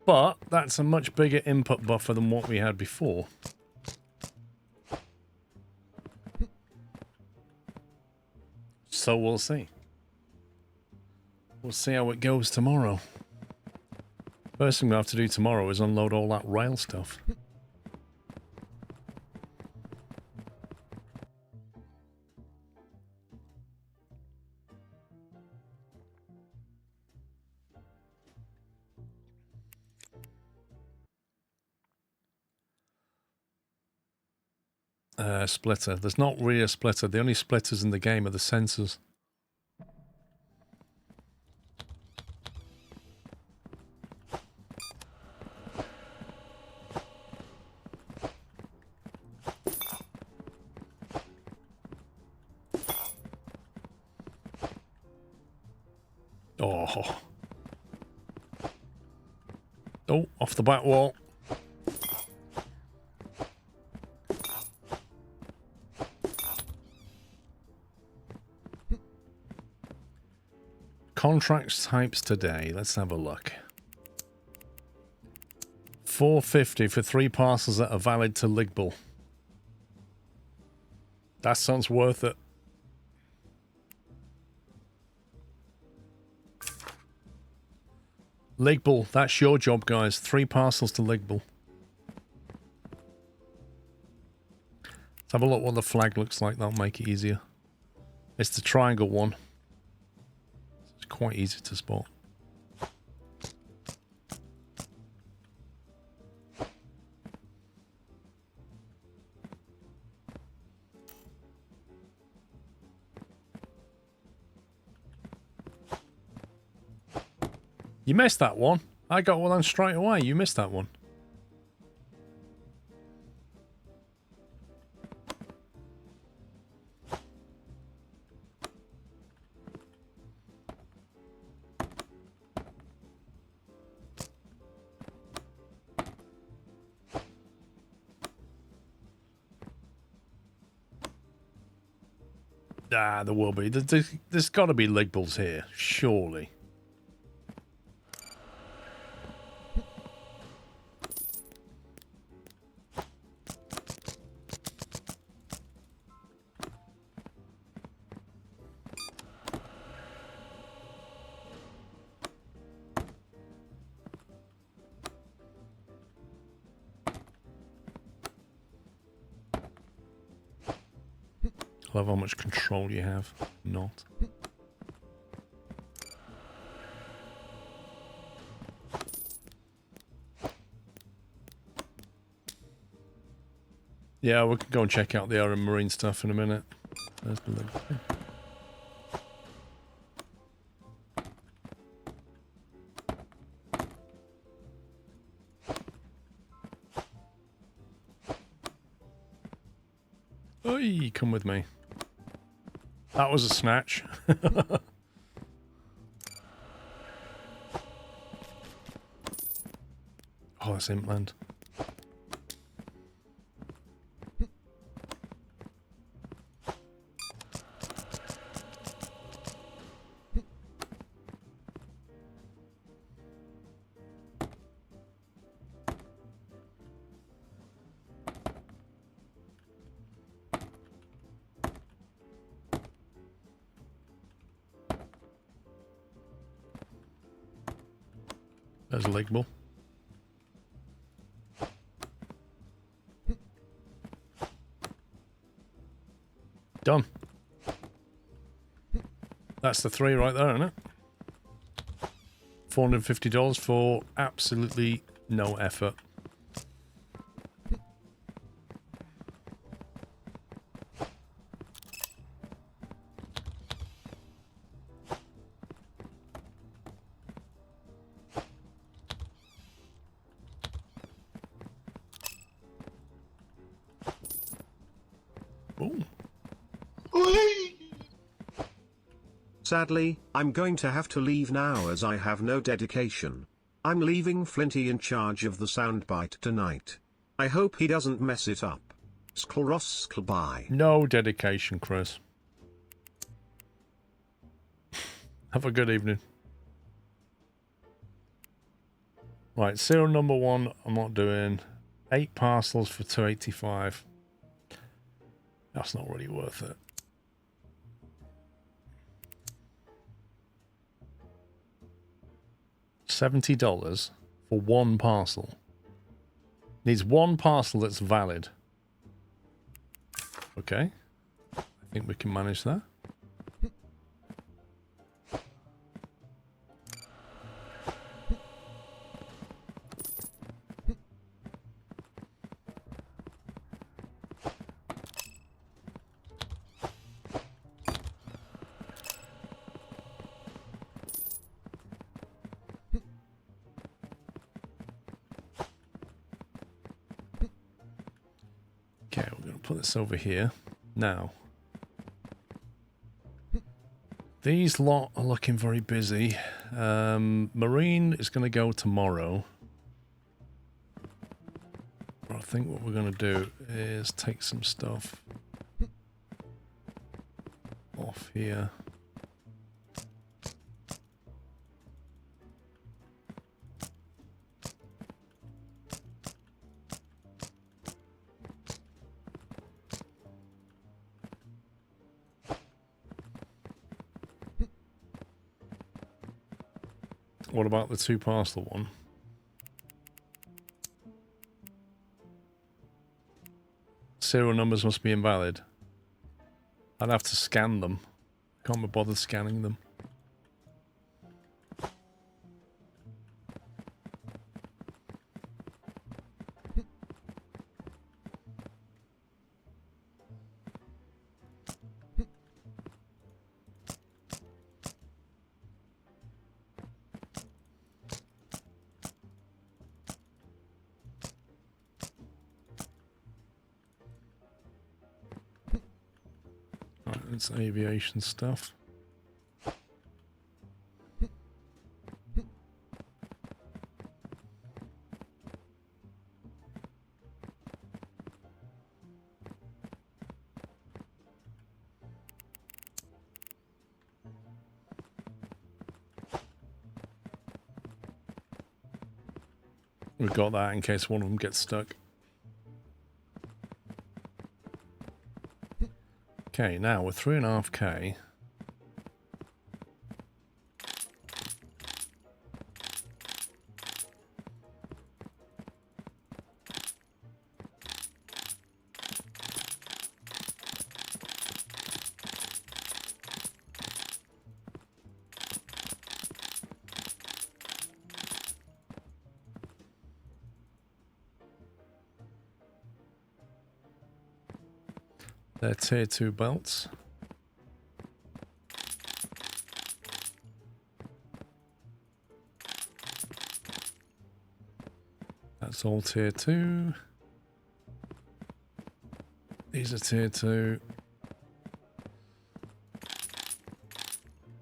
But that's a much bigger input buffer than what we had before. So we'll see. We'll see how it goes tomorrow. First thing we have to do tomorrow is unload all that rail stuff. Splitter. There's not really a splitter. The only splitters in the game are the sensors. Oh. Oh, off the back wall. Contracts types today. Let's have a look. $4.50 for 3 parcels that are valid to Ligbull. That sounds worth it. Ligbull, that's your job, guys. 3 parcels to Ligbull. Let's have a look what the flag looks like. That'll make it easier. It's the triangle one. Quite easy to spot. You missed that one. I got one on straight away. You missed that one. Ah, there will be. There's got to be Ligbulls here, surely. Love how much control you have. Not. Yeah, we can go and check out the Air and Marine stuff in a minute. There's the link. Oi, come with me. That was a snatch. Oh, that's Impland. There's a Ligbull. Done. That's the 3 right there, isn't it? $450 for absolutely no effort. Sadly, I'm going to have to leave now as I have no dedication. I'm leaving Flinty in charge of the soundbite tonight. I hope he doesn't mess it up. Bye. No dedication, Chris. Have a good evening. Right, serial number 1, I'm not doing. 8 parcels for $2.85. That's not really worth it. $70 for one parcel. Needs one parcel that's valid. Okay. I think we can manage that. Okay, we're going to put this over here. Now, these lot are looking very busy. Marine is going to go tomorrow. I think what we're going to do is take some stuff off here. What about the 2 parcel one? Serial numbers must be invalid. I'd have to scan them. Can't be bothered scanning them. It's aviation stuff. We've got that in case one of them gets stuck. Okay, now we're 3.5K. They're tier 2 belts. That's all tier 2. These are tier 2.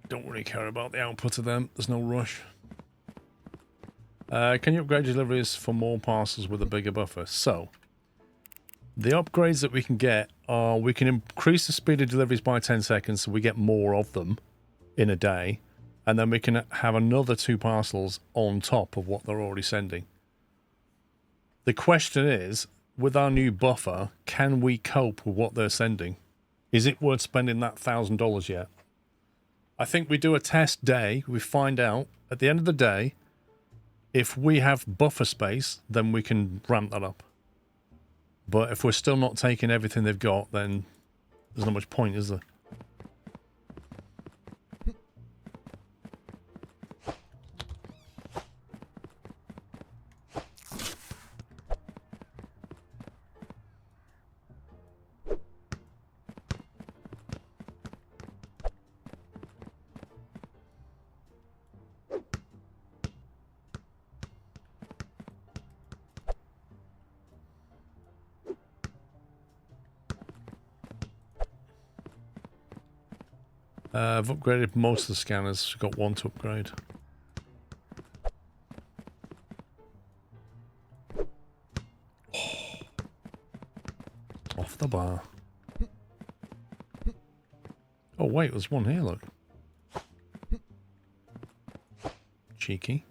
Don't really care about the output of them. There's no rush. Can you upgrade deliveries for more parcels with a bigger buffer? So, the upgrades that we can get are we can increase the speed of deliveries by 10 seconds so we get more of them in a day. And then we can have another 2 parcels on top of what they're already sending. The question is, with our new buffer, can we cope with what they're sending? Is it worth spending that $1,000 yet? I think we do a test day. We find out at the end of the day, if we have buffer space, then we can ramp that up. But if we're still not taking everything they've got, then there's not much point, is there? I've upgraded most of the scanners. We've got one to upgrade. Oh. Off the bar. Oh wait, there's one here, look. Cheeky.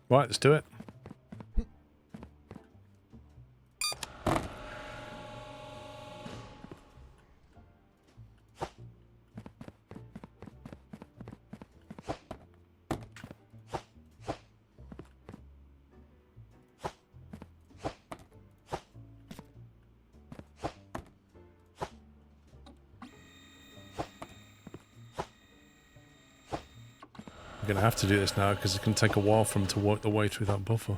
Right, let's do it. I'm going to have to do this now because it's going to take a while for him to work the way through that buffer.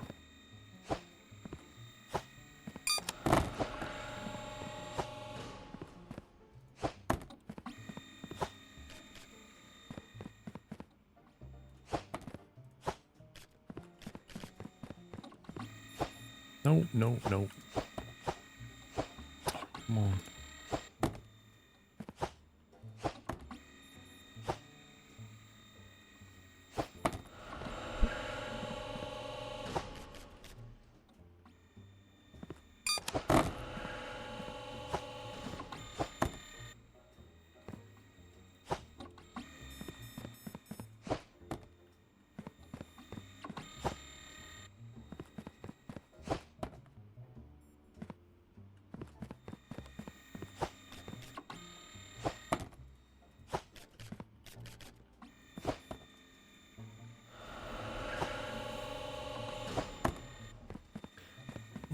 No, no, no. Oh, come on.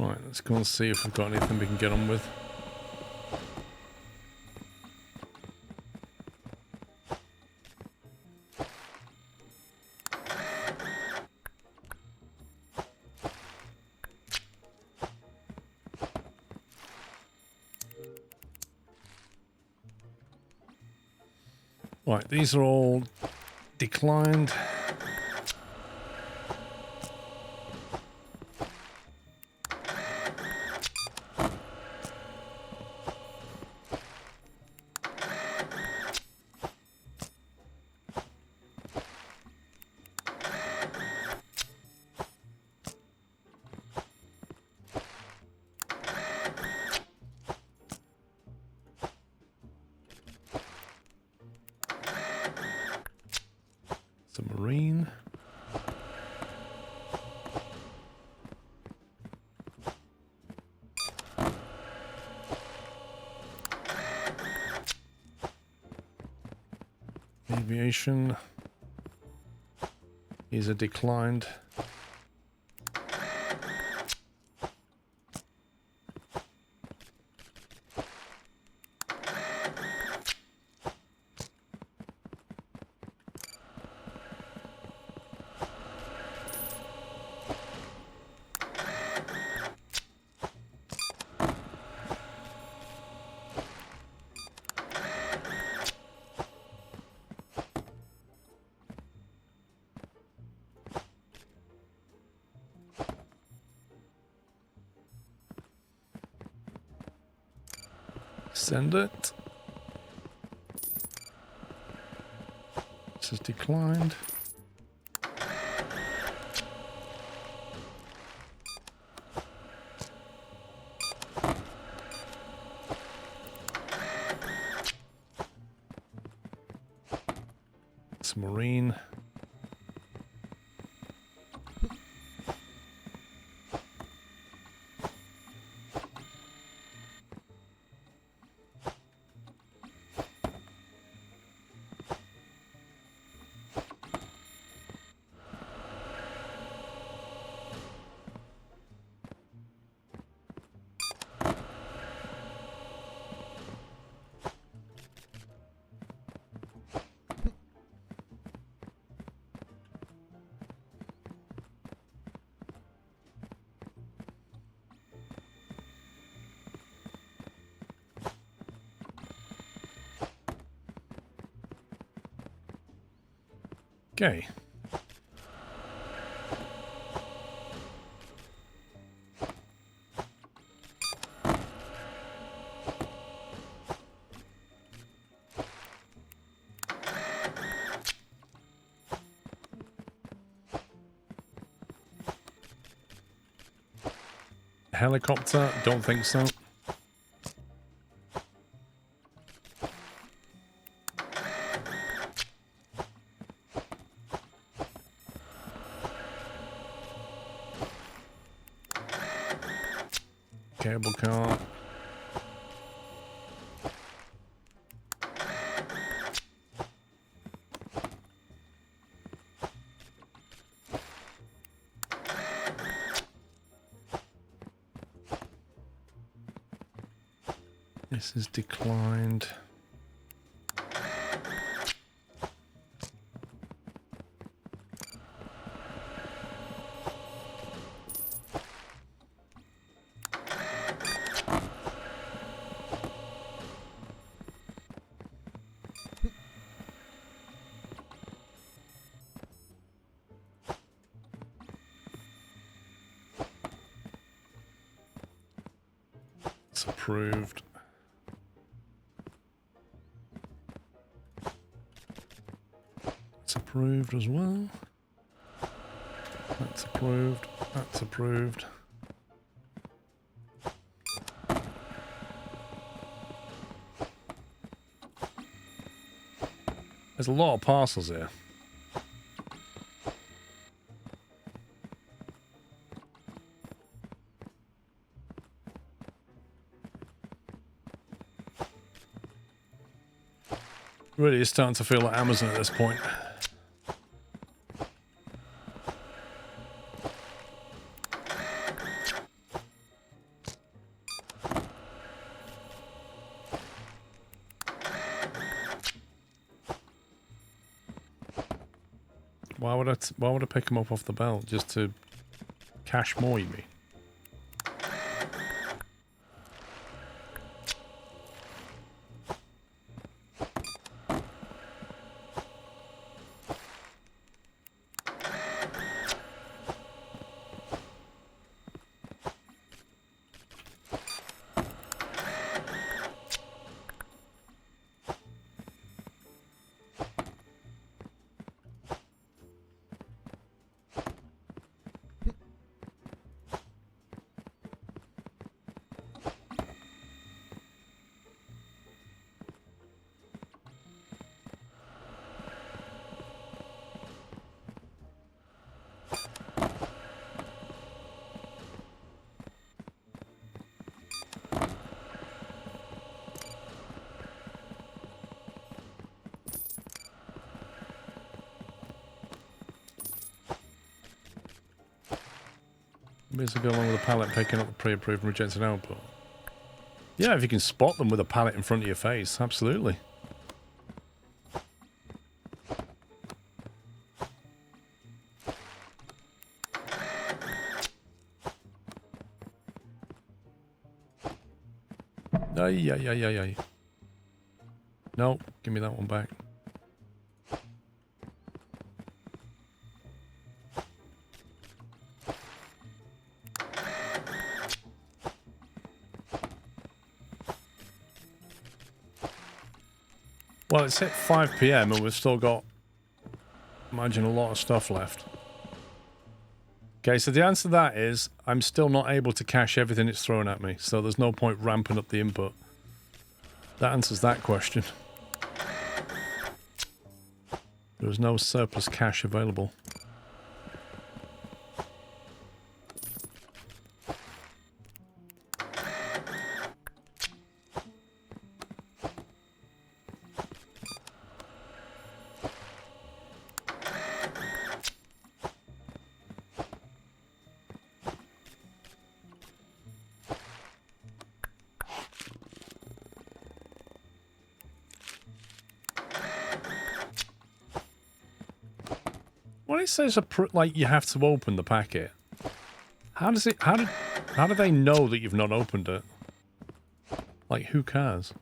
Right, let's go and see if we've got anything we can get on with. Right, these are all declined. Submarine. Aviation. These are declined. Send it. This is declined. Submarine. Okay. Helicopter? Don't think so. Cable car. This is declined. That's approved. That's approved as well. That's approved. That's approved. There's a lot of parcels here. Really is starting to feel like Amazon at this point. Why would I pick them up off the belt? Just to cash more, you mean? Ways to go along with a pallet picking up the pre-approved and rejected output. Yeah, if you can spot them with a pallet in front of your face, absolutely. Ay. No, give me that one back. Well, it's hit 5 PM and we've still got, imagine, a lot of stuff left. Okay, so the answer to that is I'm still not able to cache everything it's thrown at me, so there's no point ramping up the input. That answers that question. There is no surplus cache available. When it says like you have to open the packet, how does it? How do they know that you've not opened it? Like, who cares?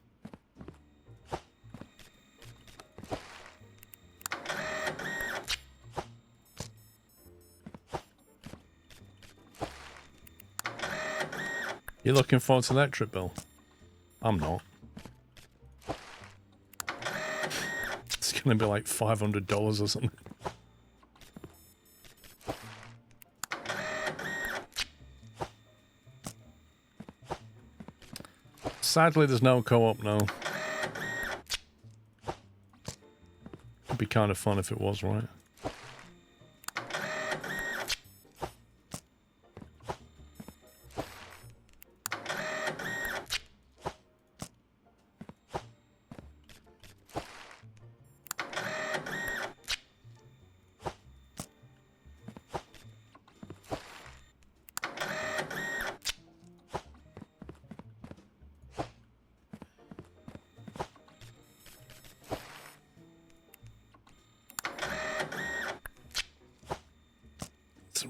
You're looking forward to the electric bill? I'm not. It's gonna be like $500 or something. Sadly, there's no co-op now. It'd be kind of fun if it was, right?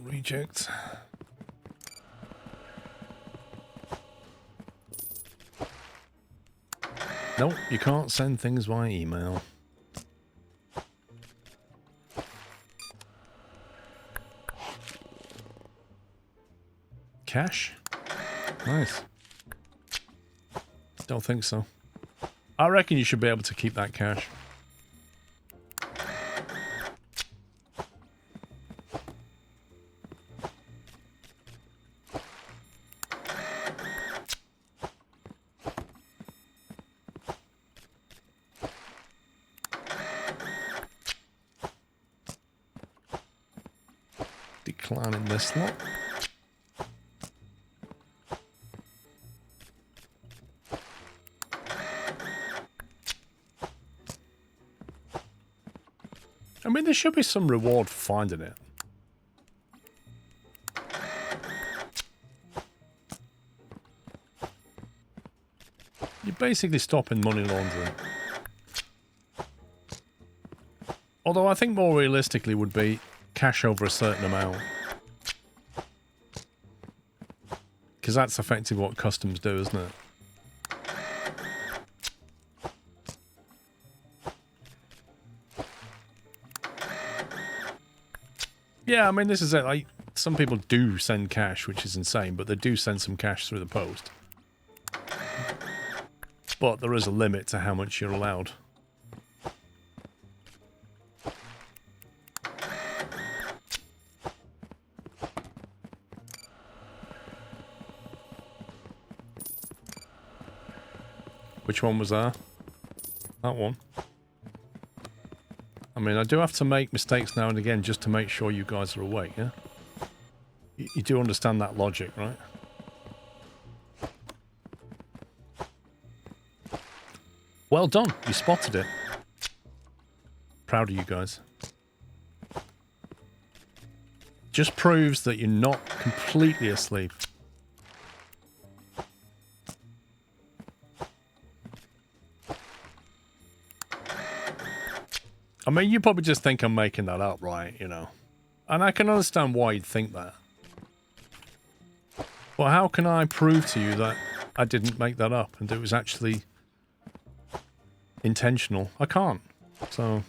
Reject. Nope, you can't send things via email. Cash? Nice. Don't think so. I reckon you should be able to keep that cash. Declining this lot. I mean, there should be some reward for finding it. You're basically stopping money laundering. Although I think more realistically would be cash over a certain amount. Because that's effectively what customs do, isn't it? Yeah, I mean, this is it. Like, some people do send cash, which is insane, but they do send some cash through the post. But there is a limit to how much you're allowed. Which one was that? That one. I mean, I do have to make mistakes now and again just to make sure you guys are awake, yeah? You do understand that logic, right? Well done, you spotted it. Proud of you guys. Just proves that you're not completely asleep. I mean, you probably just think I'm making that up, right? You know. And I can understand why you'd think that. Well, how can I prove to you that I didn't make that up and it was actually intentional? I can't. So...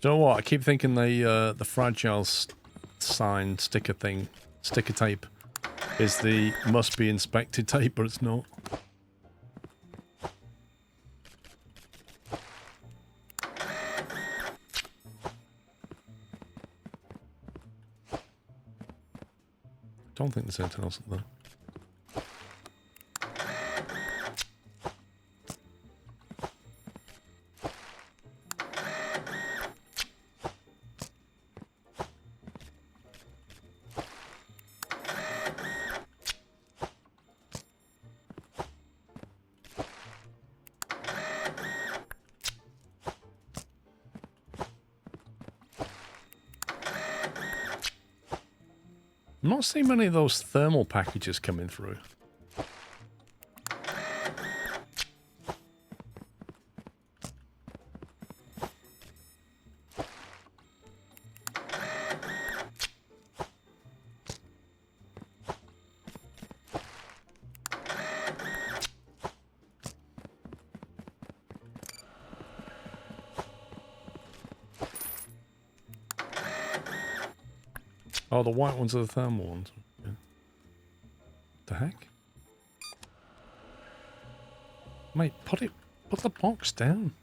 Do you know what? I keep thinking the fragile sign sticker thing, sticker tape, is the must be inspected tape, but it's not. Don't think there's anything else there. I'm not seeing many of those thermal packages coming through. Oh, the white ones are the thermal ones. Yeah. The heck? Mate, put the box down.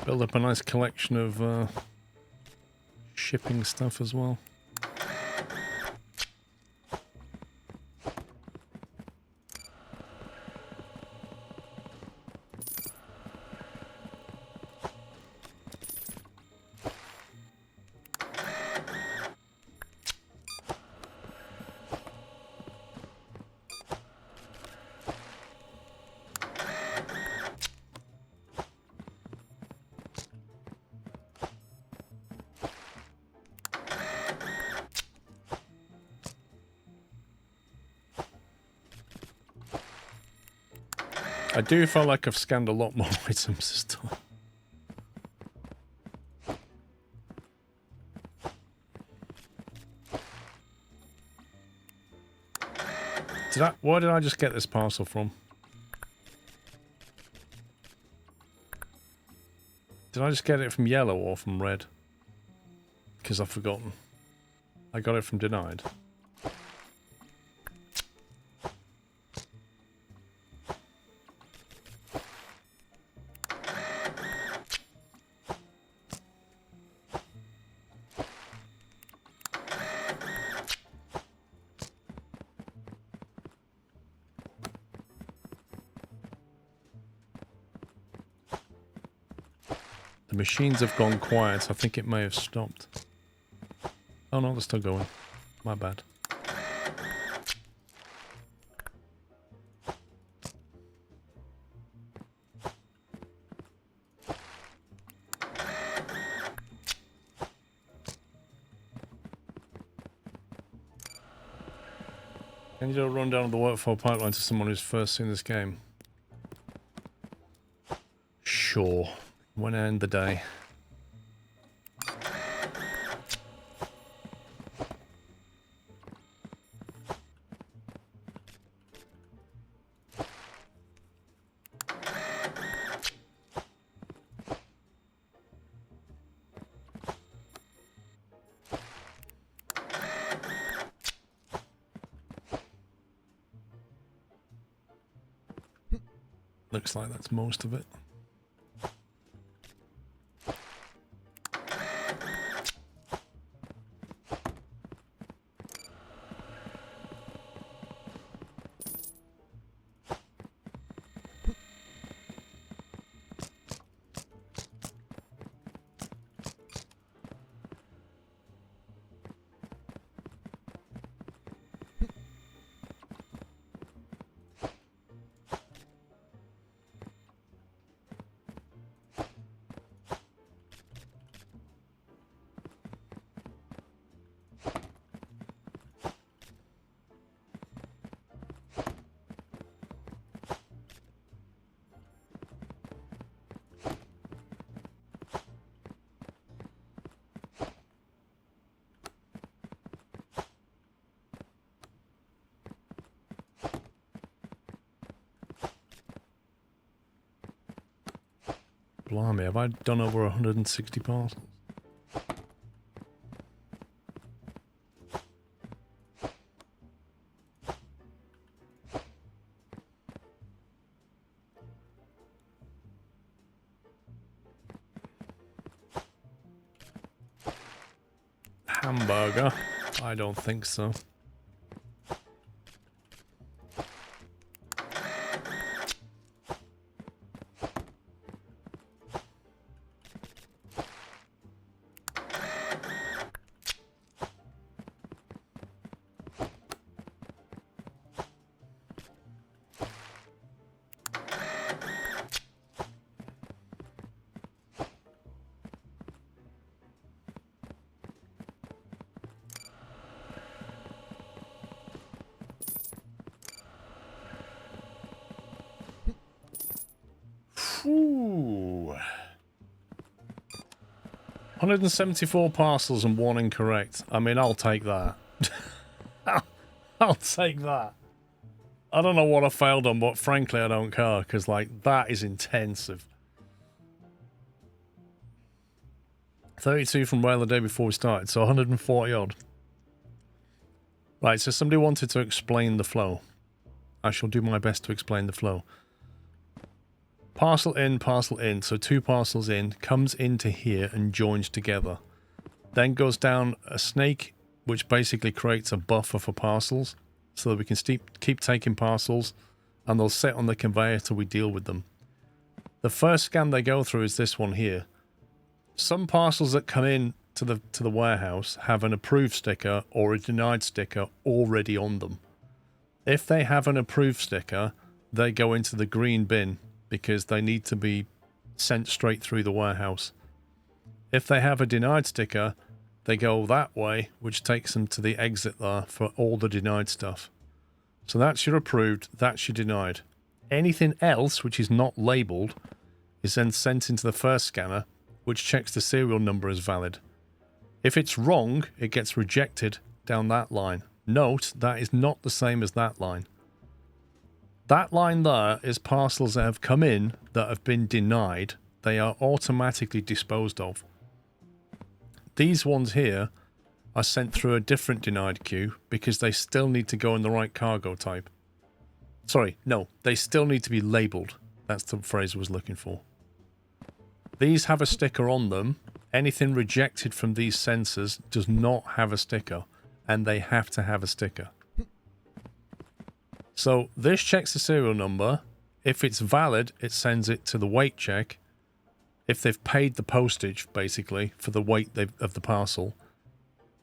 Build up a nice collection of shipping stuff as well. I do feel like I've scanned a lot more items this time. Where did I just get this parcel from? Did I just get it from yellow or from red? Because I've forgotten. I got it from denied. The machines have gone quiet. I think it may have stopped. Oh no, they're still going. My bad. Can you do a rundown of the workflow pipeline to someone who's first seen this game? Sure. When I end the day. Looks like that's most of it. Blimey, have I done over 160 parcels? Hamburger? I don't think so. Ooh. 174 parcels and 1 incorrect. I mean, I'll take that. I'll take that. I don't know what I failed on, but frankly, I don't care, because, like, that is intensive. 32 from Whale the day before we started, so 140 odd. Right, so somebody wanted to explain the flow. I shall do my best to explain the flow. parcel in, so 2 parcels in, comes into here and joins together. Then goes down a snake, which basically creates a buffer for parcels, so that we can keep taking parcels, and they'll sit on the conveyor till we deal with them. The first scan they go through is this one here. Some parcels that come in to the warehouse have an approved sticker or a denied sticker already on them. If they have an approved sticker, they go into the green bin because they need to be sent straight through the warehouse. If they have a denied sticker, they go that way, which takes them to the exit there for all the denied stuff. So that's your approved, that's your denied. Anything else which is not labelled is then sent into the first scanner, which checks the serial number as valid. If it's wrong, it gets rejected down that line. Note, that is not the same as that line. That line there is parcels that have come in that have been denied. They are automatically disposed of. These ones here are sent through a different denied queue because they still need to go in the right cargo type. Sorry, no, they still need to be labelled. That's the phrase I was looking for. These have a sticker on them. Anything rejected from these sensors does not have a sticker, and they have to have a sticker. So this checks the serial number. If it's valid, it sends it to the weight check. If they've paid the postage, basically, for the weight of the parcel.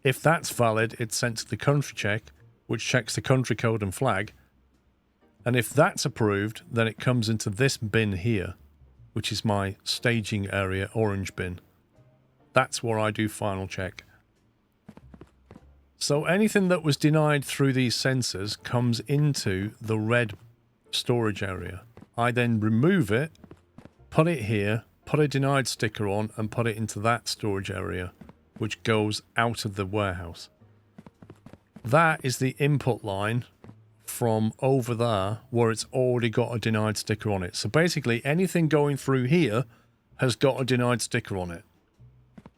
If that's valid, it's sent to the country check, which checks the country code and flag. And if that's approved, then it comes into this bin here, which is my staging area orange bin. That's where I do final check. So anything that was denied through these sensors comes into the red storage area. I then remove it, put it here, put a denied sticker on, and put it into that storage area, which goes out of the warehouse. That is the input line from over there where it's already got a denied sticker on it. So basically anything going through here has got a denied sticker on it.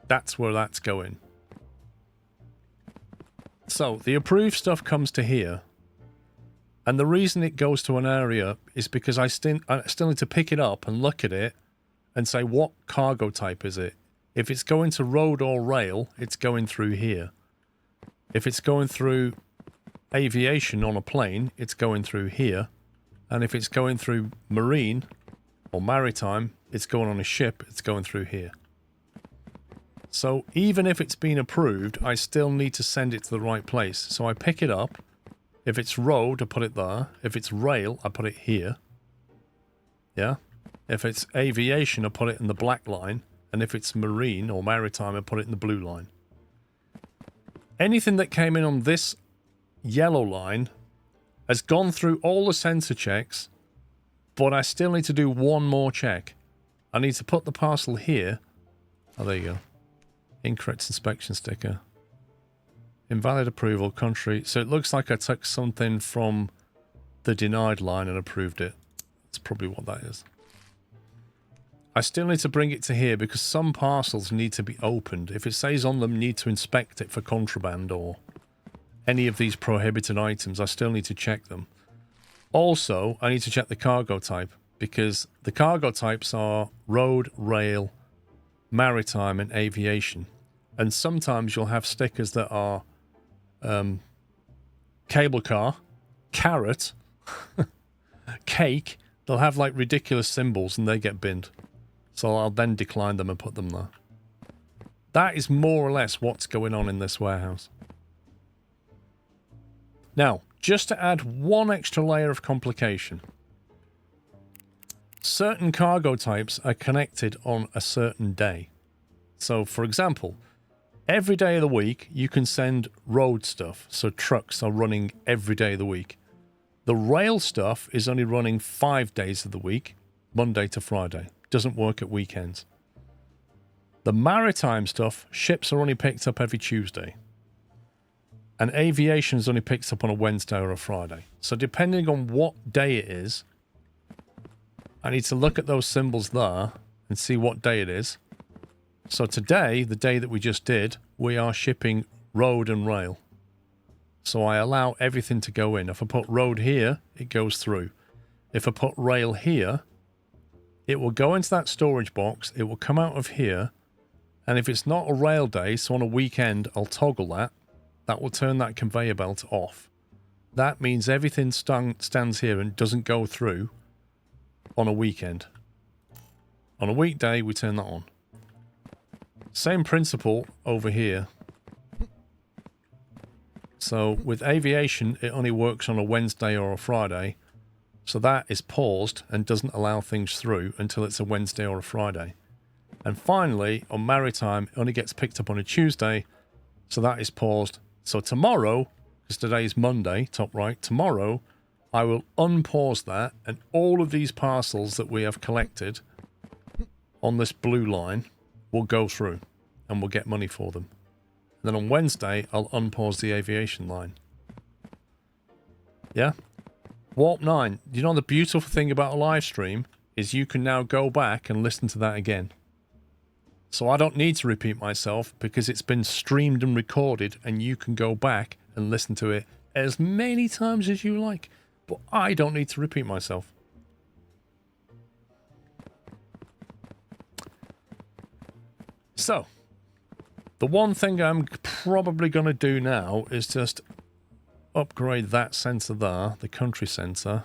That's where that's going. So the approved stuff comes to here. And the reason it goes to an area is because I still need to pick it up and look at it and say, what cargo type is it? If it's going to road or rail, it's going through here. If it's going through aviation on a plane, it's going through here. And if it's going through marine or maritime, it's going on a ship, it's going through here. So even if it's been approved, I still need to send it to the right place. So I pick it up. If it's road, I put it there. If it's rail, I put it here. Yeah. If it's aviation, I put it in the black line. And if it's marine or maritime, I put it in the blue line. Anything that came in on this yellow line has gone through all the sensor checks, but I still need to do one more check. I need to put the parcel here. Oh, there you go. Incorrect inspection sticker. Invalid approval, country. So it looks like I took something from the denied line and approved it. That's probably what that is. I still need to bring it to here because some parcels need to be opened. If it says on them need to inspect it for contraband or any of these prohibited items, I still need to check them. Also, I need to check the cargo type because the cargo types are road, rail, maritime and aviation. And sometimes you'll have stickers that are cable car, carrot, cake. They'll have like ridiculous symbols and they get binned. So I'll then decline them and put them there. That is more or less what's going on in this warehouse. Now, just to add one extra layer of complication. Certain cargo types are connected on a certain day. So, for example, every day of the week, you can send road stuff. So trucks are running every day of the week. The rail stuff is only running 5 days of the week, Monday to Friday. Doesn't work at weekends. The maritime stuff, ships are only picked up every Tuesday. And aviation is only picked up on a Wednesday or a Friday. So depending on what day it is, I need to look at those symbols there and see what day it is. So today, the day that we just did, we are shipping road and rail. So I allow everything to go in. If I put road here, it goes through. If I put rail here, It will go into that storage box. It will come out of here. And if it's not a rail day, so on a weekend, I'll toggle that. That will turn that conveyor belt off. That means everything stands here and doesn't go through on a weekend. On a weekday, we turn that on. Same principle over here. So with aviation, it only works on a Wednesday or a Friday. So that is paused and doesn't allow things through until it's a Wednesday or a Friday. And finally, on maritime, it only gets picked up on a Tuesday. So that is paused. So tomorrow, because today is Monday, top right, tomorrow, I will unpause that and all of these parcels that we have collected on this blue line will go through and we'll get money for them. And then on Wednesday, I'll unpause the aviation line. Yeah? Warp 9. You know the beautiful thing about a live stream is you can now go back and listen to that again. So I don't need to repeat myself because it's been streamed and recorded and you can go back and listen to it as many times as you like. But I don't need to repeat myself. So, the one thing I'm probably going to do now is just upgrade that sensor there, the country sensor.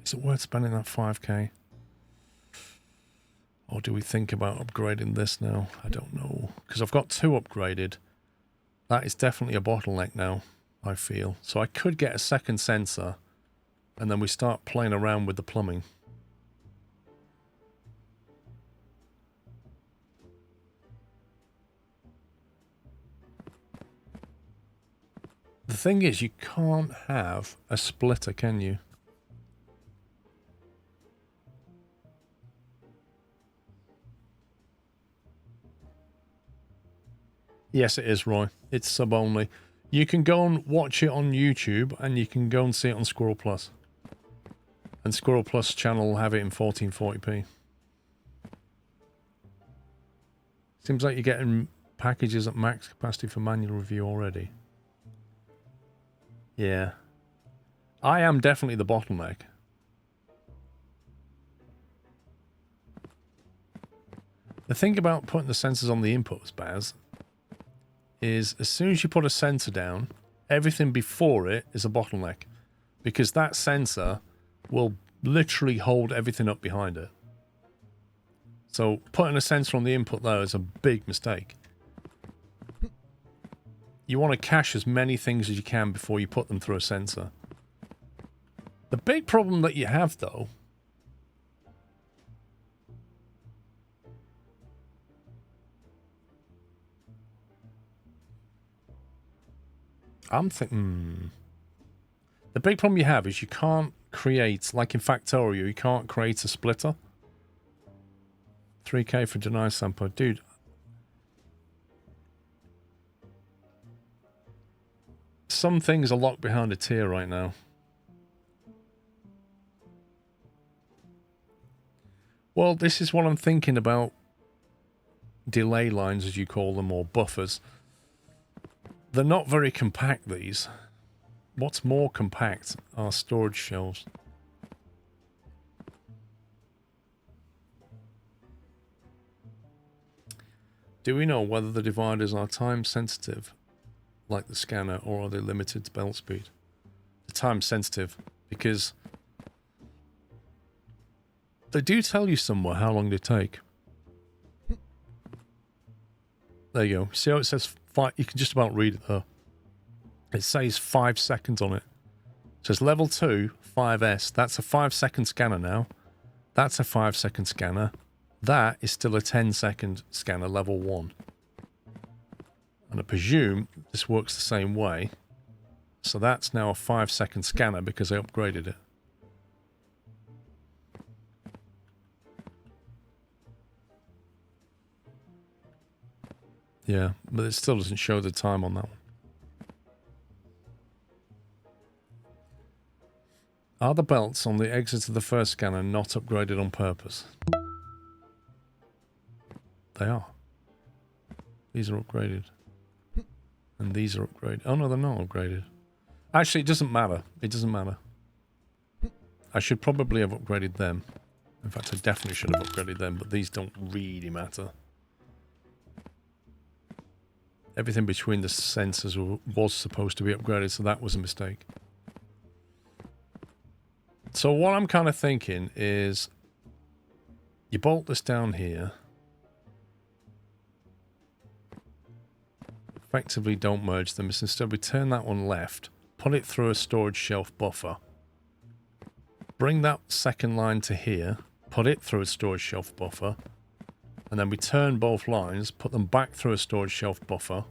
Is it worth spending that 5k? Or do we think about upgrading this now? I don't know. Because I've got 2 upgraded. That is definitely a bottleneck now, I feel. So I could get a second sensor. And then we start playing around with the plumbing. The thing is, you can't have a splitter, can you? Yes, it is, Roy. It's sub only. You can go and watch it on YouTube, and you can go and see it on SquirrelPlus. And SquirrelPlus channel will have it in 1440p. Seems like you're getting packages at max capacity for manual review already. Yeah. I am definitely the bottleneck. The thing about putting the sensors on the inputs, Baz, is as soon as you put a sensor down, everything before it is a bottleneck. Because that sensor will literally hold everything up behind it. So putting a sensor on the input there is a big mistake. You want to cache as many things as you can before you put them through a sensor. The big problem that you have, though, I'm thinking... The big problem you have is you can't create, like in Factorio, you can't create a splitter. 3k for deny sample. Dude. Some things are locked behind a tier right now. Well, this is what I'm thinking about. Delay lines, as you call them, or buffers. They're not very compact, these. What's more compact are storage shelves. Do we know whether the dividers are time sensitive, like the scanner, or are they limited to belt speed? They're time sensitive, because they do tell you somewhere how long they take. There you go. See how it says 5? You can just about read it there. It says 5 seconds on it. It says level 2, 5S. That's a 5-second scanner now. That's a 5-second scanner. That is still a 10-second scanner, level 1. And I presume this works the same way. So that's now a 5-second scanner because I upgraded it. Yeah, but it still doesn't show the time on that one. Are the belts on the exit of the first scanner not upgraded on purpose? They are. These are upgraded. And these are upgraded. Oh no, they're not upgraded. Actually, it doesn't matter. It doesn't matter. I should probably have upgraded them. In fact, I definitely should have upgraded them, but these don't really matter. Everything between the sensors was supposed to be upgraded, so that was a mistake. So what I'm kind of thinking is you bolt this down here. Effectively don't merge them. Instead we turn that one left, put it through a storage shelf buffer. Bring that second line to here, put it through a storage shelf buffer, and then we turn both lines, put them back through a storage shelf buffer.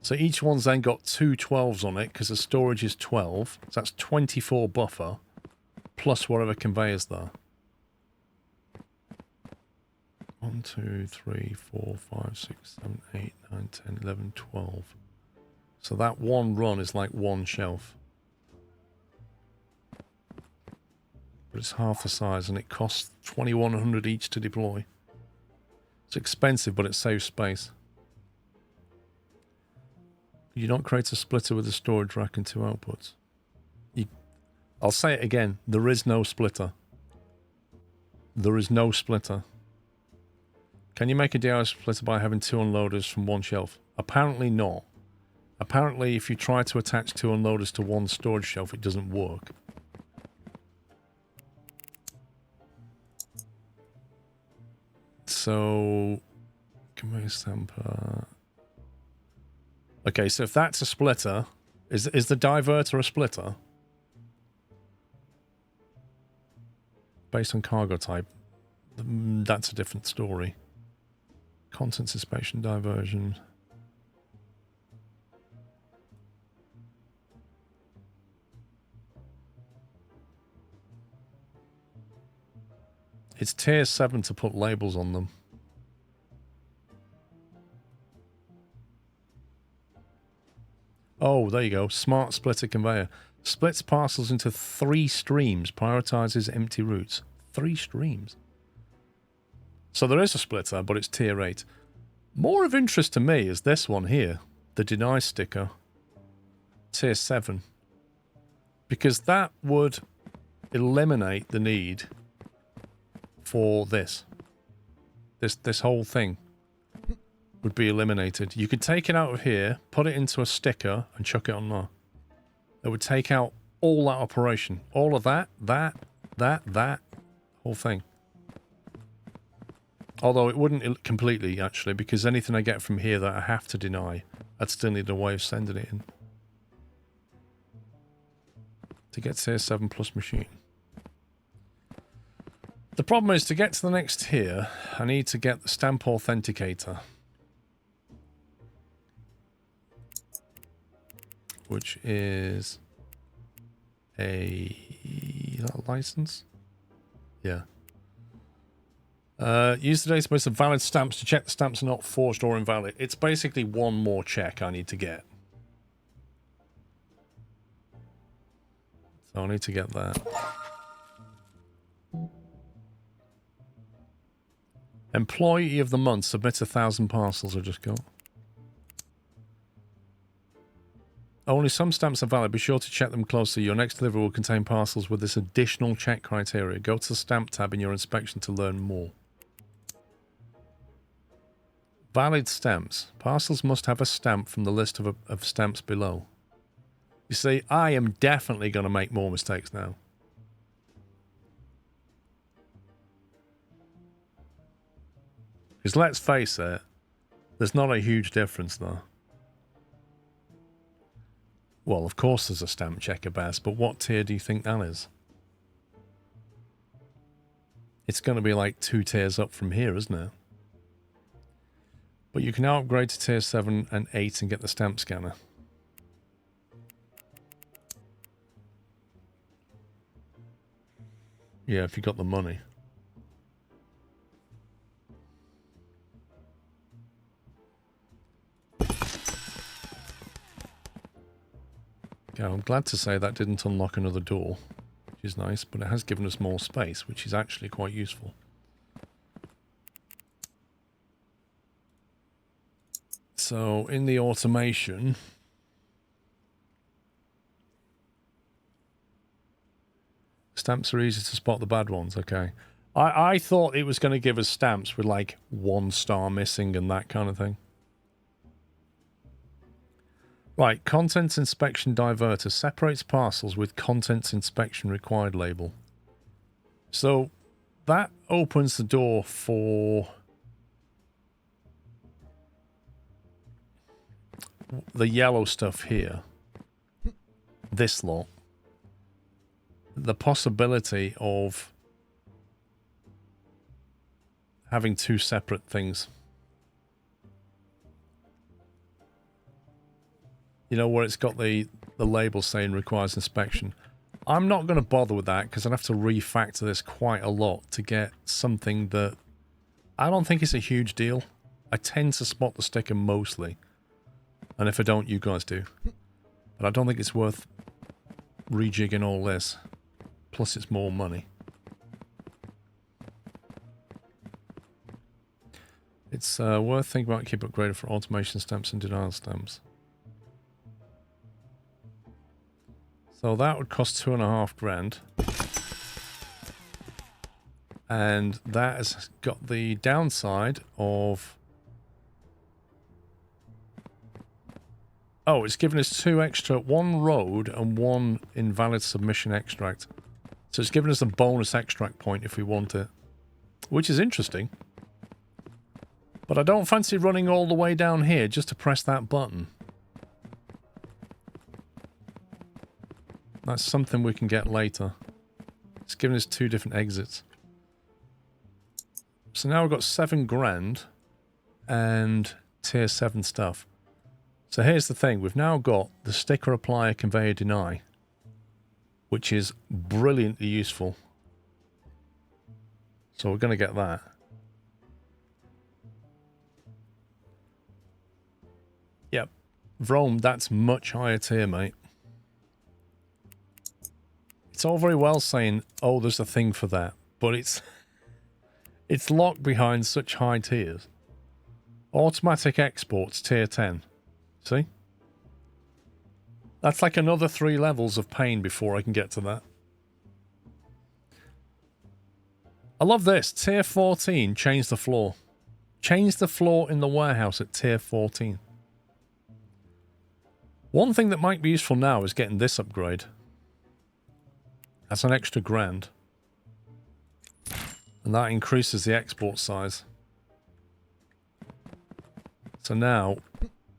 So each one's then got two 12s on it because the storage is 12. So that's 24 buffer plus whatever conveyors there. 1, 2, 3, 4, 5, 6, 7, 8, 9, 10, 11, 12. So that one run is like one shelf. But it's half the size and it costs 2,100 each to deploy. It's expensive, but it saves space. You don't create a splitter with a storage rack and two outputs. I'll say it again. There is no splitter. There is no splitter. Can you make a DIY splitter by having two unloaders from one shelf? Apparently not. Apparently if you try to attach two unloaders to one storage shelf, it doesn't work. So, conveyor stamper. Okay, so if that's a splitter, is the diverter a splitter? Based on cargo type, that's a different story. Contents inspection diversion. It's tier 7 to put labels on them. Oh, there you go. Smart splitter conveyor. Splits parcels into 3 streams. Prioritizes empty routes. 3 streams. So there is a splitter, but it's tier 8. More of interest to me is this one here. The deny sticker. Tier 7. Because that would eliminate the need for this. This whole thing would be eliminated. You could take it out of here, put it into a sticker, and chuck it on there. It would take out all that operation. All of that, whole thing. Although it wouldn't completely, actually, because anything I get from here that I have to deny, I'd still need a way of sending it in. To get tier 7 plus machine. The problem is, to get to the next tier, I need to get the stamp authenticator. Which is is that a license? Yeah. Use the database of valid stamps to check the stamps are not forged or invalid. It's basically one more check I need to get. So I need to get that. Employee of the month, submit 1,000 parcels I just got. Only some stamps are valid. Be sure to check them closely. Your next delivery will contain parcels with this additional check criteria. Go to the stamp tab in your inspection to learn more. Valid stamps. Parcels must have a stamp from the list of stamps below. You see, I am definitely going to make more mistakes now. Because let's face it, there's not a huge difference there. Well, of course there's a stamp checker, Baz, but what tier do you think that is? It's going to be like 2 tiers up from here, isn't it? But you can now upgrade to tier 7 and 8 and get the stamp scanner. Yeah, if you got the money. Yeah, I'm glad to say that didn't unlock another door, which is nice, but it has given us more space, which is actually quite useful. So, in the automation, stamps are easy to spot the bad ones. Okay. I thought it was going to give us stamps with like 1 star missing and that kind of thing. Right, contents inspection diverter separates parcels with contents inspection required label. So that opens the door for the yellow stuff here. This lot. The possibility of having 2 separate things. You know, where it's got the label saying requires inspection. I'm not going to bother with that because I'd have to refactor this quite a lot to get something that I don't think is a huge deal. I tend to spot the sticker mostly. And if I don't, you guys do. But I don't think it's worth rejigging all this. Plus it's more money. It's worth thinking about keep upgraded for automation stamps and denial stamps. So that would cost 2.5 grand. And that has got the downside of... Oh, it's given us 2 extra, 1 road and 1 invalid submission extract. So it's given us a bonus extract point if we want it. Which is interesting. But I don't fancy running all the way down here just to press that button. That's something we can get later. It's given us 2 different exits. So now we've got 7 grand and tier 7 stuff. So here's the thing. We've now got the sticker apply, conveyor deny, which is brilliantly useful. So we're going to get that. Yep. Vrome, that's much higher tier, mate. It's all very well saying, oh, there's a thing for that, but it's locked behind such high tiers. Automatic exports, tier 10. See? That's like another 3 levels of pain before I can get to that. I love this. Tier 14, change the floor. Change the floor in the warehouse at tier 14. One thing that might be useful now is getting this upgrade. That's an extra grand. And that increases the export size. So now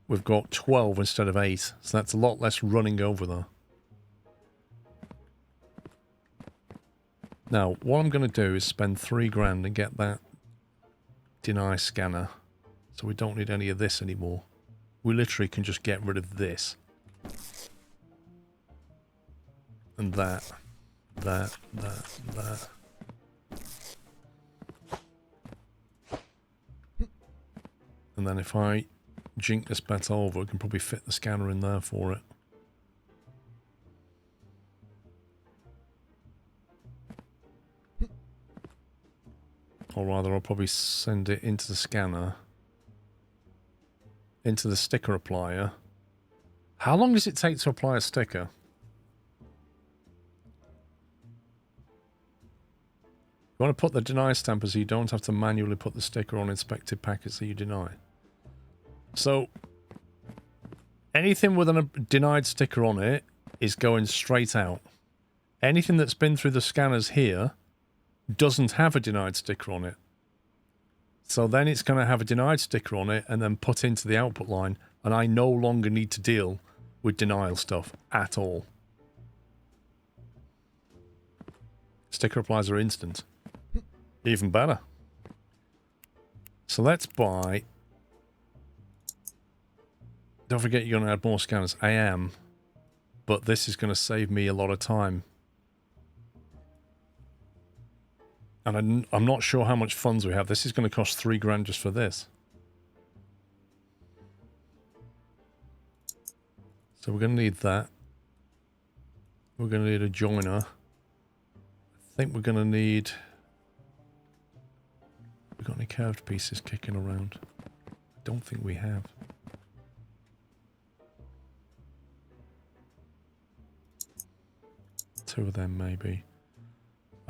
we've got 12 instead of 8. So that's a lot less running over there. Now, what I'm going to do is spend 3 grand and get that deny scanner. So we don't need any of this anymore. We literally can just get rid of this. And that. That. And then if I jink this bet over, I can probably fit the scanner in there for it. Or rather, I'll probably send it into the scanner. Into the sticker applier. How long does it take to apply a sticker? You want to put the deny stamper so you don't have to manually put the sticker on inspected packets that you deny. So, anything with a denied sticker on it is going straight out. Anything that's been through the scanners here doesn't have a denied sticker on it. So then it's going to have a denied sticker on it and then put into the output line, and I no longer need to deal with denial stuff at all. Sticker applies are instant. Even better. So let's buy... Don't forget you're going to add more scanners. I am. But this is going to save me a lot of time. And I'm not sure how much funds we have. This is going to cost 3 grand just for this. So we're going to need that. We're going to need a joiner. I think we're going to need... Have we got any curved pieces kicking around? I don't think we have. Two of them maybe.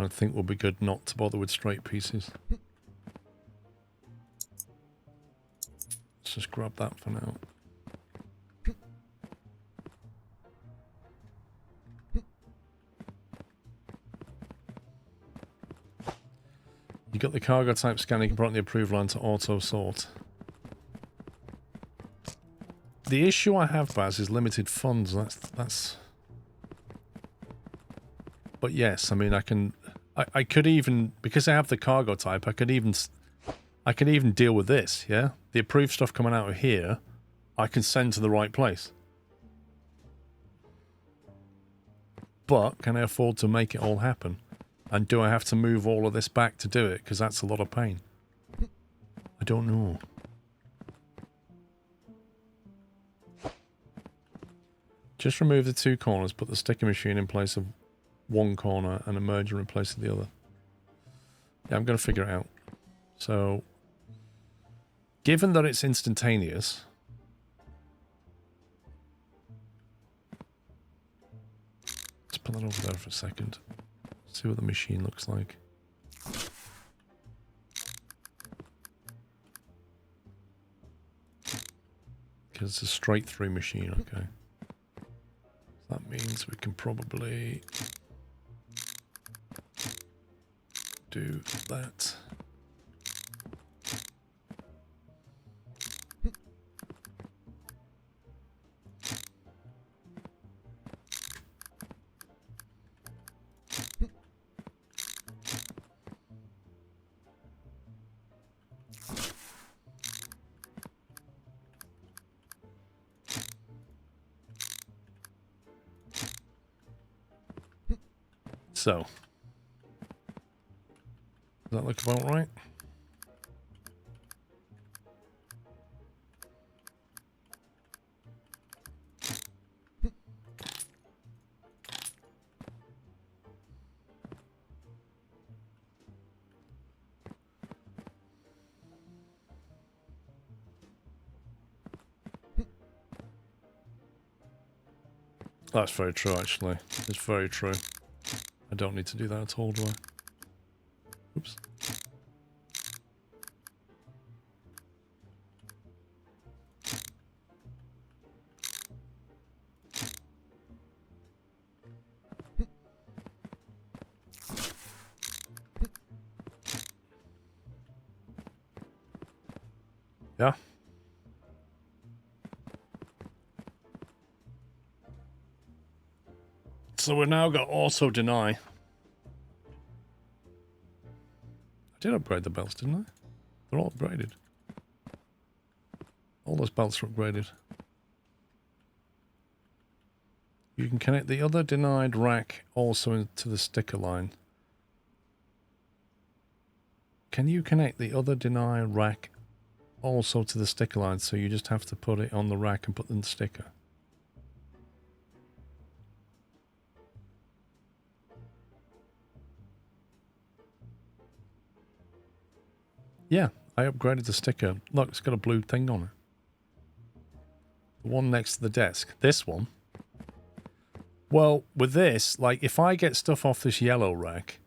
I think we'll be good not to bother with straight pieces. Let's just grab that for now. You got the cargo type scanner, you can put on the approved line to auto sort. The issue I have, Baz, is limited funds. That's. But yes, I mean, I could even, because I have the cargo type, I could even deal with this. Yeah, the approved stuff coming out of here, I can send to the right place. But can I afford to make it all happen? And do I have to move all of this back to do it? Because that's a lot of pain. I don't know. Just remove the two corners, put the sticker machine in place of one corner and a merger in place of the other. Yeah, I'm going to figure it out. So, given that it's instantaneous, let's put that over there for a second. See what the machine looks like. Because it's a straight through machine, okay. That means we can probably do that. So, does that look about right? That's very true, actually. It's very true. I don't need to do that at all, do I? Oops. Yeah. So we've now got auto deny. I did upgrade the belts, didn't I? They're all upgraded. All those belts are upgraded. You can connect the other denied rack also into the sticker line. Can you connect the other denied rack also to the sticker line, so you just have to put it on the rack and put in the sticker? Yeah, I upgraded the sticker. Look, it's got a blue thing on it. The one next to the desk. This one. Well, with this, like, if I get stuff off this yellow rack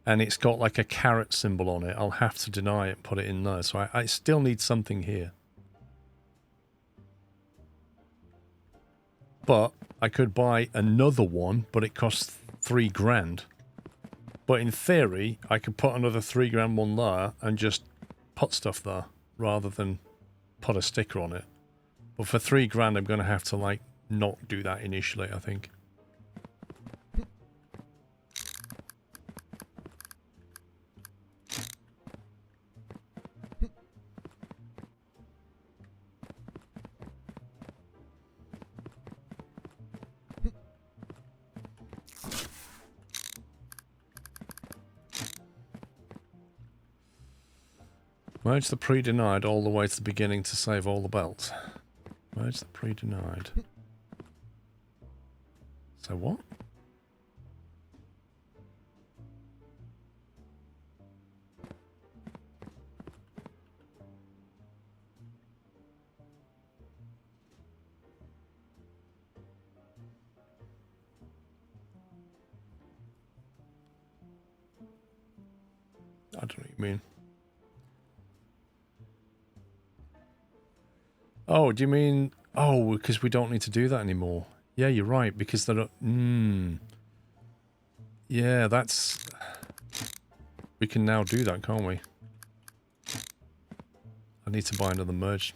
and it's got like a caret symbol on it, I'll have to deny it and put it in there. So I still need something here. But I could buy another one, but it costs $3,000. But in theory, I could put another $3,000 one there and just put stuff there rather than put a sticker on it. But for $3,000, I'm going to have to, like, not do that initially, I think. Merge the pre-denied all the way to the beginning to save all the belts. Merge the pre-denied. So what? I don't know what you mean. Oh, do you mean... Oh, because we don't need to do that anymore. Yeah, you're right, because they're... Yeah, that's... We can now do that, can't we? I need to buy another merge.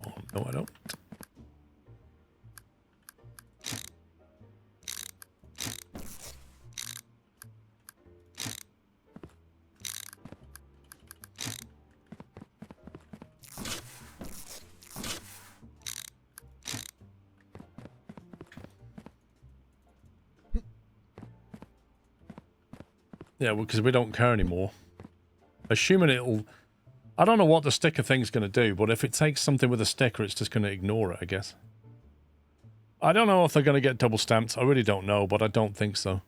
Oh, no, I don't. Yeah, because we don't care anymore. Assuming it'll... I don't know what the sticker thing's going to do, but if it takes something with a sticker, it's just going to ignore it, I guess. I don't know if they're going to get double stamped. I really don't know, but I don't think so.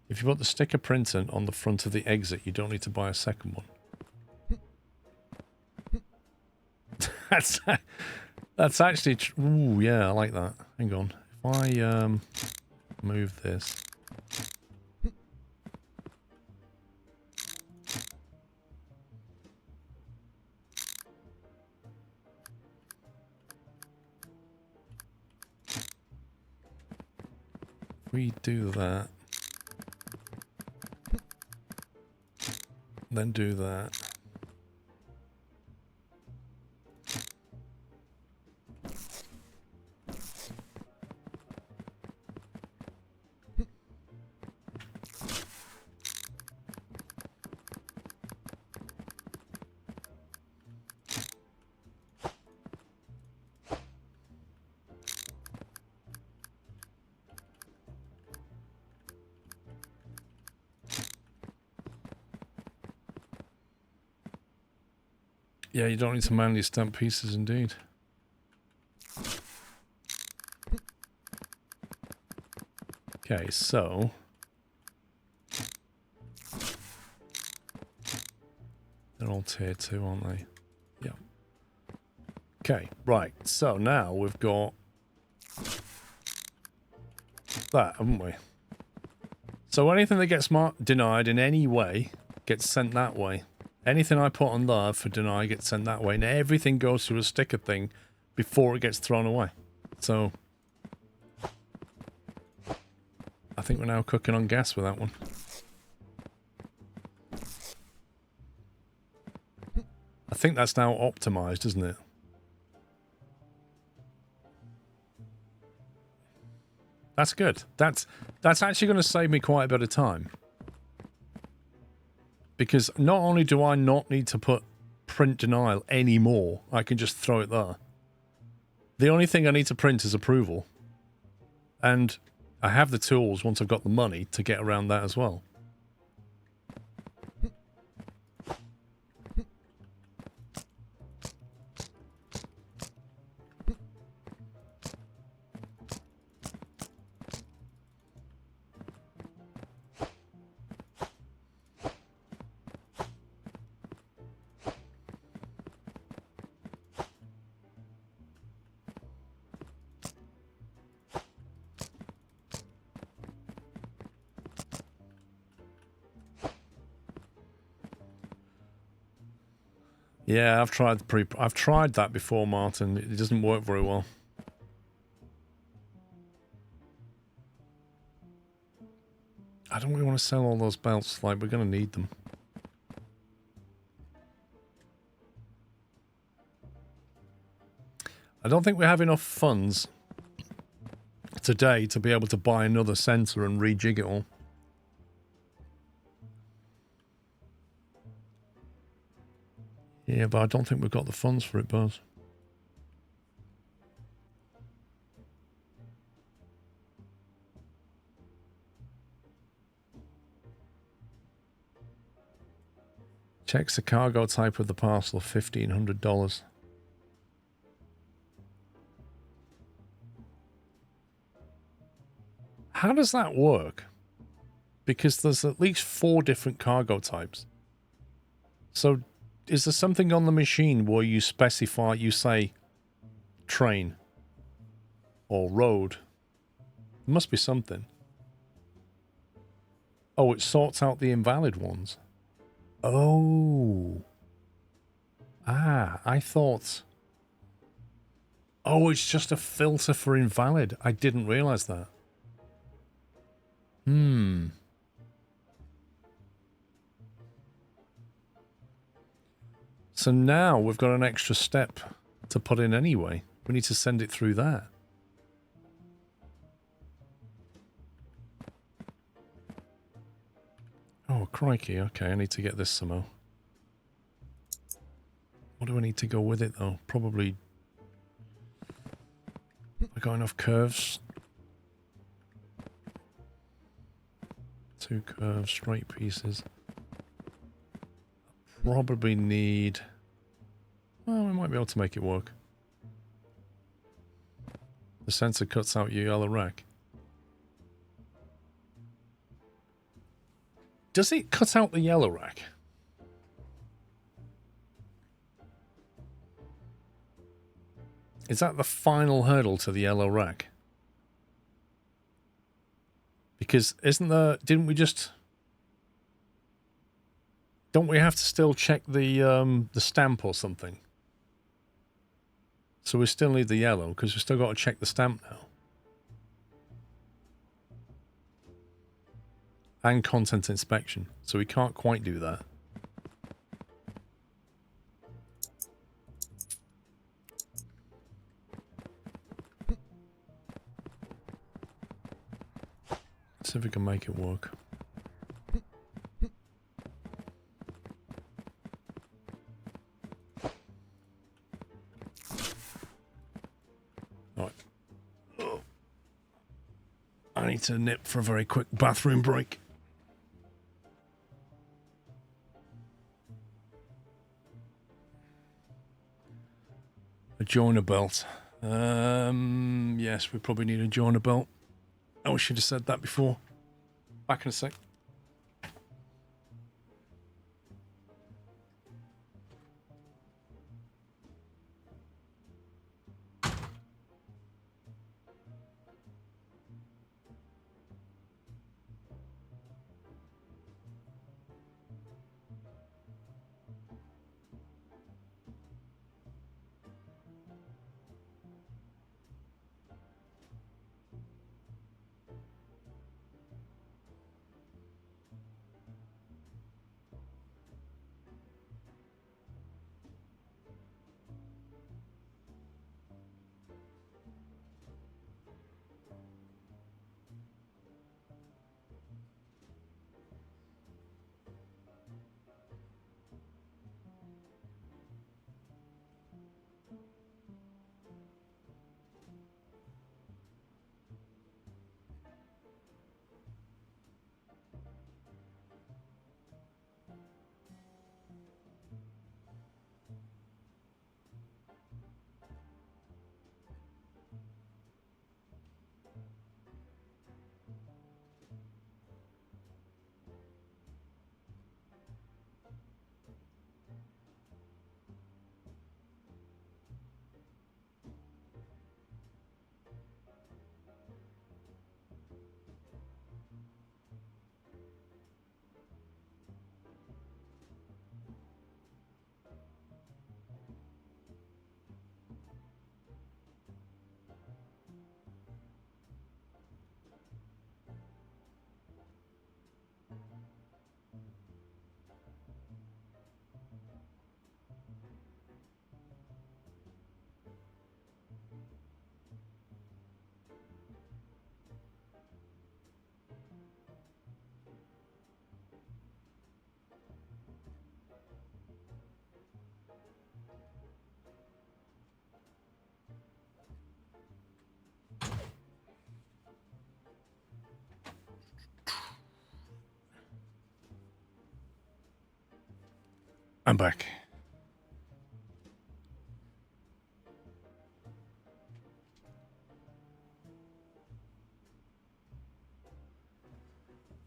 If you put the sticker printer on the front of the exit, you don't need to buy a second one. That's actually... Ooh, yeah, I like that. Hang on. If I move this... We do that. Then do that. Yeah, you don't need to manually stamp pieces, indeed. Okay, so... They're all tier 2, aren't they? Yeah. Okay, right. So now we've got... that, haven't we? So anything that gets denied in any way gets sent that way. Anything I put on there for deny gets sent that way, and everything goes through a sticker thing before it gets thrown away. So, I think we're now cooking on gas with that one. I think that's now optimized, isn't it? That's good. That's actually going to save me quite a bit of time. Because not only do I not need to put print denial anymore, I can just throw it there. The only thing I need to print is approval. And I have the tools, once I've got the money, to get around that as well. Yeah, I've tried that before, Martin. It doesn't work very well. I don't really want to sell all those belts. Like, we're going to need them. I don't think we have enough funds today to be able to buy another sensor and rejig it all. Yeah, but I don't think we've got the funds for it, Buzz. Checks the cargo type of the parcel, $1,500. How does that work? Because there's at least 4 different cargo types. So is there something on the machine where you specify, you say train or road? There must be something. Oh, it sorts out the invalid ones. Oh. Ah, I thought... Oh, it's just a filter for invalid. I didn't realize that. Hmm. So now we've got an extra step to put in anyway. We need to send it through that. Oh, crikey. Okay, I need to get this somehow. What do I need to go with it, though? Probably... I got enough curves. 2 curves, straight pieces. Probably need... Well, we might be able to make it work. The sensor cuts out your yellow rack. Does it cut out the yellow rack? Is that the final hurdle to the yellow rack? Because isn't there... Didn't we just... Don't we have to still check the stamp or something? So we still need the yellow, because we've still got to check the stamp now. And content inspection. So we can't quite do that. See if we can make it work. Right. I need to nip for a very quick bathroom break. A joiner belt. Yes, we probably need a joiner belt. I should have said that before. Back in a sec. I'm back.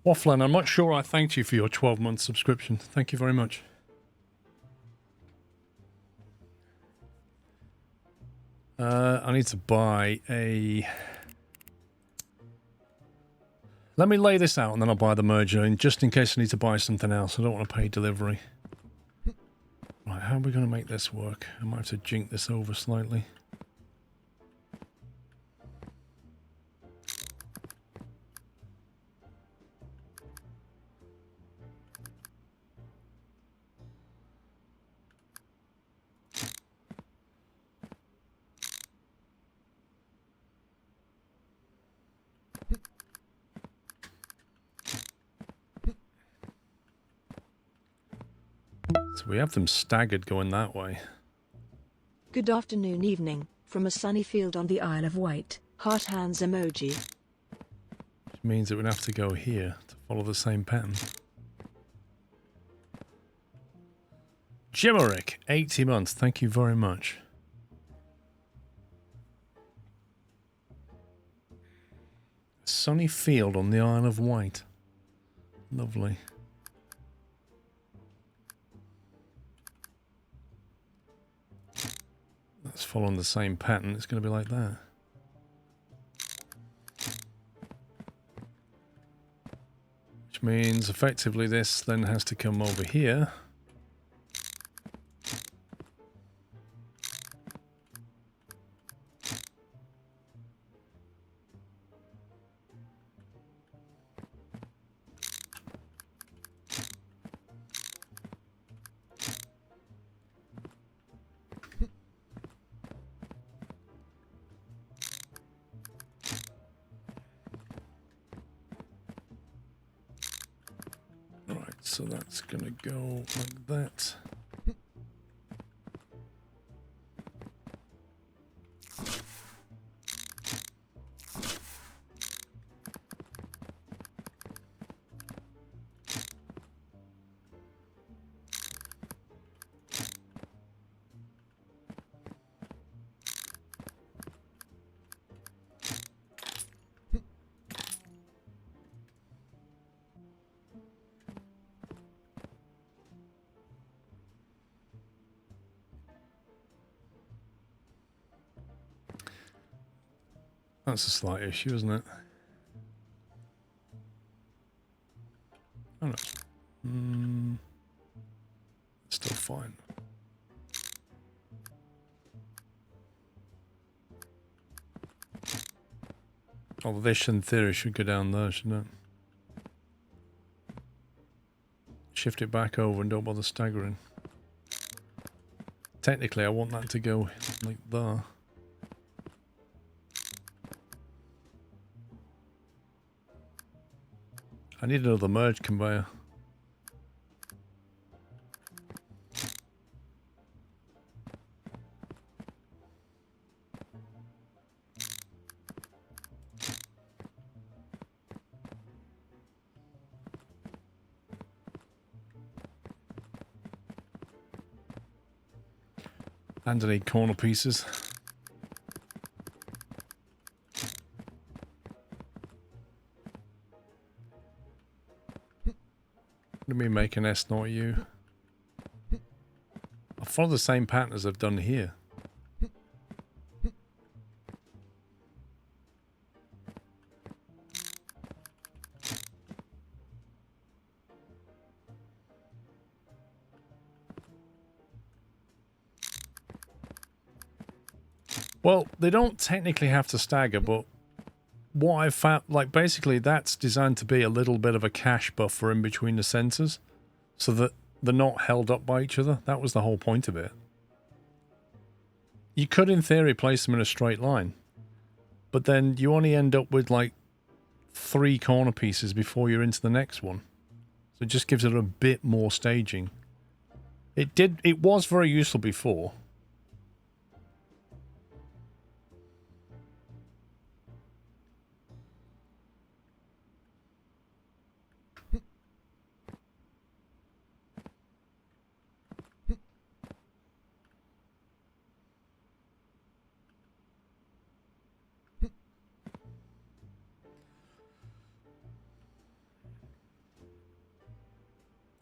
Wafflin, I'm not sure I thanked you for your 12-month subscription. Thank you very much. I need to buy a... Let me lay this out and then I'll buy the merger in, just in case I need to buy something else. I don't want to pay delivery. Right, how are we going to make this work? I might have to jink this over slightly. So we have them staggered going that way. Good afternoon, evening, from a sunny field on the Isle of Wight. Heart hands emoji. Which means it would have to go here to follow the same pattern. Jimmerick, 80 months. Thank you very much. Sunny field on the Isle of Wight. Lovely. That's following the same pattern. It's going to be like that. Which means effectively this then has to come over here. So that's gonna go like that. That's a slight issue, isn't it? Oh no. Still fine. Oh, this in theory should go down there, shouldn't it? Shift it back over and don't bother staggering. Technically, I want that to go like there. I need another merge conveyor. And I need corner pieces. Let me make an S, not U. I'll follow the same pattern as I've done here. Well, they don't technically have to stagger, but what I've found, like basically that's designed to be a little bit of a cache buffer in between the sensors so that they're not held up by each other. That was the whole point of it. You could in theory place them in a straight line, but then you only end up with like 3 corner pieces before you're into the next one. So it just gives it a bit more staging. It was very useful before.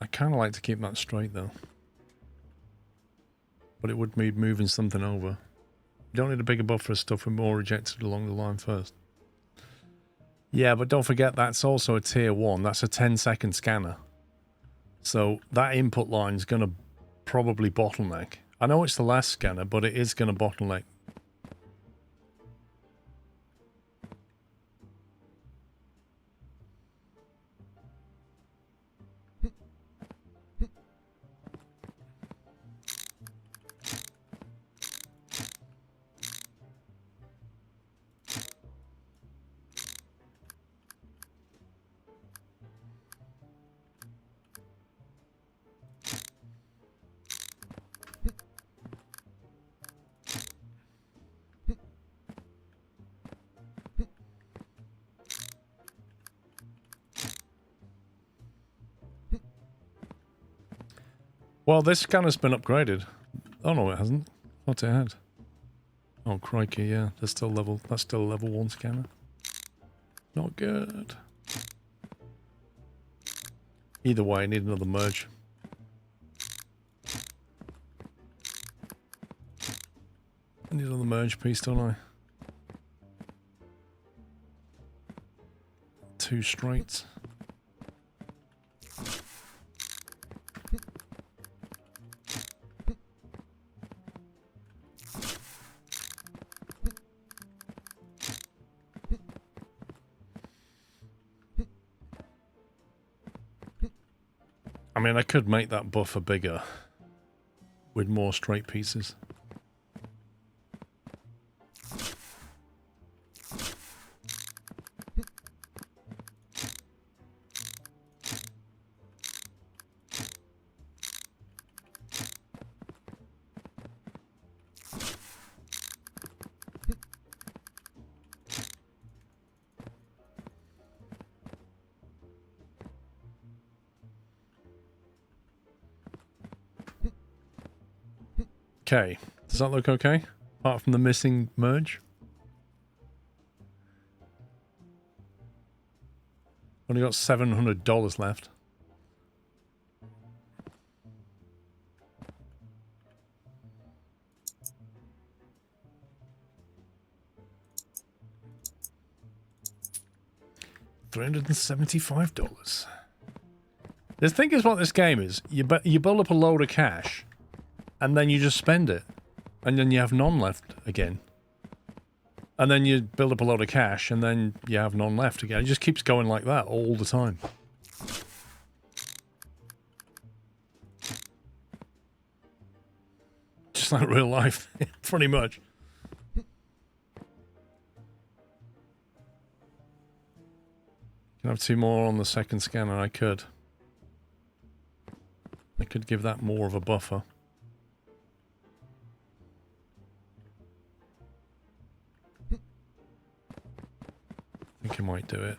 I kind of like to keep that straight though. But it would mean moving something over. You don't need a bigger buffer of stuff with more rejected along the line first. Yeah, but don't forget that's also a tier 1. That's a 10-second scanner. So that input line is going to probably bottleneck. I know it's the last scanner, but it is going to bottleneck. Well, this scanner's been upgraded. Oh no, it hasn't. Thought it had. Oh crikey, yeah. That's still a level 1 scanner. Not good. Either way, I need another merge. I need another merge piece, don't I? 2 straights. I mean, I could make that buffer bigger with more straight pieces. Okay, does that look okay? Apart from the missing merge? Only got $700 left. $375. The thing is what this game is, you build up a load of cash and then you just spend it. And then you have none left again. And then you build up a lot of cash, and then you have none left again. It just keeps going like that all the time. Just like real life, pretty much. Can have 2 more on the second scanner, I could. I could give that more of a buffer. I think I might do it.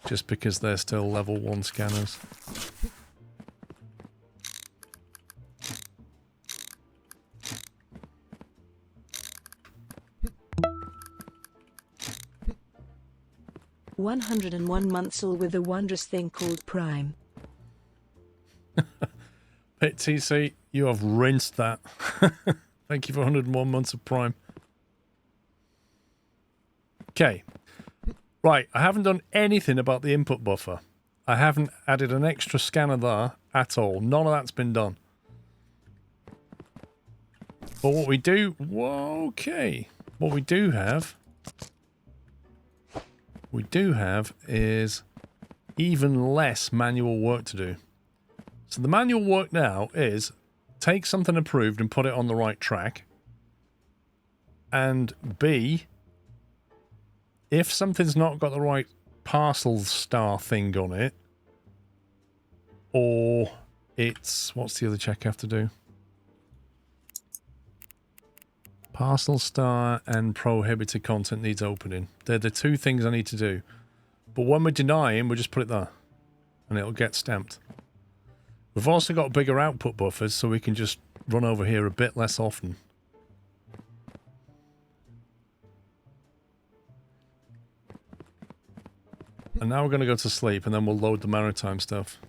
Just because they're still level 1 scanners. "101 months with a wondrous thing called Prime." Pit TC, you have rinsed that. Thank you for 101 months of Prime. Okay. Right, I haven't done anything about the input buffer. I haven't added an extra scanner there at all. None of that's been done. But what we do... Whoa, okay. What we do have is even less manual work to do. So the manual work now is take something approved and put it on the right track. And B... if something's not got the right parcel star thing on it, or it's... what's the other check I have to do? Parcel star and prohibited content needs opening. They're the 2 things I need to do. But when we're denying, we'll just put it there. And it'll get stamped. We've also got bigger output buffers, so we can just run over here a bit less often. And now we're going to go to sleep, and then we'll load the maritime stuff.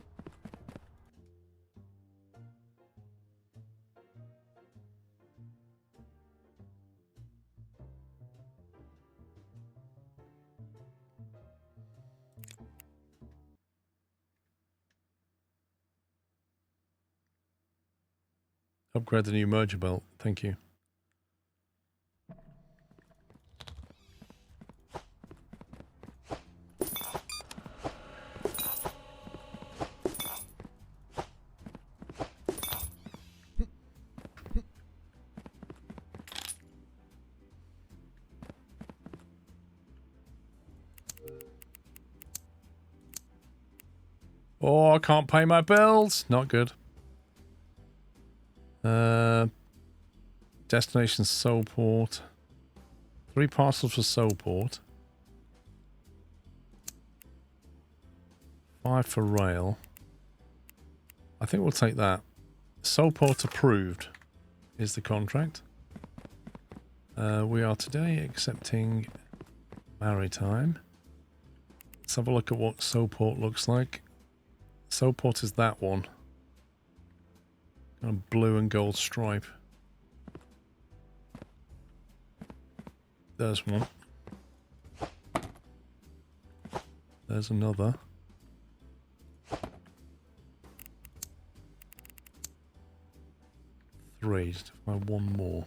Upgrade the new merger belt. Thank you. Oh, I can't pay my bills. Not good. Destination Soulport. 3 parcels for Soulport. 5 for rail. I think we'll take that. Soulport approved is the contract. We are today accepting maritime. Let's have a look at what Soulport looks like. Soulport is that one. Kind of blue and gold stripe. There's one. There's another. Three. Just find one more.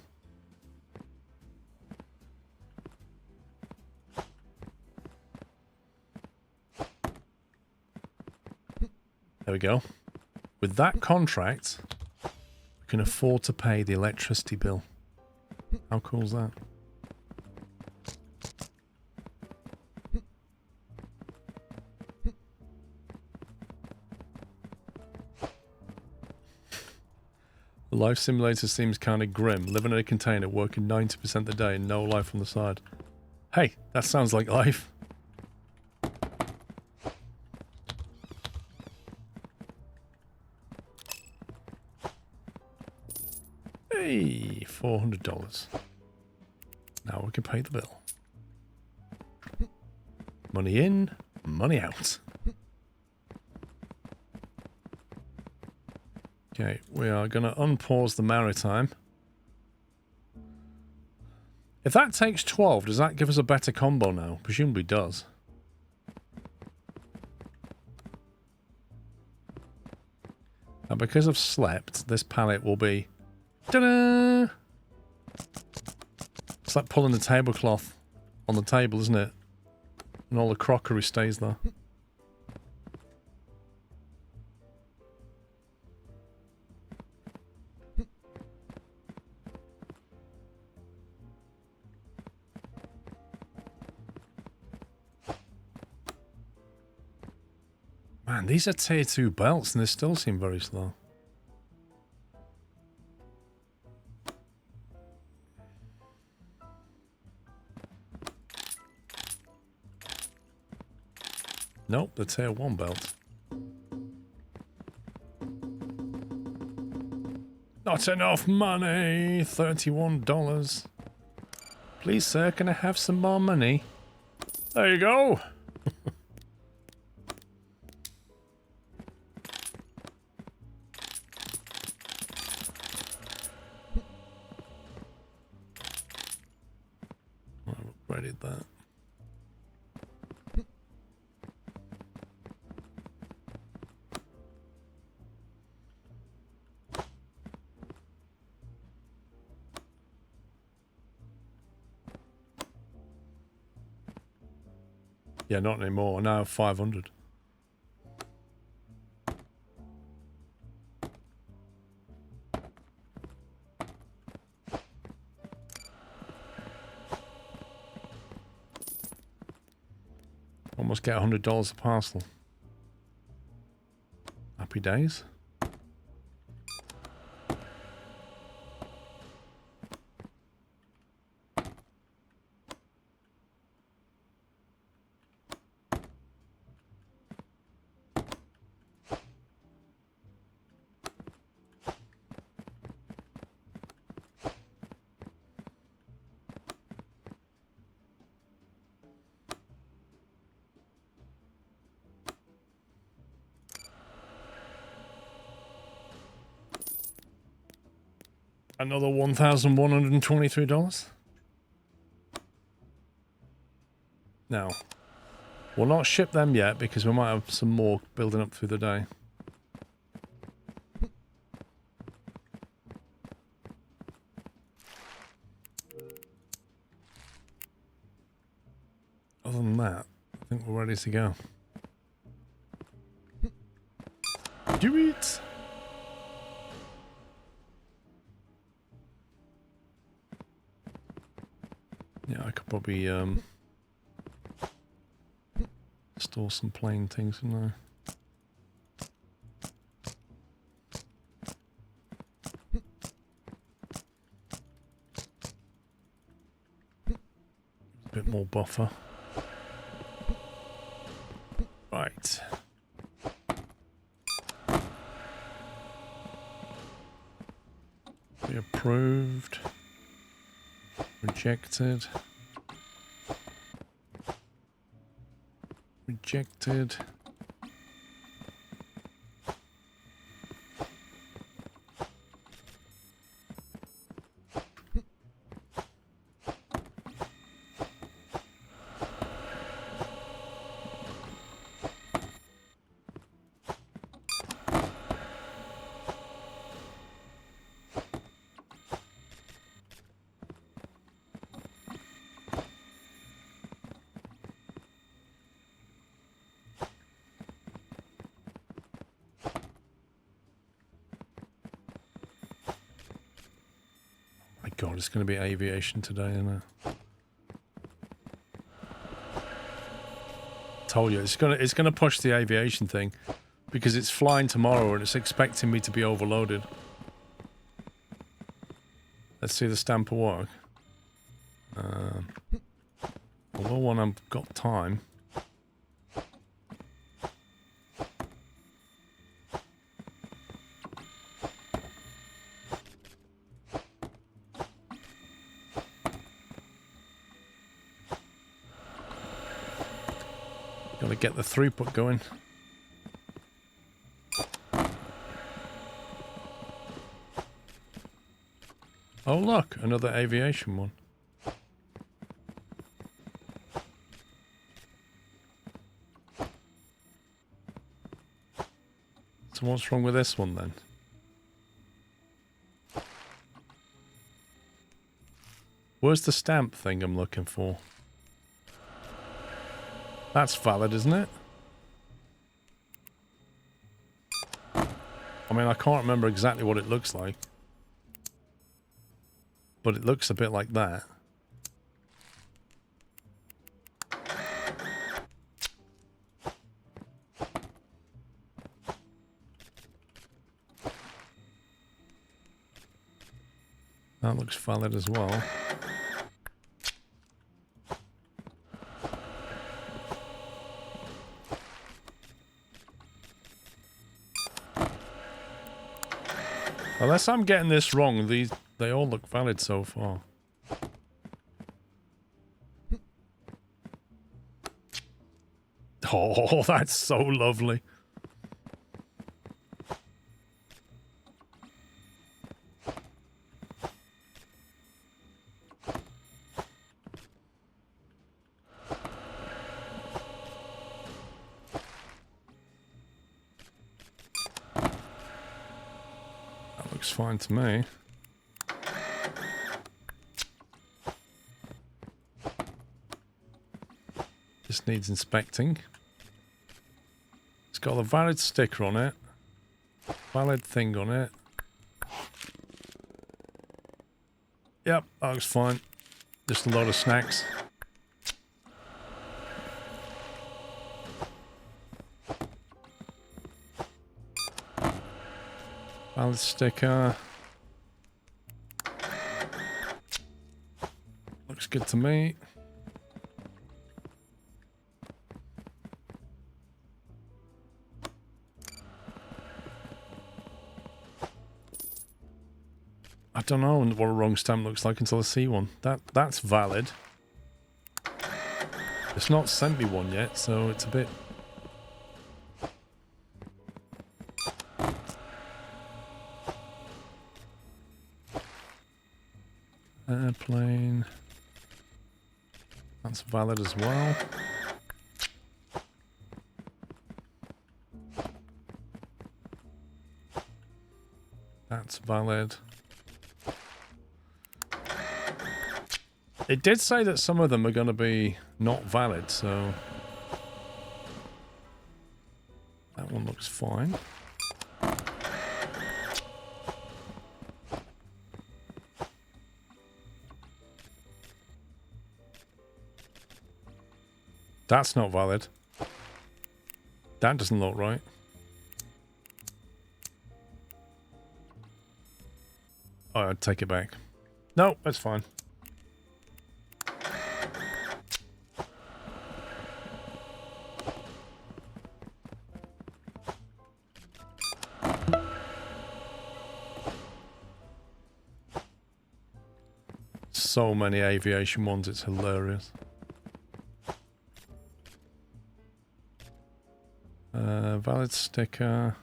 There we go. With that contract, we can afford to pay the electricity bill. How cool is that? The life simulator seems kind of grim. Living in a container, working 90% of the day, and no life on the side. Hey, that sounds like life. Hey, $400. Now we can pay the bill. Money in, money out. Okay, we are going to unpause the maritime. If that takes 12, does that give us a better combo now? Presumably does. Now, because I've slept, this pallet will be... Ta-da! It's like pulling the tablecloth on the table, isn't it? And all the crockery stays there. Man, these are tier 2 belts and they still seem very slow. Nope, the tier 1 belt. Not enough money! $31. Please, sir, can I have some more money? There you go! I've upgraded that. Yeah, not anymore. Now 500. Almost get $100 a parcel. Happy days. Another $1,123. Now, we'll not ship them yet because we might have some more building up through the day. other than that, I think we're ready to go. Do it! Yeah, I could probably store some plain things in there. A bit more buffer. Right. Be approved. Rejected. Rejected. God, it's going to be aviation today, isn't it? Told you, it's gonna push the aviation thing because it's flying tomorrow and it's expecting me to be overloaded. Let's see the stamper work. Although when I've got time. Gotta get the throughput going. Oh look, another aviation one. So what's wrong with this one then? Where's the stamp thing I'm looking for? That's valid, isn't it? I mean, I can't remember exactly what it looks like. But it looks a bit like that. That looks valid as well. Unless I'm getting this wrong, they all look valid so far. Oh, that's so lovely. Fine to me. This needs inspecting. It's got a valid sticker on it. Valid thing on it. Yep, that looks fine. Just a load of snacks. Valid sticker. Looks good to me. I don't know what a wrong stamp looks like until I see one. That's valid. It's not sent me one yet, so it's a bit... Airplane. That's valid as well. That's valid. It did say that some of them are going to be not valid, so that one looks fine. That's not valid. That doesn't look right. Oh, I'd take it back. No, that's fine. So many aviation ones, it's hilarious. Valid sticker.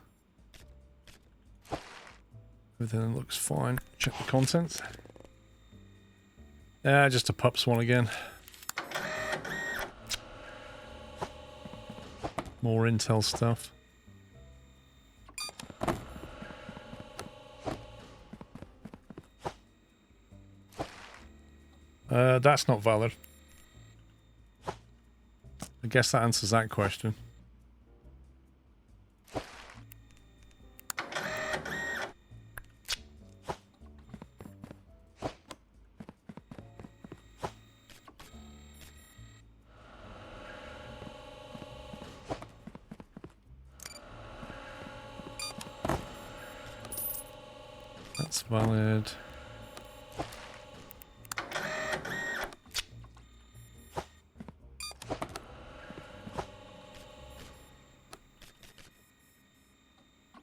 Everything looks fine. Check the contents. Yeah, just a pups one again. More Intel stuff. That's not valid. I guess that answers that question. That's valid.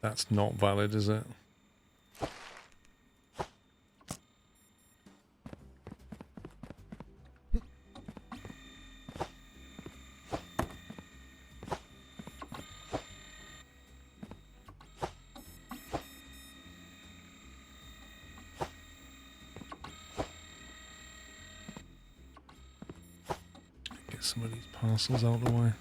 That's not valid, is it? Get some of these parcels out of the way.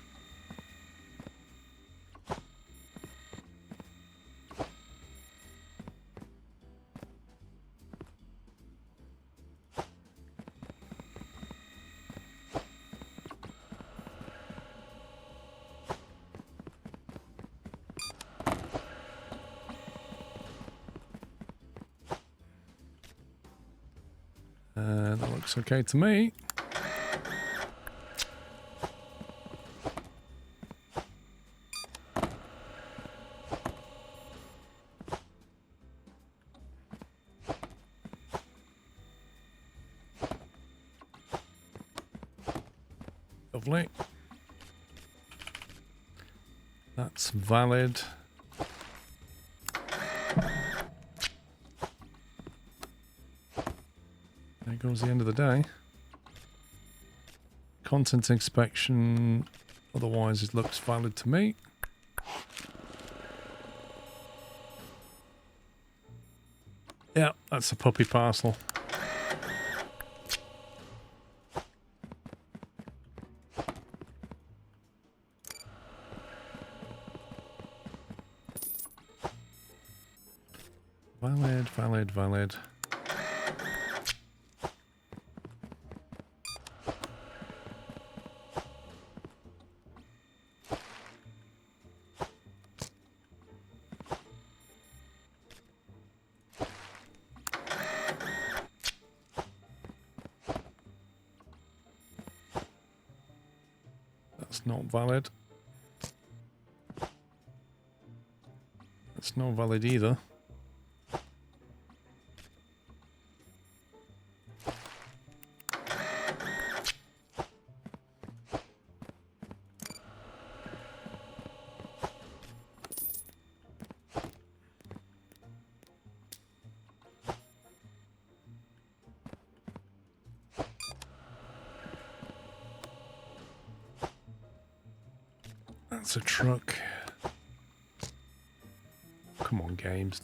That looks okay to me. Lovely. That's valid. There goes the end of the day. Content inspection, otherwise it looks valid to me. Yeah, that's a puppy parcel. Valid, valid, valid. That's not valid. That's not valid either. That's a truck. Come on, games.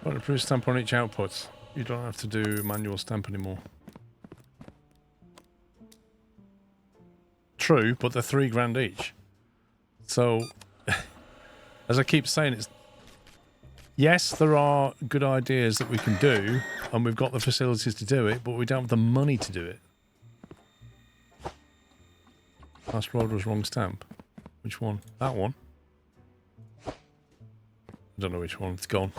Put an approved stamp on each output. You don't have to do manual stamp anymore. True, but they're £3 each. So, as I keep saying, it's yes, there are good ideas that we can do, and we've got the facilities to do it, but we don't have the money to do it. Last road was wrong stamp. Which one? That one? I don't know which one. It's gone.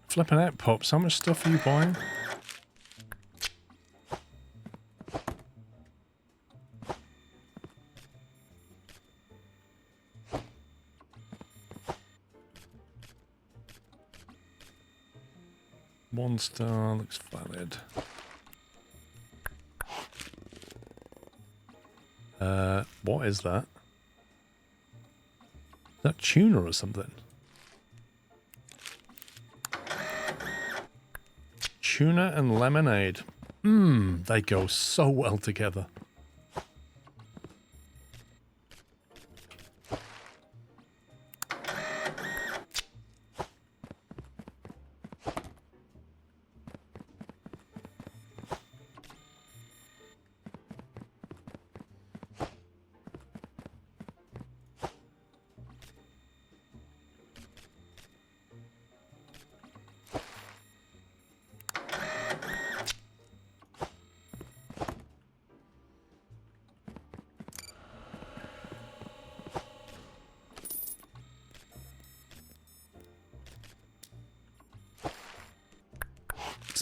Flipping out, Pops. How much stuff are you buying? One star looks valid. What is that? Is that tuna or something? Tuna and lemonade. Mmm, they go so well together.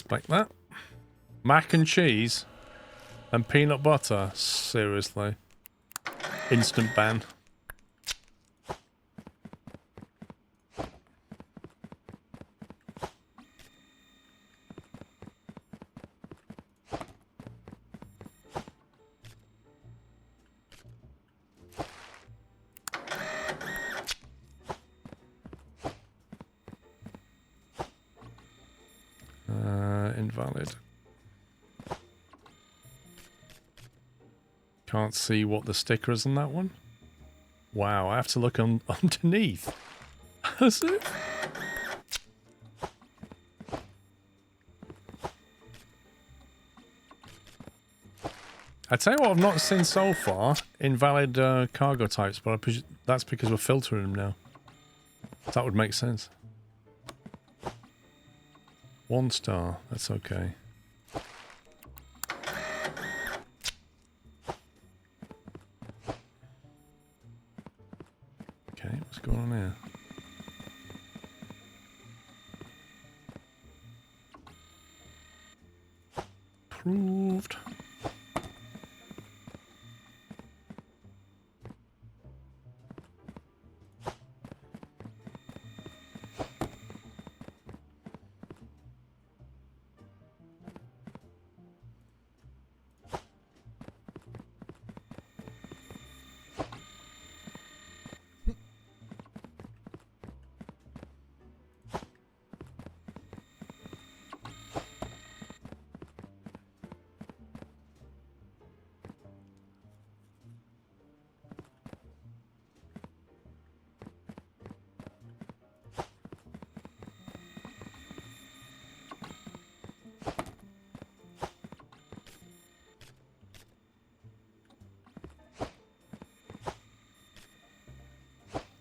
Like that. Mac and cheese and peanut butter. Seriously. Instant ban. Invalid. Can't see what the sticker is on that one. Wow, I have to look underneath. Has it? I tell you what, I've not seen so far invalid cargo types, but that's because we're filtering them now. That would make sense. 1 star, that's okay. Okay, what's going on here? Approved.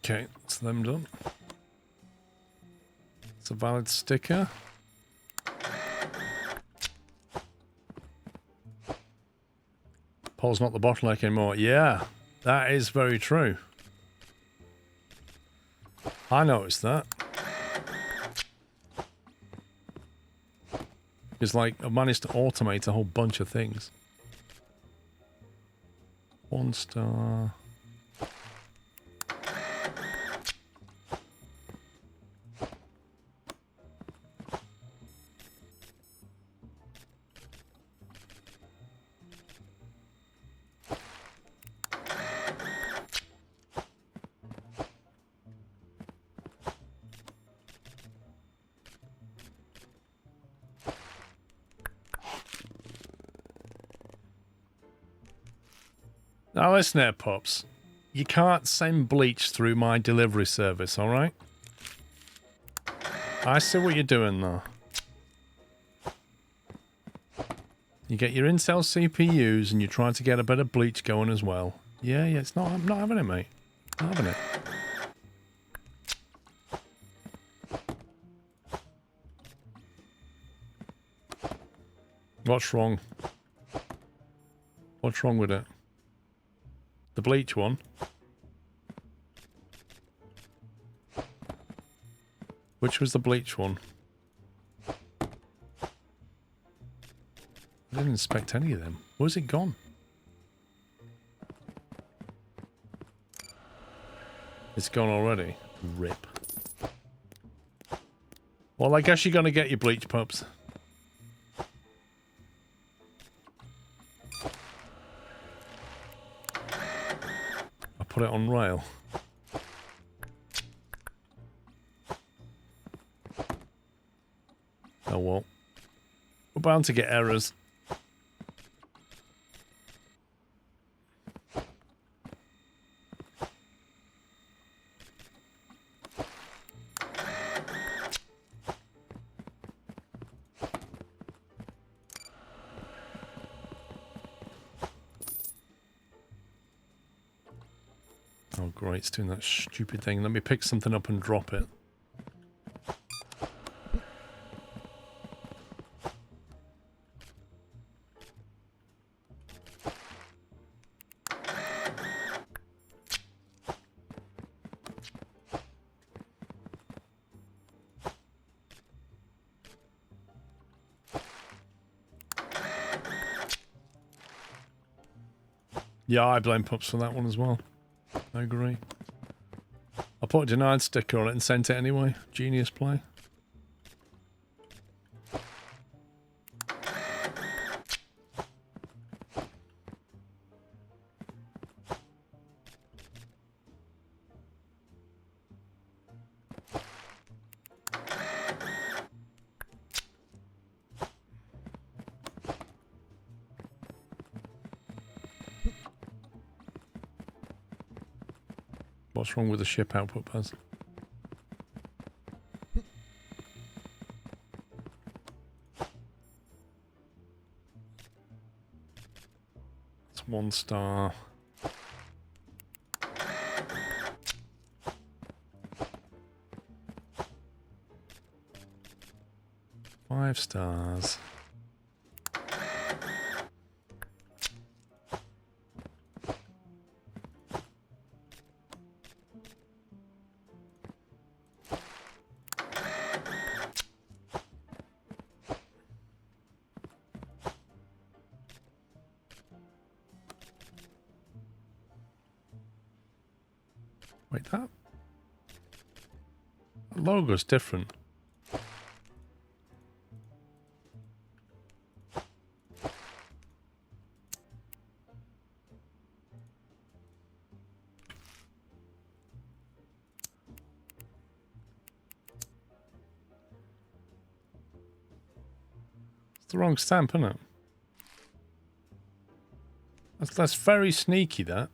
Okay, that's them done. It's a valid sticker. Paul's not the bottleneck anymore. Yeah, that is very true. I noticed that. It's like I've managed to automate a whole bunch of things. 1 star. Now listen here, pups. You can't send bleach through my delivery service, alright? I see what you're doing though. You get your Intel CPUs and you're trying to get a bit of bleach going as well. Yeah, it's not, I'm not having it, mate. Not having it. What's wrong? What's wrong with it? The bleach one? Which was the bleach one? I didn't inspect any of them. Where's it gone? It's gone already. Rip. Well, I guess you're gonna get your bleach, pups. I put it on rail. Oh well. We're bound to get errors. Oh great, it's doing that stupid thing. Let me pick something up and drop it. Yeah, I blame pups for that one as well. I agree. I put a denied sticker on it and sent it anyway. Genius play. What's wrong with the ship output, Buzz? It's 1 star. 5 stars. Wait, that logo's different. It's the wrong stamp, isn't it? That's very sneaky, that.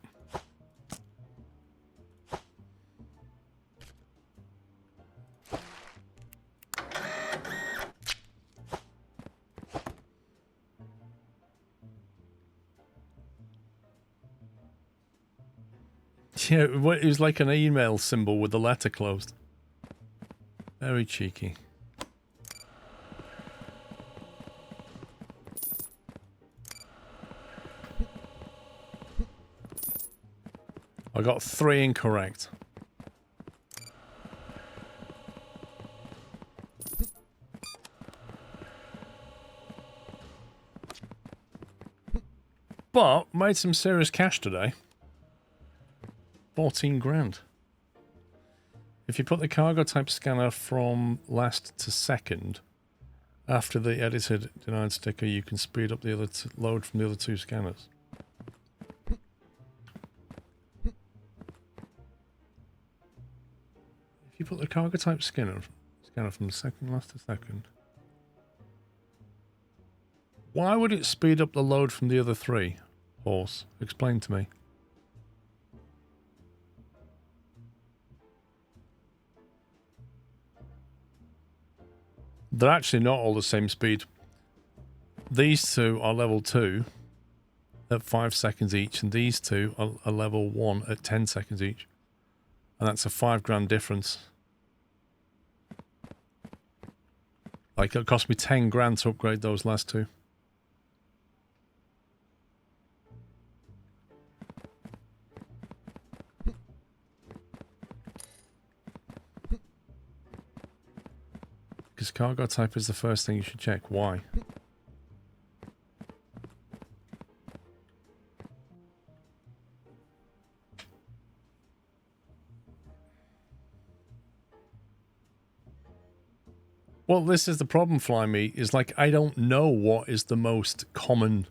Yeah, it was like an email symbol with the letter closed. Very cheeky. I got 3 incorrect. But made some serious cash today. 14 grand. If you put the cargo type scanner from last to second, after the edited denied sticker, you can speed up the other load from the other 2 scanners. If you put the cargo type scanner from second last to second, why would it speed up the load from the other 3? Horse, explain to me. They're actually not all the same speed. These two are level 2 at 5 seconds each, and these two are level 1 at 10 seconds each. And that's a £5 difference. Like, it cost me 10 grand to upgrade those last two. Because cargo type is the first thing you should check. Why? Well, this is the problem, Fly Me, is like, I don't know what is the most common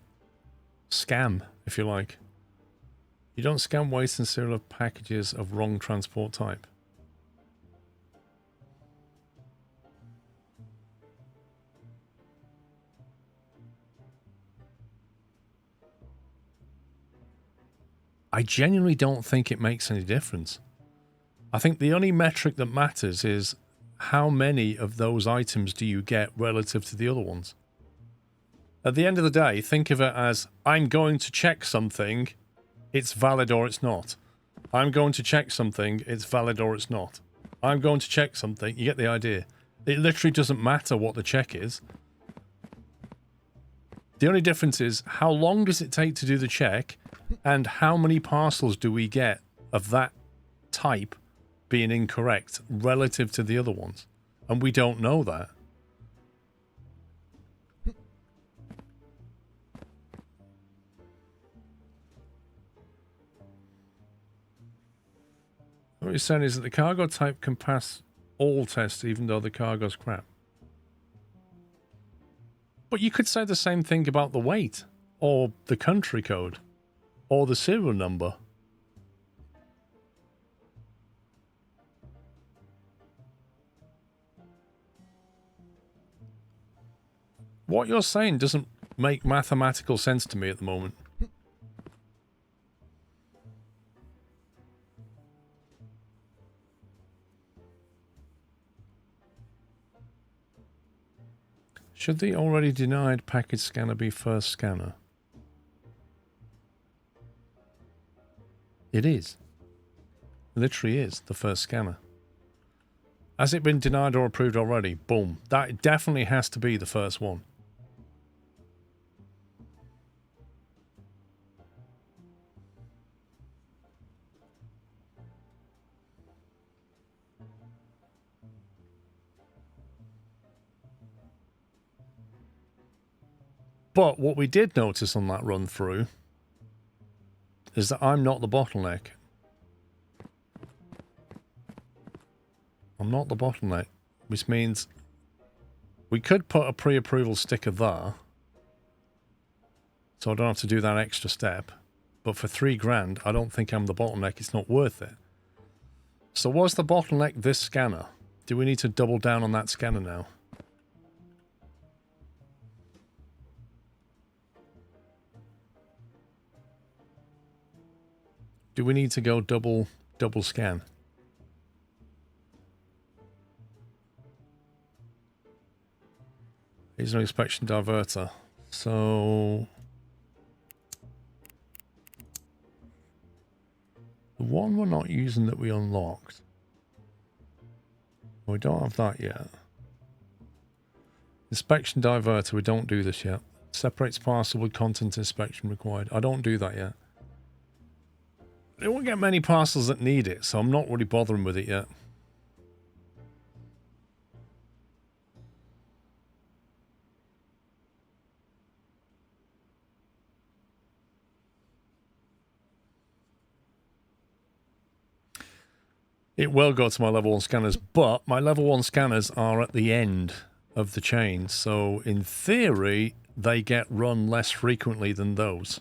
scam, if you like. You don't scan waste and serial of packages of wrong transport type. I genuinely don't think it makes any difference. I think the only metric that matters is how many of those items do you get relative to the other ones. At the end of the day, think of it as, I'm going to check something, it's valid or it's not. I'm going to check something, it's valid or it's not. I'm going to check something, you get the idea. It literally doesn't matter what the check is. The only difference is, how long does it take to do the check, and how many parcels do we get of that type being incorrect relative to the other ones? And we don't know that. What you're saying is that the cargo type can pass all tests even though the cargo's crap. But you could say the same thing about the weight, or the country code, or the serial number. What you're saying doesn't make mathematical sense to me at the moment. Should the already denied package scanner be first scanner? It is. It literally is the first scanner. Has it been denied or approved already? Boom. That definitely has to be the first one. But what we did notice on that run through is that I'm not the bottleneck. I'm not the bottleneck, which means we could put a pre-approval sticker there, so I don't have to do that extra step. But for £3 I don't think I'm the bottleneck. It's not worth it. So was the bottleneck this scanner? Do we need to double down on that scanner now? Do we need to go double scan? Here's an inspection diverter. So the one we're not using that we unlocked. We don't have that yet. Inspection diverter, we don't do this yet. Separates parcel with content inspection required. I don't do that yet. I won't get many parcels that need it, so I'm not really bothering with it yet. It will go to my level 1 scanners, but my level 1 scanners are at the end of the chain, so in theory, they get run less frequently than those.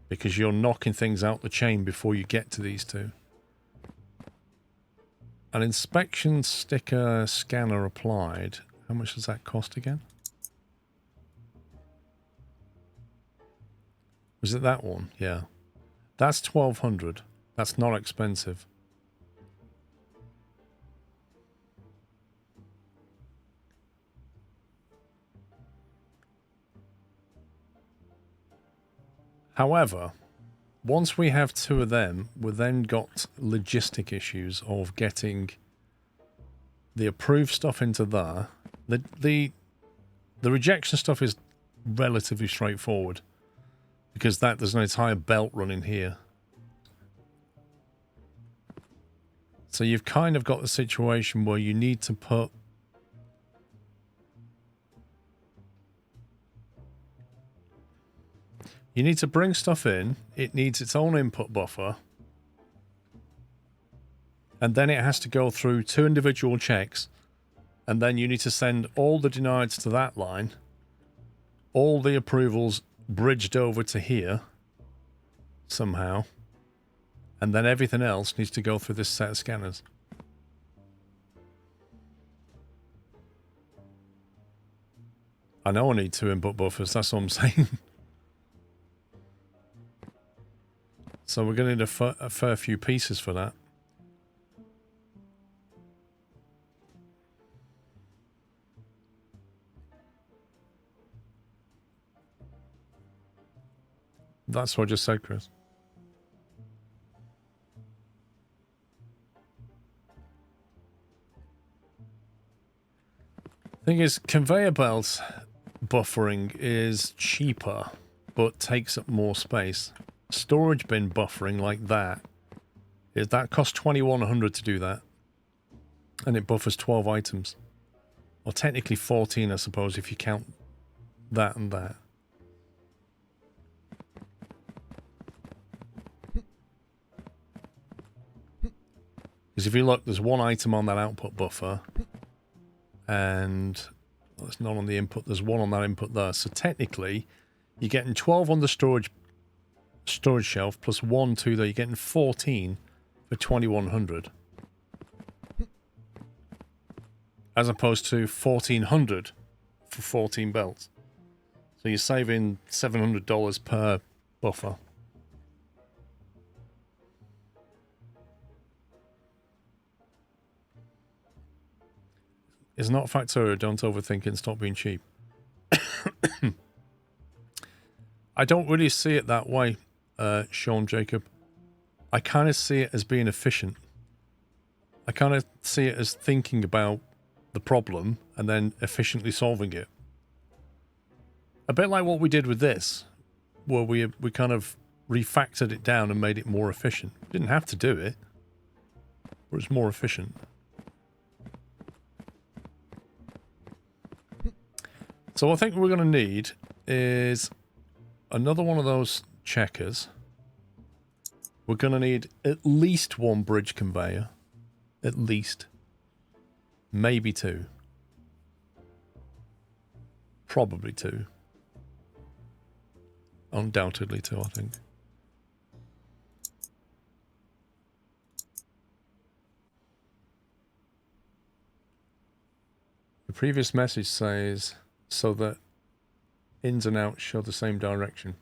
Because you're knocking things out the chain before you get to these two. An inspection sticker scanner applied. How much does that cost again? Was it that one? Yeah. That's 1,200. That's not expensive. However, once we have 2 of them, we've then got logistic issues of getting the approved stuff into there. The rejection stuff is relatively straightforward because there's an entire belt running here. So you've kind of got the situation where you need to put you need to bring stuff in. It needs its own input buffer. And then it has to go through 2 individual checks. And then you need to send all the denieds to that line. All the approvals bridged over to here. Somehow. And then everything else needs to go through this set of scanners. I know I need 2 input buffers. That's what I'm saying. So we're going to need a fair few pieces for that. That's what I just said, Chris. Thing is, conveyor belts buffering is cheaper, but takes up more space. Storage bin buffering like that costs $2,100 to do that, and it buffers 12 items, or technically 14, I suppose, if you count that and that. Because if you look, there's 1 item on that output buffer, and well, it's not on the input. There's 1 on that input there. So technically, you're getting 12 on the storage shelf plus 1, 2 there. You're getting 14 for 2,100, as opposed to 1,400 for 14 belts. So you're saving $700 per buffer. It's not Factorio, don't overthink it, stop being cheap. I don't really see it that way, Sean Jacob. I kind of see it as being efficient. I kind of see it as thinking about the problem and then efficiently solving it. A bit like what we did with this, where we kind of refactored it down and made it more efficient. We didn't have to do it, but it's more efficient. So I think what we're going to need is another one of those checkers. We're going to need at least 1 bridge conveyor. At least. Maybe 2. Probably 2. Undoubtedly 2, I think. The previous message says, so that ins and outs show the same direction.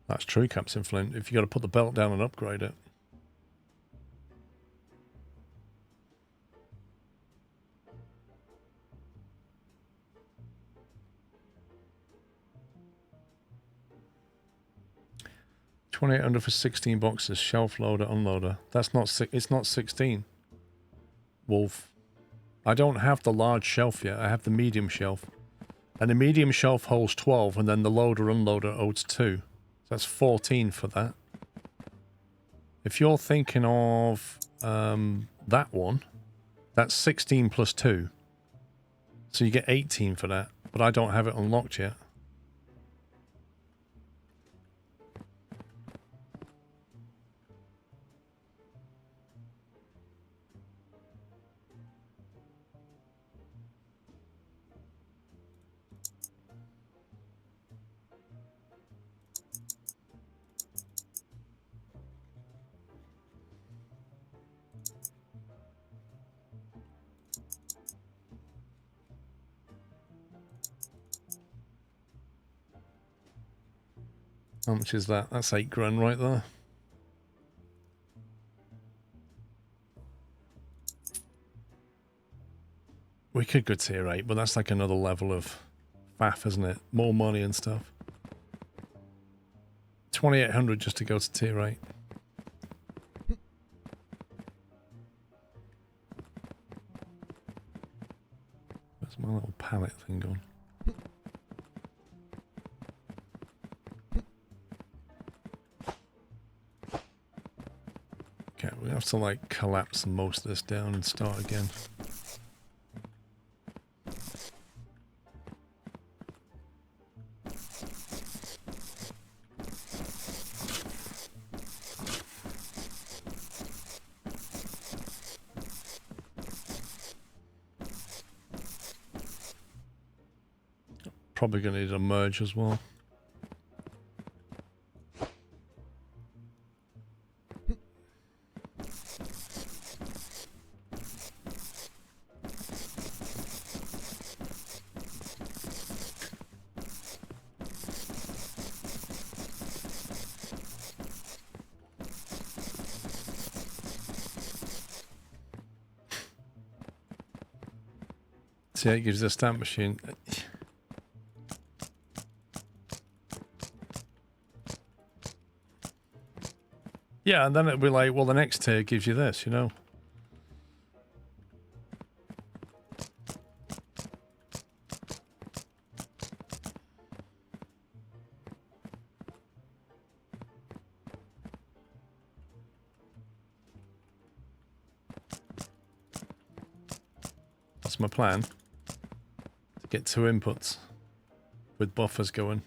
That's true, Captain Flint. If you got to put the belt down and upgrade it. $2,800 for 16 boxes. Shelf loader, unloader. That's not. It's not 16. Wolf. I don't have the large shelf yet. I have the medium shelf. And the medium shelf holds 12, and then the loader unloader holds 2. So that's 14 for that. If you're thinking of that one, that's 16 plus 2. So you get 18 for that. But I don't have it unlocked yet. How much is that? That's $8,000 right there. We could go tier 8, but that's like another level of faff, isn't it? More money and stuff. 2,800 just to go to tier 8. Where's my little pallet thing gone? Okay, we have to like collapse most of this down and start again. Probably going to need a merge as well. See, it gives you a stamp machine. Yeah, and then it'll be like, well, the next tier gives you this, you know? That's my plan. To get 2 inputs with buffers going.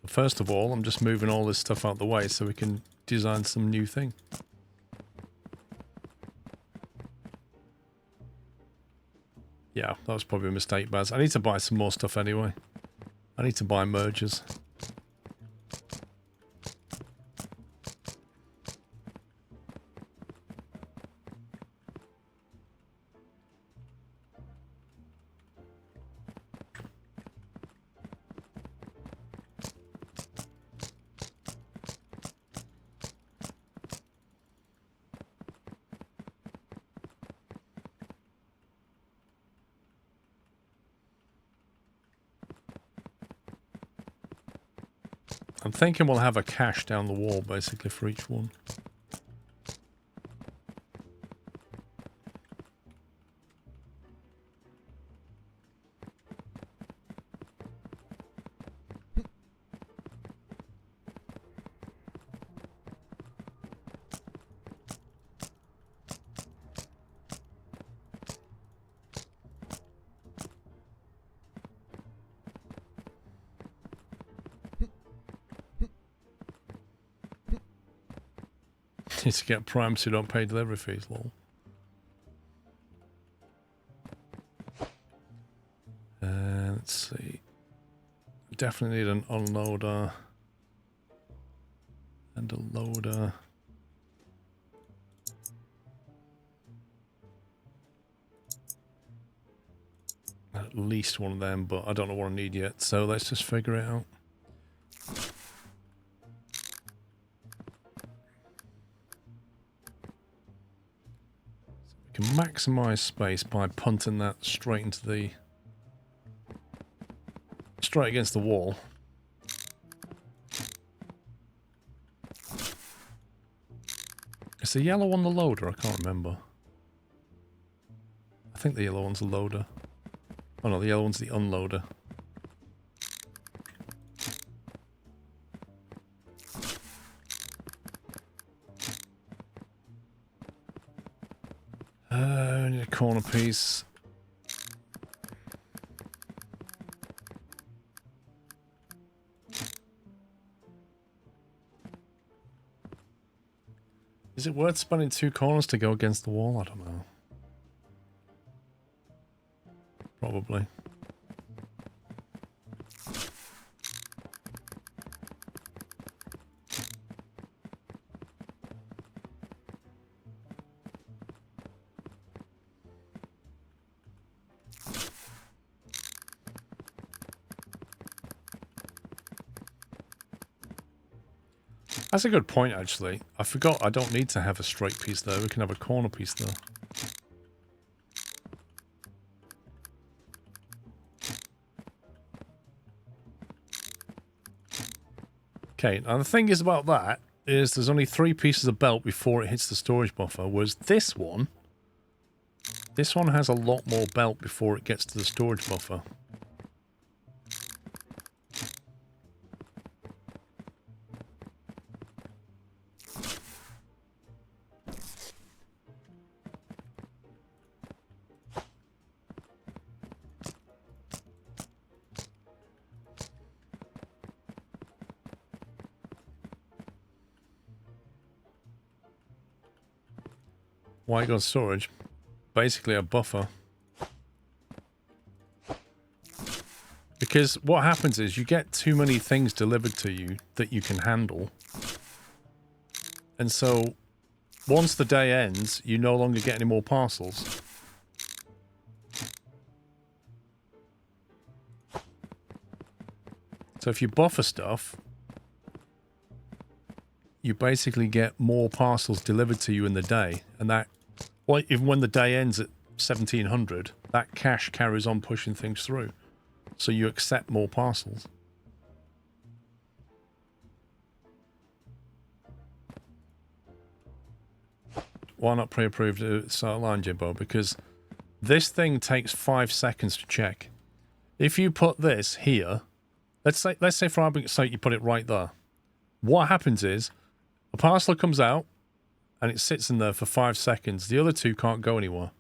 First of all, I'm just moving all this stuff out the way so we can design some new thing. Yeah, that was probably a mistake, Baz. I need to buy some more stuff anyway. I need to buy mergers. I'm thinking we'll have a cache down the wall, basically, for each one. Need to get Prime so you don't pay delivery fees, lol. Let's see. Definitely need an unloader. And a loader. At least one of them, but I don't know what I need yet, so let's just figure it out. Can maximize space by punting that straight against the wall. Is the yellow one the loader? I can't remember. I think the yellow one's the loader. Oh no, the yellow one's the unloader. I need a corner piece. Is it worth spending 2 corners to go against the wall? I don't know. Probably. That's a good point, actually. I forgot I don't need to have a straight piece there. We can have a corner piece there. Okay, now the thing is about that is there's only 3 pieces of belt before it hits the storage buffer, whereas this one has a lot more belt before it gets to the storage buffer. Why got storage? Basically a buffer. Because what happens is you get too many things delivered to you that you can handle. And so once the day ends, you no longer get any more parcels. So if you buffer stuff, you basically get more parcels delivered to you in the day, and that, well, even when the day ends at 1700, that cache carries on pushing things through, so you accept more parcels. Why not pre-approved to start line, Jimbo? Because this thing takes 5 seconds to check. If you put this here, let's say for argument's sake you put it right there. What happens is a parcel comes out, and it sits in there for 5 seconds. The other 2 can't go anywhere.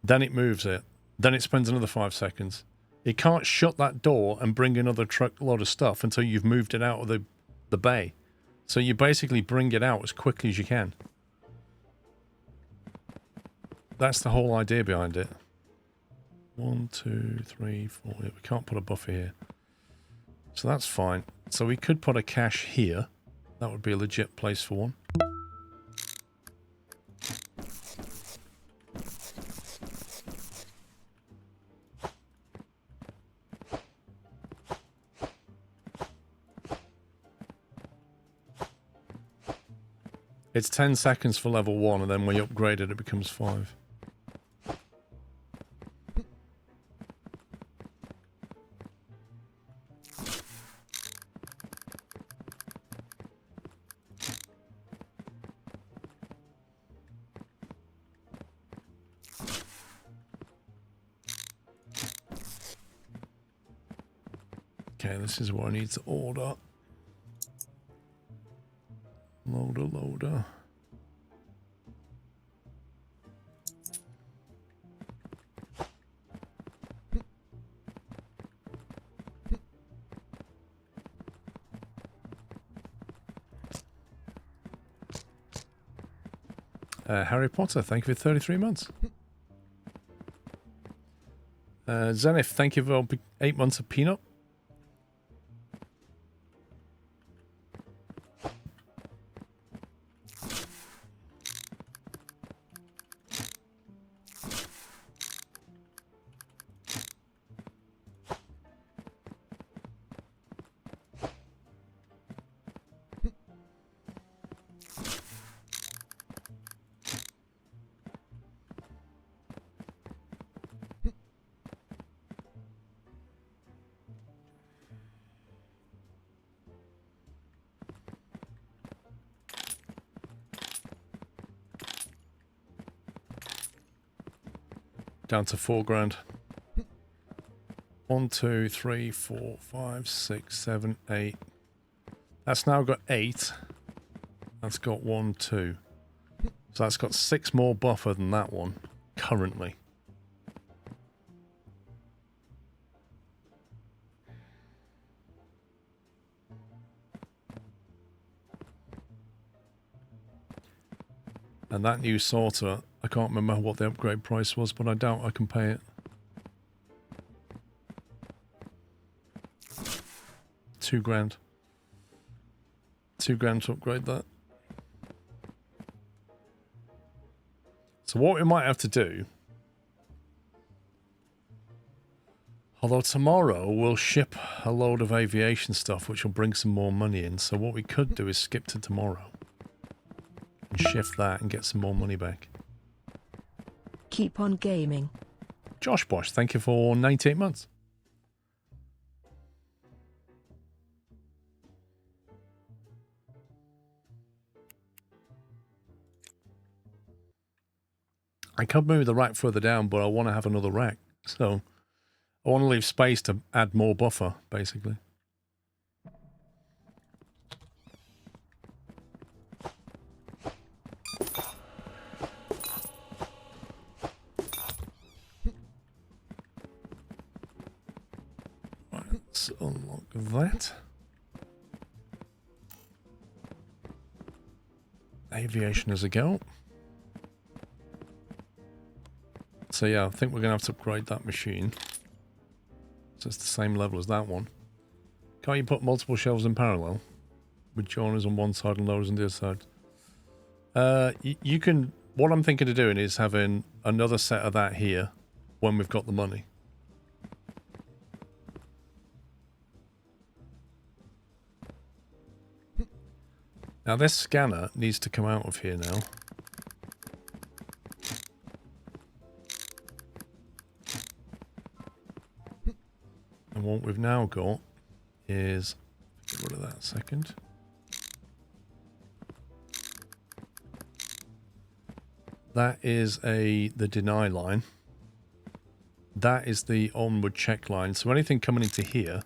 Then it moves it. Then it spends another 5 seconds. It can't shut that door and bring another truckload of stuff until you've moved it out of the bay. So you basically bring it out as quickly as you can. That's the whole idea behind it. 1, 2, 3, 4. We can't put a buffer here. So that's fine. So we could put a cache here. That would be a legit place for one. It's 10 seconds for level 1, and then when you upgrade it, it becomes 5. Okay, this is what I need to order. Loader. Harry Potter, thank you for 33 months. Zenith, thank you for 8 months of peanut. Down to 4 grand. 1, 2, 3, 4, 5, 6, 7, 8. That's now got 8. That's got 1, 2. So that's got 6 more buffer than that one, currently. And that new sorter, I can't remember what the upgrade price was, but I doubt I can pay it. 2 grand. 2 grand to upgrade that. So what we might have to do, although tomorrow we'll ship a load of aviation stuff which will bring some more money in, so what we could do is skip to tomorrow and shift that and get some more money back. Keep on gaming. Josh Bosch, thank you for 98 months. I could move the rack further down, but I want to have another rack. So I want to leave space to add more buffer, basically. Let's unlock that. Aviation as a go. So yeah, I think we're going to have to upgrade that machine. So it's the same level as that one. Can't you put multiple shelves in parallel? With joiners on one side and loaders on the other side? You can... What I'm thinking of doing is having another set of that here when we've got the money. Now this scanner needs to come out of here now. And what we've now got is... Get rid of that a second. That is the deny line. That is the onward check line. So anything coming into here,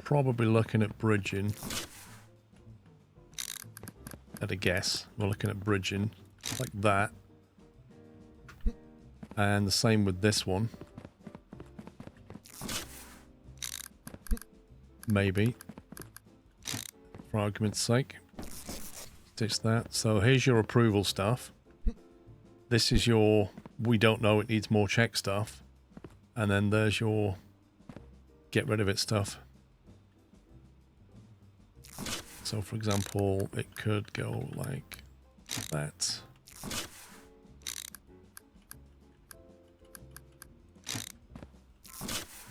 probably looking at bridging. At a guess, we're looking at bridging like that. And the same with this one. Maybe. For argument's sake. Ditch that. So here's your approval stuff. This is your we don't know, it needs more check stuff. And then there's your get rid of it stuff. So for example, it could go like that.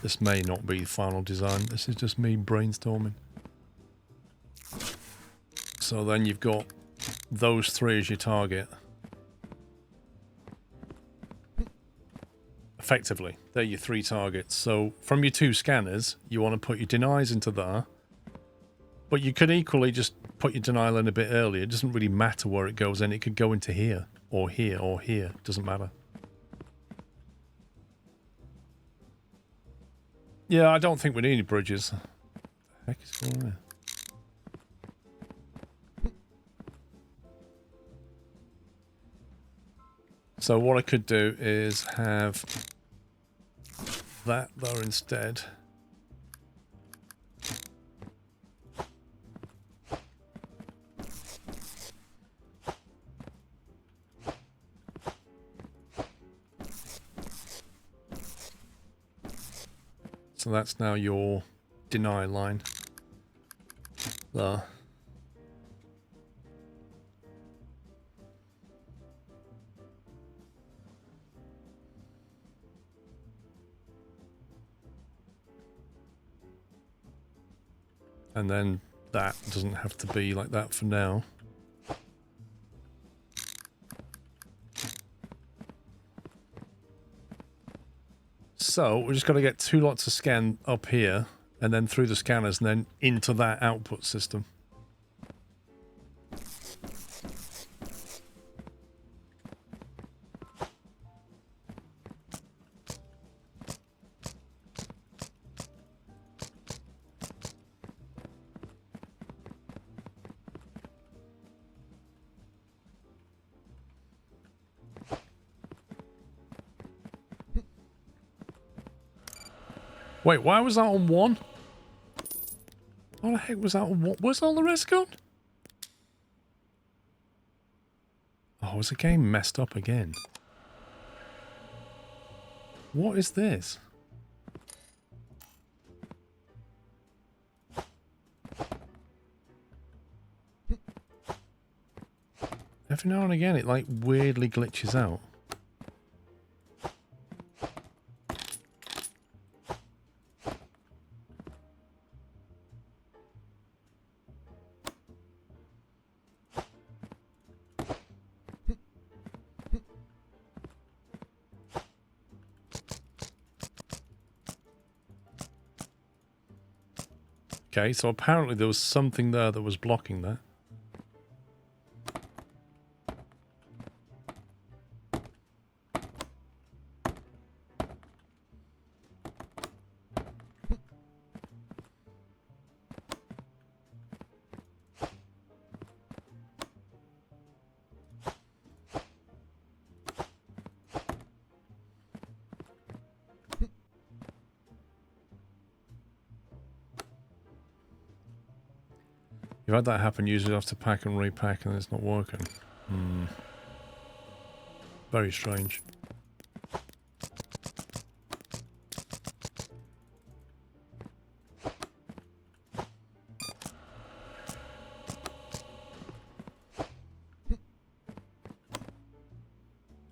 This may not be final design. This is just me brainstorming. So then you've got those three as your target. Effectively, they're your three targets. So from your two scanners, you want to put your denies into there. But you could equally just put your denial in a bit earlier. It doesn't really matter where it goes in. It could go into here, or here, or here. It doesn't matter. Yeah, I don't think we need any bridges. What the heck is going on there? So what I could do is have that there instead. So that's now your deny line. There. And then that doesn't have to be like that for now. So we just got to get two lots of scan up here and then through the scanners and then into that output system. Wait, why was that on one? What the heck was that on one? Where's all the rest gone? Oh, was the game messed up again? What is this? Every now and again it like weirdly glitches out. Okay, so apparently there was something there that was blocking that. You've had that happen, usually have to pack and repack and it's not working. Very strange.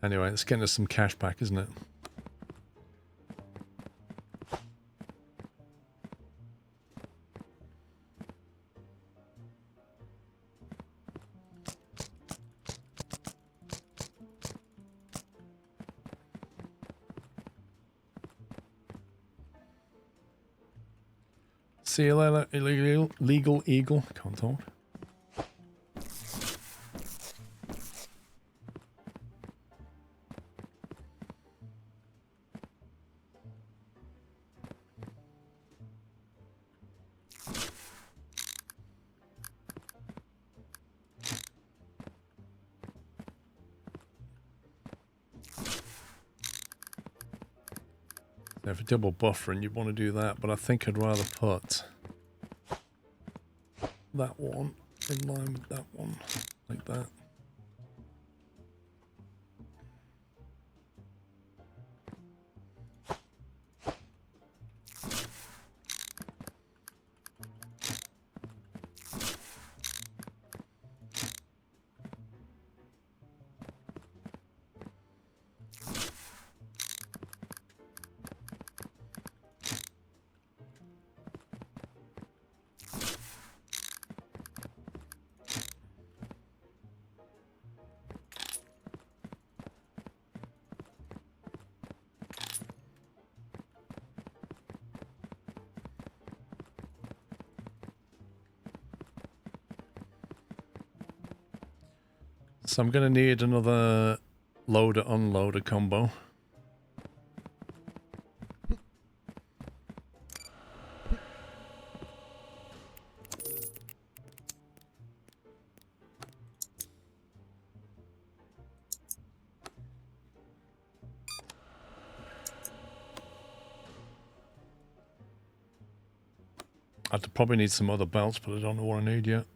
Anyway, it's getting us some cash back, isn't it? See you later, legal eagle. Can't talk. If a double buffering, you'd want to do that, but I think I'd rather put that one in line with that one, like that. So I'm going to need another loader-unloader combo. I'd probably need some other belts, but I don't know what I need yet.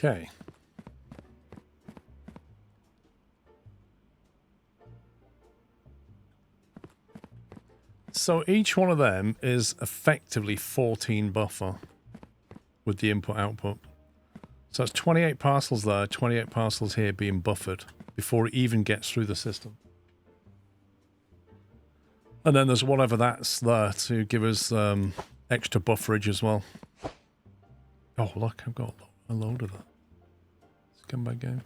Okay. So each one of them is effectively 14 buffer with the input output. So it's 28 parcels there, 28 parcels here being buffered before it even gets through the system. And then there's whatever that's there to give us extra bufferage as well. Oh, look, I've got a load of that. Come back game.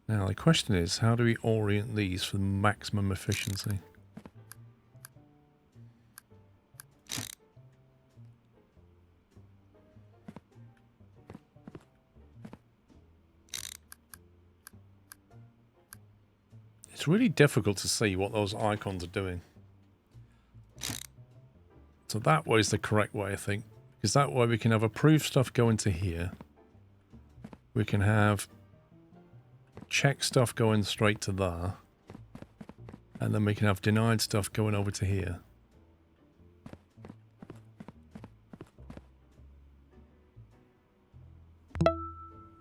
Now the question is, how do we orient these for maximum efficiency? It's really difficult to see what those icons are doing. So that way is the correct way, I think. Because that way we can have approved stuff go into here. We can have check stuff going straight to there. And then we can have denied stuff going over to here. Do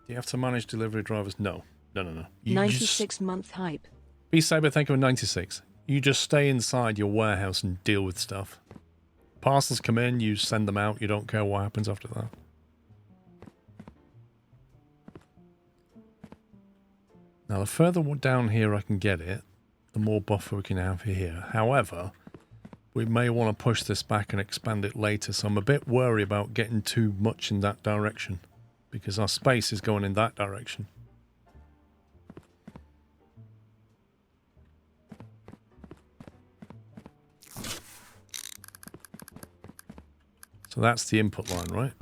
you have to manage delivery drivers? No. No, no, no. 96-month hype. Be Saber, think of a 96. You just stay inside your warehouse and deal with stuff. Parcels come in, you send them out, you don't care what happens after that. Now, the further down here I can get it, the more buffer we can have here. However, we may want to push this back and expand it later, so I'm a bit worried about getting too much in that direction, because our space is going in that direction. So that's the input line, right?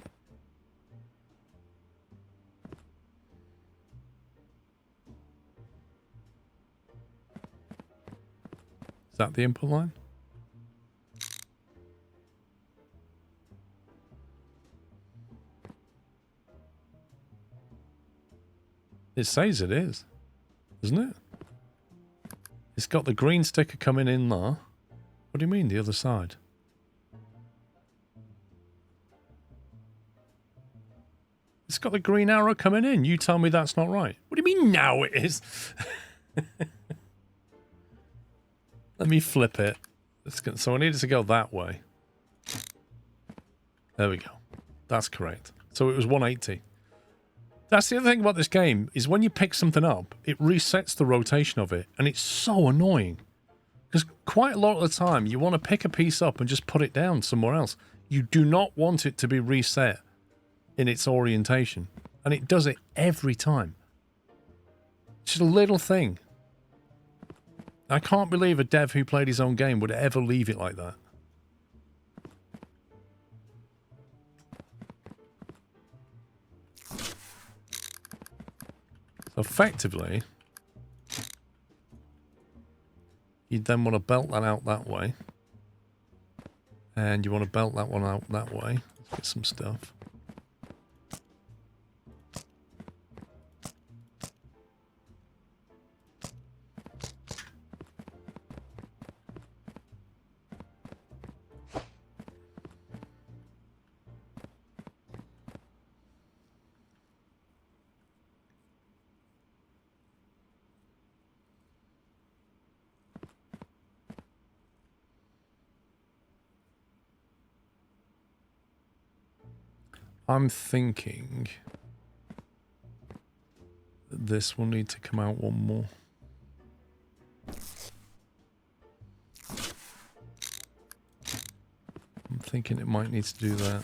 Is that the input line? It says it is, doesn't it? It's got the green sticker coming in there. What do you mean, the other side? It's got the green arrow coming in. You tell me that's not right. What do you mean now it is? Let me flip it. So I need it to go that way. There we go. That's correct. So it was 180. That's the other thing about this game, is when you pick something up, it resets the rotation of it, and it's so annoying. Because quite a lot of the time, you want to pick a piece up and just put it down somewhere else. You do not want it to be reset in its orientation. And it does it every time. It's just a little thing. I can't believe a dev who played his own game would ever leave it like that. So effectively, you'd then want to belt that out that way. And you want to belt that one out that way. Let's get some stuff. I'm thinking that this will need to come out one more. I'm thinking it might need to do that.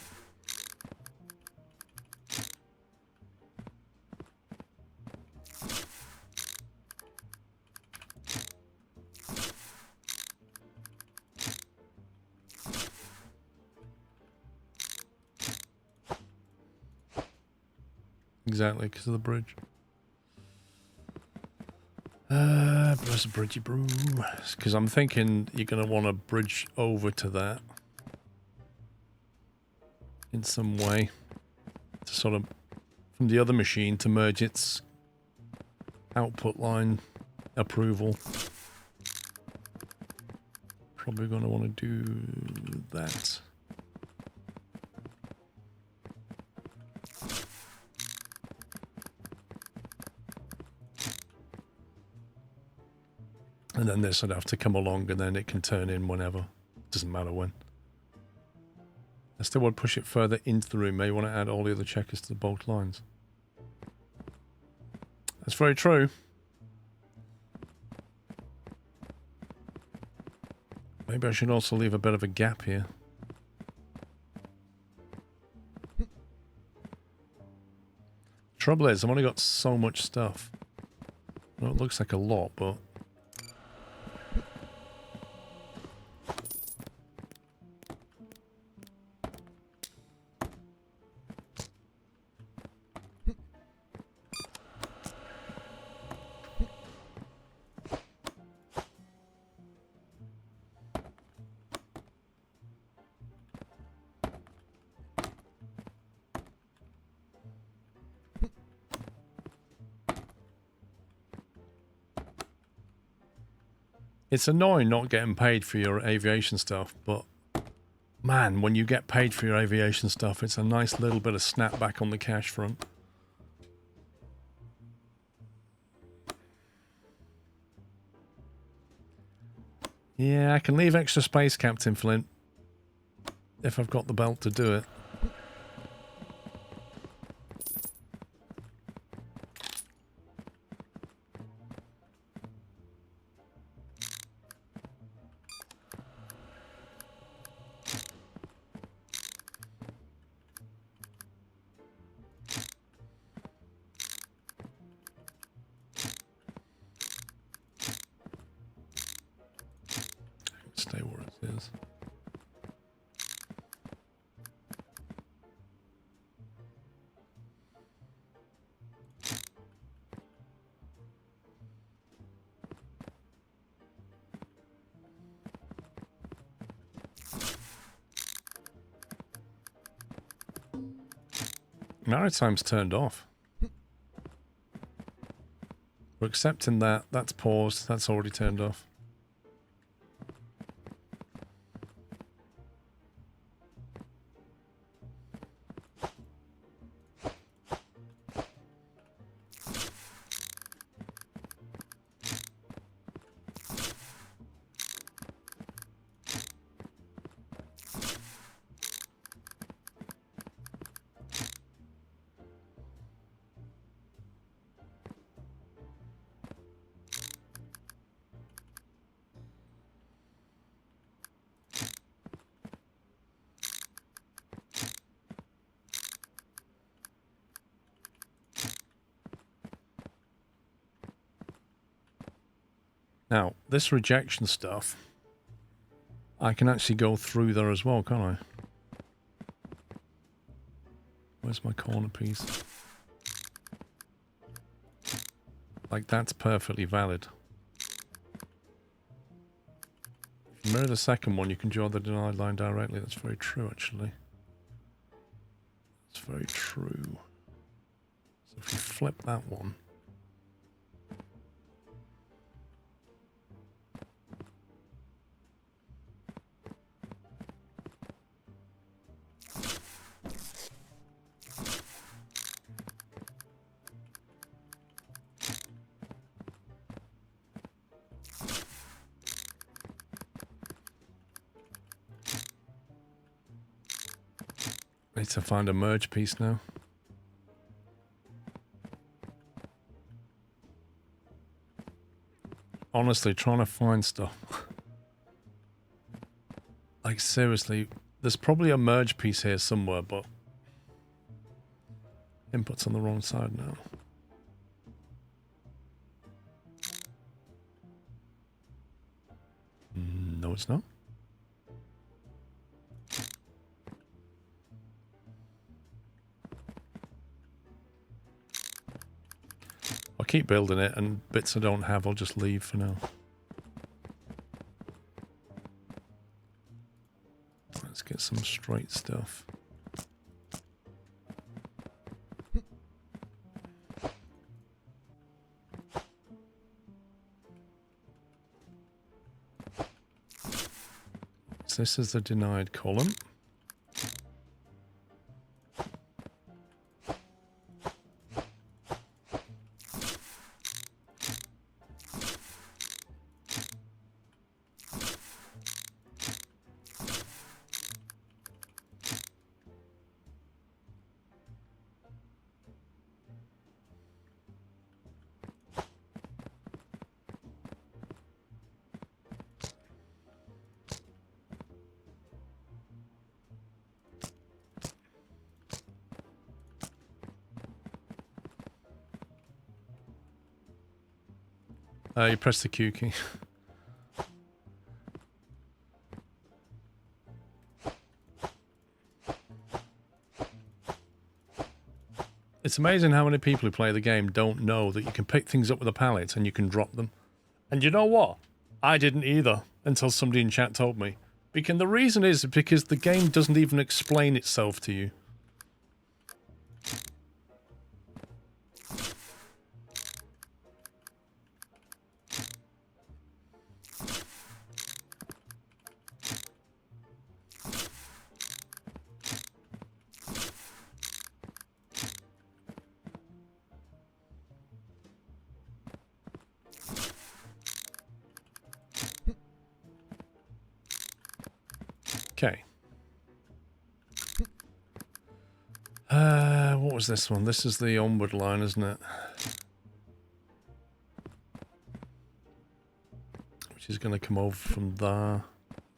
Exactly, because of the bridge. Where's the bridgey broom? Because I'm thinking you're going to want to bridge over to that in some way to sort of from the other machine to merge its output line approval. Probably going to want to do that. And then this would have to come along and then it can turn in whenever. Doesn't matter when. I still want to push it further into the room. May want to add all the other checkers to the bolt lines. That's very true. Maybe I should also leave a bit of a gap here. Trouble is, I've only got so much stuff. Well, it looks like a lot, but... It's annoying not getting paid for your aviation stuff, but man, when you get paid for your aviation stuff, it's a nice little bit of snapback on the cash front. Yeah, I can leave extra space, Captain Flint, if I've got the belt to do it. Stay where it is. Maritime's turned off. We're accepting that. That's paused. That's already turned off. Now, this rejection stuff, I can actually go through there as well, can't I? Where's my corner piece? Like, that's perfectly valid. If you mirror the second one, you can draw the denied line directly. That's very true, actually. That's very true. So if you flip that one... Need to find a merge piece now. Honestly, trying to find stuff. Like, seriously, there's probably a merge piece here somewhere, but input's on the wrong side now. No, it's not. I'll keep building it, and bits I don't have, I'll just leave for now. Let's get some straight stuff. So this is the denied column. You press the Q key. It's amazing how many people who play the game don't know that you can pick things up with a pallet and you can drop them. And you know what? I didn't either until somebody in chat told me. Because the reason is because the game doesn't even explain itself to you. Okay. What was this one? This is the onward line, isn't it? Which is going to come over from there.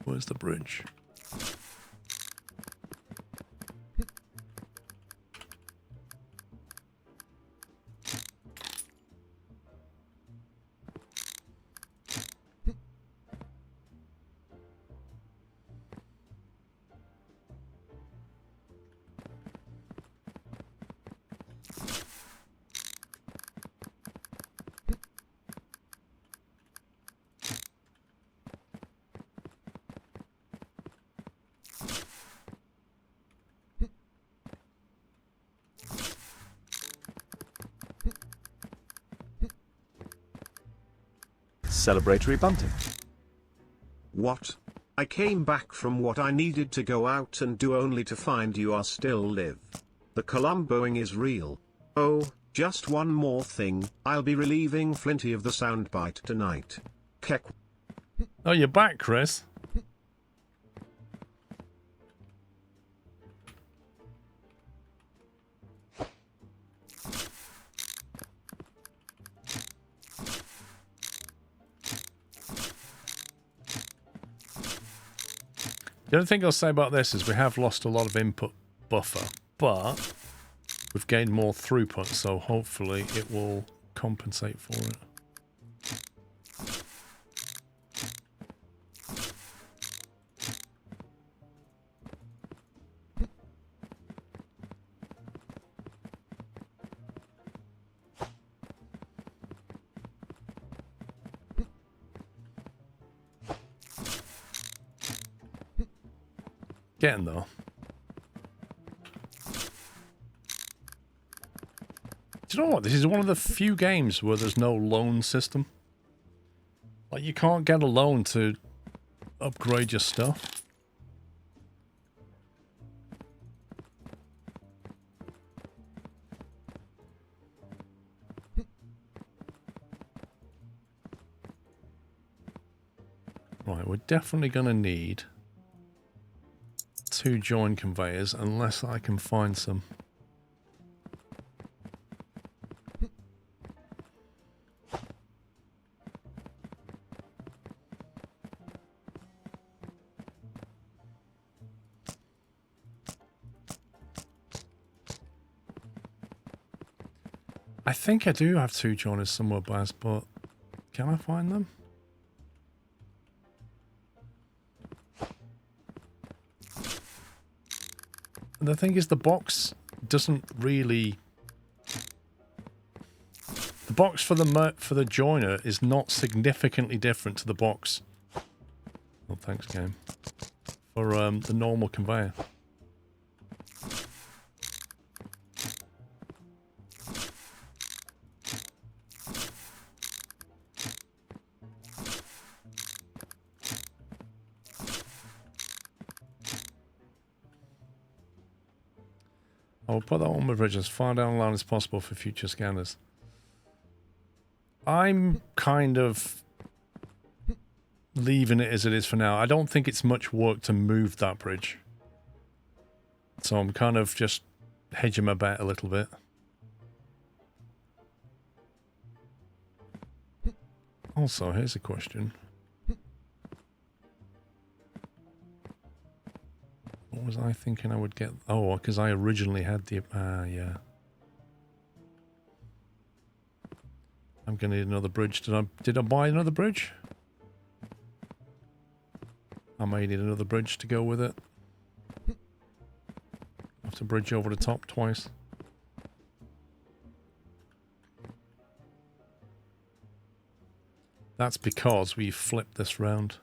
Where's the bridge? celebratory bunting. What? I came back from what I needed to go out and do only to find you are still live. The Columboing is real. Oh, just one more thing, I'll be relieving Flinty of the soundbite tonight. Kek. Oh, you're back, Chris. The other thing I'll say about this is we have lost a lot of input buffer, but we've gained more throughput, so hopefully it will compensate for it. Getting though. Do you know what? This is one of the few games where there's no loan system. Like, you can't get a loan to upgrade your stuff. Right, we're definitely going to need 2 join conveyors unless I can find some. I think I do have 2 joiners somewhere, Baz, but can I find them? The thing is, the box doesn't really... The box for the joiner is not significantly different to the box. Oh, thanks, game. For the normal conveyor. I'll put that on my bridge as far down the line as possible for future scanners. I'm kind of leaving it as it is for now. I don't think it's much work to move that bridge. So I'm kind of just hedging my bet a little bit. Also, here's a question. What was I thinking I would get? Oh, because I originally had the... yeah. I'm going to need another bridge. Did I buy another bridge? I may need another bridge to go with it. I have to bridge over the top twice. That's because we flipped this round.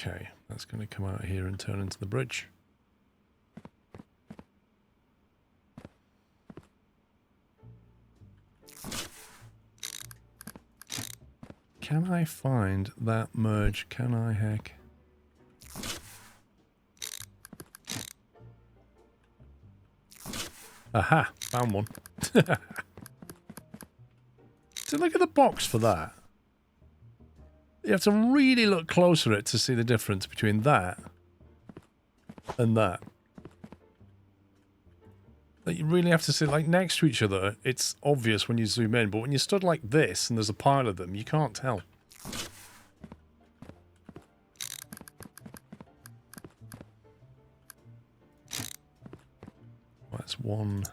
Okay, that's going to come out here and turn into the bridge. Can I find that merge? Can I, heck? Aha! Found one. So look at the box for that. You have to really look closer at it to see the difference between that and that. Like, you really have to see, like, next to each other. It's obvious when you zoom in, but when you're stood like this and there's a pile of them, you can't tell. That's one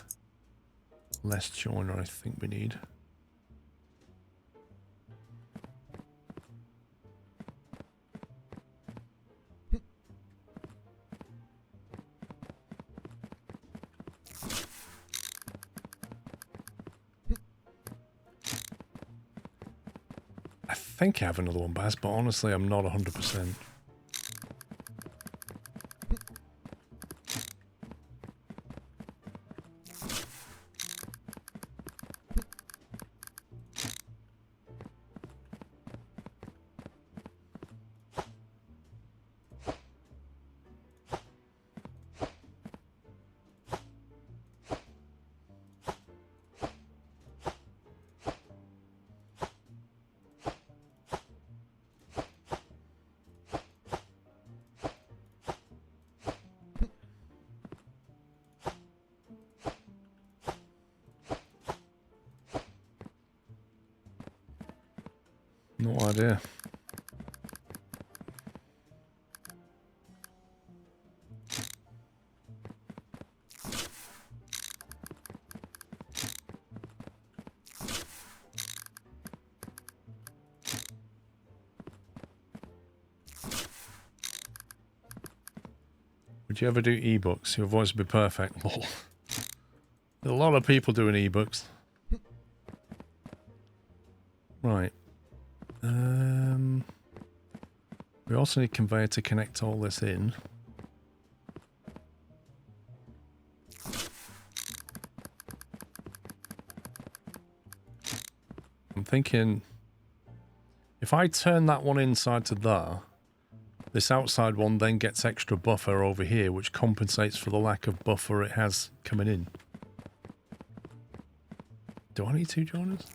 less joiner I think we need. think I have another one, Baz, but honestly, I'm not 100%. No idea. Would you ever do ebooks? Your voice would be perfect. Lol. There's a lot of people doing ebooks. Right. We also need conveyor to connect all this in. I'm thinking if I turn that one inside to there, this outside one then gets extra buffer over here, which compensates for the lack of buffer it has coming in. Do I need two joiners?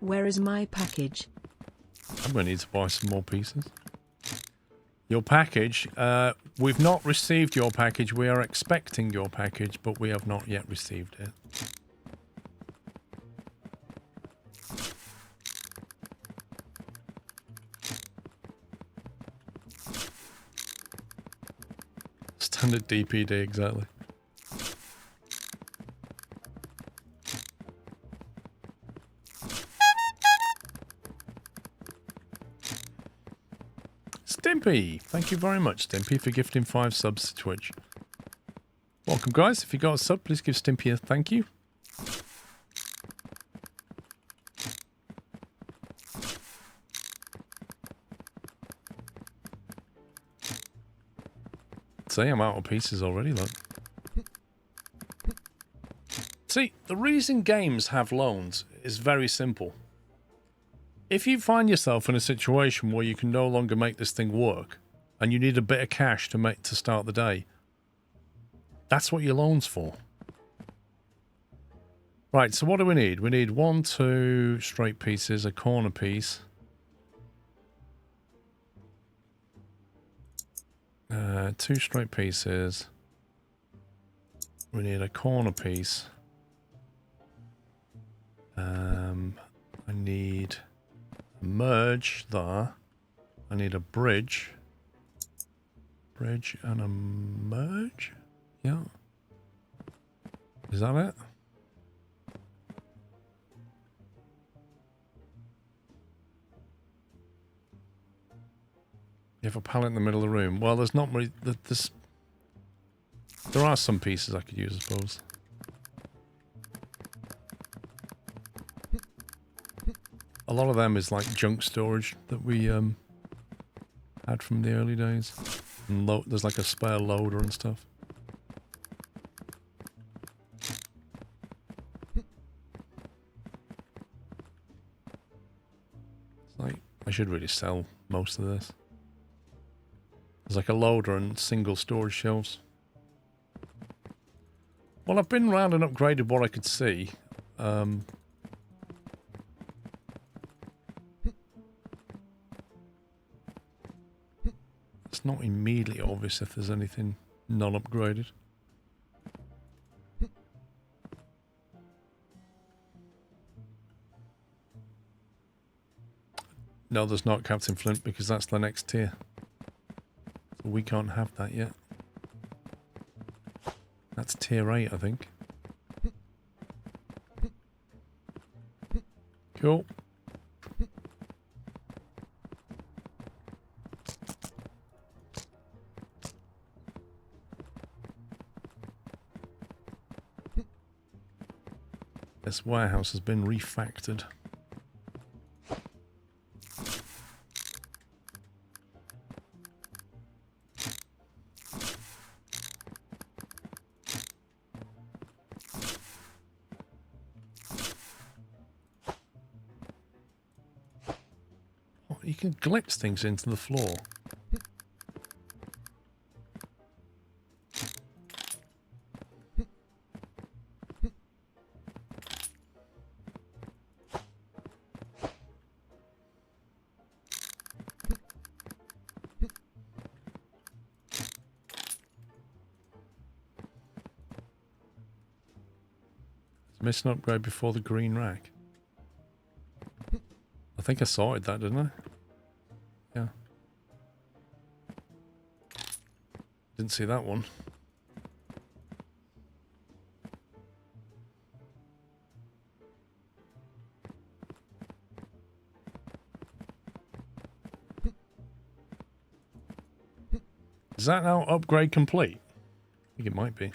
Where is my package? I'm going to need to buy some more pieces. Your package, we've not received your package. We are expecting your package, but we have not yet received it. Standard DPD, exactly. Stimpy! Thank you very much, Stimpy, for gifting 5 subs to Twitch. Welcome, guys. If you got a sub, please give Stimpy a thank you. See, I'm out of pieces already, look. See, the reason games have loans is very simple. If you find yourself in a situation where you can no longer make this thing work, and you need a bit of cash to start the day, that's what your loan's for. Right, so what do we need? We need 1, 2 straight pieces, a corner piece. 2 straight pieces. We need a corner piece. I need a merge there. I need a bridge. Bridge and a merge? Yeah. Is that it? You have a pallet in the middle of the room. Well, there's not really... There are some pieces I could use, I suppose. A lot of them is like junk storage that we had from the early days. And there's like a spare loader and stuff. It's like, I should really sell most of this. There's like a loader and single storage shelves. Well, I've been around and upgraded what I could see. It's not immediately obvious if there's anything non-upgraded. No, there's not, Captain Flint, because that's the next tier. So we can't have that yet. That's tier 8, I think. Cool. This warehouse has been refactored. Oh, you can glitch things into the floor. Missed an upgrade before the green rack. I think I sorted that, didn't I? Yeah. Didn't see that one. Is that now upgrade complete? I think it might be.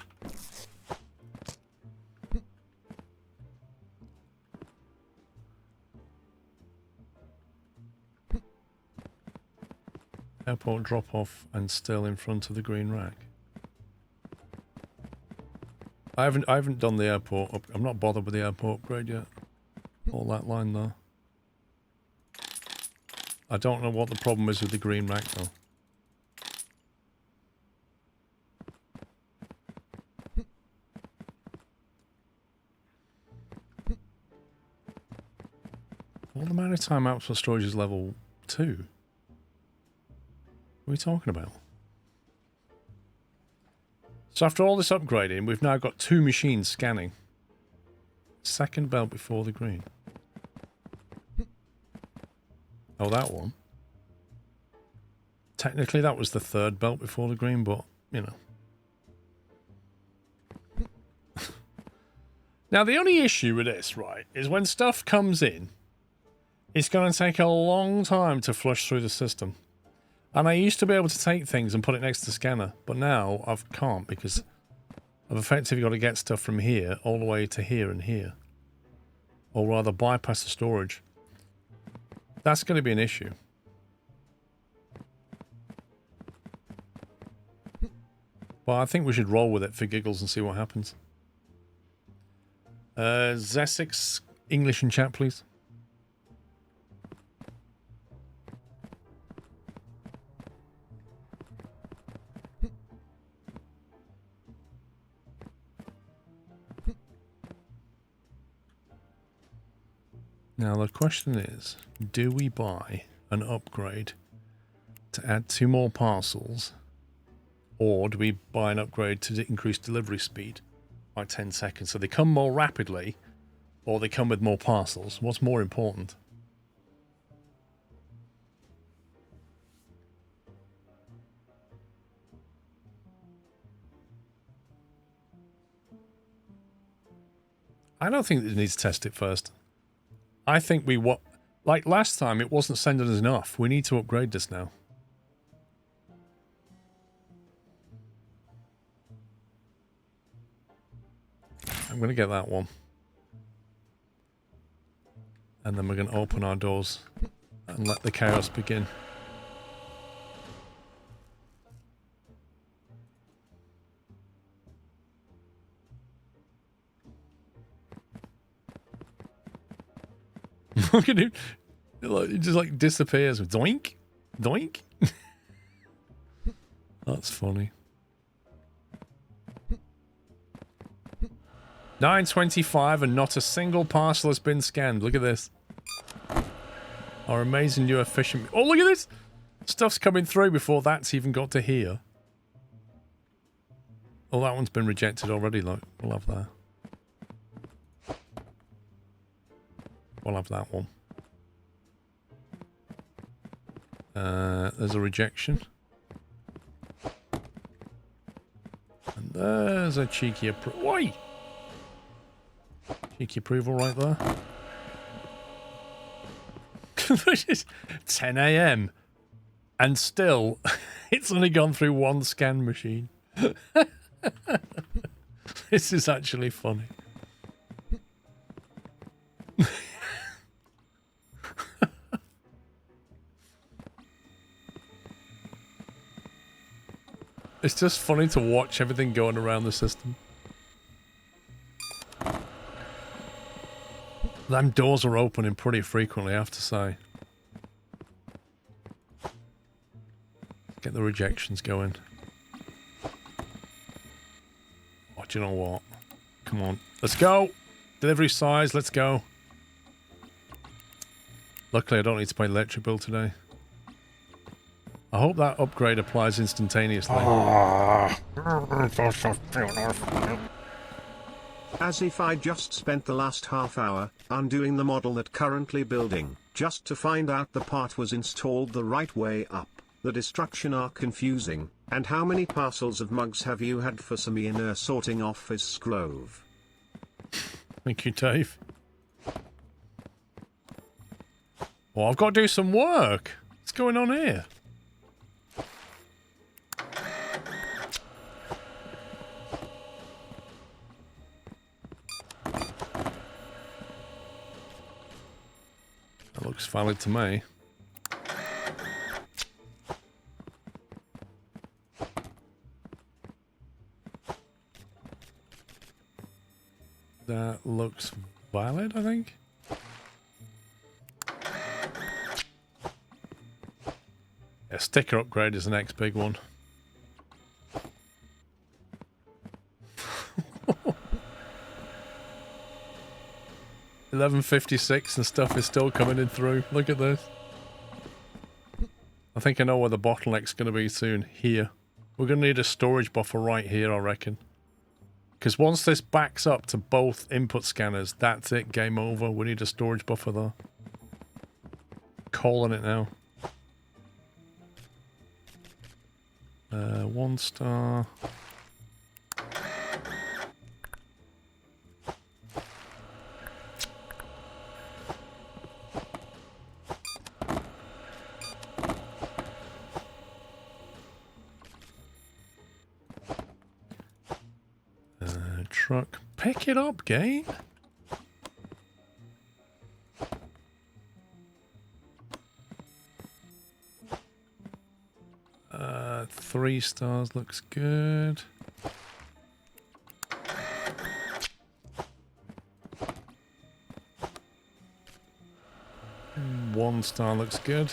Airport drop off and still in front of the green rack. I haven't done the airport. I'm not bothered with the airport upgrade yet. All that line there. I don't know what the problem is with the green rack though. Well, the maritime output storage is level 2. What are we talking about? So after all this upgrading, we've now got 2 machines scanning. Second belt before the green. Oh, that one. Technically, that was the 3rd belt before the green, but, you know. Now, the only issue with this, right, is when stuff comes in, it's going to take a long time to flush through the system. And I used to be able to take things and put it next to the scanner, but now I can't because I've effectively got to get stuff from here all the way to here and here. Or rather bypass the storage. That's going to be an issue. But I think we should roll with it for giggles and see what happens. Zessex, English in chat, please. Now the question is, do we buy an upgrade to add 2 more parcels, or do we buy an upgrade to increase delivery speed by 10 seconds so they come more rapidly, or they come with more parcels? What's more important? I don't think that we need to test it first. I think like last time, it wasn't sending us enough. We need to upgrade this now. I'm going to get that one. And then we're going to open our doors and let the chaos begin. Look at him. It just like disappears. Doink. Doink. That's funny. 9:25 and not a single parcel has been scanned. Look at this. Our amazing new efficient... Oh, look at this. Stuff's coming through before that's even got to here. Oh, that one's been rejected already. Look, we'll have that. We'll have that one. There's a rejection. And there's a cheeky approval. Why? Cheeky approval right there. It's 10 a.m. and still it's only gone through one scan machine. This is actually funny. It's just funny to watch everything going around the system. Them doors are opening pretty frequently, I have to say. Get the rejections going. Oh, do you know what? Come on. Let's go! Delivery size, let's go. Luckily, I don't need to pay the electric bill today. I hope that upgrade applies instantaneously. As if I just spent the last half hour undoing the model that currently building, just to find out the part was installed the right way up. The destruction are confusing, and how many parcels of mugs have you had for some inner sorting office scrove? Thank you, Dave. Well, I've got to do some work. What's going on here? That looks valid to me. That looks valid, I think. Yeah, sticker upgrade is the next big one. $11.56 and stuff is still coming in through. Look at this. I think I know where the bottleneck's going to be soon. Here. We're going to need a storage buffer right here, I reckon. Because once this backs up to both input scanners, that's it. Game over. We need a storage buffer there. Calling it now. 1 star. Truck. Pick it up, game. Three stars looks good. One star looks good.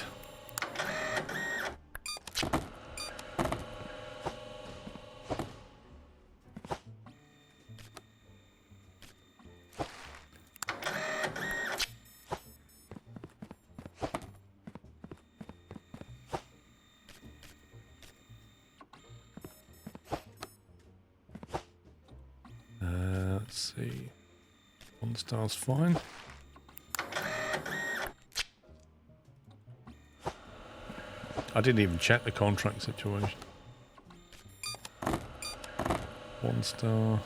Let's see. 1 star's fine. I didn't even check the contract situation. 1 star.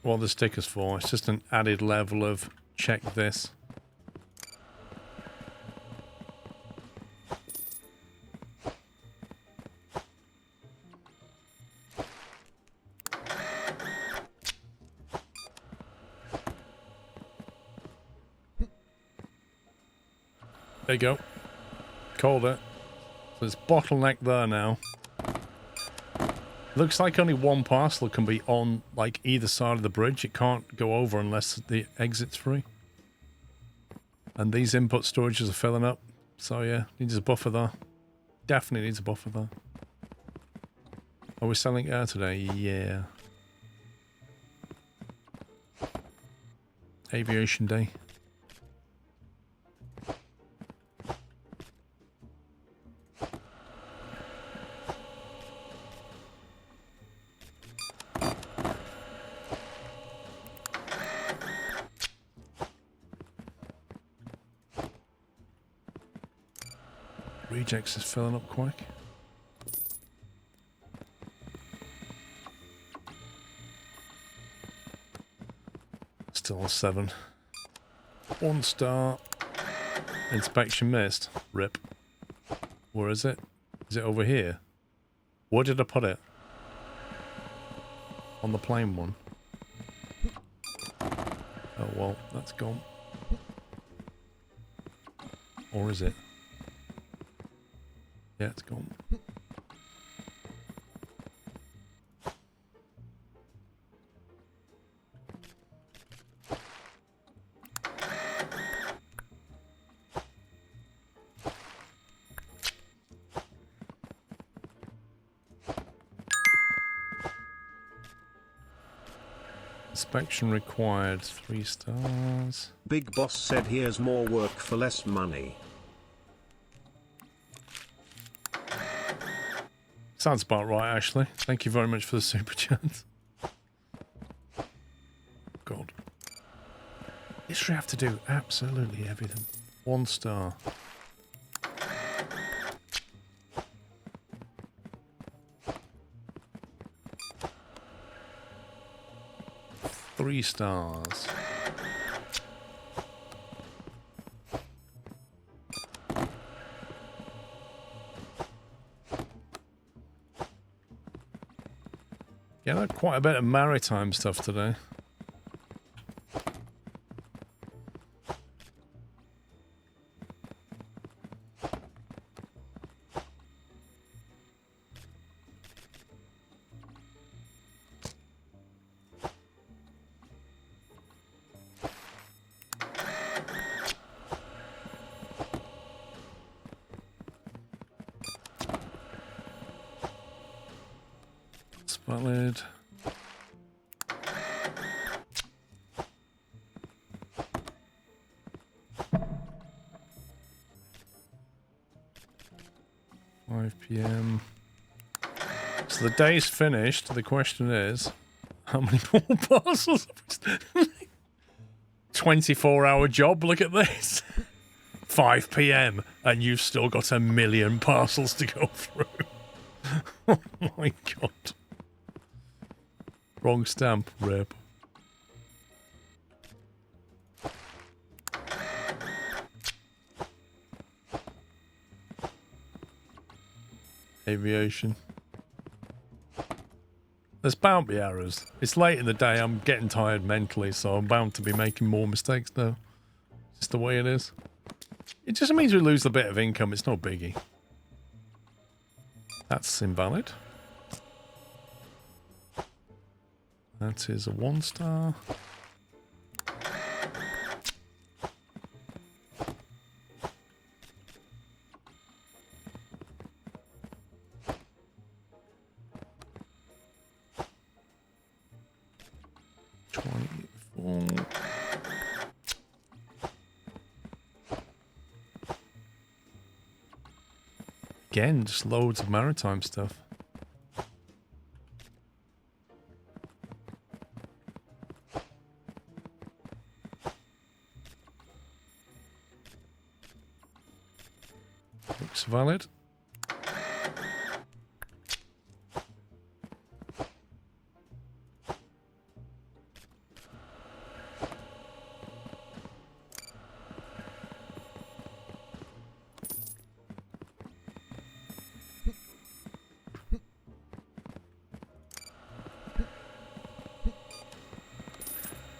What are the stickers for? It's just an added level of check this. There you go. Called it. So there's bottleneck there now. Looks like only one parcel can be on like either side of the bridge. It can't go over unless the exit's free. And these input storages are filling up. So yeah, needs a buffer there. Definitely needs a buffer there. Are we selling air today? Yeah. Aviation Day. Rejects is filling up quick. Still 7. 1 star. Inspection missed. Rip. Where is it? Is it over here? Where did I put it? On the plain one. Oh well, that's gone. Or is it? Yeah, it's gone. Inspection required. 3 stars. Big Boss said here's more work for less money. Sounds about right, Ashley. Thank you very much for the super chat. God. History have to do absolutely everything. 1 star. Three stars. Yeah, quite a bit of maritime stuff today. Valid. PM. So the day's finished. The question is, how many more parcels? 24-hour job. Look at this. 5 PM and you've still got 1 million parcels to go through. Oh my god. Wrong stamp, rip. Aviation. There's bound to be errors. It's late in the day, I'm getting tired mentally, so I'm bound to be making more mistakes now. It's just the way it is. It just means we lose a bit of income, it's no biggie. That's invalid. That is a 1 star. Again, just loads of maritime stuff. Looks valid.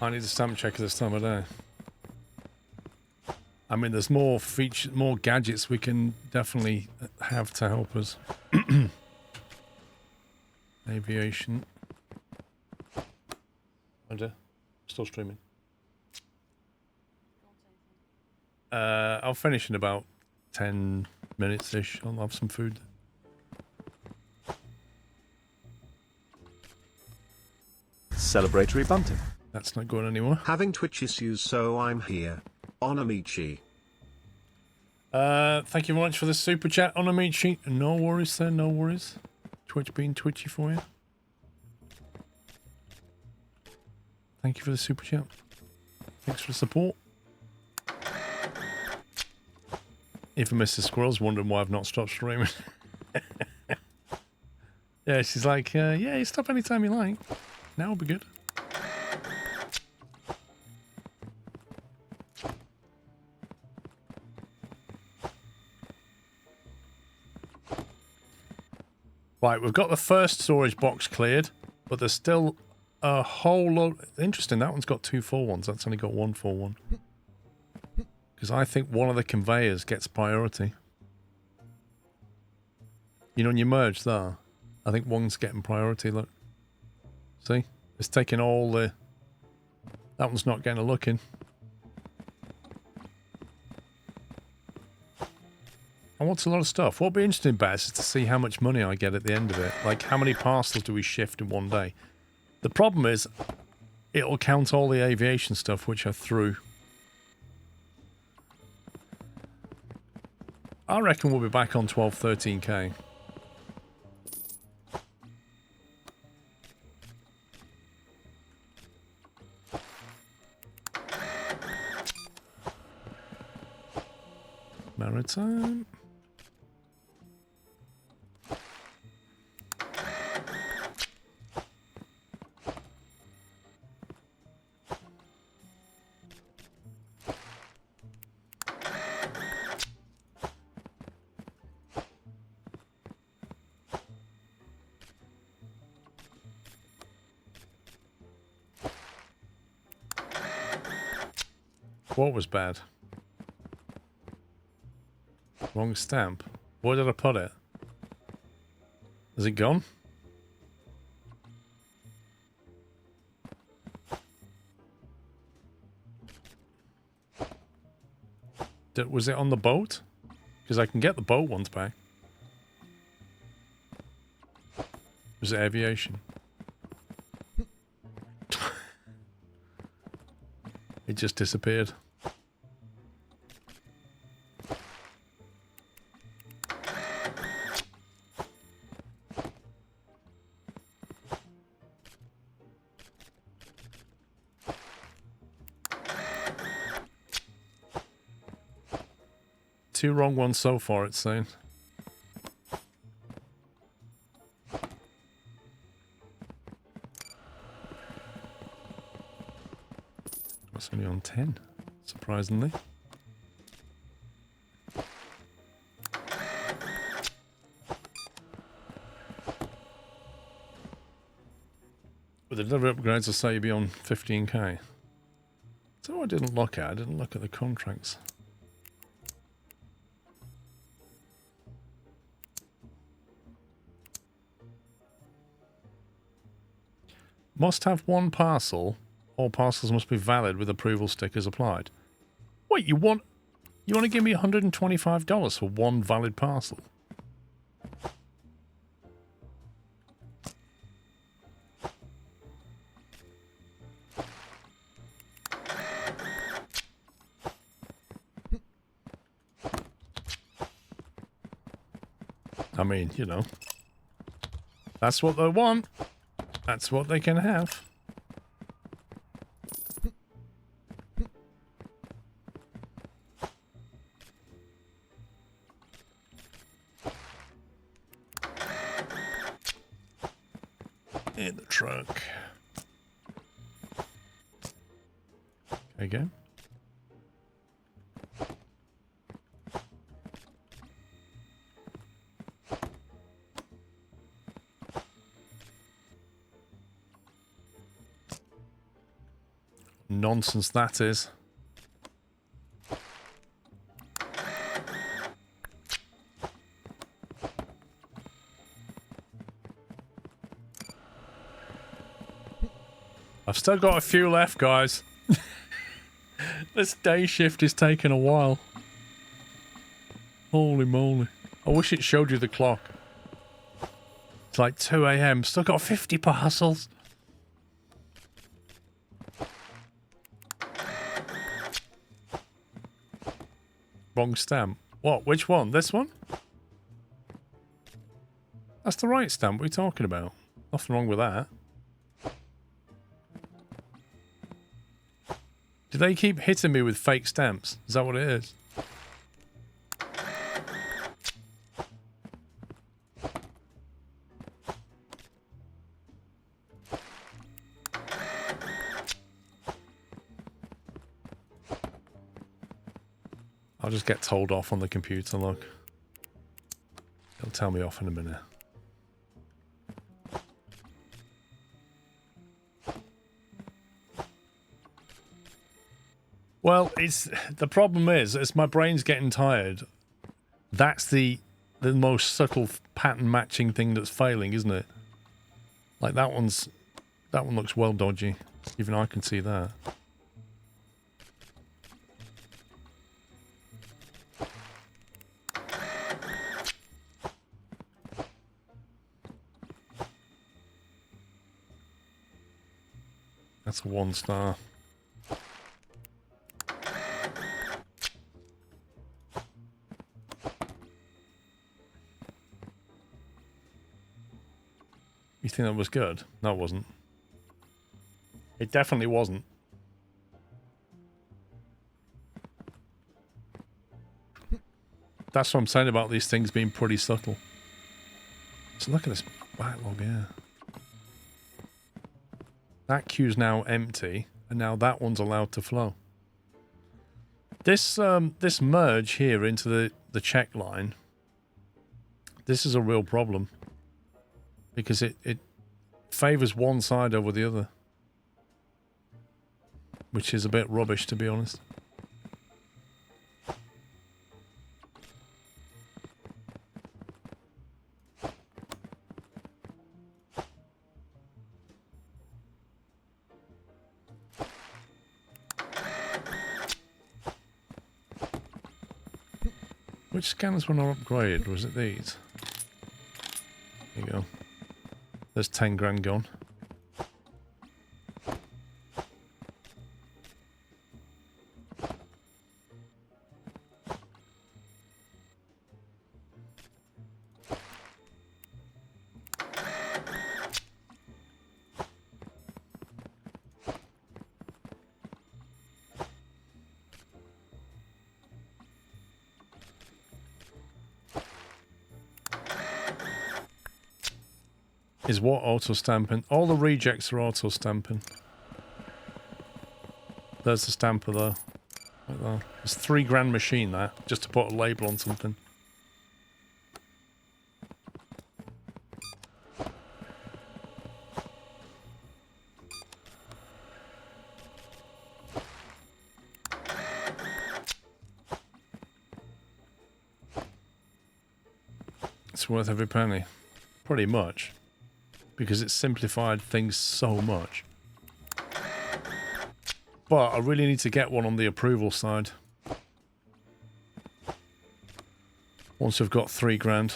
I need a stamp checker this time of day. I mean, there's more features, more gadgets we can definitely have to help us. Aviation. Still streaming. I'll finish in about 10 minutes-ish. I'll have some food. Celebratory bunting. That's not going anywhere. Having Twitch issues, so I'm here. Onamichi. Thank you very much for the super chat, Onamichi. No worries, sir, no worries. Twitch being twitchy for you. Thank you for the super chat. Thanks for the support. Even Mr. Squirrel's wondering why I've not stopped streaming. Yeah, she's like, yeah, you stop anytime you like. Now will be good. Right, we've got the first storage box cleared, but there's still a whole lot. Interesting, that one's got 2 full ones. That's only got 1 full one. Because I think one of the conveyors gets priority. You know, when you merge there, I think one's getting priority, look. See? It's taking all the... That one's not getting a look in. I want a lot of stuff. What'll be interesting, Baz, is to see how much money I get at the end of it. Like, how many parcels do we shift in one day? The problem is, it'll count all the aviation stuff which are through. I reckon we'll be back on 12, 13k. Maritime. What was bad? Wrong stamp. Where did I put it? Is it gone? Was it on the boat? Because I can get the boat ones back. Was it aviation? It just disappeared. Two wrong ones so far, it's saying. It's only on 10, surprisingly. With the delivery upgrades, I say you'd be on 15k. So what I didn't look at. I didn't look at the contracts. Must have one parcel. All parcels must be valid with approval stickers applied. Wait, you want to give me $125 for one valid parcel? I mean, you know, that's what they want. That's what they can have. In the trunk. Again. Nonsense that is. I've still got a few left, guys. This day shift is taking a while. Holy moly. I wish it showed you the clock. It's like 2 AM. Still got 50 parcels. Wrong stamp. What? Which one? This one? That's the right stamp. What are you talking about? Nothing wrong with that. Do they keep hitting me with fake stamps? Is that what it is? I'll just get told off on the computer, look. It'll tell me off in a minute. Well, the problem is my brain's getting tired. That's the most subtle pattern matching thing that's failing, isn't it? Like that one looks well dodgy. Even I can see that. That's a 1 star. You think that was good? No, it wasn't. It definitely wasn't. That's what I'm saying about these things being pretty subtle. So look at this backlog here. That queue's now empty, and now that one's allowed to flow. This this merge here into the check line, this is a real problem. Because it favours one side over the other. Which is a bit rubbish, to be honest. Which scanners were not upgraded? Was it these? There you go. There's 10 grand gone. Is what auto stamping? All the rejects are auto stamping. There's the stamper though. Like that. It's $3 grand machine that, just to put a label on something. It's worth every penny. Pretty much. Because it's simplified things so much. But I really need to get one on the approval side. Once I've got $3 grand.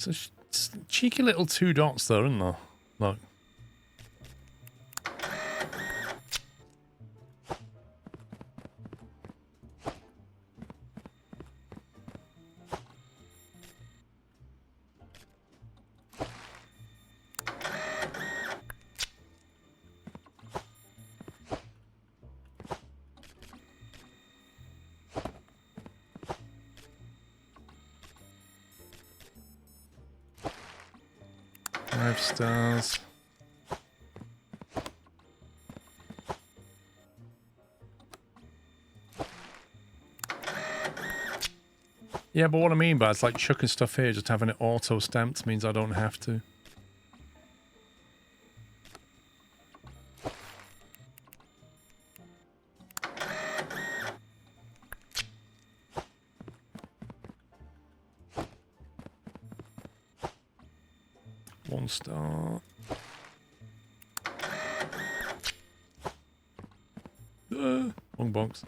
It's cheeky little 2 dots there, isn't there? Look. Stars. Yeah, but what I mean by it's like chucking stuff here, just having it auto stamped means I don't have to. One star. Wrong box.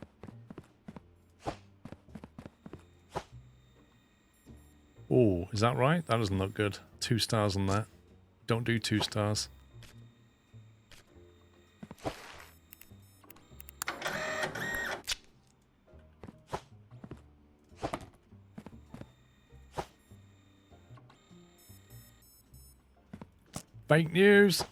Oh, is that right? That doesn't look good. 2 stars on that. Don't do 2 stars. Fake news.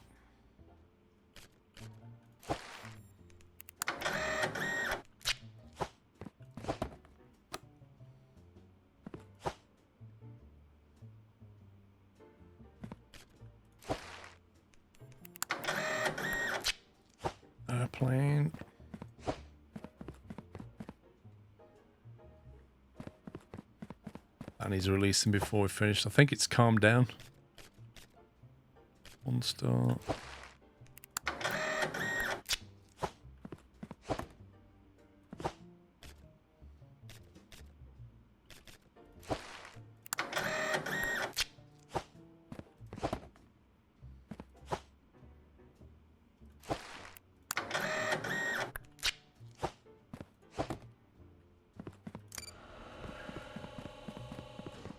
Airplane. And he's releasing before we finish. I think it's calmed down. 1 star.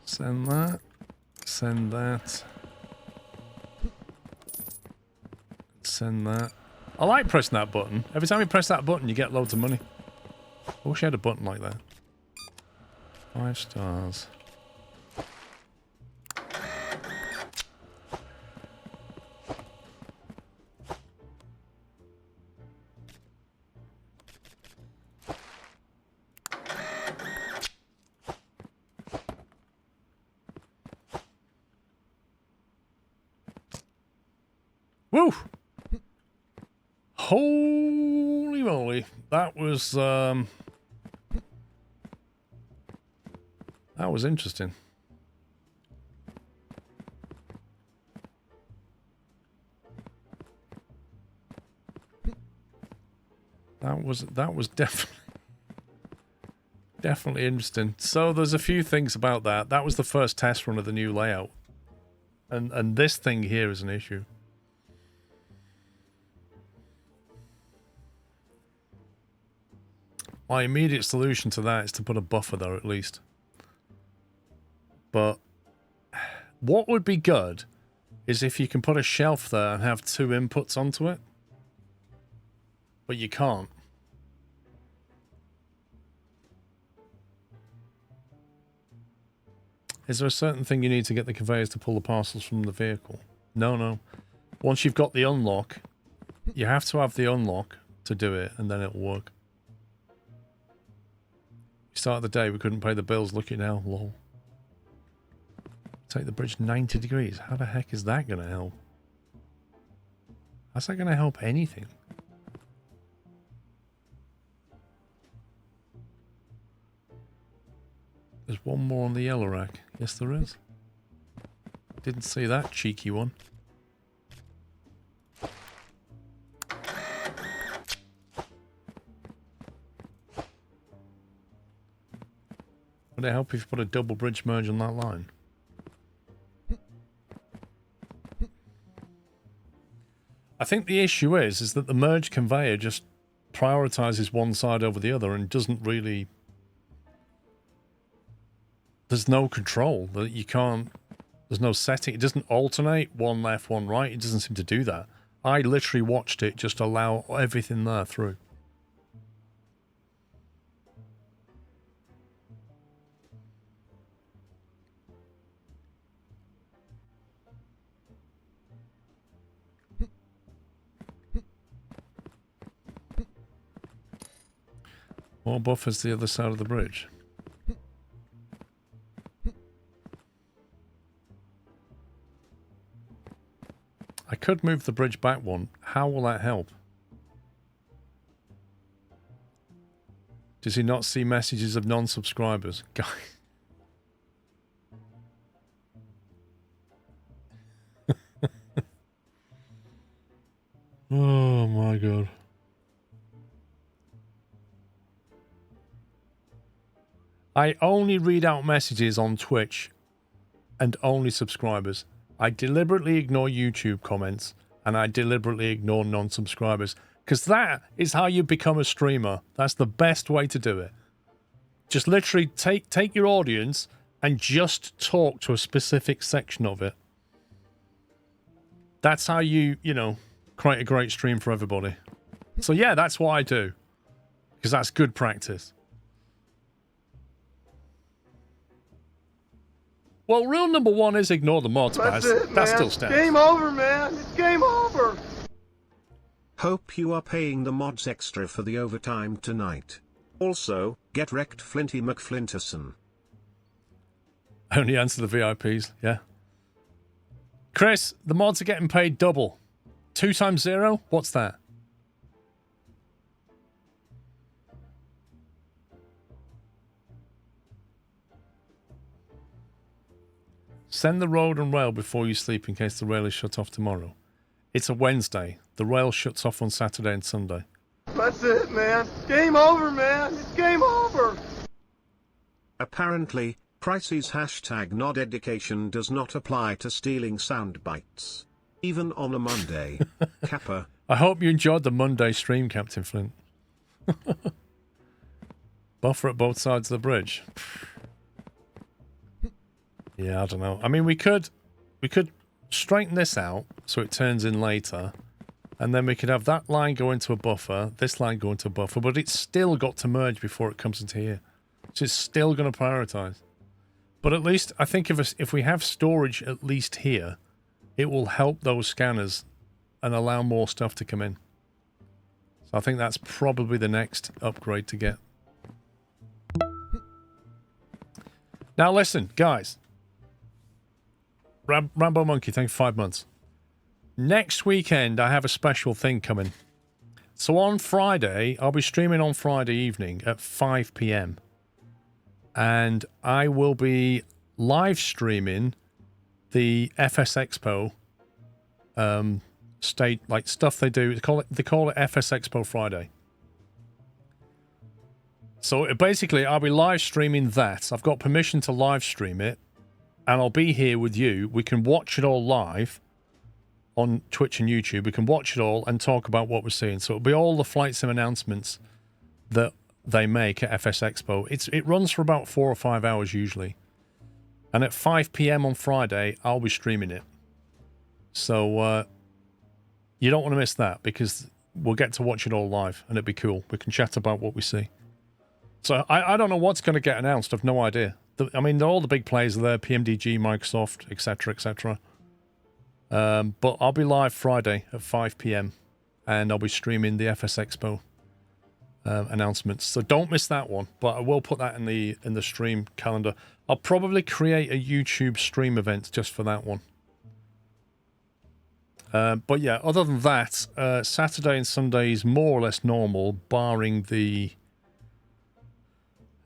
Send that. Send that. Send that. I like pressing that button. Every time you press that button, you get loads of money. I wish I had a button like that. 5 stars. Woo! Holy moly. That was interesting. That was definitely interesting. So there's a few things about that. That was the first test run of the new layout. And this thing here is an issue. My immediate solution to that is to put a buffer there at least. But what would be good is if you can put a shelf there and have 2 inputs onto it. But you can't. Is there a certain thing you need to get the conveyors to pull the parcels from the vehicle? No. Once you've got the unlock, you have to have the unlock to do it, and then it'll work. Start of the day, we couldn't pay the bills. Look at now, lol. Take the bridge 90 degrees. How the heck is that going to help? How's that going to help anything? There's one more on the yellow rack. Yes, there is. Didn't see that cheeky one. Would it help if you put a double bridge merge on that line? I think the issue is that the merge conveyor just prioritizes one side over the other and doesn't really... There's no control. That you can't... There's no setting. It doesn't alternate one left, one right. It doesn't seem to do that. I literally watched it just allow everything there through. More buffers the other side of the bridge. I could move the bridge back one. How will that help? Does he not see messages of non-subscribers? Guy. Oh my god. I only read out messages on Twitch and only subscribers. I deliberately ignore YouTube comments and I deliberately ignore non-subscribers because that is how you become a streamer. That's the best way to do it. Just literally take your audience and just talk to a specific section of it. That's how you know, create a great stream for everybody. So yeah, that's what I do because that's good practice. Well, rule number 1 is ignore the mods, That's Baz. it, man. That still stands. Game over, man. It's game over. Hope you are paying the mods extra for the overtime tonight. Also, get wrecked Flinty McFlinterson. Only answer the VIPs, yeah. Chris, the mods are getting paid double. 2 times 0? What's that? Send the road and rail before you sleep in case the rail is shut off tomorrow. It's a Wednesday. The rail shuts off on Saturday and Sunday. That's it, man. Game over, man. It's game over. Apparently, Pricey's hashtag nod education does not apply to stealing sound bites. Even on a Monday. Kappa. I hope you enjoyed the Monday stream, Captain Flint. Buffer at both sides of the bridge. Yeah, I don't know. I mean, we could straighten this out so it turns in later, and then we could have that line go into a buffer, this line go into a buffer, but it's still got to merge before it comes into here. So it's still going to prioritize. But at least, I think if we have storage at least here, it will help those scanners and allow more stuff to come in. So I think that's probably the next upgrade to get. Now listen, guys. Rambo Monkey, thank you for 5 months. Next weekend, I have a special thing coming. So on Friday, I'll be streaming on Friday evening at 5 p.m. And I will be live streaming the FS Expo state, like stuff they do. They call it FS Expo Friday. So basically, I'll be live streaming that. I've got permission to live stream it. And I'll be here with you. We can watch it all live on Twitch and YouTube. We can watch it all and talk about what we're seeing. So it'll be all the flight sim announcements that they make at FS Expo. It runs for about 4 or 5 hours usually. And at 5 p.m. on Friday, I'll be streaming it. So you don't want to miss that because we'll get to watch it all live and it'd be cool. We can chat about what we see. So I don't know what's going to get announced. I've no idea. I mean, all the big players are there, PMDG, Microsoft, etc., etc. But I'll be live Friday at 5 p.m. and I'll be streaming the FS Expo announcements. So don't miss that one. But I will put that in the stream calendar. I'll probably create a YouTube stream event just for that one. But yeah, other than that, Saturday and Sunday is more or less normal, barring the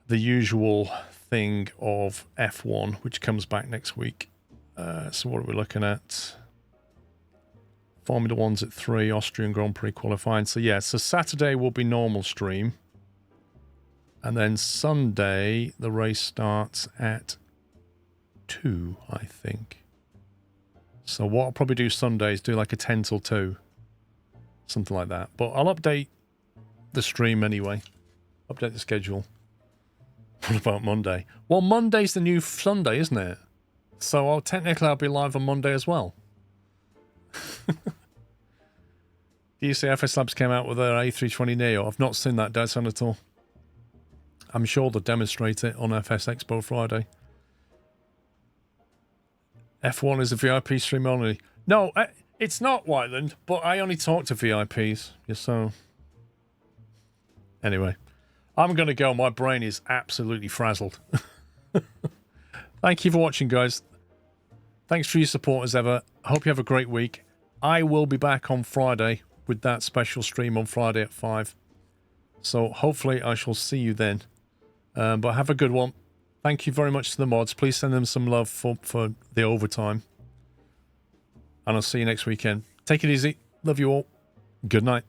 usual thing of F1, which comes back next week. So what are we looking at? Formula 1's at 3, Austrian Grand Prix qualifying. So yeah, so Saturday will be normal stream. And then Sunday, the race starts at 2, I think. So what I'll probably do Sunday is do like a 10 till 2. Something like that. But I'll update the stream anyway. Update the schedule. What about Monday? Well, Monday's the new Sunday, isn't it? So technically I'll be live on Monday as well. Do you see FS Labs came out with their A320 Neo? I've not seen that, Dadson, at all. I'm sure they'll demonstrate it on FS Expo Friday. F1 is a VIP stream only. No, it's not, Whiteland, but I only talk to VIPs. Yeah, so... Anyway. I'm going to go. My brain is absolutely frazzled. Thank you for watching, guys. Thanks for your support as ever. I hope you have a great week. I will be back on Friday with that special stream on Friday at 5. So hopefully I shall see you then. But have a good one. Thank you very much to the mods. Please send them some love for the overtime. And I'll see you next weekend. Take it easy. Love you all. Good night.